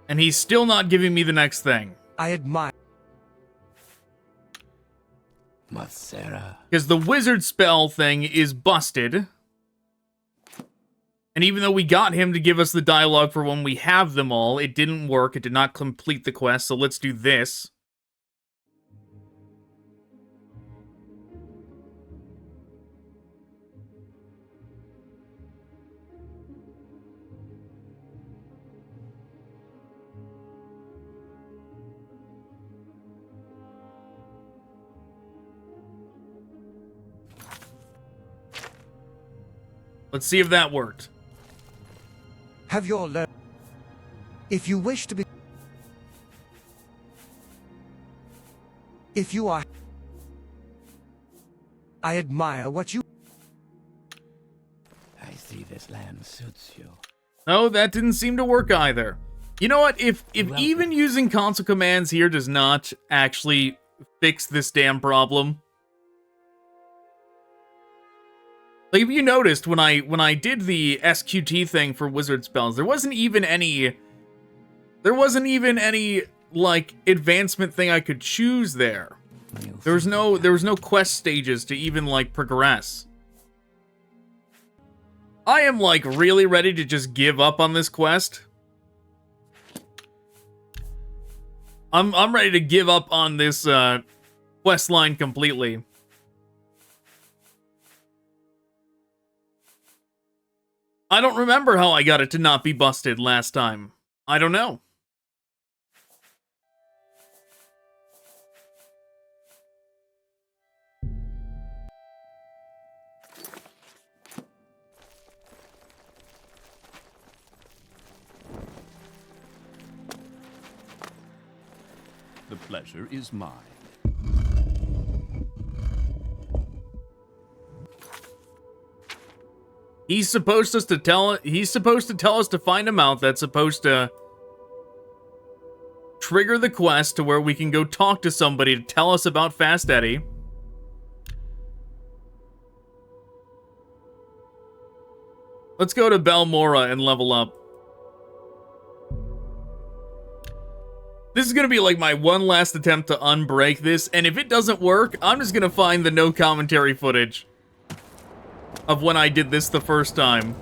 And he's still not giving me the next thing. I admire. Sarah. Because the wizard spell thing is busted. And even though we got him to give us the dialogue for when we have them all, it didn't work. It did not complete the quest, so let's do this. Let's see if that worked. Have you all learned? If you wish to be... If you are... I admire what you... I see this land suits you. Oh, that didn't seem to work either. You know what? If even using console commands here does not actually fix this damn problem... Like, if you noticed, when I did the SQT thing for wizard spells, there wasn't even any, like, advancement thing I could choose there. There was no quest stages to even, like, progress. I am, like, really ready to just give up on this quest. I'm ready to give up on this, quest line completely. I don't remember how I got it to not be busted last time. I don't know. The pleasure is mine. He's supposed to tell us to find a mount that's supposed to trigger the quest to where we can go talk to somebody to tell us about Fast Eddie. Let's go to Balmora and level up. This is gonna be like my one last attempt to unbreak this, and if it doesn't work, I'm just gonna find the no commentary footage of when I did this the first time,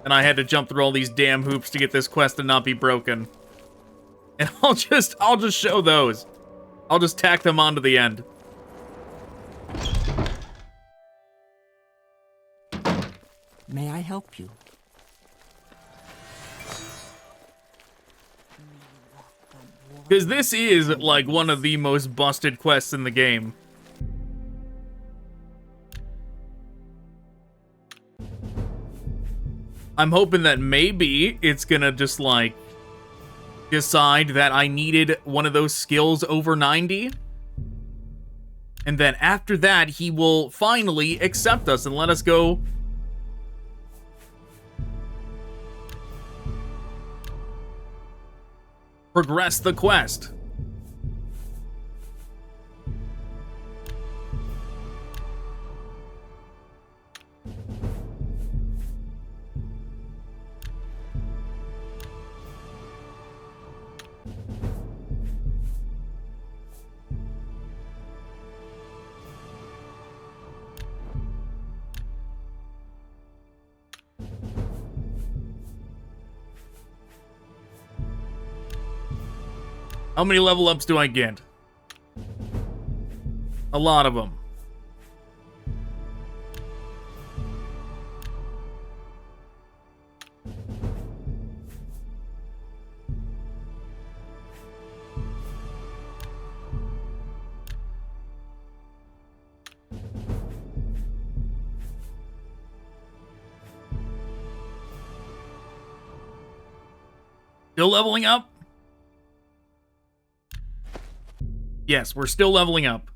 and I had to jump through all these damn hoops to get this quest to not be broken. And I'll just show those. I'll just tack them onto the end. May I help you? Because this is, like, one of the most busted quests in the game. I'm hoping that maybe it's gonna just, like, decide that I needed one of those skills over 90. And then after that, he will finally accept us and let us go progress the quest. How many level ups do I get? A lot of them. Still leveling up? Yes, we're still leveling up.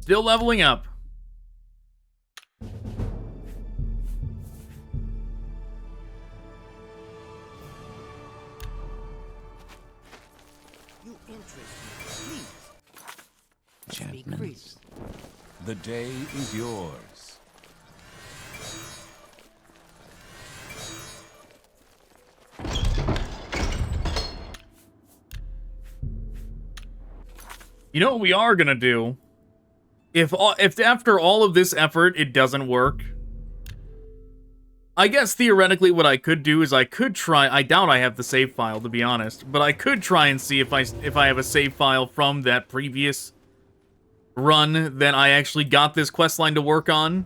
Still leveling up. You interest me, please. Enchantments. The day is yours. You know what we are gonna do? If after all of this effort it doesn't work, I guess theoretically what I could do is I could try. I doubt I have the save file, to be honest, but I could try and see if I have a save file from that previous run that I actually got this questline to work on.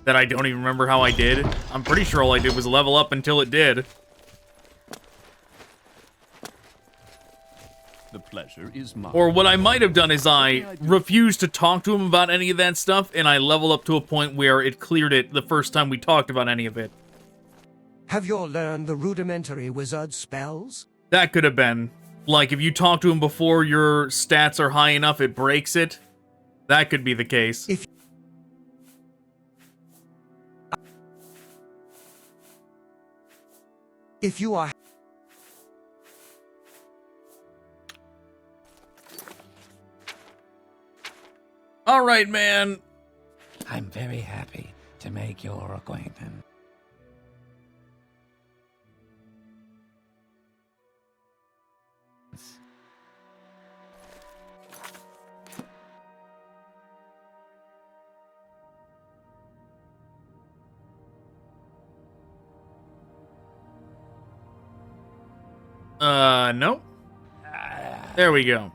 That I don't even remember how I did. I'm pretty sure all I did was level up until it did. The pleasure is mine. Or what I might have done is I refused to talk to him about any of that stuff, and I leveled up to a point where it cleared it the first time we talked about any of it. Have you learned the rudimentary wizard spells? That could have been. Like, if you talk to him before your stats are high enough, it breaks it. That could be the case. If you are... All right, man. I'm very happy to make your acquaintance. No. There we go.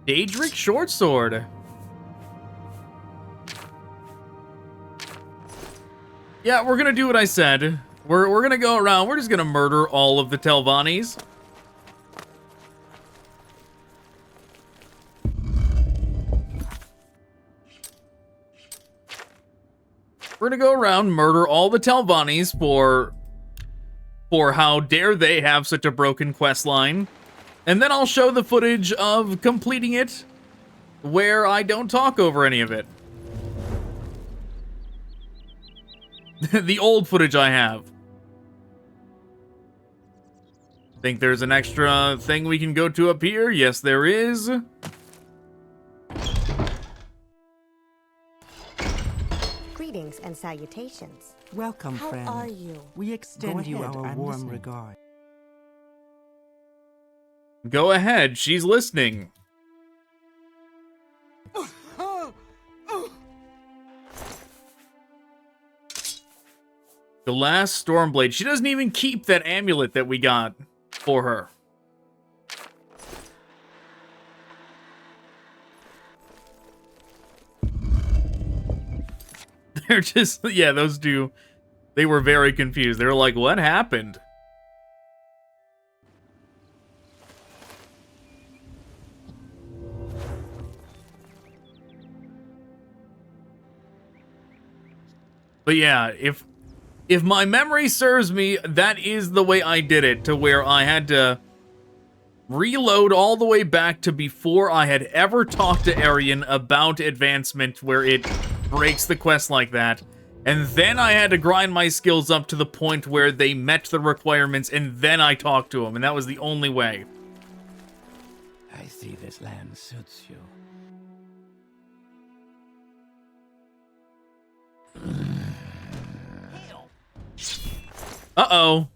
Daedric Shortsword. Yeah, we're gonna do what I said. We're gonna go around. We're just gonna murder all of the Telvannis. We're gonna go around, murder all the Telvannis for how dare they have such a broken quest line. And then I'll show the footage of completing it where I don't talk over any of it. The old footage I have. Think there's an extra thing we can go to up here? Yes, there is. Greetings and salutations. Welcome, How friend. are you? We extend you ahead, our I'm warm listening. regard. Go ahead, she's listening. The last Stormblade. She doesn't even keep that amulet that we got for her. They're just, yeah, those two, they were very confused. They were like, what happened? But yeah, if my memory serves me, that is the way I did it, to where I had to reload all the way back to before I had ever talked to Arian about advancement, where it breaks the quest like that. And then I had to grind my skills up to the point where they met the requirements, and then I talked to him, and that was the only way. I see this land suits you. Uh-oh.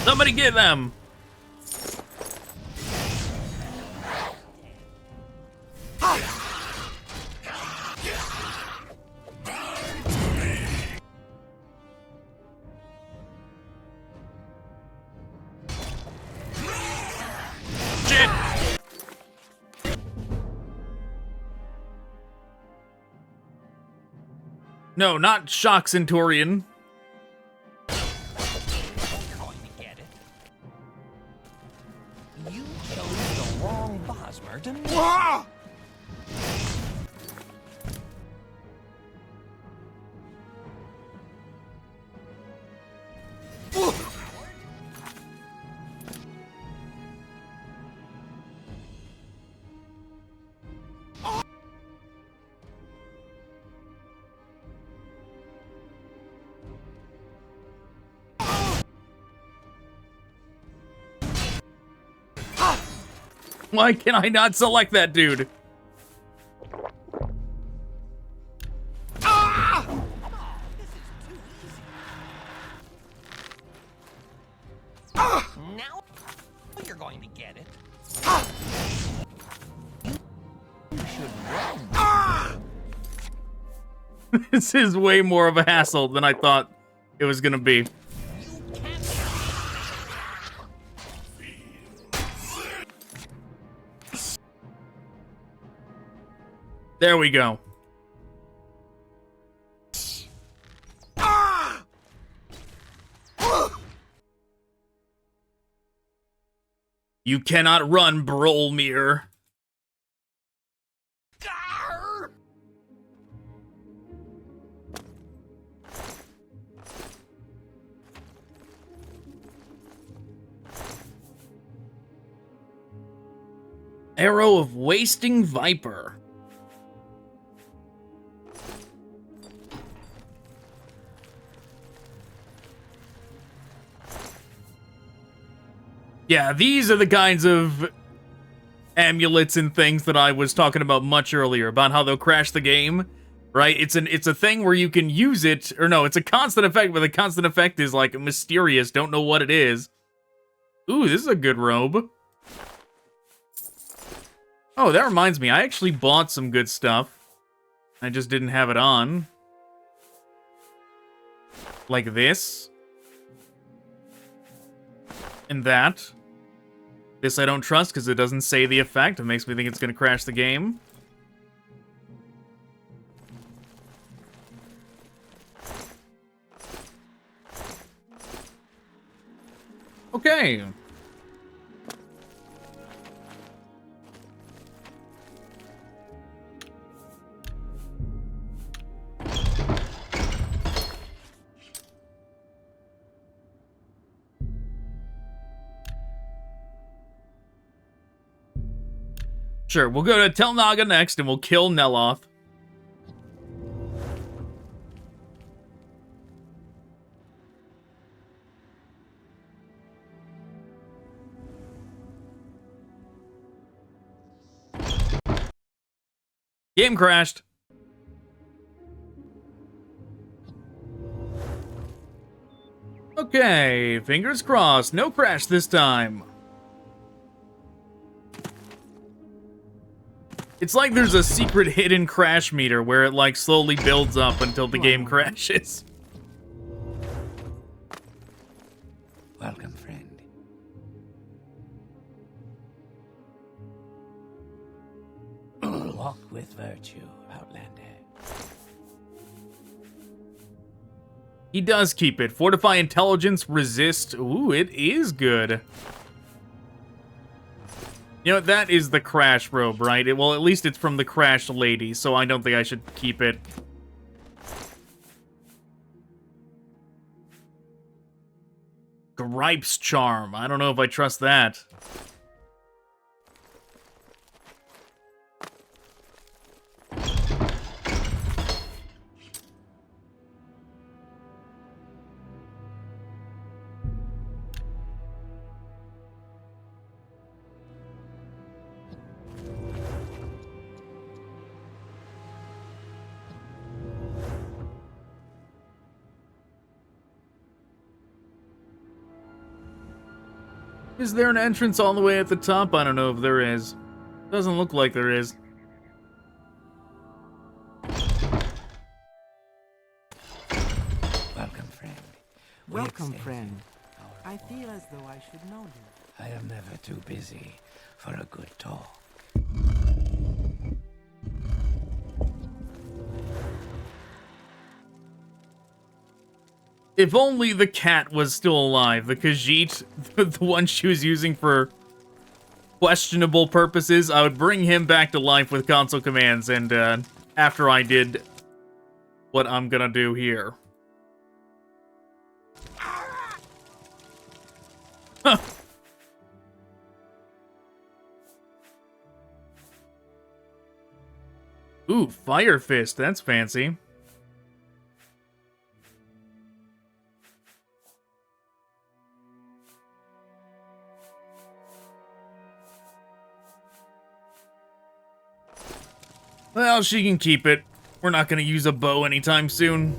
Somebody get them! No, not Shock Centurion. Going to get it. You chose the wrong Bosmer to meet. Why can I not select that dude? Now you're going to get it. You should run. This is way more of a hassle than I thought it was gonna be. There we go. You cannot run, Brolmir. Arrow of Wasting Viper. Yeah, these are the kinds of amulets and things that I was talking about much earlier, about how they'll crash the game, right? It's a thing where you can use it, or no, it's a constant effect, but the constant effect is like mysterious, don't know what it is. Ooh, this is a good robe. Oh, that reminds me, I actually bought some good stuff. I just didn't have it on. Like this. And that. This I don't trust because it doesn't say the effect. It makes me think it's going to crash the game. Okay. Sure, we'll go to Tel Naga next, and we'll kill Neloth. Game crashed. Okay, fingers crossed. No crash this time. It's like there's a secret hidden crash meter where it like slowly builds up until the game crashes. Welcome, friend. Walk with virtue, Outlander. He does keep it. Fortify intelligence, resist. Ooh, it is good. You know, that is the Crash robe, right? Well, at least it's from the Crash lady, so I don't think I should keep it. Gripes charm. I don't know if I trust that. Is there an entrance all the way at the top? I don't know if there is. Doesn't look like there is. Welcome, friend. Welcome, friend. I feel as though I should know you. I am never too busy for a good talk. If only the cat was still alive. The Khajiit, the one she was using for questionable purposes, I would bring him back to life with console commands, and after I did what I'm gonna do here. Huh. Ooh, Fire Fist, that's fancy. Well, she can keep it. We're not gonna use a bow anytime soon.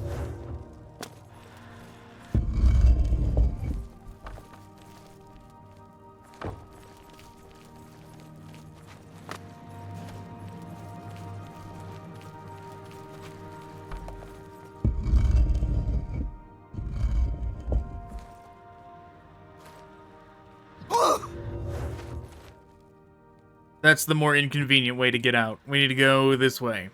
That's the more inconvenient way to get out. We need to go this way.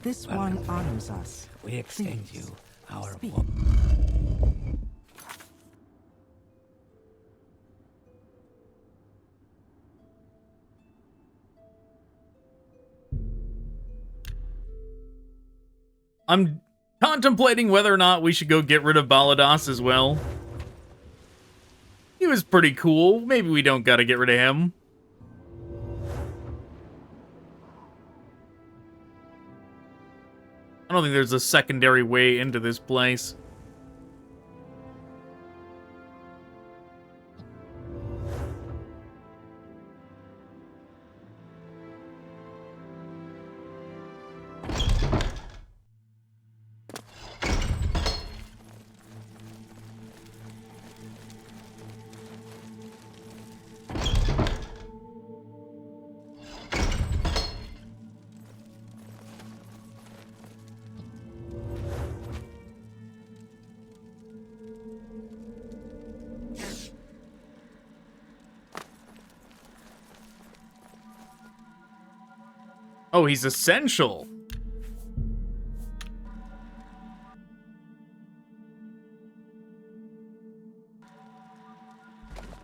This one honors us. We extend you our speak. I'm contemplating whether or not we should go get rid of Baladas as well. He was pretty cool. Maybe we don't gotta get rid of him. I don't think there's a secondary way into this place. Oh, he's essential.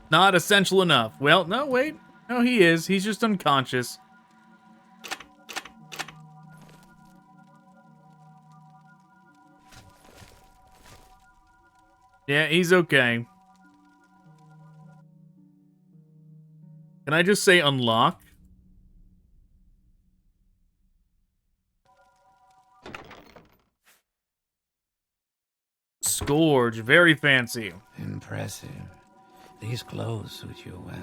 Not essential enough. Well, no, wait. No, he is. He's just unconscious. Yeah, he's okay. Can I just say unlock? Scourge, very fancy. Impressive. These clothes suit you well.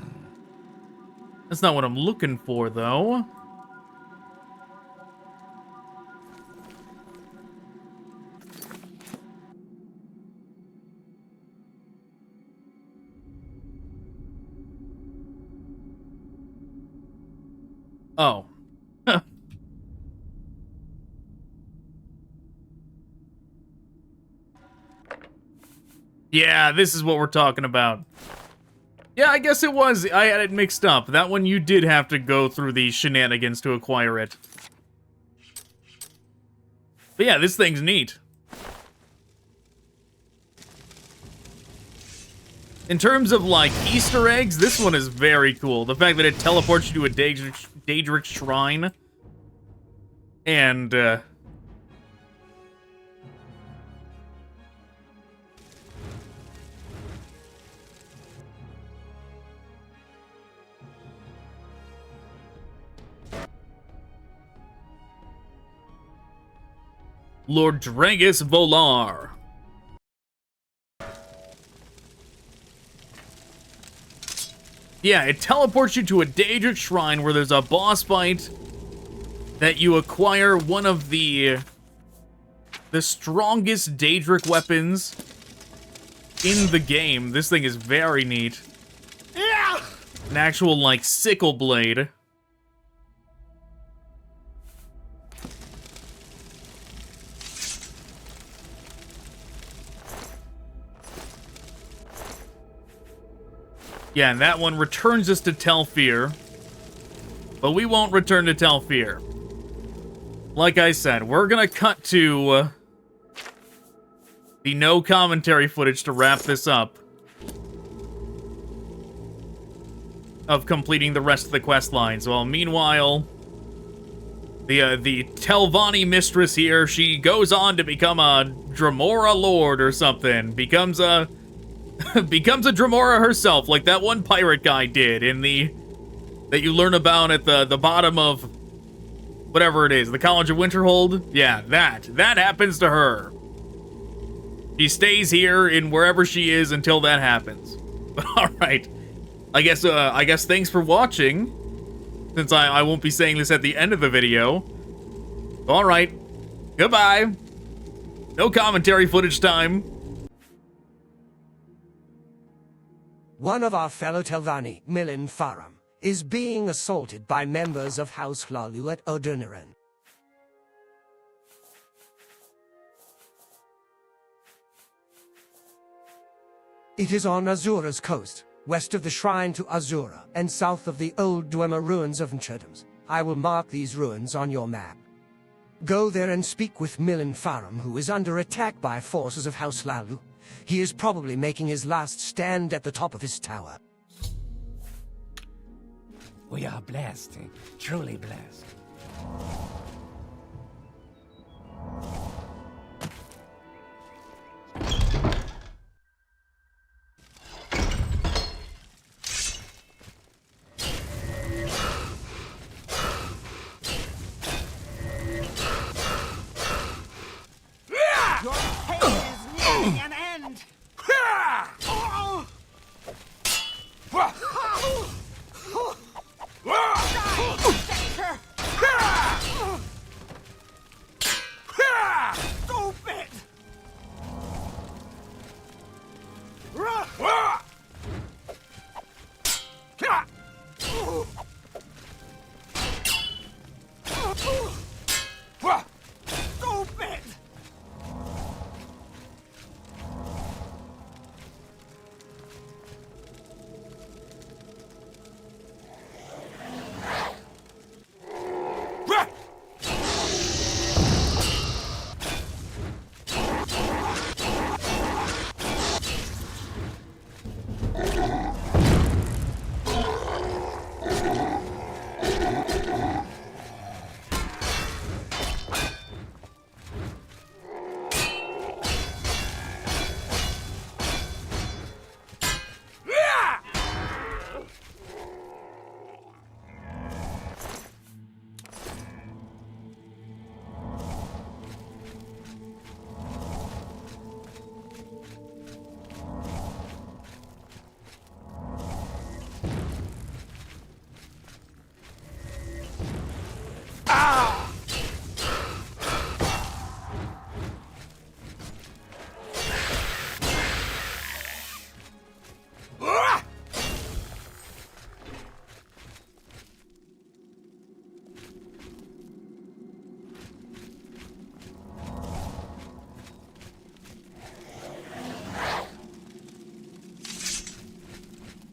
That's not what I'm looking for, though. Oh. Yeah, this is what we're talking about. Yeah, I guess it was. I had it mixed up. That one you did have to go through the shenanigans to acquire it. But yeah, this thing's neat. In terms of, like, Easter eggs, this one is very cool. The fact that it teleports you to a Daedric shrine. And, Lord Dragus Volar. Yeah, it teleports you to a Daedric shrine where there's a boss fight that you acquire one of the strongest Daedric weapons in the game. This thing is very neat. Yeah! An actual, like, sickle blade. Yeah, and that one returns us to Telfir. But we won't return to Telfir. like I said, we're gonna cut to the no commentary footage to wrap this up of completing the rest of the quest lines. Well, meanwhile, the Telvanni mistress here, she goes on to become a Dremora lord or something. Becomes a Dremora herself, like that one pirate guy did in that you learn about at the bottom of whatever it is, the College of Winterhold. Yeah, that happens to her. She stays here in wherever she is until that happens. All right. I guess thanks for watching, since I won't be saying this at the end of the video. All right. Goodbye. No commentary footage time. One of our fellow Telvanni, Millen Faram, is being assaulted by members of House Hlalu at Odurniren. It is on Azura's coast, west of the Shrine to Azura, and south of the old Dwemer ruins of Ncherdams. I will mark these ruins on your map. Go there and speak with Millen Faram, who is under attack by forces of House Hlalu. He is probably making his last stand at the top of his tower. We are blessed, truly blessed. Your pain is nearing an end! Stupid! Stupid!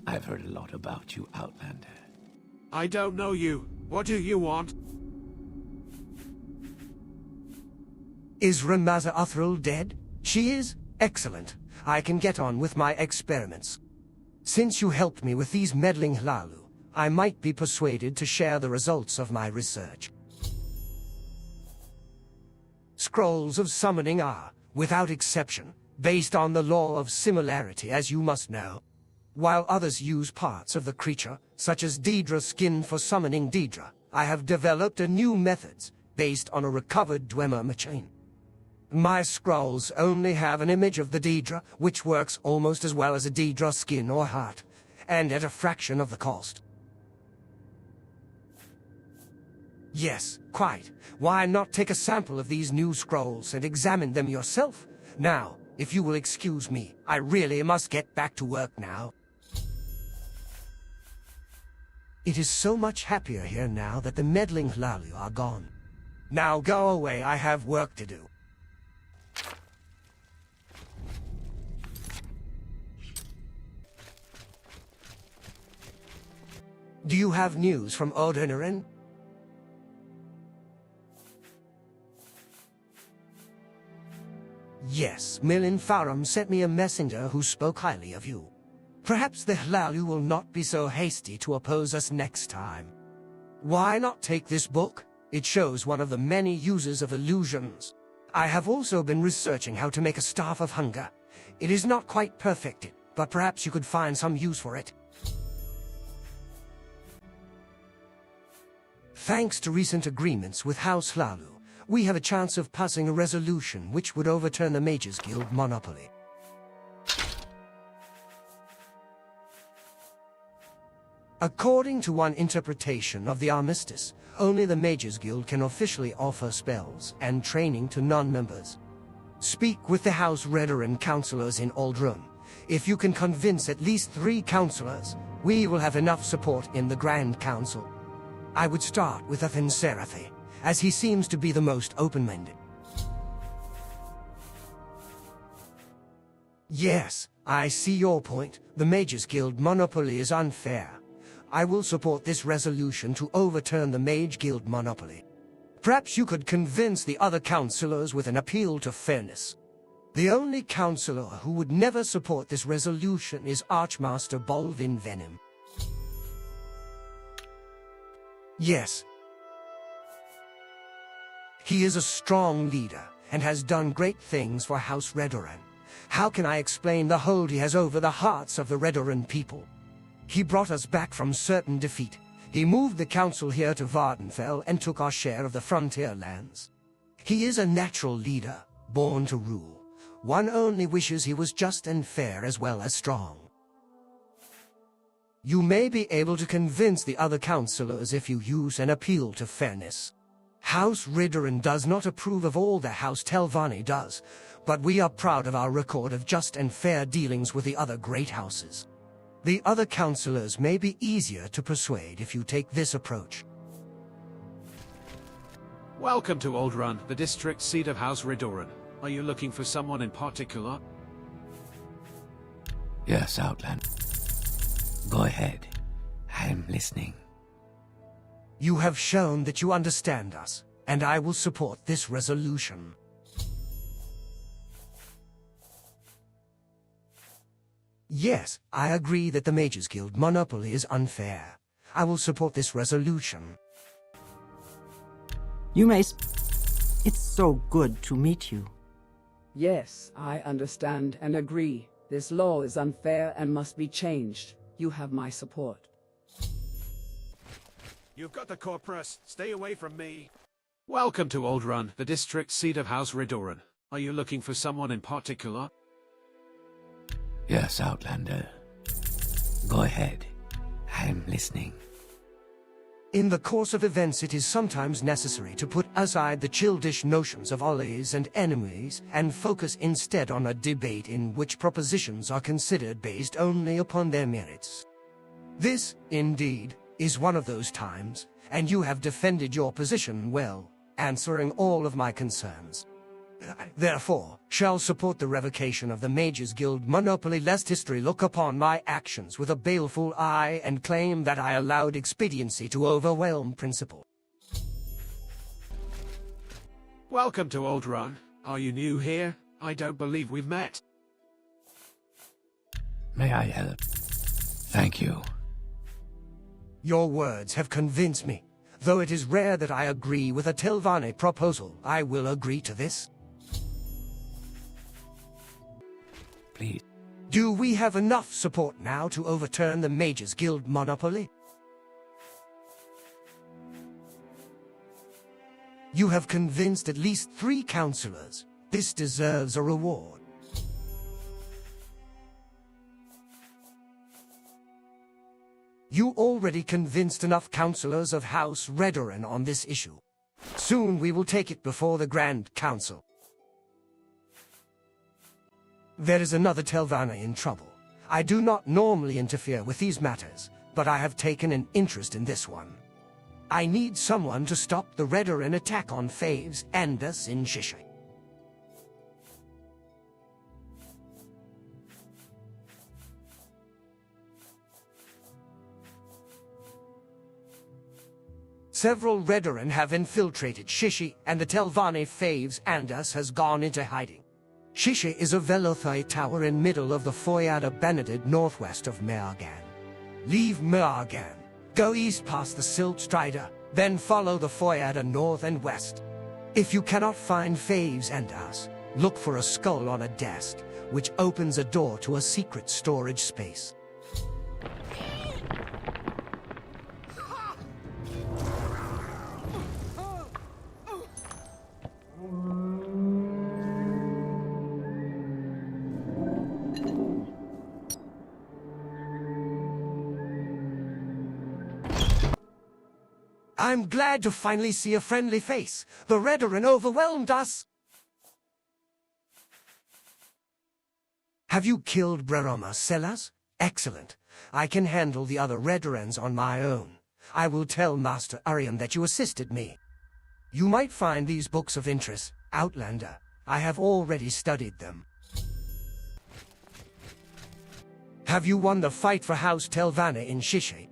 I've heard a lot about you, Outlander. I don't know you. What do you want? Is Ramaza Uthril dead? She is? Excellent. I can get on with my experiments. Since you helped me with these meddling Hlalu, I might be persuaded to share the results of my research. Scrolls of summoning are, without exception, based on the law of similarity, as you must know. While others use parts of the creature, such as Daedra skin for summoning Daedra, I have developed a new methods based on a recovered Dwemer machine. My scrolls only have an image of the Daedra, which works almost as well as a Daedra skin or heart, and at a fraction of the cost. Yes, quite. Why not take a sample of these new scrolls and examine them yourself? Now, if you will excuse me, I really must get back to work now. It is so much happier here now that the meddling Hlalu are gone. Now go away, I have work to do. Do you have news from Odurniren? Yes, Milin Farum sent me a messenger who spoke highly of you. Perhaps the Hlalu will not be so hasty to oppose us next time. Why not take this book? It shows one of the many uses of illusions. I have also been researching how to make a Staff of Hunger. It is not quite perfected, but perhaps you could find some use for it. Thanks to recent agreements with House Hlalu, we have a chance of passing a resolution which would overturn the Mages Guild monopoly. According to one interpretation of the armistice, only the Mages Guild can officially offer spells and training to non-members. Speak with the House Redoran councillors in Aldrun. If you can convince at least 3 councillors, we will have enough support in the Grand Council. I would start with Athen Serathi, as he seems to be the most open-minded. Yes, I see your point. The Mages Guild monopoly is unfair. I will support this resolution to overturn the Mage Guild monopoly. Perhaps you could convince the other councillors with an appeal to fairness. The only councillor who would never support this resolution is Archmaster Bolvin Venom. Yes. He is a strong leader and has done great things for House Redoran. How can I explain the hold he has over the hearts of the Redoran people? He brought us back from certain defeat. He moved the council here to Vardenfell and took our share of the frontier lands. He is a natural leader, born to rule. One only wishes he was just and fair as well as strong. You may be able to convince the other councillors if you use an appeal to fairness. House Redoran does not approve of all that House Telvanni does, but we are proud of our record of just and fair dealings with the other great houses. The other councillors may be easier to persuade if you take this approach. Welcome to Aldrun, the district seat of House Redoran. Are you looking for someone in particular? Yes, Outland. Go ahead. I'm listening. You have shown that you understand us, and I will support this resolution. Yes, I agree that the Mages Guild monopoly is unfair. I will support this resolution. You may It's so good to meet you. Yes, I understand and agree. This law is unfair and must be changed. You have my support. You've got the Corpus. Stay away from me. Welcome to Aldrun, the district seat of House Redoran. Are you looking for someone in particular? Yes, Outlander. Go ahead. I'm listening. In the course of events, it is sometimes necessary to put aside the childish notions of allies and enemies and focus instead on a debate in which propositions are considered based only upon their merits. This, indeed, is one of those times, and you have defended your position well, answering all of my concerns. Therefore, shall support the revocation of the Mages Guild monopoly lest history look upon my actions with a baleful eye and claim that I allowed expediency to overwhelm principle. Welcome to Aldrun. Are you new here? I don't believe we've met. May I help? Thank you. Your words have convinced me. Though it is rare that I agree with a Telvanni proposal, I will agree to this. Please. Do we have enough support now to overturn the Mages Guild monopoly? You have convinced at least 3 councillors. This deserves a reward. You already convinced enough councillors of House Redoran on this issue. Soon we will take it before the Grand Council. There is another Telvanni in trouble. I do not normally interfere with these matters, but I have taken an interest in this one. I need someone to stop the Redoran attack on Faves and us in Shishi. Several Redoran have infiltrated Shishi, and the Telvanni Faves and us has gone into hiding. Shisha is a Velothai tower in middle of the Foyada Benedid northwest of Mergan. Leave Mergan. Go east past the Silt Strider, then follow the Foyada north and west. If you cannot find Faves and us, look for a skull on a desk, which opens a door to a secret storage space. I'm glad to finally see a friendly face. The Redoran overwhelmed us. Have you killed Breroma Sellas? Excellent. I can handle the other Redorans on my own. I will tell Master Arian that you assisted me. You might find these books of interest, Outlander. I have already studied them. Have you won the fight for House Telvanni in Shisha?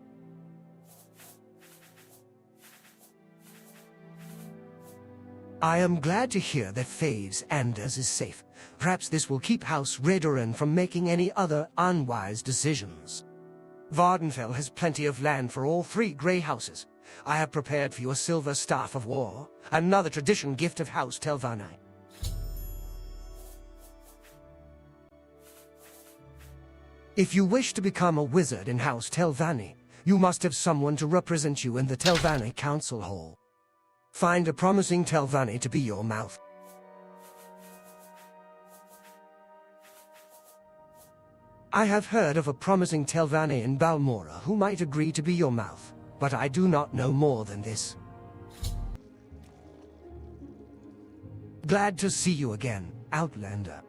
I am glad to hear that Faves Anders is safe. Perhaps this will keep House Redoran from making any other unwise decisions. Vardenfell has plenty of land for all 3 Grey Houses. I have prepared for you a silver staff of war, another tradition gift of House Telvanni. If you wish to become a wizard in House Telvanni, you must have someone to represent you in the Telvanni Council Hall. Find a promising Telvanni to be your mouth. I have heard of a promising Telvanni in Balmora who might agree to be your mouth, but I do not know more than this. Glad to see you again, Outlander.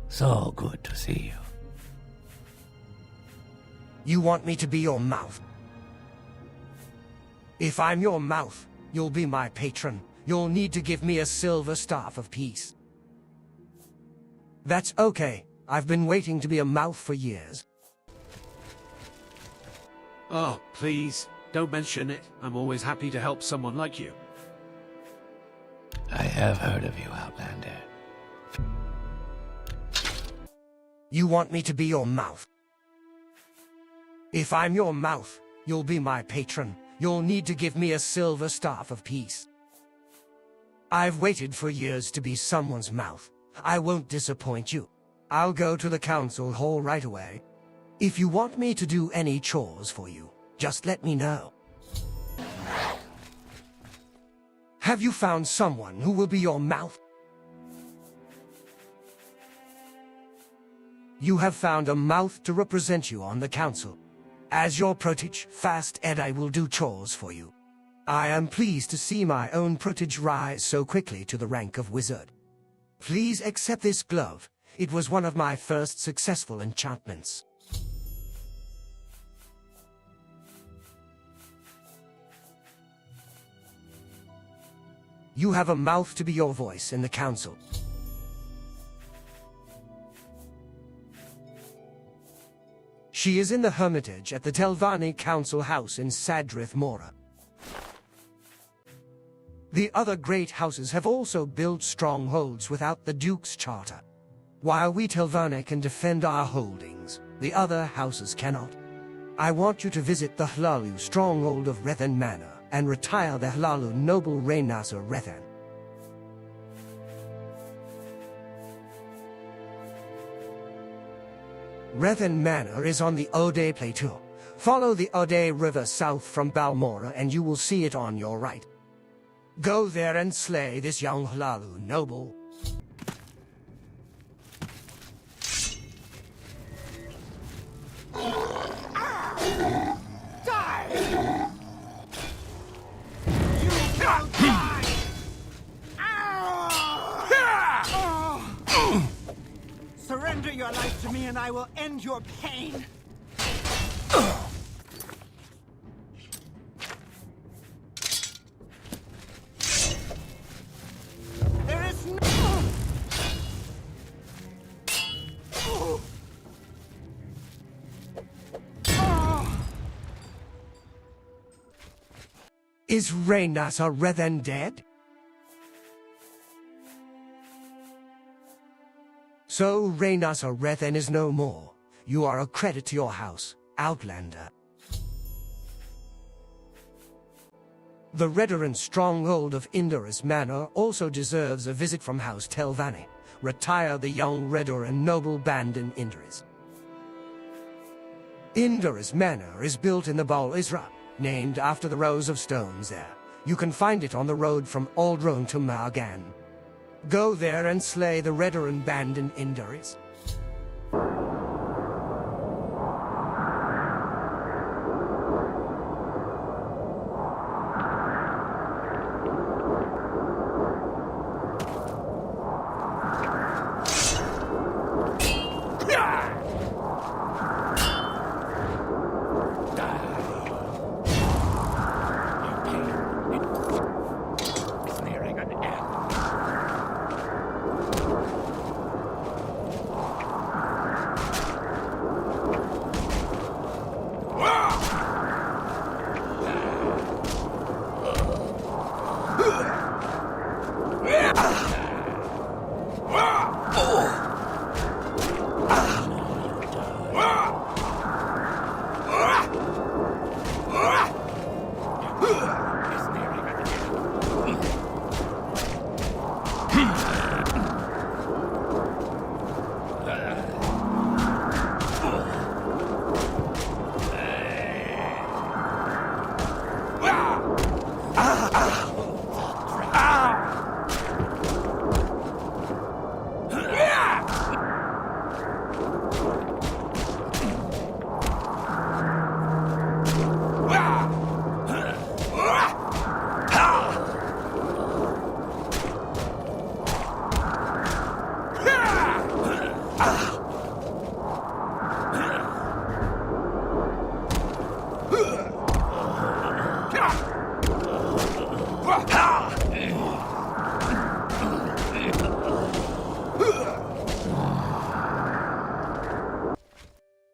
So good to see you. You want me to be your mouth? If I'm your mouth, you'll be my patron. You'll need to give me a silver staff of peace. That's okay. I've been waiting to be a mouth for years. Oh, please, don't mention it. I'm always happy to help someone like you. I have heard of you, Outlander. You want me to be your mouth? If I'm your mouth, you'll be my patron. You'll need to give me a silver staff of peace. I've waited for years to be someone's mouth. I won't disappoint you. I'll go to the council hall right away. If you want me to do any chores for you, just let me know. Have you found someone who will be your mouth? You have found a mouth to represent you on the council. As your protege, Fast Ed, I will do chores for you. I am pleased to see my own protege rise so quickly to the rank of wizard. Please accept this glove. It was one of my first successful enchantments. You have a mouth to be your voice in the council. She is in the Hermitage at the Telvanni Council House in Sadrith Mora. The other great houses have also built strongholds without the Duke's charter. While we Telvanni can defend our holdings, the other houses cannot. I want you to visit the Hlalu stronghold of Rethan Manor and retire the Hlalu noble Rainasa Rethan. Rethan Manor is on the Ode Plateau. Follow the Ode River south from Balmora and you will see it on your right. Go there and slay this young Hlalu noble. Surrender your life to me and I will end your pain. There is no... Is Reynasa Rethen dead? So Reynasa Rethen is no more. You are a credit to your house, Outlander. The Redoran stronghold of Indorus Manor also deserves a visit from House Telvanni. Retire the young Redoran noble band in Indorus. Indorus Manor is built in the Baal Isra, named after the rows of stones there. You can find it on the road from Aldrone to Margan. Go there and slay the Redoran band in Indorus.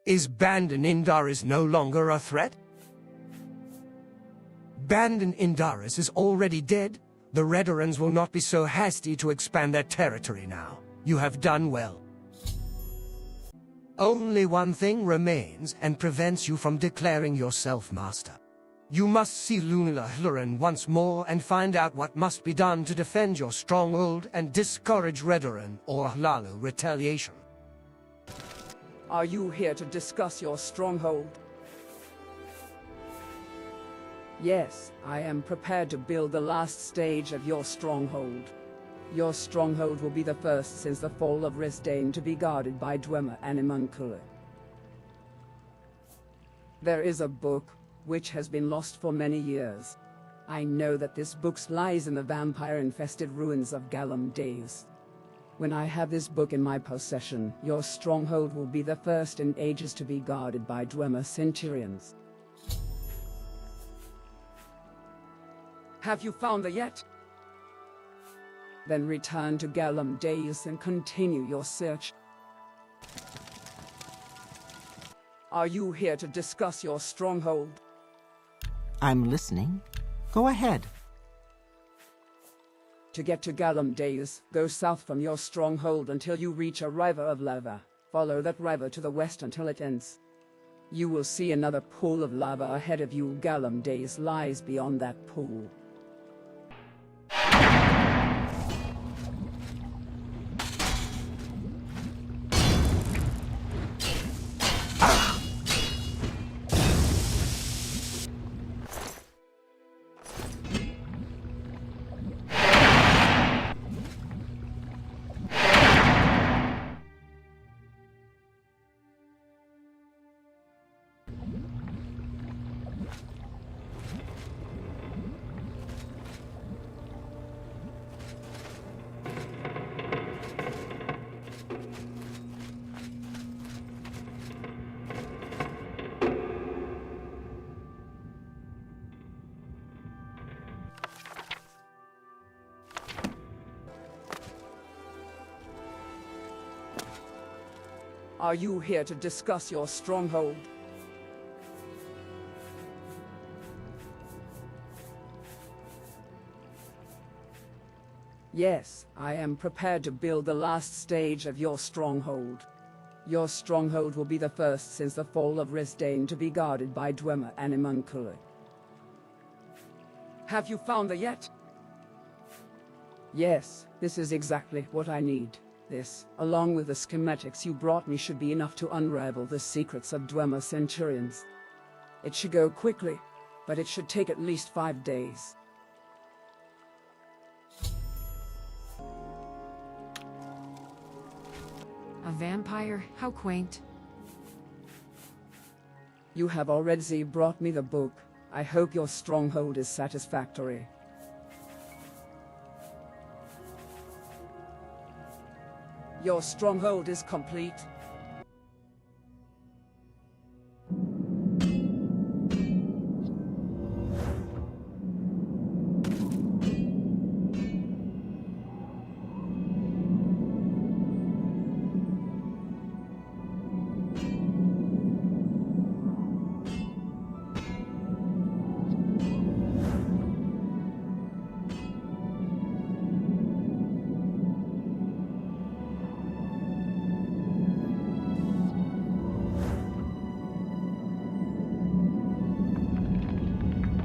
Is Bandon Indaris no longer a threat? Bandon Indaris is already dead. The Redorans will not be so hasty to expand their territory now. You have done well. Only one thing remains and prevents you from declaring yourself master. You must see Lunula Hluren once more and find out what must be done to defend your stronghold and discourage Redoran or Hlalu retaliation. Are you here to discuss your stronghold? Yes, I am prepared to build the last stage of your stronghold. Your stronghold will be the first since the fall of Resdain to be guarded by Dwemer and Imunkule. There is a book, which has been lost for many years. I know that this book lies in the vampire-infested ruins of Galum Deus. When I have this book in my possession, your stronghold will be the first in ages to be guarded by Dwemer centurions. Have you found the yet? Then return to Galum Deus and continue your search. Are you here to discuss your stronghold? I'm listening. Go ahead. To get to Galum Deus, go south from your stronghold until you reach a river of lava. Follow that river to the west until it ends. You will see another pool of lava ahead of you. Galum Deus lies beyond that pool. Are you here to discuss your stronghold? Yes, I am prepared to build the last stage of your stronghold. Your stronghold will be the first since the fall of Resdain to be guarded by Dwemer and Imuncula. Have you found the yet? Yes, this is exactly what I need. This, along with the schematics you brought me, should be enough to unravel the secrets of Dwemer Centurions. It should go quickly, but it should take at least 5 days. A vampire? How quaint. You have already brought me the book. I hope your stronghold is satisfactory. Your stronghold is complete.